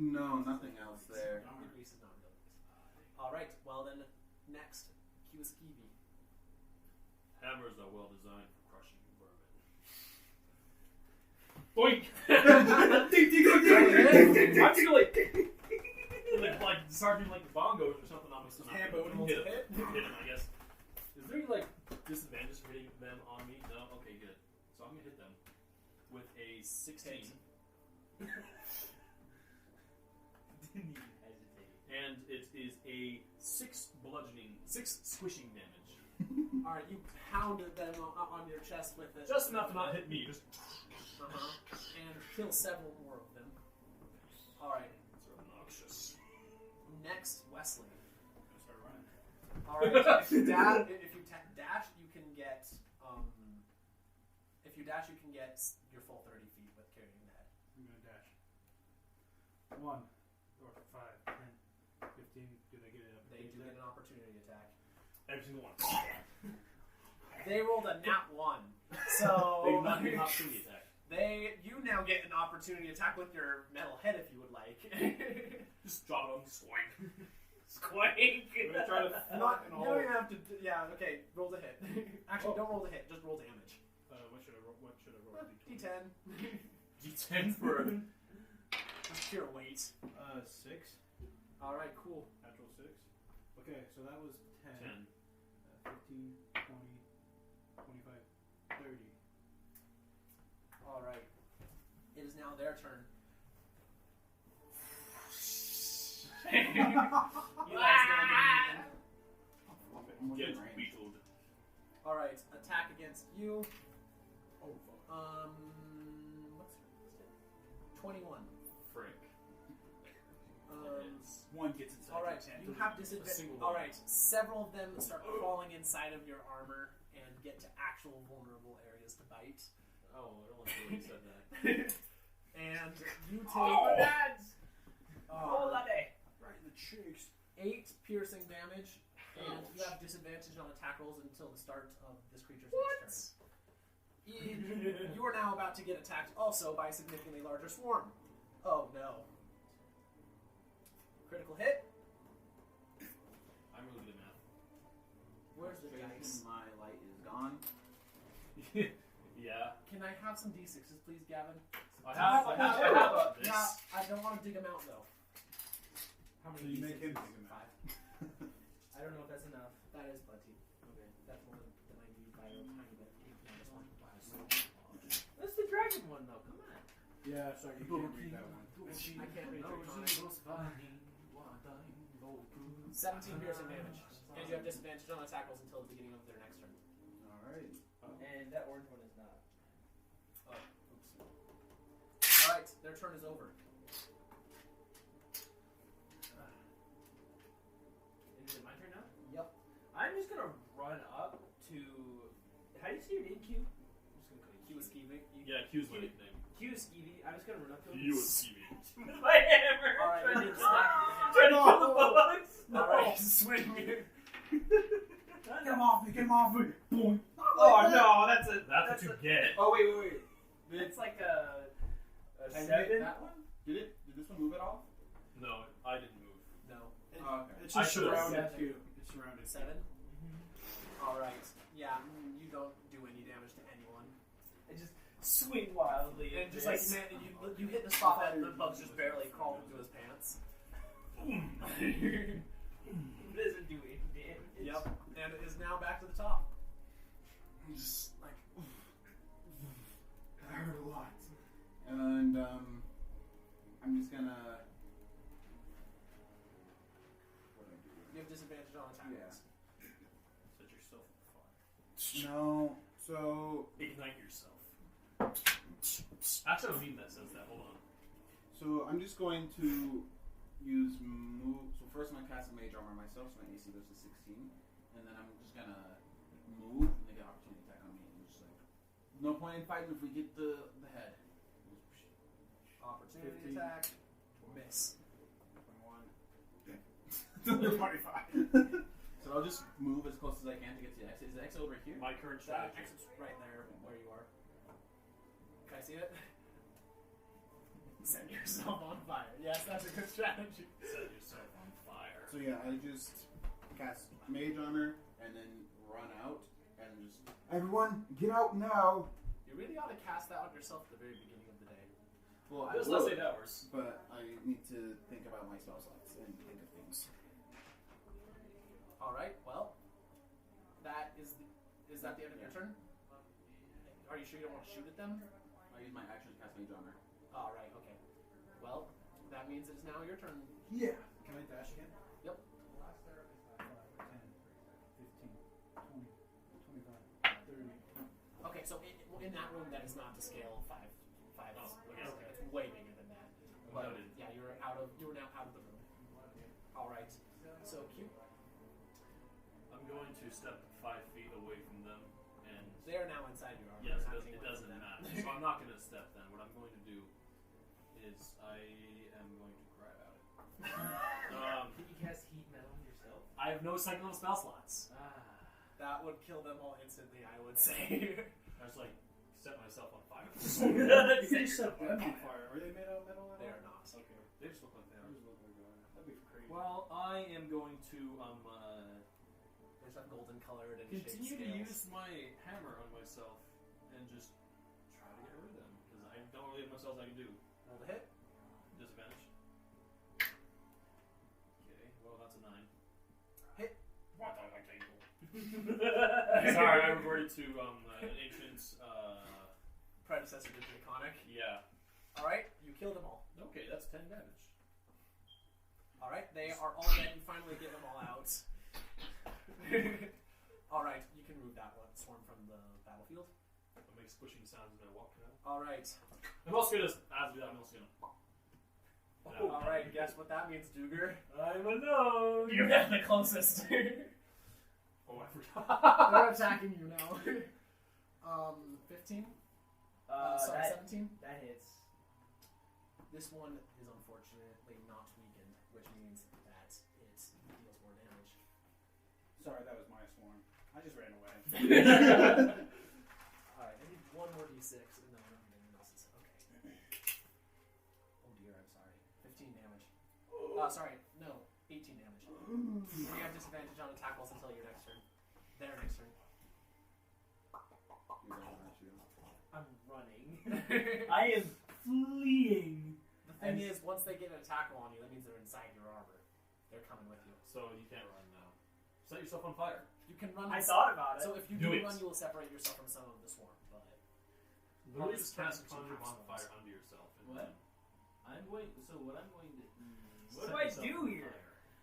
Speaker 3: No, nothing else there.
Speaker 2: Grease is not real grease. Alright, well then, next, Kiwaskibi.
Speaker 1: Hammers are well designed for crushing vermin. Boink!
Speaker 4: Ding, ding, ding, ding, ding, ding, ding. I'm too late.
Speaker 1: like starting like the bongos or something on me. So
Speaker 2: Hand bone rolls
Speaker 1: hit
Speaker 2: a hit.
Speaker 1: him. Hit him, I guess. Is there any like disadvantage for hitting them on me? No. Okay, good. So I'm gonna hit them with a 16,
Speaker 4: Didn't even hesitate.
Speaker 1: and it is a 6 squishing damage.
Speaker 2: Alright, you pounded them on your chest with it.
Speaker 1: Just enough to not hit me. Just
Speaker 2: And kill several more of them. Alright,
Speaker 1: it's obnoxious.
Speaker 2: next, Wesley.
Speaker 5: Start running.
Speaker 2: Alright, if you dash, you can get, if you dash, you can get your full 30 feet with carrying the head.
Speaker 5: I'm gonna dash. 1, or 5, 10, 15. Do they get it up?
Speaker 2: They do get an opportunity attack.
Speaker 1: Every single one.
Speaker 2: They rolled a nat 1. So
Speaker 1: They do not get an opportunity attack.
Speaker 2: you now get an opportunity attack with your metal head if you would like.
Speaker 1: Just drop them. Swank.
Speaker 4: Squank.
Speaker 5: I'm gonna try to
Speaker 2: Not,
Speaker 5: and
Speaker 2: you
Speaker 5: all.
Speaker 2: don't even have to. Yeah, okay. Roll the hit. Actually, don't roll the hit. Just roll damage.
Speaker 5: What should I roll? What should I roll?
Speaker 2: D10.
Speaker 1: D10 for
Speaker 2: Just pure weight.
Speaker 5: 6.
Speaker 2: All right, cool.
Speaker 5: Natural 6. Okay, so that was 10.
Speaker 1: 10.
Speaker 5: 15, 20, 25, 30.
Speaker 2: All right. It is now their turn. Eli's now getting in.
Speaker 1: Get beetled.
Speaker 2: All right, attack against you.
Speaker 5: Oh, fuck.
Speaker 2: What's it? 21.
Speaker 1: Frick. It's
Speaker 5: One gets inside.
Speaker 2: All right,
Speaker 5: your tent.
Speaker 2: you have
Speaker 1: A
Speaker 2: disadvantage.
Speaker 1: single
Speaker 2: All
Speaker 1: one.
Speaker 2: right, several of them start crawling inside of your armor and get to actual vulnerable areas to bite.
Speaker 1: Oh, I don't like the way you said that.
Speaker 2: And you take
Speaker 4: Oh, dads.
Speaker 2: uh,
Speaker 5: Right in the cheeks.
Speaker 2: 8 piercing damage, and you have disadvantage on attack rolls until the start of this creature's next turn. You are now about to get attacked also by a significantly larger swarm. Oh no. Critical hit.
Speaker 1: I'm really good at math.
Speaker 2: Where's the
Speaker 3: Concentration,
Speaker 2: dice?
Speaker 3: my light is gone.
Speaker 1: Yeah.
Speaker 2: Can I have some d6s, please, Gavin?
Speaker 1: I have this.
Speaker 2: Yeah, I don't want to dig them out though.
Speaker 4: How
Speaker 5: So
Speaker 4: many
Speaker 5: you make him
Speaker 4: D6s?
Speaker 5: take him out.
Speaker 4: I don't know if that's enough.
Speaker 2: That is plenty.
Speaker 4: Okay.
Speaker 2: That's more than I need by a tiny bit. Minus one.
Speaker 4: That's the dragon one, though. Come on.
Speaker 5: Yeah, sorry, you can't read that one.
Speaker 2: I can't read Draconic. 17 piercing damage. And you have disadvantage on attackles until the beginning of their next turn.
Speaker 3: Alright.
Speaker 4: And that orange one is not.
Speaker 2: Alright, their turn is over.
Speaker 4: Is it my turn now?
Speaker 2: Yep.
Speaker 4: I'm just gonna run up to. How do you say your name, Q? I'm just gonna call
Speaker 2: Q
Speaker 4: you
Speaker 2: is Skeevy.
Speaker 1: Yeah, Q's my nickname.
Speaker 4: Q is Skeevy. I'm just gonna run up to him.
Speaker 1: You and Stevie.
Speaker 4: with my hammer.
Speaker 2: Alright,
Speaker 4: trying
Speaker 2: you
Speaker 4: to
Speaker 2: smack
Speaker 4: trying to kill the bugs.
Speaker 2: Alright, swing here.
Speaker 5: Get him off me, get him off me! Boom!
Speaker 4: Oh no, that's
Speaker 1: That's what you get.
Speaker 4: Oh wait. It's like a
Speaker 3: And
Speaker 4: 7.
Speaker 3: that one? Did this one move at all?
Speaker 1: No, I didn't move.
Speaker 2: No.
Speaker 3: Oh, okay.
Speaker 5: It's
Speaker 1: I
Speaker 5: just
Speaker 1: should've
Speaker 5: surrounded
Speaker 2: said-
Speaker 5: Q. It's surrounded.
Speaker 2: 7? Alright. Yeah, you don't do any damage to anyone.
Speaker 4: I just swing wildly
Speaker 2: And
Speaker 4: at
Speaker 2: just like,
Speaker 4: this.
Speaker 2: man, you hit the spot that the bugs just barely crawled into his pants.
Speaker 4: It doesn't do any damage.
Speaker 2: Yep. And it is now back to the top.
Speaker 3: I'm just like, that hurt a lot. And I'm just gonna. What do I do?
Speaker 2: You have disadvantage on attacks.
Speaker 1: Set yourself on fire.
Speaker 3: No. So
Speaker 1: Ignite yourself. Actually, I don't mean that sense. That. Hold on.
Speaker 3: So I'm just going to use move. So first I'm gonna cast a mage armor myself, so my AC goes to 16, and then I'm just gonna move and they get opportunity attack on me. And just like, no point in fighting if we get the head.
Speaker 2: Opportunity
Speaker 5: 15.
Speaker 2: attack. Miss.
Speaker 5: 21. 25.
Speaker 3: So I'll just move as close as I can to get to the exit. Is the exit over here?
Speaker 1: My current
Speaker 2: That
Speaker 1: strategy.
Speaker 2: exit's right there where you are. Can I see it? Set yourself on fire. Yes, that's a good strategy.
Speaker 1: Set yourself on fire.
Speaker 3: So yeah, I just cast mage armor and then run out and just everyone get out now.
Speaker 2: You really ought to cast that on yourself at the very beginning of the day.
Speaker 3: Well,
Speaker 1: It was less 8 hours.
Speaker 3: but I need to think about my spell slots and think of things.
Speaker 2: Alright, well. That is that the end of your turn? Are you sure you don't want to shoot at them?
Speaker 3: I use my action to cast mage armor.
Speaker 2: Alright, okay. Well, that means it is now your turn.
Speaker 5: Yeah. Can I dash again?
Speaker 2: Yep.
Speaker 5: 10, 15, 20, 25, 30.
Speaker 2: Okay, so in that room that is not to scale 5.
Speaker 1: Oh, okay.
Speaker 2: It's way bigger than that. But
Speaker 1: Noted.
Speaker 2: yeah, you are now out of the room. Alright. So Q.
Speaker 1: I'm going to step 5 feet away from them, and
Speaker 2: They are now inside your armor.
Speaker 1: yes,
Speaker 2: You're not
Speaker 1: it
Speaker 2: getting away
Speaker 1: doesn't
Speaker 2: from them.
Speaker 1: matter. So I'm not going to step then. What I'm going to do is I am going to cry about it.
Speaker 4: Can you cast heat metal on yourself?
Speaker 2: I have no second level spell slots.
Speaker 4: Ah.
Speaker 2: That would kill them all instantly, I would say.
Speaker 1: I was like, set myself on fire.
Speaker 5: You can set them on fire. Are they made out of metal at all?
Speaker 2: They are not.
Speaker 5: Okay.
Speaker 1: They just look like they
Speaker 5: They
Speaker 1: are.
Speaker 5: just look like that. That'd be crazy.
Speaker 1: Well, I am going to
Speaker 2: They just have golden colored and
Speaker 1: continue
Speaker 2: shaped
Speaker 1: to
Speaker 2: scales.
Speaker 1: use my hammer on myself and just try to get rid of them because I don't really have much else I can do.
Speaker 2: Roll the hit.
Speaker 1: Disadvantage. Okay, well that's a 9.
Speaker 2: Hit.
Speaker 1: What the heck, table? Sorry, I reverted to an ancient.
Speaker 2: Predecessor to Draconic.
Speaker 1: Yeah.
Speaker 2: Alright, you kill them all.
Speaker 1: Okay, that's 10 damage.
Speaker 2: Alright, they are all dead. You finally get them all out. Alright, you can move that one swarm from the battlefield.
Speaker 1: It makes squishing sounds as I walk now.
Speaker 2: Alright.
Speaker 1: I'm also gonna, as we do that, I'm also gonna.
Speaker 2: Alright, guess what that means, Duger?
Speaker 1: I'm alone.
Speaker 2: You get the closest.
Speaker 1: Oh, I forgot.
Speaker 2: They're attacking you now. 15? Sorry,
Speaker 4: that
Speaker 2: 17?
Speaker 4: that hits.
Speaker 2: This one is unfortunately not weakened, which means that it deals more damage.
Speaker 5: Sorry, that was my swarm. I just ran away.
Speaker 2: Alright, I need one more d6 and then anyone else's. Okay. Oh dear. damage. Sorry, no, 18 damage. And you have disadvantage on attack rolls until your next turn. Their next turn.
Speaker 3: You're gonna match you.
Speaker 4: I'm running. I am fleeing.
Speaker 2: The thing is, once they get an attack roll on you, that means they're inside your armor. They're coming with you.
Speaker 1: So you can't run now. Set yourself on fire.
Speaker 2: You can run.
Speaker 4: I thought about it.
Speaker 2: So if you
Speaker 1: Do
Speaker 2: do
Speaker 1: it.
Speaker 2: run, you will separate yourself from some of the swarm. But
Speaker 1: Literally
Speaker 2: just
Speaker 1: just cast
Speaker 2: turn
Speaker 1: conjure
Speaker 2: into
Speaker 1: bonfire
Speaker 2: swarms.
Speaker 1: onto yourself. And
Speaker 7: What?
Speaker 1: then
Speaker 7: I'm going. So what I'm going to.
Speaker 4: What
Speaker 1: set
Speaker 4: do I
Speaker 1: yourself
Speaker 4: do
Speaker 1: on
Speaker 4: here?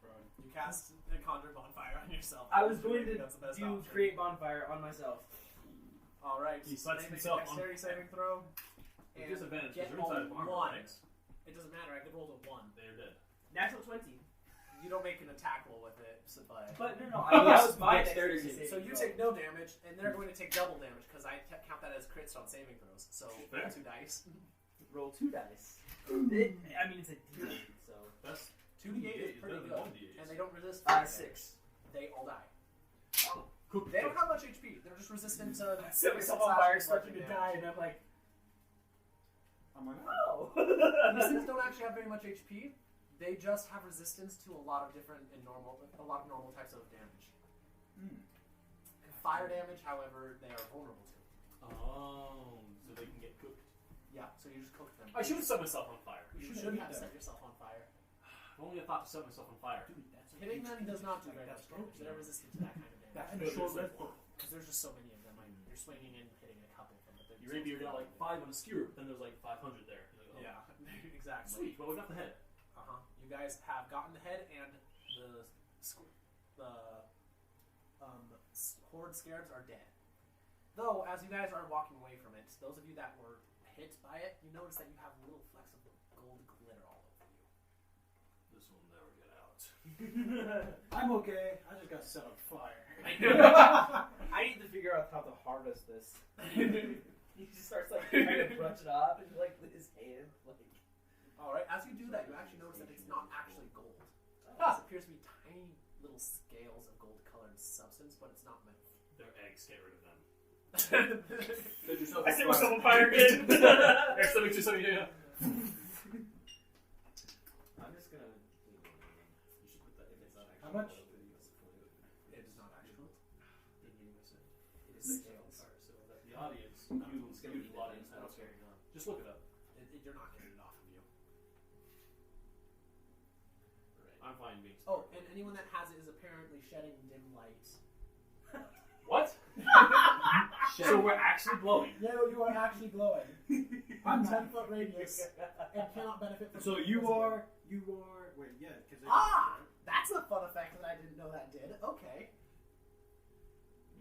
Speaker 1: fire.
Speaker 2: you cast a conjure bonfire on yourself.
Speaker 4: I was going to
Speaker 2: That's the best
Speaker 4: do
Speaker 2: option.
Speaker 4: create bonfire on myself.
Speaker 2: All right.
Speaker 1: He sets
Speaker 2: They make
Speaker 1: himself
Speaker 2: a dexterity saving throw.
Speaker 1: With
Speaker 2: And
Speaker 1: disadvantage
Speaker 2: get
Speaker 1: because you're inside of armor,
Speaker 2: one.
Speaker 1: right?
Speaker 2: It doesn't matter. I could roll a 1.
Speaker 1: They're dead.
Speaker 4: Natural 20.
Speaker 2: You don't make an attack roll with it, so
Speaker 4: But no, that was my
Speaker 7: Dexterity
Speaker 4: dexterity saving
Speaker 2: So you
Speaker 4: throw.
Speaker 2: take no damage, and they're going to take double damage because I count that as crits on saving throws. So
Speaker 1: Fair.
Speaker 2: 2 dice.
Speaker 4: Roll 2 dice. It's a D8, so.
Speaker 1: That's
Speaker 2: 2d8 is pretty
Speaker 1: better
Speaker 2: good,
Speaker 1: than 1d8.
Speaker 2: and they don't resist. fire damage.
Speaker 4: 6.
Speaker 2: They all die.
Speaker 1: Cook
Speaker 2: They don't have much HP. They're just resistant to.
Speaker 4: I set myself on fire, expecting to die, and I'm like,
Speaker 3: I'm like,
Speaker 4: oh.
Speaker 2: These things don't actually have very much HP. They just have resistance to a lot of different and normal types of damage. Fire damage, however, they are vulnerable to.
Speaker 1: Oh, so they can get cooked.
Speaker 2: Yeah, so you just cook them.
Speaker 1: I should have set myself on fire.
Speaker 2: You should have set yourself on fire.
Speaker 1: I've only thought to set myself on fire.
Speaker 2: Hitting them does not do very much damage. They're resistant to that kind of damage.
Speaker 5: That's a short rest.
Speaker 2: Because there's just so many of them. Like, you're swinging and hitting a couple of them. But
Speaker 1: Your rapier got like 5 on a skewer, but then there's like 500 there. You're like, oh,
Speaker 2: Yeah, exactly.
Speaker 1: Sweet, well we got the head.
Speaker 2: You guys have gotten the head, and the horde scarabs are dead. Though, as you guys are walking away from it, those of you that were hit by it, you notice that you have little flecks of gold glitter all over you.
Speaker 1: This will never get out.
Speaker 5: I'm okay. I just got set on fire.
Speaker 4: I need to figure out how to harvest this. He just starts like trying to brush it off and like with his hand, like.
Speaker 2: All right. As you do that, you actually notice that it's not actually gold. It appears to be tiny little scales of gold-colored substance, but it's not meant.
Speaker 1: They're eggs, get rid of them.
Speaker 4: I set myself on fire again.
Speaker 1: There's something, yeah.
Speaker 7: I'm just gonna.
Speaker 1: You should put that if it's not
Speaker 5: How much?
Speaker 2: It is not actual.
Speaker 1: It
Speaker 2: It is
Speaker 1: is
Speaker 2: scales.
Speaker 1: so that the audience,
Speaker 7: It's gonna be
Speaker 1: beautiful audience,
Speaker 7: I don't
Speaker 1: knows.
Speaker 7: care.
Speaker 1: Just look it up.
Speaker 2: You're not getting it off of you.
Speaker 1: I'm fine being
Speaker 2: Oh, and anyone that has it is apparently shedding dim light.
Speaker 1: What? So we're actually glowing.
Speaker 2: No, you are actually glowing. I'm 10-foot radius and cannot benefit from.
Speaker 5: So you are. Wait, yeah, because.
Speaker 2: That's a fun effect that I didn't know that did. Okay.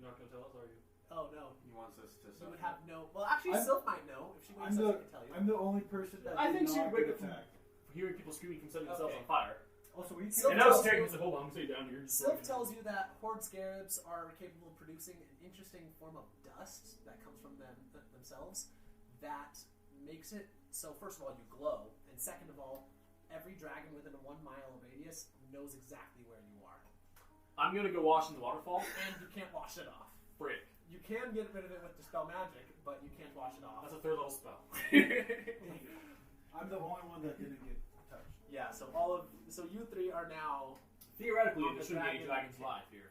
Speaker 1: You're not gonna tell us, are you?
Speaker 2: Oh no.
Speaker 3: he wants us to.
Speaker 2: You would have no. Well, actually, Sylph might know if she wakes up. She can tell you.
Speaker 5: I'm the only person that
Speaker 1: I
Speaker 5: did
Speaker 1: think she'd
Speaker 5: not
Speaker 1: wake
Speaker 5: get
Speaker 1: up from-
Speaker 5: attacked.
Speaker 1: Hearing people screaming from setting themselves
Speaker 2: Okay.
Speaker 1: on fire.
Speaker 5: Also, we
Speaker 2: Sylph
Speaker 1: And I was
Speaker 2: tells
Speaker 1: scared
Speaker 2: you-
Speaker 1: because hold on, I'm sitting down here. Just
Speaker 2: Sylph
Speaker 1: looking.
Speaker 2: tells you that horde scarabs are capable of producing an interesting form of dust that comes from themselves that makes it so. First of all, you glow, and second of all, every dragon within a 1 mile radius knows exactly where you are,
Speaker 1: I'm gonna go wash in the waterfall.
Speaker 2: and you can't wash it off.
Speaker 1: Frick.
Speaker 2: You can get rid of it with dispel magic, but you can't wash it off.
Speaker 1: That's a 3rd level spell.
Speaker 5: I'm the only one that didn't get touched.
Speaker 2: Yeah, so you 3 are now.
Speaker 1: Theoretically,
Speaker 2: On
Speaker 1: there
Speaker 2: the
Speaker 1: shouldn't be any
Speaker 2: dragon.
Speaker 1: dragons live here.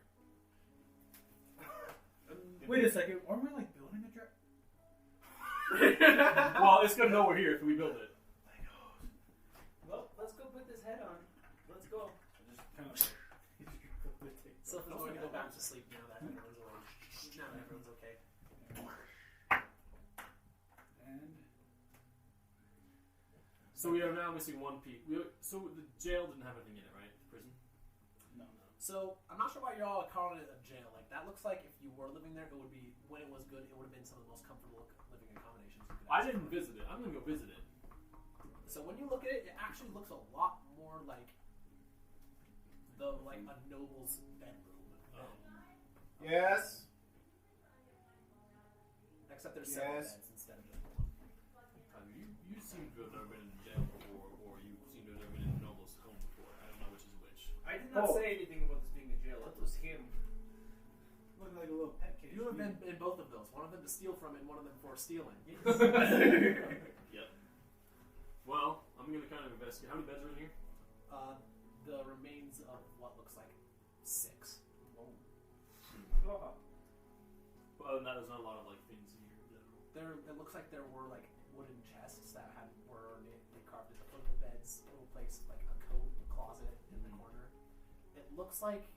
Speaker 5: Wait a second. Aren't we like building a dragon?
Speaker 1: Well, it's gonna know we're here if we build it.
Speaker 4: Well, let's go put this head on. Let's go.
Speaker 5: Just kind of.
Speaker 2: Sylph is going to go back to sleep now that everyone's awake. Now that everyone's okay.
Speaker 5: And
Speaker 1: So we are now missing one piece. So the jail didn't have anything in it, right? The prison.
Speaker 5: no.
Speaker 2: So I'm not sure why you're all calling it a jail. Like that looks like if you were living there, it would be when it was good. It would have been some of the most comfortable living accommodations. You could
Speaker 1: I
Speaker 2: ask
Speaker 1: didn't
Speaker 2: for.
Speaker 1: visit it. I'm gonna go visit it.
Speaker 2: So when you look at it, it actually looks a lot more like a noble's bedroom.
Speaker 3: Yes.
Speaker 2: Except there's several
Speaker 3: Yes.
Speaker 2: beds instead of just one.
Speaker 1: You seem to have never been in jail before, or you seem to have never been in a noble's home before. I don't know which is which.
Speaker 4: I did not say anything about this being a jail. That was him.
Speaker 5: Looking like a little pet cage.
Speaker 2: You have been in both of those. One of them to steal from, and one of them for stealing.
Speaker 1: Yep. Well, I'm gonna kind of investigate. How many beds are in here?
Speaker 2: The remains of what looks like 6.
Speaker 4: Oh.
Speaker 1: But other than that, there's not a lot of like things in here in general.
Speaker 2: It looks like there were like wooden chests that were ornately carved at the foot of the beds. A little place like a coat closet in the corner. It looks like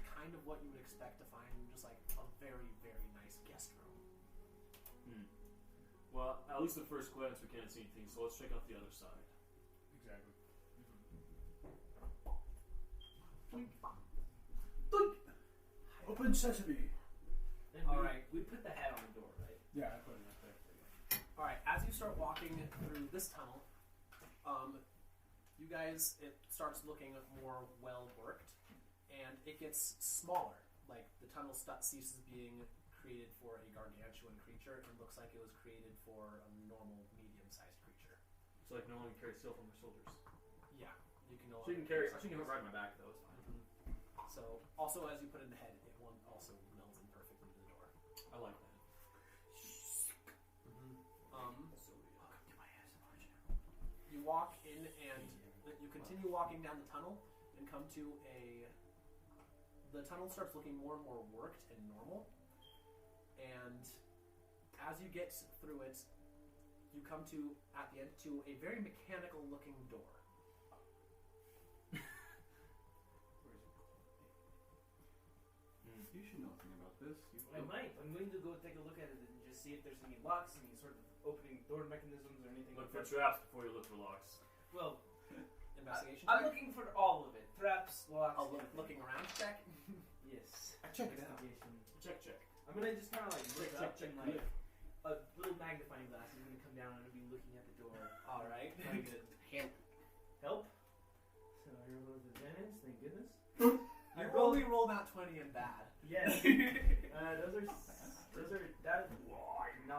Speaker 2: kind of what you would expect to find in just like a very, very nice guest room.
Speaker 1: Well, at least at first glance, we can't see anything. So let's check out the other side.
Speaker 5: Exactly. Open sesame.
Speaker 4: And
Speaker 2: All right.
Speaker 4: we put the hat on the door, right?
Speaker 5: Yeah, I put it right there.
Speaker 2: All right, as you start walking through this tunnel, you guys, it starts looking more well worked, and it gets smaller. Like the tunnel ceases being created for a gargantuan creature and looks like it was created for a normal, medium-sized creature.
Speaker 1: So like no one can carry steel from their soldiers.
Speaker 2: Yeah, you can no
Speaker 1: She can carry. She can ride my back though. It's fine.
Speaker 2: So, also as you put it in the head, it won't also melds in perfectly to the door.
Speaker 1: I like that.
Speaker 2: You walk in and you continue walking down the tunnel and come to the tunnel starts looking more and more worked and normal. And as you get through it, you come to, at the end, to a very mechanical looking door.
Speaker 3: You should know something about this.
Speaker 4: I might. I'm going to go take a look at it and just see if there's any locks, any sort of opening door mechanisms, or anything
Speaker 1: Look
Speaker 4: like
Speaker 1: for
Speaker 4: that.
Speaker 1: traps before you look for locks.
Speaker 4: Well,
Speaker 2: Investigation
Speaker 4: I'm
Speaker 2: check?
Speaker 4: looking for all of it. Traps, locks.
Speaker 2: Looking around check?
Speaker 4: Yes.
Speaker 5: Check it out.
Speaker 4: Investigation.
Speaker 1: Check.
Speaker 4: I'm gonna just kind of like look up
Speaker 1: check,
Speaker 4: and like a little magnifying glass is gonna come down and I'm gonna be looking at the door.
Speaker 2: Alright, very good.
Speaker 4: Help. So I rolled with advantage. Thank goodness.
Speaker 2: You only rolled out 20 and bad.
Speaker 4: Yes. those are that 9.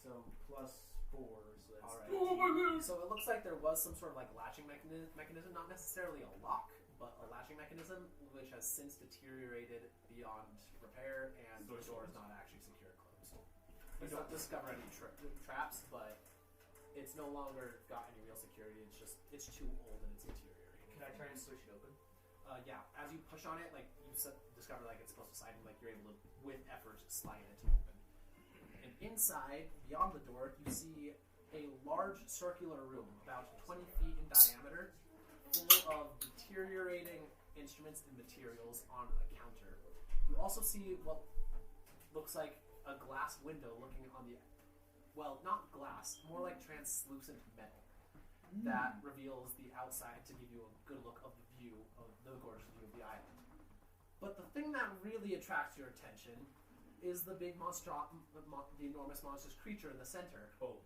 Speaker 4: So plus 4. So that's
Speaker 2: Alright. So it looks like there was some sort of like latching mechanism, not necessarily a lock, but a latching mechanism, which has since deteriorated beyond repair, and the door is not actually secure closed. You don't discover any traps, but it's no longer got any real security. It's too old and it's deteriorating.
Speaker 4: Can I try and switch it open?
Speaker 2: Yeah. As you push on it, like you discover like it's supposed to slide, and like you're able to, with effort, slide it to open. And inside, beyond the door, you see a large circular room, about 20 feet in diameter, full of deteriorating instruments and materials on a counter. You also see what looks like a glass window looking on the, well, not glass, more like translucent metal that reveals the outside to give you a good look of the view, of the gorgeous view of the island. But the thing that really attracts your attention is the big the enormous monstrous creature in the center.
Speaker 1: Oh.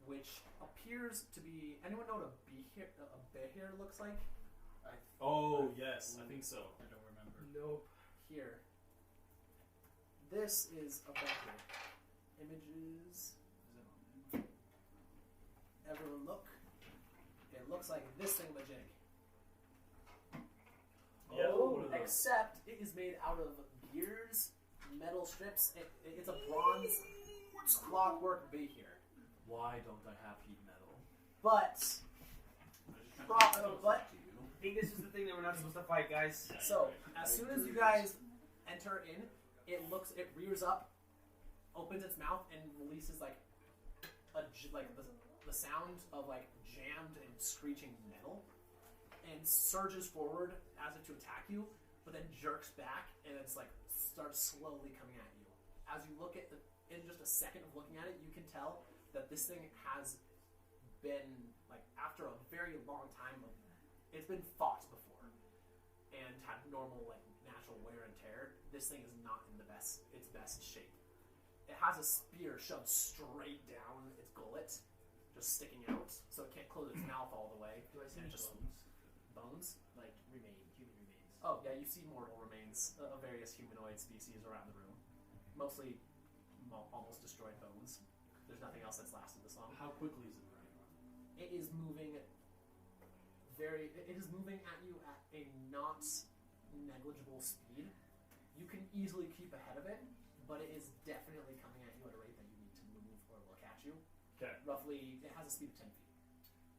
Speaker 2: Which appears to be, anyone know what a behir looks like?
Speaker 1: Oh yes, I think so.
Speaker 5: I don't remember.
Speaker 4: Nope.
Speaker 2: Here. This is a behir. Images. Everyone look. It looks like this thingamajig.
Speaker 1: Yeah,
Speaker 2: Oh,
Speaker 1: what are those?
Speaker 2: except it is made out of gears, metal strips. It's a bronze clockwork behir.
Speaker 1: Why don't I have heat metal?
Speaker 2: But
Speaker 4: I think this is the thing that we're not supposed to fight, guys.
Speaker 2: so as soon as you guys enter in, it rears up, opens its mouth, and releases like the sound of like jammed and screeching metal, and surges forward as if to attack you, but then jerks back, and it's like starts slowly coming at you. As you look at in just a second of looking at it, you can tell that this thing has been, like, after a very long time, it's been fought before and had normal, like, natural wear and tear. This thing is not in its best shape. It has a spear shoved straight down its gullet, just sticking out, so it can't close its mouth all the way.
Speaker 4: Do I see
Speaker 2: And
Speaker 4: any
Speaker 2: just bones?
Speaker 4: like human remains?
Speaker 2: Oh yeah, you see mortal remains of various humanoid species around the room, mostly almost destroyed bones. There's nothing else that's lasted this long.
Speaker 1: How quickly is it running?
Speaker 2: It is moving at you at a not negligible speed. You can easily keep ahead of it, but it is definitely coming at you at a rate that you need to move or look at you.
Speaker 1: Okay.
Speaker 2: Roughly, it has a speed of 10 feet.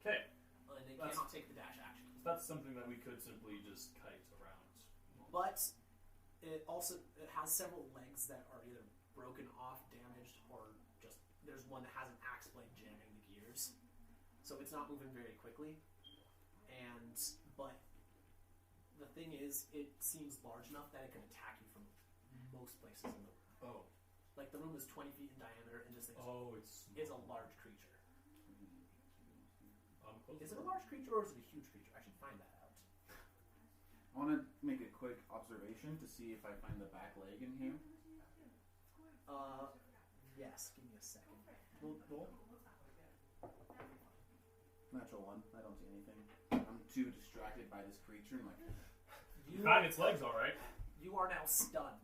Speaker 1: Okay.
Speaker 2: And they
Speaker 1: That's-
Speaker 2: cannot take the dash action.
Speaker 1: That's something that we could simply just kite around.
Speaker 2: But it has several legs that are either broken off, damaged, or just there's one that has an axe blade jamming the gears. So it's not moving very quickly. But the thing is, it seems large enough that it can attack you from most places in the room.
Speaker 1: Oh.
Speaker 2: Like the room is 20 feet in diameter, and this thing is a large creature. Is it a large creature or is it a huge creature? I should find that out.
Speaker 3: I want to make a quick observation to see if I find the back leg in here.
Speaker 2: Yes. Give me a second. Roll.
Speaker 3: Natural one. I don't see anything. I'm too distracted by this creature. I'm like,
Speaker 1: You find its legs, all right.
Speaker 2: You are now stunned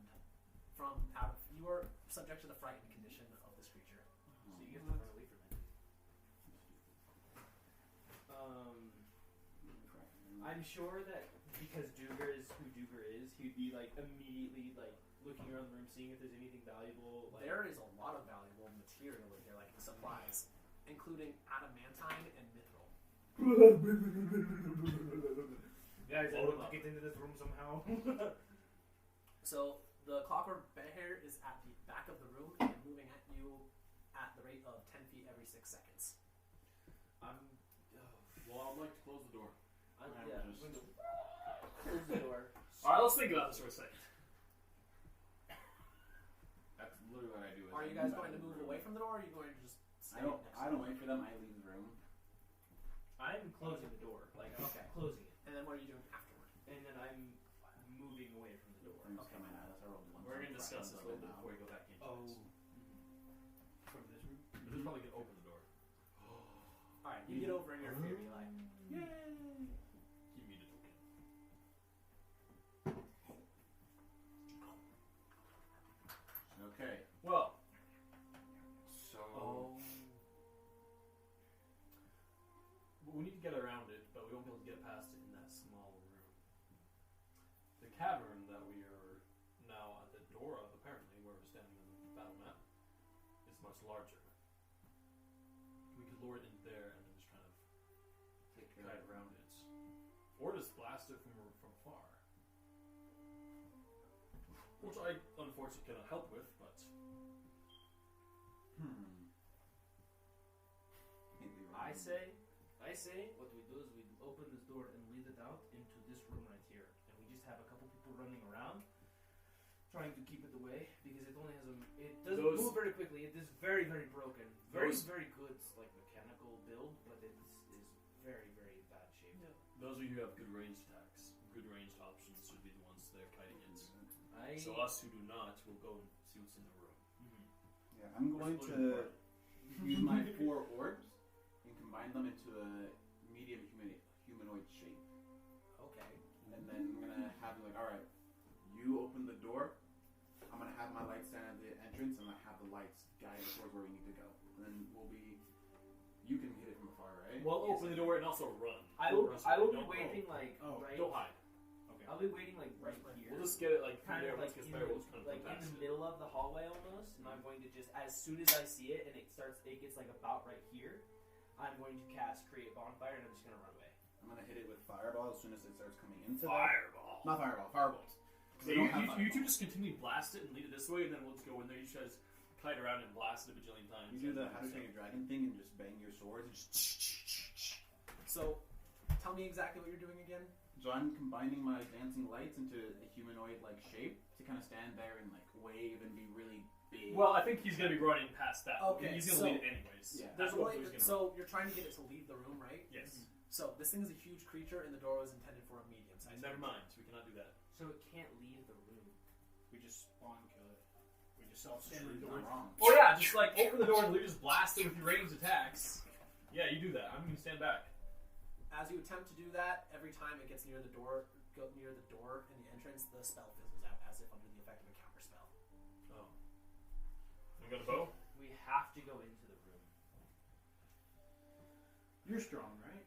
Speaker 2: you are subject to the frightened condition of this creature.
Speaker 7: So you have to run away from it. I'm sure that because Duger is who Duger is, he'd be like immediately like looking around the room, seeing if there's anything valuable. Like,
Speaker 2: There is a lot of valuable material in here, like supplies, including adamantine and mithril.
Speaker 7: guys, I want to get into this room somehow.
Speaker 2: So the clockwork bear is at the back of the room and moving at you at the rate of 10 feet every 6 seconds.
Speaker 1: Well, I'd like to close the door.
Speaker 7: I'm going to close the door.
Speaker 1: All right, let's think about this for a second.
Speaker 3: that's literally what I do.
Speaker 2: Are you guys going to move away from the door, or are you going to just stay next to
Speaker 3: I don't wait for them. I leave the room.
Speaker 7: I'm closing the door, like
Speaker 2: Okay.
Speaker 7: closing it,
Speaker 2: And then what are you doing afterward?
Speaker 7: and then I'm moving away from the door.
Speaker 3: I'm just coming at us. I rolled one.
Speaker 1: We're going to discuss this a little bit before we go back in.
Speaker 5: From this room?
Speaker 1: But this is probably going to open the door.
Speaker 2: Alright, you get over in your fury, like,
Speaker 1: Yay! Give me the token.
Speaker 3: Okay.
Speaker 1: Well,
Speaker 3: So.
Speaker 1: we need to get around it, but we won't be able to get past it in that small room. The cavern that we are now at the door of, apparently, where we're standing on the battle map, is much larger. We could lure it in there and then just kind of
Speaker 3: Take care
Speaker 1: kite
Speaker 3: of
Speaker 1: around it. Or just blast it from far. Which I unfortunately cannot help with, but
Speaker 7: I say, what we do is we open this door and lead it out into this room right here, and we just have a couple people running around, trying to keep it away because it only has it doesn't move very quickly. It is very, very broken, very good like mechanical build, but it is very, very bad shape.
Speaker 1: those of you who have good ranged attacks, good ranged options should be the ones they're kiting it.
Speaker 7: I
Speaker 1: So us who do not will go and see what's in the room.
Speaker 3: Yeah, I'm going to use my 4 orbs and combine them into a medium humanoid shape.
Speaker 2: okay.
Speaker 3: And then I'm going to have them like, alright, you open the door. I'm going to have my lights stand at the entrance and I have the lights guide us towards where we need to go. And then you can hit it from afar, right?
Speaker 1: Well, open the door and also run.
Speaker 7: I
Speaker 1: Don't
Speaker 7: will
Speaker 1: run
Speaker 7: be
Speaker 1: don't
Speaker 7: waiting
Speaker 1: go.
Speaker 7: like right.
Speaker 1: Don't hide.
Speaker 5: Okay.
Speaker 7: I'll be waiting like right here.
Speaker 1: We'll just get it like
Speaker 7: kind
Speaker 1: there.
Speaker 7: of like
Speaker 1: Once it gets
Speaker 7: in
Speaker 1: there,
Speaker 7: the,
Speaker 1: we'll just kind of
Speaker 7: like
Speaker 1: come
Speaker 7: in
Speaker 1: past
Speaker 7: the
Speaker 1: it.
Speaker 7: middle of the hallway almost, and I'm going to just as soon as I see it and it gets like about right here, I'm going to cast Create Bonfire and I'm just gonna run away.
Speaker 3: I'm going to hit it with fireball as soon as it starts coming into
Speaker 1: Fireball.
Speaker 3: Not fireball, firebolt.
Speaker 1: Yeah, you two just continue to blast it and lead it this way, and then we'll just go in there. You guys kite around and blast it a bajillion times.
Speaker 3: You do the How to Train Your Dragon thing and just bang your swords and just.
Speaker 2: So, tell me exactly what you're doing again.
Speaker 3: So I'm combining my dancing lights into a humanoid-like shape to kind of stand there and like wave and be really big.
Speaker 1: Well, I think he's gonna be running past that.
Speaker 2: Okay,
Speaker 1: He's gonna
Speaker 2: so-
Speaker 1: lead it anyways.
Speaker 3: Yeah.
Speaker 1: That's what he's gonna
Speaker 2: So you're trying to get it to leave the room, right?
Speaker 1: run. Yes.
Speaker 2: So this thing is a huge creature, and the door was intended for a medium-sized.
Speaker 1: Never
Speaker 2: creature.
Speaker 1: mind. We cannot do that.
Speaker 7: So it can't leave the room.
Speaker 5: We just spawn kill it. We just
Speaker 3: You're
Speaker 5: self-stand
Speaker 3: not wrong.
Speaker 1: Oh yeah, just like open the door and just blast it with your ranged attacks. Yeah, you do that. I'm gonna stand back.
Speaker 2: As you attempt to do that, every time it gets near the door in the entrance, the spell fizzles out as if under the effect of a counter spell.
Speaker 1: Oh. You got a bow?
Speaker 7: We have to go into the room.
Speaker 5: You're strong, right?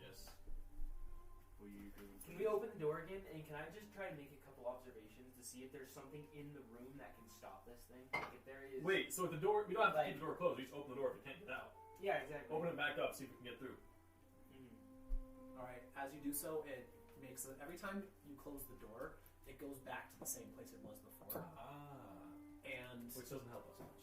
Speaker 1: Yes.
Speaker 7: Can we open the door again? And can I just try and make a couple observations to see if there's something in the room that can stop this thing? Like if there is.
Speaker 1: Wait. So if the door, we don't have to keep the door closed. We just open the door if we can't get out.
Speaker 4: Yeah, exactly.
Speaker 1: Open it back up, see if we can get through.
Speaker 2: All right. As you do so, it makes it, every time you close the door, it goes back to the same place it was before. And
Speaker 1: Which doesn't help us much.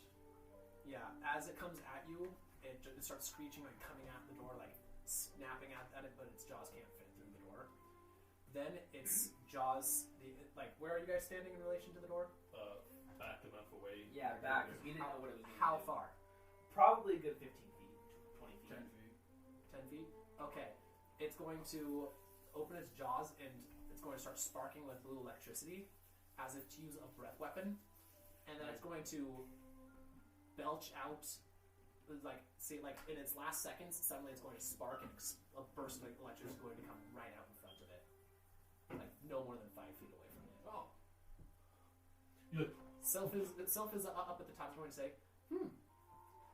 Speaker 2: yeah, as it comes at you, it starts screeching, like coming at the door, like snapping at it, but its jaws can't fit through the door. Then its jaws, like, where are you guys standing in relation to the door?
Speaker 1: Back enough away.
Speaker 4: Yeah, back. Because we didn't know what it was going to
Speaker 2: How
Speaker 4: do.
Speaker 2: far?
Speaker 4: Probably a good 15 feet, 20 feet.
Speaker 5: 10 feet.
Speaker 2: 10 feet? Okay. It's going to open its jaws and it's going to start sparking with blue electricity as if to use a breath weapon. And then it's going to belch out, like, say, like, in its last seconds, suddenly it's going to spark and a burst of electricity is going to come right out in front of it. Like, no more than 5 feet away from it.
Speaker 1: Oh. You look.
Speaker 2: Self is up at the top, going to say,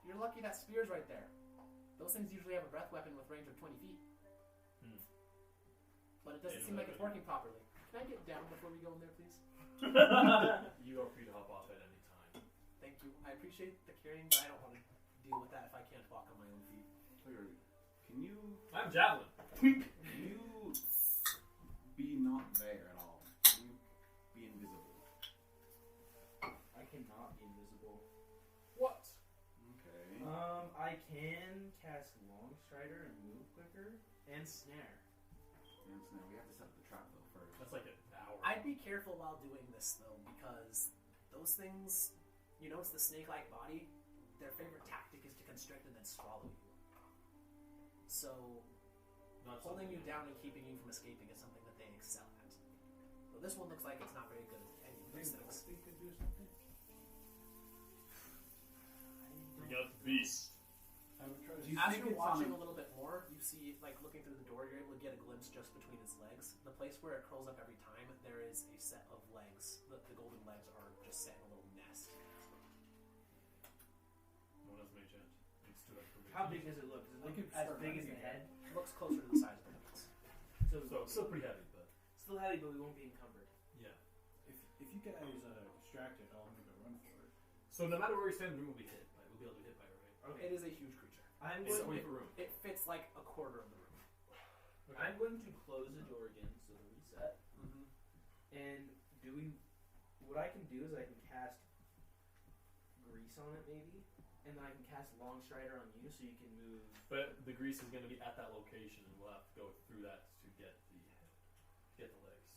Speaker 2: you're lucky that spear's right there. Those things usually have a breath weapon with range of 20 feet. But it doesn't seem like it's working properly. Can I get down before we go in there, please?
Speaker 1: You are free to hop off at any time.
Speaker 2: Thank you. I appreciate the carrying, but I don't want to deal with that if I can't walk on my own feet.
Speaker 3: Can you
Speaker 1: I'm javelin.
Speaker 3: be not there at all? Can you be invisible?
Speaker 4: I cannot be invisible.
Speaker 1: What?
Speaker 3: Okay.
Speaker 4: I can cast Long Strider and move quicker, and Snare.
Speaker 3: And so now we have to set up the trap though first.
Speaker 1: That's like an hour.
Speaker 2: I'd be careful while doing this, though, because those things, you notice the snake-like body, their favorite tactic is to constrict and then swallow you. So,
Speaker 1: Not
Speaker 2: holding you
Speaker 1: something-
Speaker 2: down and keeping you from escaping is something that they excel at. So this one looks like it's not very good at any of those things.
Speaker 5: We could do something.
Speaker 1: We got the beast.
Speaker 5: I would try to.
Speaker 2: As you're watching a little bit more, you see, like, looking through the door, you're able to get a glimpse just between its legs. The place where it curls up every time, there is a set of legs. The golden legs are just set in a little nest.
Speaker 1: No one has mage hand. It's too exclamation.
Speaker 4: How big does it look? Does it look
Speaker 5: could
Speaker 4: as
Speaker 5: start
Speaker 4: big as
Speaker 5: running
Speaker 4: the head?
Speaker 2: It looks closer to the size of the wings.
Speaker 4: So,
Speaker 1: So it's still pretty heavy, but
Speaker 4: still heavy, but we won't be encumbered.
Speaker 1: yeah.
Speaker 5: If you guys distracted, I'll make a run for it.
Speaker 1: So no matter where we stand, we will be hit. Right? We'll be able to hit by it, right?
Speaker 4: Okay.
Speaker 2: It is a huge creature.
Speaker 4: I'm
Speaker 1: It's
Speaker 4: going.
Speaker 1: 20 for room.
Speaker 2: It fits like a quarter of the room.
Speaker 4: I'm going to close the door again, so the reset.
Speaker 2: Mm-hmm.
Speaker 4: And what I can do is I can cast grease on it maybe, and then I can cast Long Strider on you, so you can move.
Speaker 1: But the grease is going to be at that location, and we'll have to go through that to get the legs.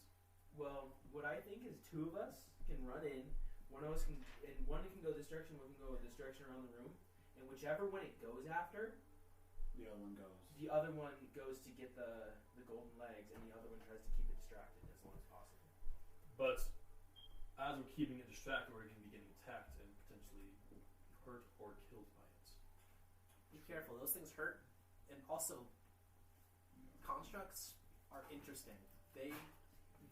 Speaker 4: Well, what I think is two of us can run in. One of us can, and one can go this direction. One can go this direction around the room, and whichever one it goes after,
Speaker 5: The other one goes.
Speaker 4: the other one goes to get the golden legs, and the other one tries to keep it distracted as long as possible.
Speaker 1: But as we're keeping it distracted, we're going to be getting attacked and potentially hurt or killed by it.
Speaker 2: Be careful. Those things hurt. And also, constructs are interesting. They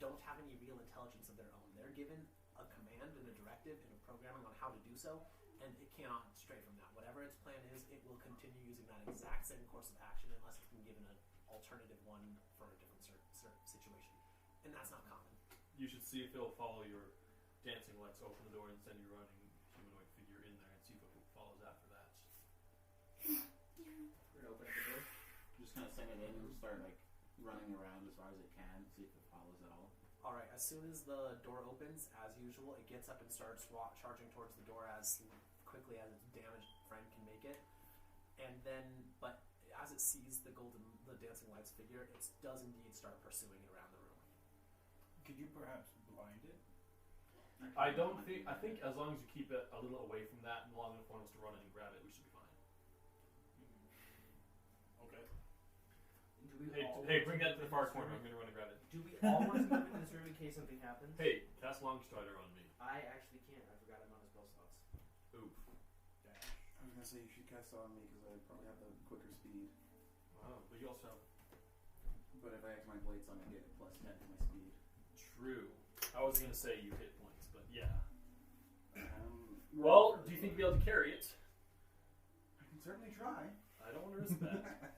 Speaker 2: don't have any real intelligence of their own. They're given a command and a directive and a programming on how to do so, and it cannot stray from that. Whatever its plan is, it will continue using that exact same course of action unless it's been given an alternative one for a different situation. And that's not common.
Speaker 1: You should see if it'll follow your dancing lights. Open the door and send your running humanoid figure in there and see if it follows after that.
Speaker 4: We're gonna open up the door.
Speaker 3: Just kind of send it in and start like running around as far as it can, see if it follows at all.
Speaker 2: Alright, as soon as the door opens, as usual, it gets up and starts charging towards the door as quickly as its damaged friend can make it. And then, but as it sees the dancing lights figure, it does indeed start pursuing it around the room.
Speaker 5: Could you perhaps blind it?
Speaker 1: I think as long as you keep it a little away from that and long enough for us to run in and grab it, we should be fine. Okay.
Speaker 4: Do we
Speaker 1: Hey,
Speaker 4: all
Speaker 1: bring that to the far corner. I'm going to run and grab it.
Speaker 4: Do we all want to move in this room in case something happens?
Speaker 1: Hey, cast Long Strider on me.
Speaker 4: I actually can't. I forgot I'm on a spell slots.
Speaker 1: Oof.
Speaker 5: Dash.
Speaker 6: I was gonna say you should cast it on me because I probably have the quicker speed.
Speaker 1: Wow, but you also have...
Speaker 6: But if I act my blades on, I get plus 10 to my speed.
Speaker 1: True. I was going to say you hit points, but yeah.
Speaker 6: Well,
Speaker 1: Do you think you'll be able to carry it?
Speaker 6: I can certainly try.
Speaker 1: I don't want to risk that.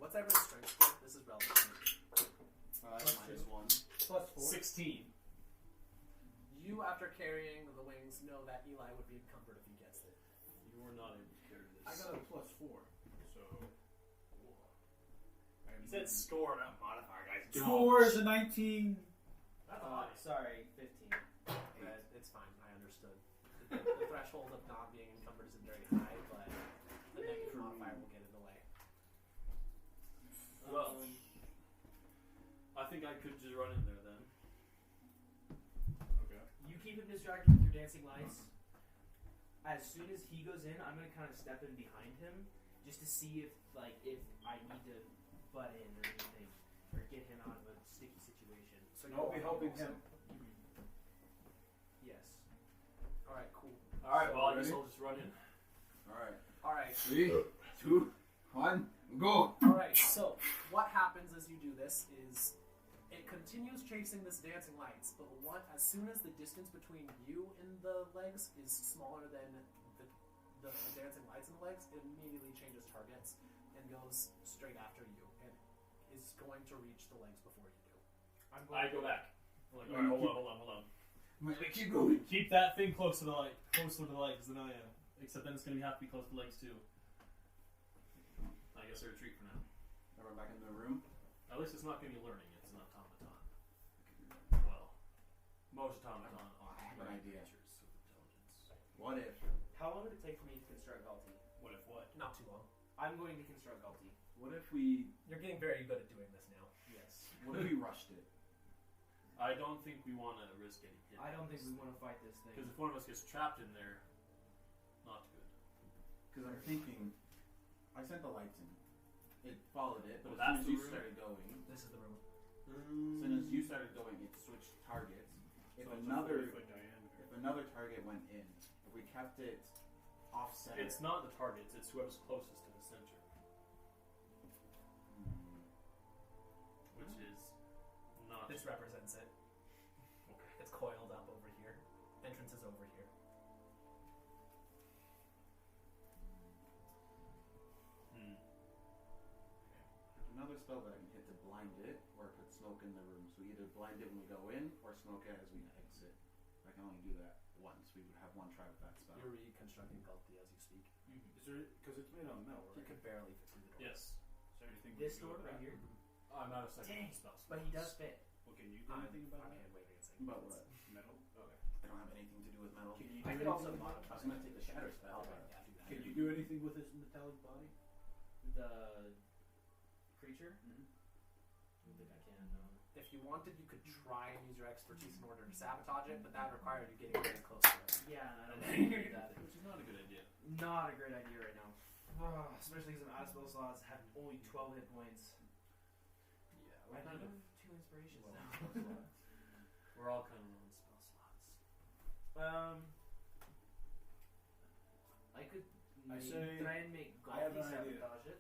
Speaker 2: What's everyone's strength score? This is relevant.
Speaker 3: -1.
Speaker 5: Plus 4.
Speaker 1: 16.
Speaker 2: You, after carrying the wings, know that Eli would be encumbered if he gets it.
Speaker 1: You are not able to carry this.
Speaker 5: I got a +4, so.
Speaker 1: You said score, not modifier, guys.
Speaker 5: Score is a 19.
Speaker 2: That's a lot.
Speaker 4: Sorry, 15.
Speaker 2: It's fine. I understood. The threshold of not being encumbered isn't very high, but the negative modifier will get in the way.
Speaker 1: Well, I think I could just run in there then.
Speaker 5: Okay.
Speaker 4: You keep him distracted with your dancing lights. As soon as he goes in, I'm gonna kind of step in behind him just to see if I need to butt in or anything, or get him out of a sticky situation.
Speaker 2: So
Speaker 5: I'll be helping him.
Speaker 4: Yes.
Speaker 2: All right, cool.
Speaker 1: Alright, well, I guess
Speaker 3: Ready?
Speaker 1: I'll just run in.
Speaker 3: Alright.
Speaker 2: All right.
Speaker 3: 3, 2, 1, go!
Speaker 2: All right. So what happens as you do this is it continues chasing this dancing lights, but as soon as the distance between you and the legs is smaller than the dancing lights and the legs, it immediately changes targets and goes straight after you and is going to reach the legs before you do.
Speaker 1: I go back. I'm like, alright, hold on.
Speaker 3: Keep going.
Speaker 1: Keep that thing closer to the legs than I am. Except then it's going to have to be close to the legs too. I guess I retreat for now.
Speaker 3: I run back into the room.
Speaker 1: At least it's not going to be learning, it's an automaton. Well, most automaton are
Speaker 3: I have an idea.
Speaker 1: creatures with intelligence.
Speaker 3: What if?
Speaker 4: How long would it take for me to construct Galti?
Speaker 1: What if what?
Speaker 2: Not too long.
Speaker 4: I'm going to construct Galti.
Speaker 3: What if we?
Speaker 2: You're getting very good at doing this now.
Speaker 4: Yes.
Speaker 3: What if we rushed it?
Speaker 1: I don't think we want to risk getting hit.
Speaker 4: I don't think we want to fight this thing.
Speaker 1: Because if one of us gets trapped in there, not good.
Speaker 3: Because I'm thinking, I sent the lights in. It followed it, but
Speaker 1: That's
Speaker 3: as soon as you
Speaker 1: the room?
Speaker 3: started going,
Speaker 2: This is the room.
Speaker 3: as soon as you started going, it switched targets. If
Speaker 5: So it's a
Speaker 3: another
Speaker 5: 40-foot diameter.
Speaker 3: if another target went in, if we kept it off center,
Speaker 1: It's not the targets, it's whoever's closest to the center. Which is not...
Speaker 2: This represents it.
Speaker 1: Okay.
Speaker 2: It's coiled up over here. Entrance is over here.
Speaker 3: There's another spell that I can hit to blind it, or put smoke in the room. So we either blind it when we go in, or smoke it as we exit. I can only do that once. We would have one try with that spell.
Speaker 2: You're reconstructing Galti as you speak.
Speaker 5: Is there? Because it's made out of metal,
Speaker 2: You
Speaker 5: right?
Speaker 2: could barely fit through the door.
Speaker 1: Yes.
Speaker 5: Is there anything?
Speaker 4: This
Speaker 5: we can do
Speaker 4: door
Speaker 5: with
Speaker 4: right
Speaker 5: that?
Speaker 4: here?
Speaker 1: I'm not a second
Speaker 4: Dang,
Speaker 1: spell.
Speaker 4: But he does fit.
Speaker 5: Well, can you do
Speaker 2: I'm
Speaker 5: anything about that?
Speaker 2: hand waving and saying
Speaker 3: But
Speaker 2: it's-
Speaker 3: what?
Speaker 5: Metal. Okay.
Speaker 3: I don't have anything to do with metal.
Speaker 5: Can you?
Speaker 2: I
Speaker 5: do
Speaker 2: could also
Speaker 5: anything-
Speaker 2: modify.
Speaker 3: I was gonna take the shatter spell.
Speaker 2: Okay,
Speaker 3: but
Speaker 2: yeah, do that.
Speaker 5: Can you do anything with this metallic body?
Speaker 4: The creature?
Speaker 3: Mhm.
Speaker 4: I don't think I can, no.
Speaker 2: If you wanted, you could try and use your expertise in order to sabotage it, but that would require you getting very close to it.
Speaker 4: Yeah, and I don't think I can do that.
Speaker 1: Which is not a good idea.
Speaker 4: Not a great idea right now. Especially because I'm out of spell slots, have only 12 hit points.
Speaker 1: Yeah,
Speaker 4: I
Speaker 1: we're kind
Speaker 4: have
Speaker 1: of...
Speaker 4: 2 inspirations
Speaker 1: Well,
Speaker 4: now.
Speaker 1: spell slots. We're all kind of on spell slots.
Speaker 4: I could
Speaker 5: I say-
Speaker 4: try and make
Speaker 5: I have
Speaker 4: Galti
Speaker 5: an idea.
Speaker 4: sabotage it.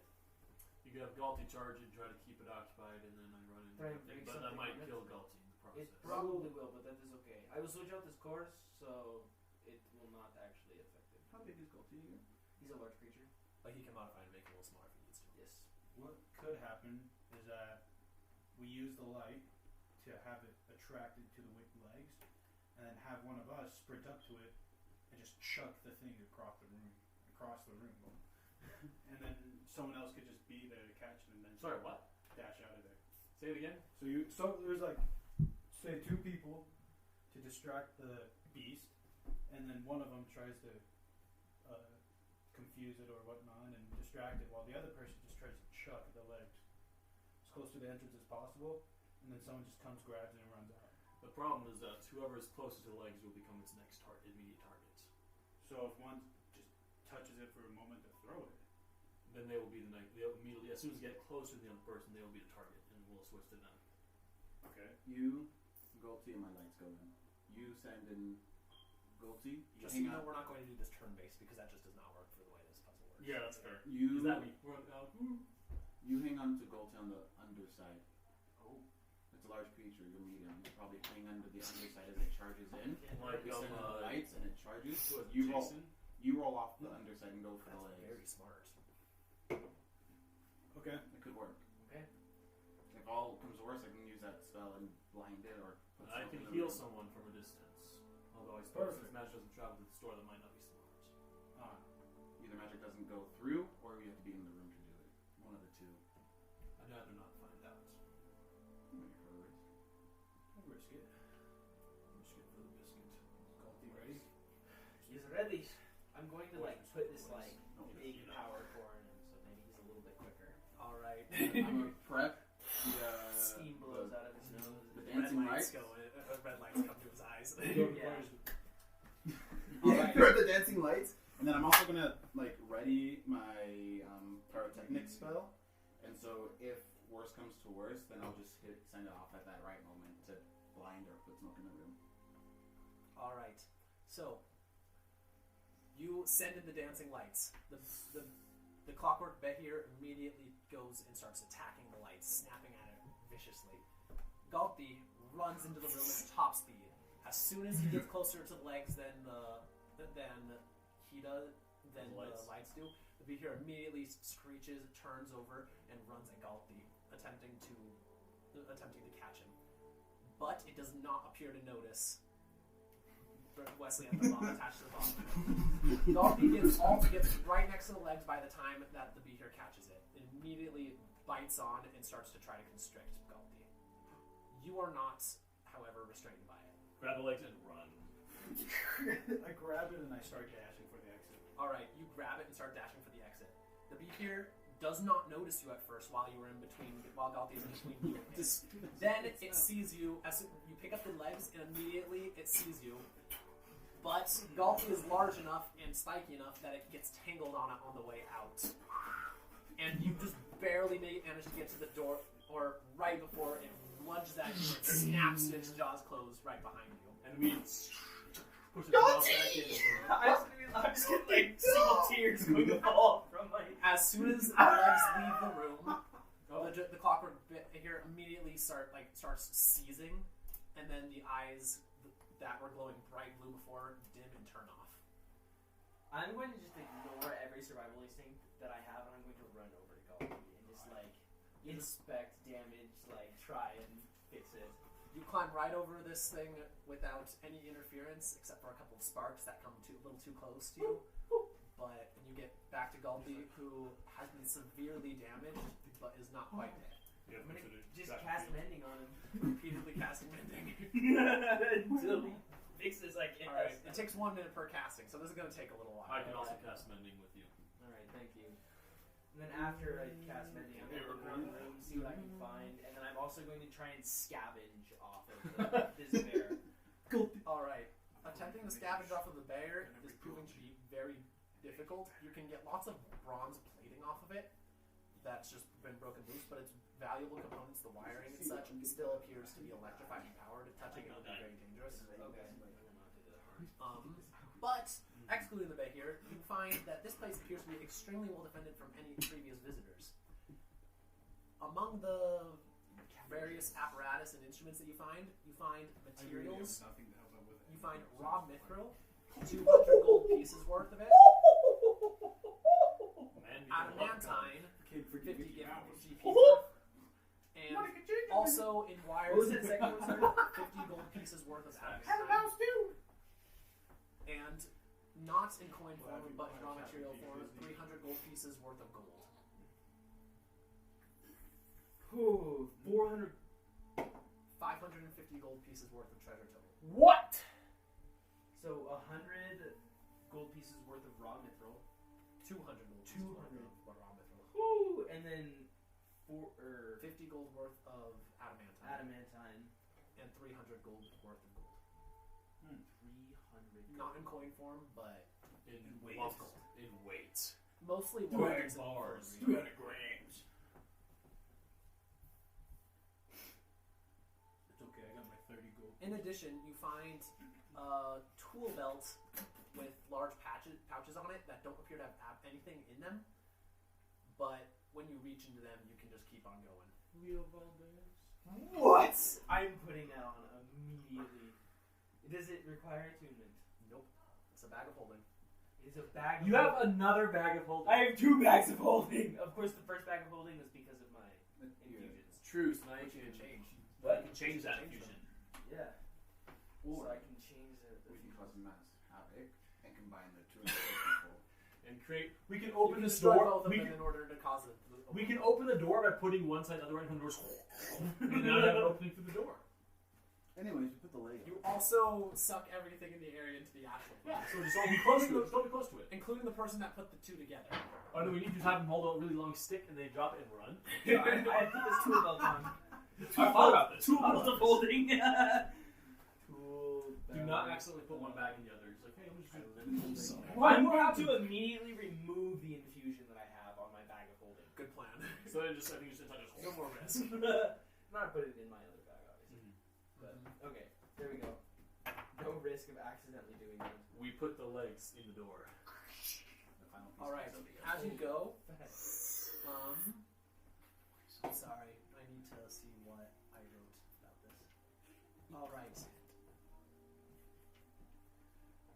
Speaker 1: You could have Galti charge it, try to keep it occupied, and then I run into
Speaker 4: Try and
Speaker 1: the thing.
Speaker 4: break
Speaker 1: But that
Speaker 4: something
Speaker 1: might
Speaker 4: on it.
Speaker 1: kill Galti in the process.
Speaker 4: It probably will, but that is okay. I will switch out this course, so it will not actually affect it.
Speaker 3: How big is Galti again?
Speaker 4: He's a large creature.
Speaker 2: Like he can modify and make it a little smaller if he needs to.
Speaker 4: Yes.
Speaker 5: What could happen is that we use the light to have it attracted to the legs, and then have one of us sprint up to it and just chuck the thing across the room, and then someone else could just be there to catch it and then
Speaker 1: Sorry, what?
Speaker 5: dash out of there.
Speaker 1: Say it again?
Speaker 5: So there's like, say 2 people to distract the beast, and then one of them tries to confuse it or whatnot and distract it, while the other person just tries to chuck the legs as close to the entrance as possible, and then someone just comes, grabs it, and runs out.
Speaker 1: The problem is that whoever is closest to the legs will become its next immediate target.
Speaker 5: So if one just touches it for a moment to throw it,
Speaker 1: Then they will be the next. They'll immediately, as soon as you get closer to the other person, they will be the target, and we'll switch to them.
Speaker 5: okay.
Speaker 3: You, Galti, and my lights go in. You send in Galti. You
Speaker 2: Just so
Speaker 3: hang
Speaker 2: you know,
Speaker 3: on.
Speaker 2: we're not going to do this turn-based because that just does not work for the way this puzzle works.
Speaker 1: Yeah, that's fair.
Speaker 3: You
Speaker 1: Is that me? Run out.
Speaker 3: You hang on to Galti on the underside.
Speaker 4: Oh.
Speaker 3: It's a large creature. You're medium. You probably hang under the underside as it charges in.
Speaker 1: Like
Speaker 3: We send in the lights and it charges.
Speaker 1: What,
Speaker 3: You roll.
Speaker 1: Jason?
Speaker 3: You roll off the underside and go for the
Speaker 2: That's
Speaker 3: legs.
Speaker 2: very smart.
Speaker 5: Okay.
Speaker 3: It could work.
Speaker 4: Okay.
Speaker 3: If all comes to worse, I can use that spell and blind it or put
Speaker 1: I
Speaker 3: smoke
Speaker 1: can
Speaker 3: in the
Speaker 1: heal
Speaker 3: room.
Speaker 1: someone from a distance. Although I suppose
Speaker 5: Perfect.
Speaker 1: since magic doesn't travel to the store, that might not be smart.
Speaker 5: Ah,
Speaker 3: Either magic doesn't go go through, or you have to be in the room to do it. One of the two.
Speaker 1: I'd rather not find out.
Speaker 3: Maybe for the risk.
Speaker 5: I'll risk it.
Speaker 1: Risk it for the biscuit.
Speaker 5: Galti ready?
Speaker 4: He's ready. I'm going to like put this like
Speaker 3: No,
Speaker 4: big
Speaker 1: you know.
Speaker 4: power core in him, so maybe he's a little bit quicker.
Speaker 2: All right.
Speaker 3: I'm gonna prep the
Speaker 4: Steam blows out of his nose.
Speaker 3: the
Speaker 2: Red
Speaker 3: dancing
Speaker 2: lights
Speaker 3: lights.
Speaker 2: go. Red lights come to his eyes.
Speaker 4: Yeah.
Speaker 3: Yeah, for the dancing lights, and then I'm also gonna like ready my pyrotechnic spell, and so if worse comes to worse, then I'll just send it off at that right moment to blind or put smoke in the room.
Speaker 2: All right. So you send in the dancing lights. The clockwork Behir immediately goes and starts attacking the lights, snapping at it viciously. Galti runs into the room at top speed. As soon as he gets closer to the legs than the lights do, the Behir immediately screeches, turns over, and runs at Galti, attempting to catch him. But it does not appear to notice Wesley at the bottom, attached to the bottom. Galti gets right next to the legs by the time that the Behir catches it. It immediately bites on and starts to try to constrict Galti. You are not, however, restrained by it.
Speaker 1: Grab the legs and run.
Speaker 5: I grab it and I start dashing for the exit.
Speaker 2: Alright, you grab it and start dashing for the exit. The Behir does not notice you at first while Galti is in between you and it. Then it sees you, as you pick up the legs, and immediately it sees you. But Galti is large enough and spiky enough that it gets tangled on it on the way out. And you just barely manage to get to the door, or right before it lunges at you, it snaps its jaws closed right behind you.
Speaker 1: And we push it back in.
Speaker 4: I'm just getting like single tears going to fall from my.
Speaker 2: As soon as the legs leave the room, the clockwork bit here immediately starts seizing, and then the eyes that were glowing bright blue before dim and turn off.
Speaker 4: I'm going to just ignore every survival instinct that I have, and I'm going to run over to Galti and just like inspect damage, like try and fix it.
Speaker 2: You climb right over this thing without any interference, except for a couple of sparks that come a little too close to you. But when you get back to Galti, who has been severely damaged, but is not quite dead.
Speaker 1: Yeah,
Speaker 4: I'm gonna
Speaker 1: consider
Speaker 4: just
Speaker 1: exactly
Speaker 4: cast
Speaker 1: what-
Speaker 4: mending on him
Speaker 2: Repeatedly casting mending.
Speaker 4: until he fixes like it.
Speaker 2: Alright, it takes 1 minute per casting, so this is going to take a little while.
Speaker 1: I can also cast mending with you.
Speaker 4: Alright, thank you. And then after I cast mending, I'm going to look around the room, see what I can find, and then I'm also going to try and scavenge off of this bear.
Speaker 2: Alright, attempting to scavenge off of the bear is proving to be very difficult. You can get lots of bronze plating off of it that's just been broken loose, but its valuable components, the wiring and such, still appears to be electrified and powered. Touching it would be very dangerous.
Speaker 4: Okay.
Speaker 2: But, excluding the Behir, you find that this place appears to be extremely well defended from any previous visitors. Among the various apparatus and instruments that you find materials.
Speaker 5: Nothing to help out with it.
Speaker 2: You find raw mithril, 200 gold pieces worth of it, adamantine, 50 GP worth, and also in wires,
Speaker 4: What was it, second one, sorry?
Speaker 2: 50 gold pieces worth of adamantine. And not in coin form, but in raw material form, 300 gold pieces worth of gold.
Speaker 4: Ooh, 400.
Speaker 2: 550 gold pieces worth of treasure total.
Speaker 4: What? So 100 gold pieces worth of raw mithril.
Speaker 2: 200 gold pieces worth of raw mithril.
Speaker 4: Woo! And then
Speaker 2: 50 gold worth of adamantine. And 300 gold worth of gold.
Speaker 4: 300.
Speaker 2: Not in coin form, but
Speaker 1: In weight.
Speaker 2: lump gold.
Speaker 1: In weight.
Speaker 2: Mostly
Speaker 1: 200
Speaker 2: words and
Speaker 1: bars.
Speaker 2: filigree.
Speaker 1: 200 grams.
Speaker 5: It's okay, I got my 30 gold.
Speaker 2: In addition, you find a tool belt with large pouches on it that don't appear to have anything in them, but when you reach into them, you can just keep on going.
Speaker 4: What? I'm putting that on immediately. Does it require attunement?
Speaker 2: Nope. It's a bag of holding.
Speaker 4: It's a bag of
Speaker 7: You have another bag of holding.
Speaker 4: I have 2 bags of holding. Of course, the first bag of holding was because of my infusions.
Speaker 1: True, so now you
Speaker 2: Which you
Speaker 1: can
Speaker 2: can change.
Speaker 1: But you can change that infusion.
Speaker 4: Yeah. So
Speaker 3: Or
Speaker 4: I can change the
Speaker 3: we can cause mass havoc and combine the two and people.
Speaker 1: and create. We can open
Speaker 2: you
Speaker 1: this
Speaker 2: destroy
Speaker 1: door.
Speaker 2: both of
Speaker 1: We
Speaker 2: them
Speaker 1: can,
Speaker 2: in order to cause it.
Speaker 1: we can open the door by putting one side, the other right, and doors. And now I have an opening through the door.
Speaker 3: Anyways, you put the leg.
Speaker 2: You also suck everything in the area into the actual
Speaker 1: Yeah,
Speaker 2: place.
Speaker 1: so just don't be close to it. Just don't be close to it.
Speaker 2: Including the person that put the two together.
Speaker 1: Oh no, we need to have them hold a really long stick and they drop it and run.
Speaker 4: I put this tool belt on.
Speaker 1: I thought about this.
Speaker 4: Tool belt of holding.
Speaker 1: Do not accidentally put one back in the other. It's like, hey, I'm just
Speaker 4: I'm going to immediately remove the infusion that I have on my bag of holding.
Speaker 2: Good plan.
Speaker 1: So then just, I think just touch
Speaker 2: No more risk.
Speaker 4: Not put it in my other bag, obviously. But, okay, there we go. No risk of accidentally doing that.
Speaker 1: We put the legs in the door.
Speaker 2: Alright, as you go, sorry, I need to see what I wrote about this. Alright.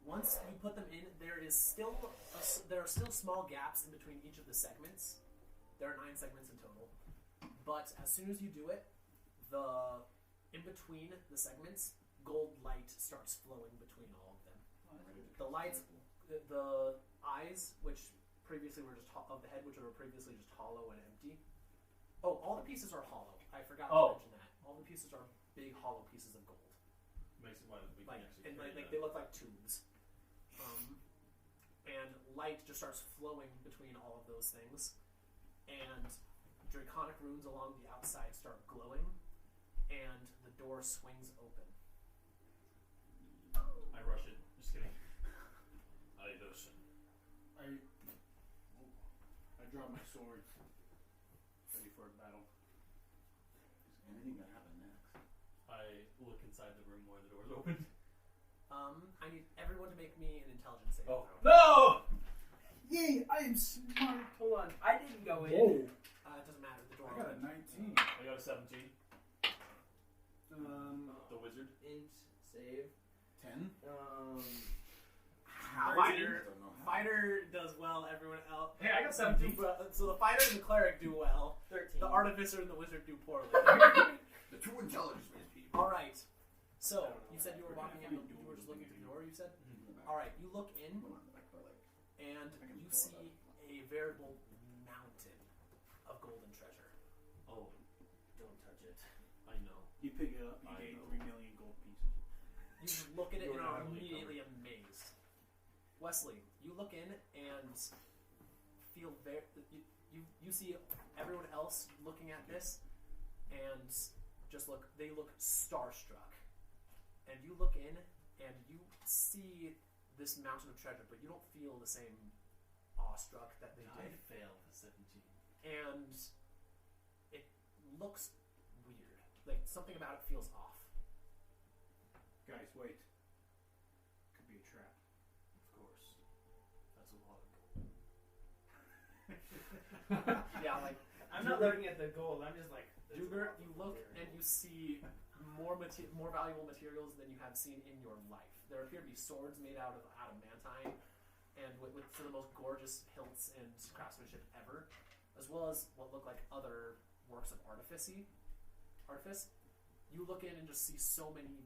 Speaker 2: Once you put them in, there are still small gaps in between each of the segments. There are 9 segments in total. But as soon as you do it, in between the segments, gold light starts flowing between all of them. The lights, the eyes, which previously were just of the head, which were previously just hollow and empty. Oh, all the pieces are hollow. I forgot to mention that. All the pieces are big hollow pieces of gold.
Speaker 1: Makes it why we can actually carry
Speaker 2: Like
Speaker 1: that.
Speaker 2: they look like tubes. And light just starts flowing between all of those things, and draconic runes along the outside start glowing, and the door swings open.
Speaker 1: I rush it. Just kidding. I listen.
Speaker 5: I draw my sword, ready for a battle.
Speaker 3: Is anything gonna happen next?
Speaker 1: I look inside the room where the door's open.
Speaker 2: I need everyone to make me an intelligence saving
Speaker 1: Oh.
Speaker 2: throw.
Speaker 1: No!
Speaker 5: Yay! I am smart.
Speaker 4: Hold on, I didn't go in.
Speaker 5: Whoa!
Speaker 2: It doesn't matter. The door
Speaker 5: I got a
Speaker 2: opened.
Speaker 5: 19.
Speaker 1: I got a 17. The wizard.
Speaker 4: Int, save.
Speaker 3: 10?
Speaker 2: Fighter does well. Everyone else.
Speaker 1: Hey, I got 17.
Speaker 2: So the fighter and the cleric do well.
Speaker 4: 13.
Speaker 2: The artificer and the wizard do poorly.
Speaker 3: The true intelligence based people.
Speaker 2: All right. So you said you were walking in. You were just looking through the door. You said. All right. You look in, and you see a veritable mountain of golden treasure.
Speaker 1: Oh,
Speaker 4: Don't touch it.
Speaker 1: I know.
Speaker 5: You pick it up, you
Speaker 1: I
Speaker 5: gain
Speaker 1: know.
Speaker 5: 3 million gold pieces.
Speaker 2: You look at it and
Speaker 1: You're
Speaker 2: are
Speaker 1: not really
Speaker 2: immediately amazed. Wesley, you look in and feel very. You see everyone else looking at this, and just look. They look starstruck, and you look in and you see this mountain of treasure, but you don't feel the same awestruck that they
Speaker 1: I
Speaker 2: did.
Speaker 1: failed the 17.
Speaker 2: And it looks weird. Like something about it feels off.
Speaker 5: Guys, wait. Could be a trap.
Speaker 1: Of course. That's a lot of gold.
Speaker 2: Yeah, like
Speaker 4: I'm not looking at the gold, I'm just like. there's a
Speaker 2: Duger,
Speaker 4: lot
Speaker 2: you
Speaker 4: of
Speaker 2: look
Speaker 4: gold
Speaker 2: and
Speaker 4: here.
Speaker 2: you see more valuable materials than you have seen in your life. There appear to be swords made out of adamantine, and with some of the most gorgeous hilts and craftsmanship ever, as well as what look like other works of artifice. You look in and just see so many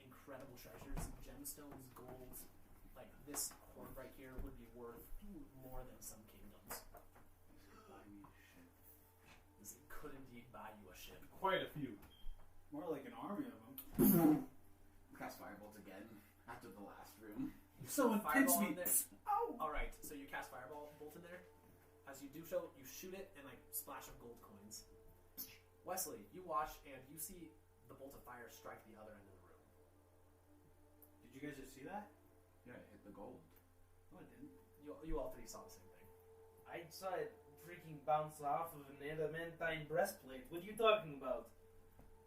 Speaker 2: incredible treasures, gemstones, gold. Like this hoard right here would be worth more than some kingdoms.
Speaker 3: Buy me a ship.
Speaker 2: This could indeed buy you a ship.
Speaker 1: Quite a few.
Speaker 5: More like an army of them.
Speaker 3: Cast firebolt again after the last room.
Speaker 5: Someone pinch
Speaker 2: Fireball
Speaker 5: me.
Speaker 2: in there.
Speaker 5: Ow!
Speaker 2: Alright, so you cast Fireball bolt in there. As you do so, you shoot it and like splash of gold coins. Wesley, you watch and you see the bolt of fire strike the other end of the room.
Speaker 5: Did you guys just see that?
Speaker 3: Yeah, it hit the gold.
Speaker 5: No, I didn't.
Speaker 2: You all three saw the same thing.
Speaker 4: I saw it freaking bounce off of an adamantine breastplate. What are you talking about?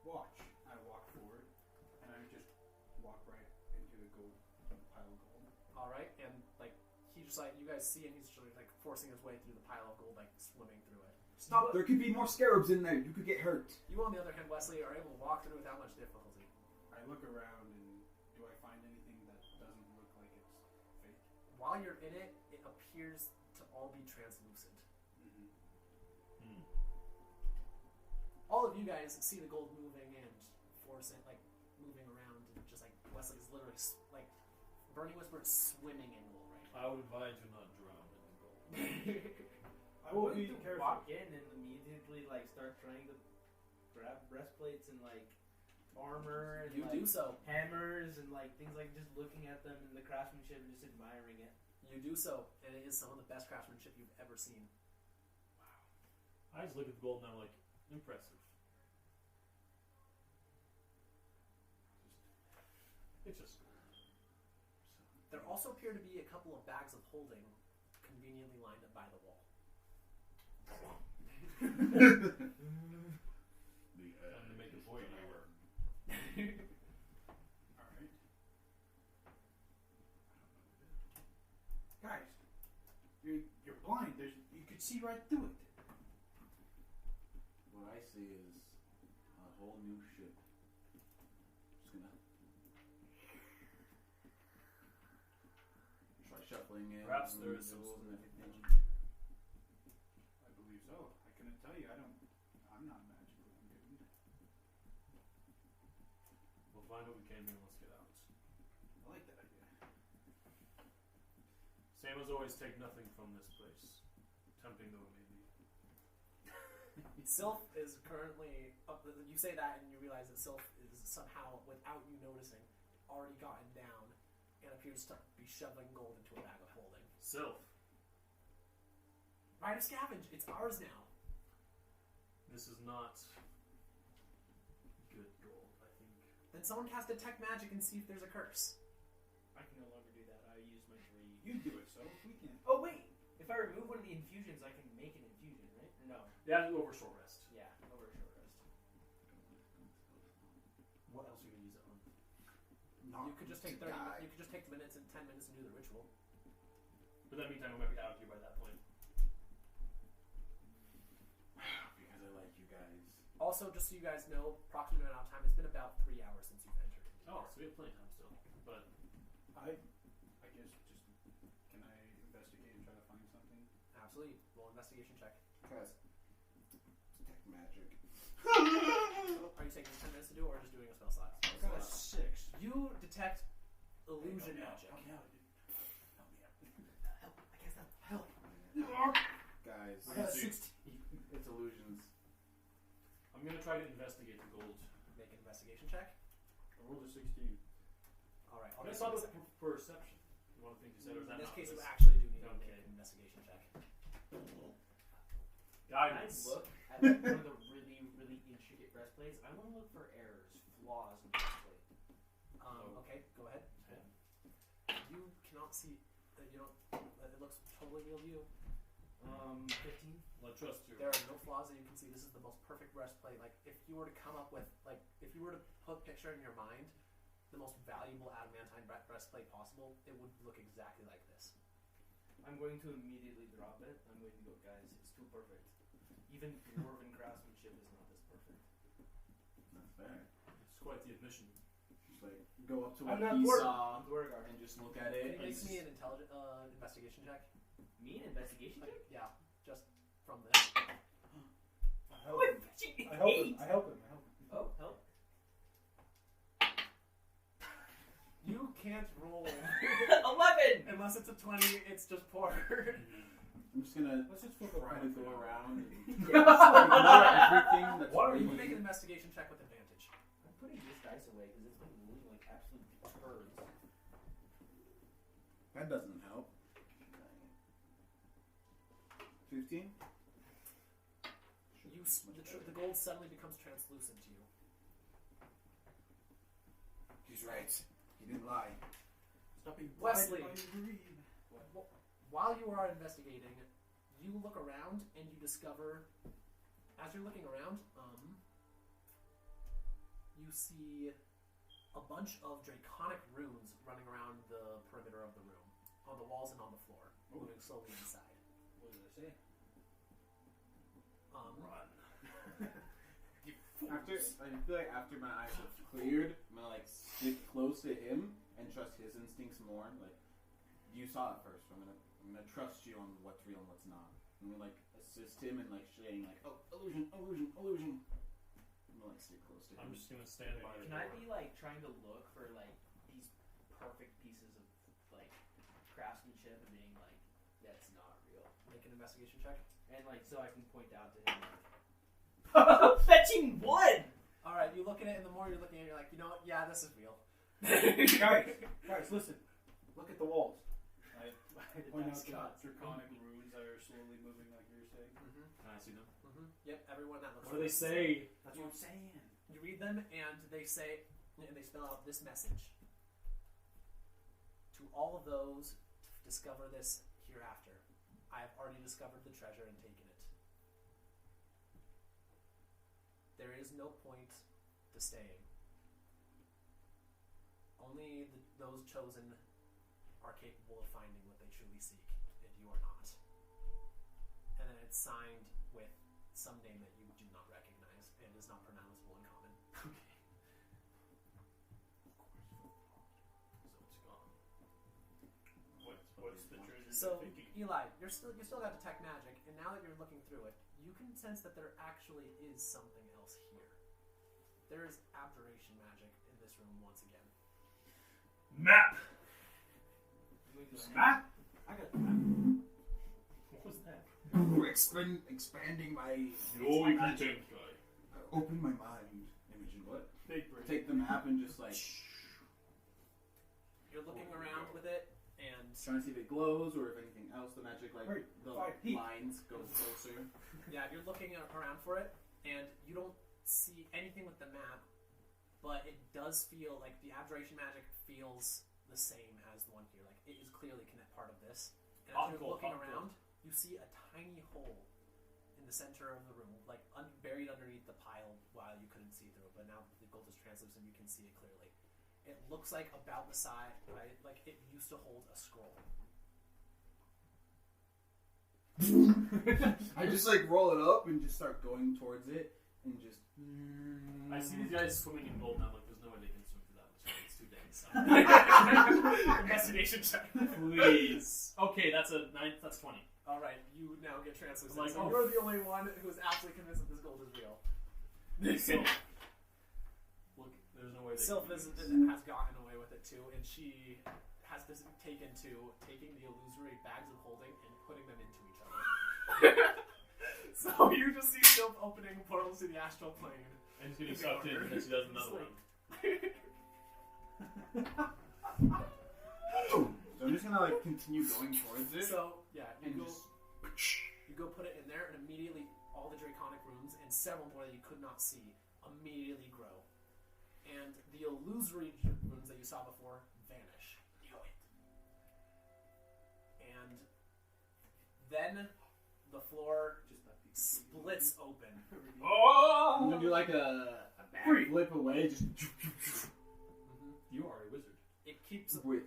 Speaker 5: Watch. I walk forward, and I just walk right into the gold pile of gold.
Speaker 2: Alright, and like he just like you guys see and he's just like forcing his way through the pile of gold, like swimming through it.
Speaker 3: Stop! There could be more scarabs in there. You could get hurt.
Speaker 2: You on the other hand, Wesley, are able to walk through without much difficulty.
Speaker 5: I look around, and do I find anything that doesn't look like it's fake?
Speaker 2: While you're in it, it appears to all be translucent. All of you guys see the gold moving and forcing, like moving around, and just like Wesley's literally like Burning Whisper is swimming in gold right now.
Speaker 1: I would advise you not drown in
Speaker 5: I will
Speaker 4: I'm
Speaker 5: be
Speaker 4: going to
Speaker 5: careful.
Speaker 4: walk in and immediately like start trying to grab breastplates and like armor and
Speaker 2: You
Speaker 4: like
Speaker 2: do so.
Speaker 4: hammers and like things like just looking at them and the craftsmanship and just admiring it.
Speaker 2: You do so, and it is some of the best craftsmanship you've ever seen.
Speaker 1: I just look at the gold and I'm like, impressive. It's just gold.
Speaker 2: There also appear to be a couple of bags of holding conveniently lined up by the wall.
Speaker 1: Time to make a void hour.
Speaker 5: Alright. Guys, you're blind. You could see right through it.
Speaker 3: What I see is a whole new ship. Just gonna try shuffling in.
Speaker 1: Perhaps there
Speaker 3: moving
Speaker 1: is some
Speaker 3: jewels and everything.
Speaker 5: I believe so. I couldn't tell you. I'm not magically imbued.
Speaker 1: We'll find what we can do and let's get out.
Speaker 5: I like that idea.
Speaker 1: Same as always, take nothing from this place. Tempting though it may be.
Speaker 2: Sylph is currently up. You say that and you realize that Sylph is somehow, without you noticing, already gotten down and appears to be shoveling gold into a bag of holding.
Speaker 1: Sylph,
Speaker 2: Right of scavenge. It's ours now.
Speaker 1: this is not good gold, I think.
Speaker 2: Then someone cast detect magic and see if there's a curse.
Speaker 4: I can no longer do that. I use my 3.
Speaker 5: You do it, so we can.
Speaker 4: Oh wait! If I remove one of the infusions, I can make an infusion, right? Or no?
Speaker 1: Yeah, over short rest.
Speaker 4: Yeah, over a short rest.
Speaker 1: What else are you gonna use it on?
Speaker 2: You could just take 30. You could just take minutes and 10 minutes and do the ritual.
Speaker 1: But in that meantime, we might be out of here by that point.
Speaker 3: Because I like you guys.
Speaker 2: Also, just so you guys know, approximate amount of time. It's been about 3 hours since you've entered.
Speaker 1: Oh, so we have plenty of time still. But
Speaker 5: I guess just can I investigate and try to find something?
Speaker 2: Absolutely. Roll investigation check.
Speaker 3: Cast detect magic.
Speaker 2: Are you taking 10 minutes to do it or just doing a spell slot?
Speaker 5: I got a 6.
Speaker 2: You detect illusion magic.
Speaker 5: Help me out, dude. Help me out.
Speaker 4: Help! I guess that help.
Speaker 3: Guys,
Speaker 5: I got a
Speaker 1: See.
Speaker 5: 16.
Speaker 3: it's illusions.
Speaker 1: I'm gonna try to investigate the gold.
Speaker 2: Make an investigation check.
Speaker 5: I rolled a 16.
Speaker 2: All right.
Speaker 1: I'm gonna start with perception. One of the things you said, or is that
Speaker 2: In this
Speaker 1: not
Speaker 2: case, you
Speaker 1: this?
Speaker 2: actually do need to
Speaker 1: Okay.
Speaker 2: make an investigation check.
Speaker 1: Guidance.
Speaker 4: Can I look at like, one of the really, really intricate breastplates? I want to look for errors, flaws in the breastplate.
Speaker 2: Okay, go ahead.
Speaker 1: 10.
Speaker 2: You cannot see. You don't. It looks totally real to you.
Speaker 4: 15.
Speaker 1: Well, I trust you.
Speaker 2: There are no flaws that you can see. This is the most perfect breastplate. Like, if you were to come up with, like, if you were to put a picture in your mind, the most valuable adamantine breastplate possible, it would look exactly like this.
Speaker 4: I'm going to immediately drop it. I'm going to go, guys, it's too perfect. Even dwarven craftsmanship is not this perfect.
Speaker 3: That's fair.
Speaker 1: It's quite the admission.
Speaker 3: Just like go up to
Speaker 4: I'm
Speaker 3: what
Speaker 4: not
Speaker 3: he
Speaker 4: dwarf.
Speaker 3: saw
Speaker 4: I'm Dwargar.
Speaker 3: and just look at
Speaker 2: Can
Speaker 3: it.
Speaker 2: you
Speaker 3: and
Speaker 2: make me an intelligent investigation check?
Speaker 4: Me an investigation
Speaker 2: Like,
Speaker 4: check?
Speaker 2: yeah, just from this.
Speaker 5: I help him. I help him. I help him. I help him.
Speaker 4: Oh, help.
Speaker 2: You can't roll
Speaker 4: 11!
Speaker 2: unless it's a 20. It's just poor.
Speaker 3: I'm just gonna
Speaker 5: Let's just flip
Speaker 3: try to
Speaker 5: around.
Speaker 3: go around and
Speaker 4: I'm
Speaker 3: everything that's
Speaker 1: Why are
Speaker 2: You
Speaker 1: you
Speaker 2: can make an
Speaker 3: waiting.
Speaker 2: investigation check with advantage.
Speaker 4: putting this dice away because it's been rolling like absolute turds.
Speaker 3: That doesn't help. 15?
Speaker 2: The gold suddenly becomes translucent to you.
Speaker 3: He's right. He didn't lie.
Speaker 5: Stop being
Speaker 2: Wesley.
Speaker 5: blinded by your greed.
Speaker 2: While you are investigating, you look around and you discover, as you're looking around, you see a bunch of draconic runes running around the perimeter of the room, on the walls and on the floor, moving slowly inside.
Speaker 5: What did I say?
Speaker 1: Run.
Speaker 3: After I feel like after my eyes have cleared, I'm gonna like stick close to him and trust his instincts more. Like you saw it first, so I'm gonna trust you on what's real and what's not. I'm gonna like assist him in like saying like, oh, illusion. I'm gonna like stick close to him.
Speaker 1: I'm just gonna stand by the
Speaker 4: Can I
Speaker 1: door.
Speaker 4: be like trying to look for like these perfect pieces of like craftsmanship and being like, that's not real?
Speaker 2: make an investigation check.
Speaker 4: And like, so I can point out to him. Like, fetching wood.
Speaker 2: All right, you look at it, and the more you're looking at it, you're like, you know what? Yeah, this is real.
Speaker 5: guys, listen. Look at the walls. I point out the draconic runes that are slowly moving, like you were saying.
Speaker 2: Mm-hmm.
Speaker 1: Can I see them?
Speaker 2: Mm-hmm. Yep, everyone that looks.
Speaker 1: What do they say?
Speaker 5: That's what I'm saying.
Speaker 2: You read them, and they say, and they spell out this message: to all of those discover this hereafter, I have already discovered the treasure and taken it. There is no point to staying. Only those chosen are capable of finding what they truly seek, and you are not. And then it's signed with some name that you do not recognize and is not pronounceable in common.
Speaker 1: So it's gone.
Speaker 8: What's the treasure
Speaker 2: So,
Speaker 8: you're thinking?
Speaker 2: Eli, you still got detect magic, and now that you're looking through it, you can sense that there actually is something else here. There is abjuration magic in this room once again.
Speaker 8: Map!
Speaker 5: Map? I got the map.
Speaker 8: What was that?
Speaker 6: We're expanding my.
Speaker 8: No, you can change guy.
Speaker 6: Open my mind. Imogen, what?
Speaker 5: Big brain.
Speaker 3: Take the map and just like
Speaker 2: You're looking around with it, and
Speaker 3: trying to see if it glows or if anything else. The magic like
Speaker 5: Right,
Speaker 3: the
Speaker 5: 5 feet.
Speaker 3: lines go closer.
Speaker 2: yeah, you're looking around for it, and you don't see anything with the map, but it does feel like the abjuration magic feels the same as the one here. Like it is clearly part of this. And as you're looking around, you see a tiny hole in the center of the room, like buried underneath the pile while you couldn't see through it, but now the gold is translucent, you can see it clearly. It looks like about the size, right? Like it used to hold a scroll.
Speaker 3: I just like roll it up and just start going towards it and just.
Speaker 1: I see these guys swimming in gold, and I'm like, there's no way they can swim through that much. It's too dense.
Speaker 2: Investigation check.
Speaker 1: Please. Okay, that's a 9. That's 20.
Speaker 2: All right, you now get translucent.
Speaker 1: I'm like,
Speaker 2: so
Speaker 1: oh.
Speaker 2: you're the only one who is absolutely convinced that this gold is real.
Speaker 1: So, look, there's no way they
Speaker 2: Sylph
Speaker 1: can
Speaker 2: has
Speaker 1: do this.
Speaker 2: gotten away with it too, and she has this taken to taking the illusory bags of holding and putting them into each other. So you just see Sylph opening portals to the astral plane.
Speaker 1: And she's getting sucked in, and then she does another one.
Speaker 3: So I'm just gonna like continue going towards it.
Speaker 2: So yeah,
Speaker 3: and
Speaker 2: you go put it in there, and immediately all the draconic runes and several more that you could not see immediately grow, and the illusory runes that you saw before vanish. And then the floor just splits open.
Speaker 8: Oh!
Speaker 3: I'm gonna do like a backflip away, just
Speaker 1: You are a wizard.
Speaker 2: It keeps
Speaker 6: With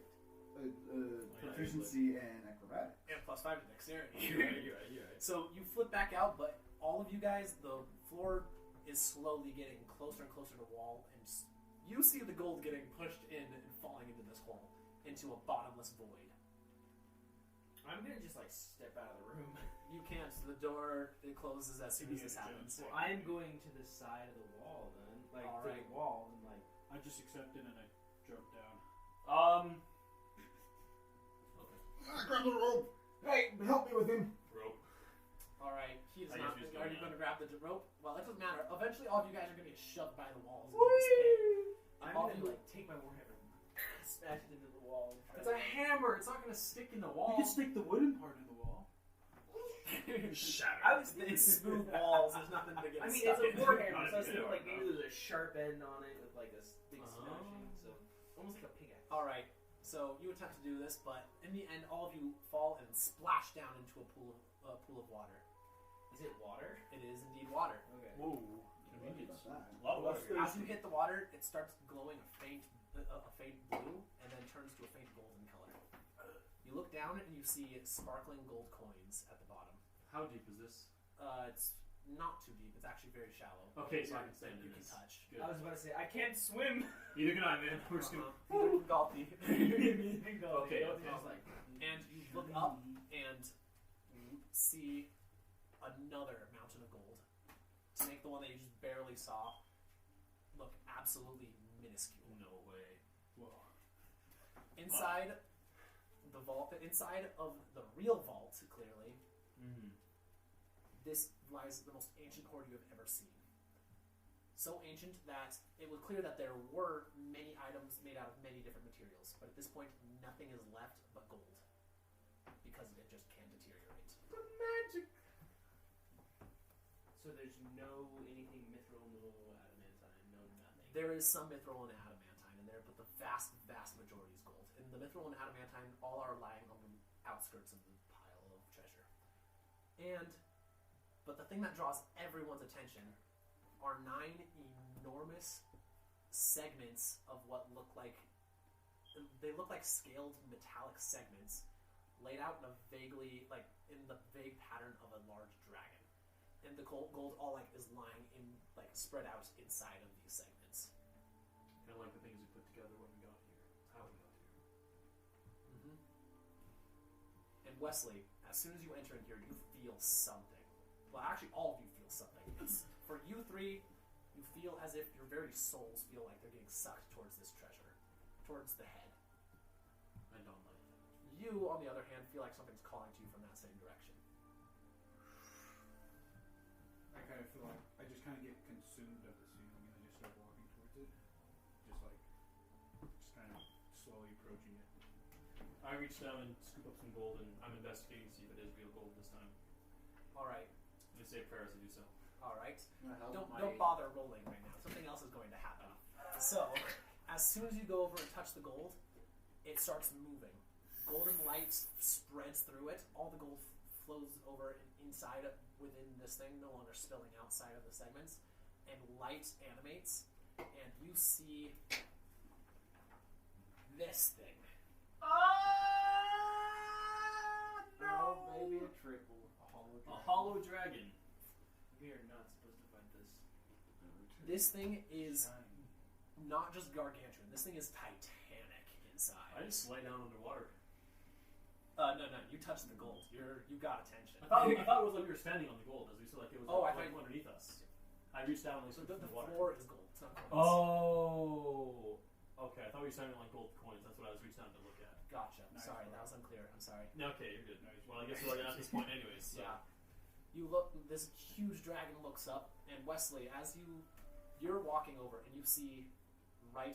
Speaker 6: proficiency and acrobatics.
Speaker 2: and +5 to dexterity.
Speaker 1: You're right.
Speaker 2: So you flip back out, but all of you guys, the floor is slowly getting closer and closer to the wall, and you see the gold getting pushed in and falling into this hole, into a bottomless void.
Speaker 4: I'm gonna just like step out of the room.
Speaker 2: You can't. The door it closes as soon as this happens.
Speaker 4: So I'm going to the side of the wall then, like to
Speaker 2: Alright.
Speaker 4: the wall, and like
Speaker 5: I just accepted and I jumped down.
Speaker 6: Grab the rope. Hey, help me with him.
Speaker 1: Rope.
Speaker 2: All right, he is
Speaker 1: I
Speaker 2: not.
Speaker 1: guess he's
Speaker 2: Are you
Speaker 1: going
Speaker 2: going to grab the rope? Well, it doesn't matter. Eventually, all of you guys are going to get shoved by the walls.
Speaker 4: I'm
Speaker 2: All
Speaker 4: gonna
Speaker 2: of you.
Speaker 4: like take my warhammer, and smash it into the wall. and try
Speaker 2: It's
Speaker 4: to-
Speaker 2: a hammer. It's not going to stick in the wall.
Speaker 5: You can stick the wooden part in the wall.
Speaker 1: Shatter.
Speaker 4: I was
Speaker 2: It's smooth walls. There's nothing to get
Speaker 4: I mean,
Speaker 2: stuck
Speaker 4: it's a
Speaker 2: in.
Speaker 4: warhammer, so I was
Speaker 1: Yeah.
Speaker 4: thinking like maybe there's a sharp end on it with like a big
Speaker 1: Oh.
Speaker 4: smashing, so almost like a pickaxe.
Speaker 2: All right. So you attempt to do this, but in the end, all of you fall and splash down into a pool of water.
Speaker 4: Is it water?
Speaker 2: It is indeed water.
Speaker 4: Okay.
Speaker 1: Whoa.
Speaker 6: About
Speaker 1: Convenience.
Speaker 6: that.
Speaker 1: A lot of water.
Speaker 2: As you hit the water, it starts glowing a faint blue, and then turns to a faint golden color. You look down and you see sparkling gold coins at the bottom.
Speaker 1: How deep is this?
Speaker 2: It's not too deep. It's actually very shallow.
Speaker 1: Okay, so I can stand
Speaker 2: you
Speaker 1: in
Speaker 2: can
Speaker 1: this.
Speaker 2: touch.
Speaker 1: Good.
Speaker 4: I was about to say I can't swim.
Speaker 1: Neither can I, man. We're just gonna.
Speaker 2: Galty.
Speaker 1: Okay.
Speaker 2: And you look up and you see another mountain of gold. To make the one that you just barely saw look absolutely minuscule.
Speaker 1: No way.
Speaker 2: Inside the vault, inside of the real vault, clearly,
Speaker 1: Mm-hmm.
Speaker 2: This lies the most ancient hoard you have ever seen. So ancient that it was clear that there were many items made out of many different materials, but at this point, nothing is left but gold. Because it just can't deteriorate.
Speaker 4: The magic! So there's no anything mithril, no adamantine, no nothing.
Speaker 2: There is some mithril and adamantine in there, but the vast, vast majority is gold. And the mithril and adamantine all are lying on the outskirts of the pile of treasure. But the thing that draws everyone's attention are 9 enormous segments of what look like scaled metallic segments laid out in a vaguely, like, in the vague pattern of a large dragon. And the gold all, like, is lying in, like, spread out inside of these segments.
Speaker 1: Kind of like the things we put together when we got here. How we got here.
Speaker 2: Mm-hmm. And Wesley, as soon as you enter in here, you feel something. Well, actually, all of you feel something. For you three, you feel as if your very souls feel like they're getting sucked towards this treasure, towards the head.
Speaker 1: I don't like that.
Speaker 2: You, on the other hand, feel like something's calling to you from that same direction.
Speaker 5: I kind of feel like I just kind of get consumed of this feeling and I just start walking towards it. Just kind of slowly approaching it.
Speaker 1: I reach down and scoop up some gold, and I'm investigating to see if it is real gold this time.
Speaker 2: Alright.
Speaker 1: I say a prayer as I do so.
Speaker 2: Alright. Don't bother rolling right now. Something else is going to happen. So, as soon as you go over and touch the gold, it starts moving. Golden light spreads through it. All the gold flows over inside within this thing, no longer spilling outside of the segments. And light animates, and you see this thing.
Speaker 7: No, maybe a triple.
Speaker 1: A hollow dragon.
Speaker 7: We are not supposed to fight this.
Speaker 2: This thing is not just gargantuan. This thing is titanic inside.
Speaker 1: I just lay down underwater.
Speaker 2: No. You touched the gold. You got attention.
Speaker 1: I thought it was like we were standing on the gold, as we saw like it was
Speaker 2: I
Speaker 1: like
Speaker 2: thought
Speaker 1: underneath us. I reached down and looked
Speaker 2: the
Speaker 1: in the water.
Speaker 2: floor is gold. It's not coins.
Speaker 1: Oh. Okay, I thought we were standing on like gold coins. That's what I was reaching down to look at.
Speaker 2: Gotcha.
Speaker 5: Nice
Speaker 2: Sorry,
Speaker 5: try.
Speaker 2: that was unclear. I'm sorry.
Speaker 1: Okay, you're good. Well, I guess we're at this point anyways. So.
Speaker 2: Yeah. You look. This huge dragon looks up, and Wesley, as you're walking over, and you see right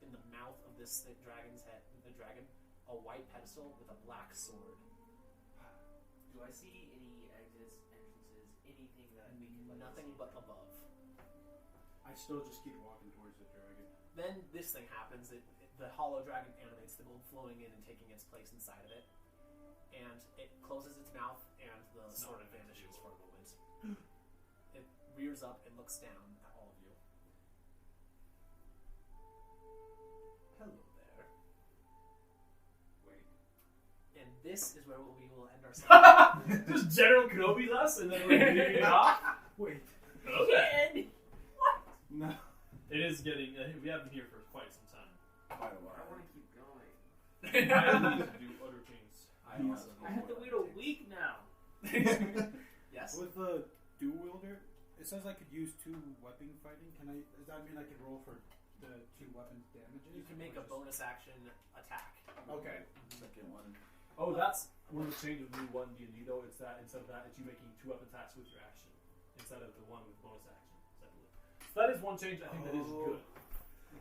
Speaker 2: in the mouth of this dragon's head, the dragon, a white pedestal with a black sword.
Speaker 7: Do I see any exits, entrances, anything that we can
Speaker 2: Nothing but above.
Speaker 5: I still just keep walking towards the dragon.
Speaker 2: Then this thing happens. The hollow dragon animates, the gold flowing in and taking its place inside of it. And it closes its mouth, and the sword vanishes for a moment. It rears up and looks down at all of you. Hello there.
Speaker 7: Wait.
Speaker 2: And this is where we will end our session.
Speaker 1: Just General Kenobi's us, and then we're leaving it off.
Speaker 5: Wait.
Speaker 1: Okay.
Speaker 6: No.
Speaker 1: It is getting. We have been here for quite some time.
Speaker 6: Quite a
Speaker 7: I
Speaker 6: while.
Speaker 7: want to keep going.
Speaker 1: I need to do other things.
Speaker 2: I also
Speaker 4: I have to wait a week now.
Speaker 2: Yes.
Speaker 5: With the dual wielder, it says I could use 2 weapon fighting. Does that mean I can roll for the 2 weapons damages?
Speaker 2: You can make a bonus action attack.
Speaker 5: Okay.
Speaker 6: Second one.
Speaker 1: Oh, that's one of the changes of new 1D&D though. It's that instead of that, it's you making 2 weapon attacks with your action instead of the one with bonus action. Separately. So that is one change. I think that is good.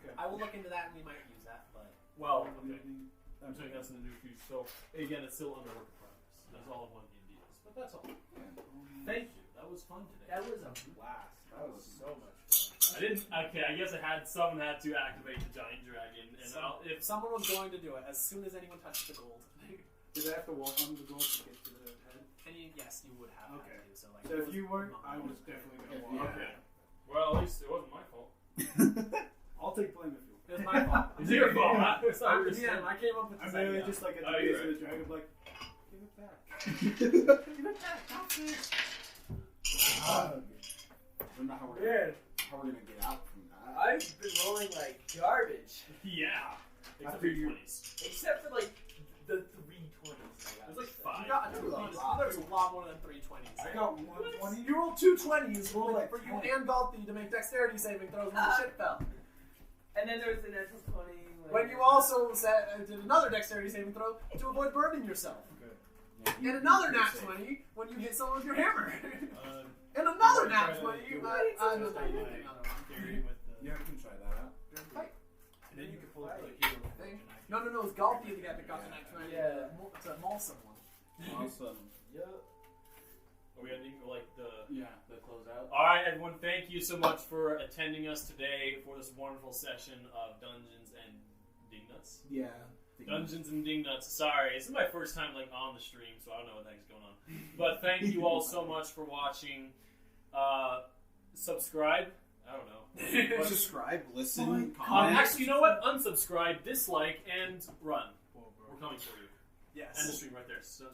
Speaker 5: Okay.
Speaker 2: I will look into that, and we might use that, but
Speaker 1: Well, okay. I'm saying that's in the new future. So again, it's still under work in progress. That's all 1D&D is. But that's all. Thank you. That was fun today.
Speaker 7: That was a blast. That was so much fun.
Speaker 1: I didn't. Okay, I guess someone had to activate the giant dragon, and
Speaker 2: if someone was going to do it, as soon as anyone touched the gold,
Speaker 5: Did I have to walk on the gold to get to the head?
Speaker 2: and yes, you would have
Speaker 5: Okay.
Speaker 2: had to. So,
Speaker 5: So if you weren't, I was definitely going to walk.
Speaker 1: Okay. Well, at least it wasn't my fault.
Speaker 5: I'll take blame if you want.
Speaker 2: It was my fault.
Speaker 1: It's your fault. It's not
Speaker 2: I'm
Speaker 1: your
Speaker 2: the DM. I came up with
Speaker 5: I'm
Speaker 2: this
Speaker 5: literally
Speaker 2: idea.
Speaker 5: just like at
Speaker 1: Oh,
Speaker 5: the
Speaker 1: you're
Speaker 5: base of
Speaker 1: right.
Speaker 5: the dragon, like, give it back.
Speaker 2: Give it back. That's it.
Speaker 6: Don't know how we're gonna get out from that.
Speaker 7: I've been rolling like garbage,
Speaker 1: Yeah. Except
Speaker 5: After
Speaker 1: for
Speaker 5: you-
Speaker 1: 20s.
Speaker 7: except for like the 320s.
Speaker 1: There's like 5.
Speaker 2: You got a 220s. There's a lot more than 320s.
Speaker 5: I got 120.
Speaker 2: You rolled 220s
Speaker 5: Rolled like
Speaker 2: for you
Speaker 5: 20.
Speaker 2: and Galthy to make dexterity saving throws when the shit fell.
Speaker 7: And then there was the natural 20. Like,
Speaker 2: When you also did another dexterity saving throw to avoid burning yourself.
Speaker 5: Okay.
Speaker 2: And another nat 20 when you hit someone with your hammer. And
Speaker 5: You
Speaker 2: another
Speaker 5: wanna
Speaker 2: nat
Speaker 5: try to
Speaker 2: 20.
Speaker 5: do
Speaker 2: I
Speaker 5: it?
Speaker 2: don't
Speaker 5: Just
Speaker 2: know
Speaker 5: like
Speaker 2: anything other one.
Speaker 5: carry with the.
Speaker 3: Yeah, we can try that out.
Speaker 5: And then you can pull up the heal.
Speaker 2: Thing. No, it's golf you got to cost a nat 20 to maul someone.
Speaker 3: Awesome.
Speaker 4: Yeah.
Speaker 1: Are we ending like the?
Speaker 3: Yeah, the closeout.
Speaker 1: All right, everyone. Thank you so much for attending us today for this wonderful session of Dungeons and Dingnuts.
Speaker 6: Yeah.
Speaker 1: Dungeons and Dingnuts. Sorry, this is my first time like on the stream, so I don't know what the heck's going on. But thank you all so much for watching. Subscribe. I don't know. But,
Speaker 3: Subscribe, listen, comment.
Speaker 1: actually, you know what? Unsubscribe, dislike, and run. We're coming for you.
Speaker 2: Yes.
Speaker 1: End the stream right there. So,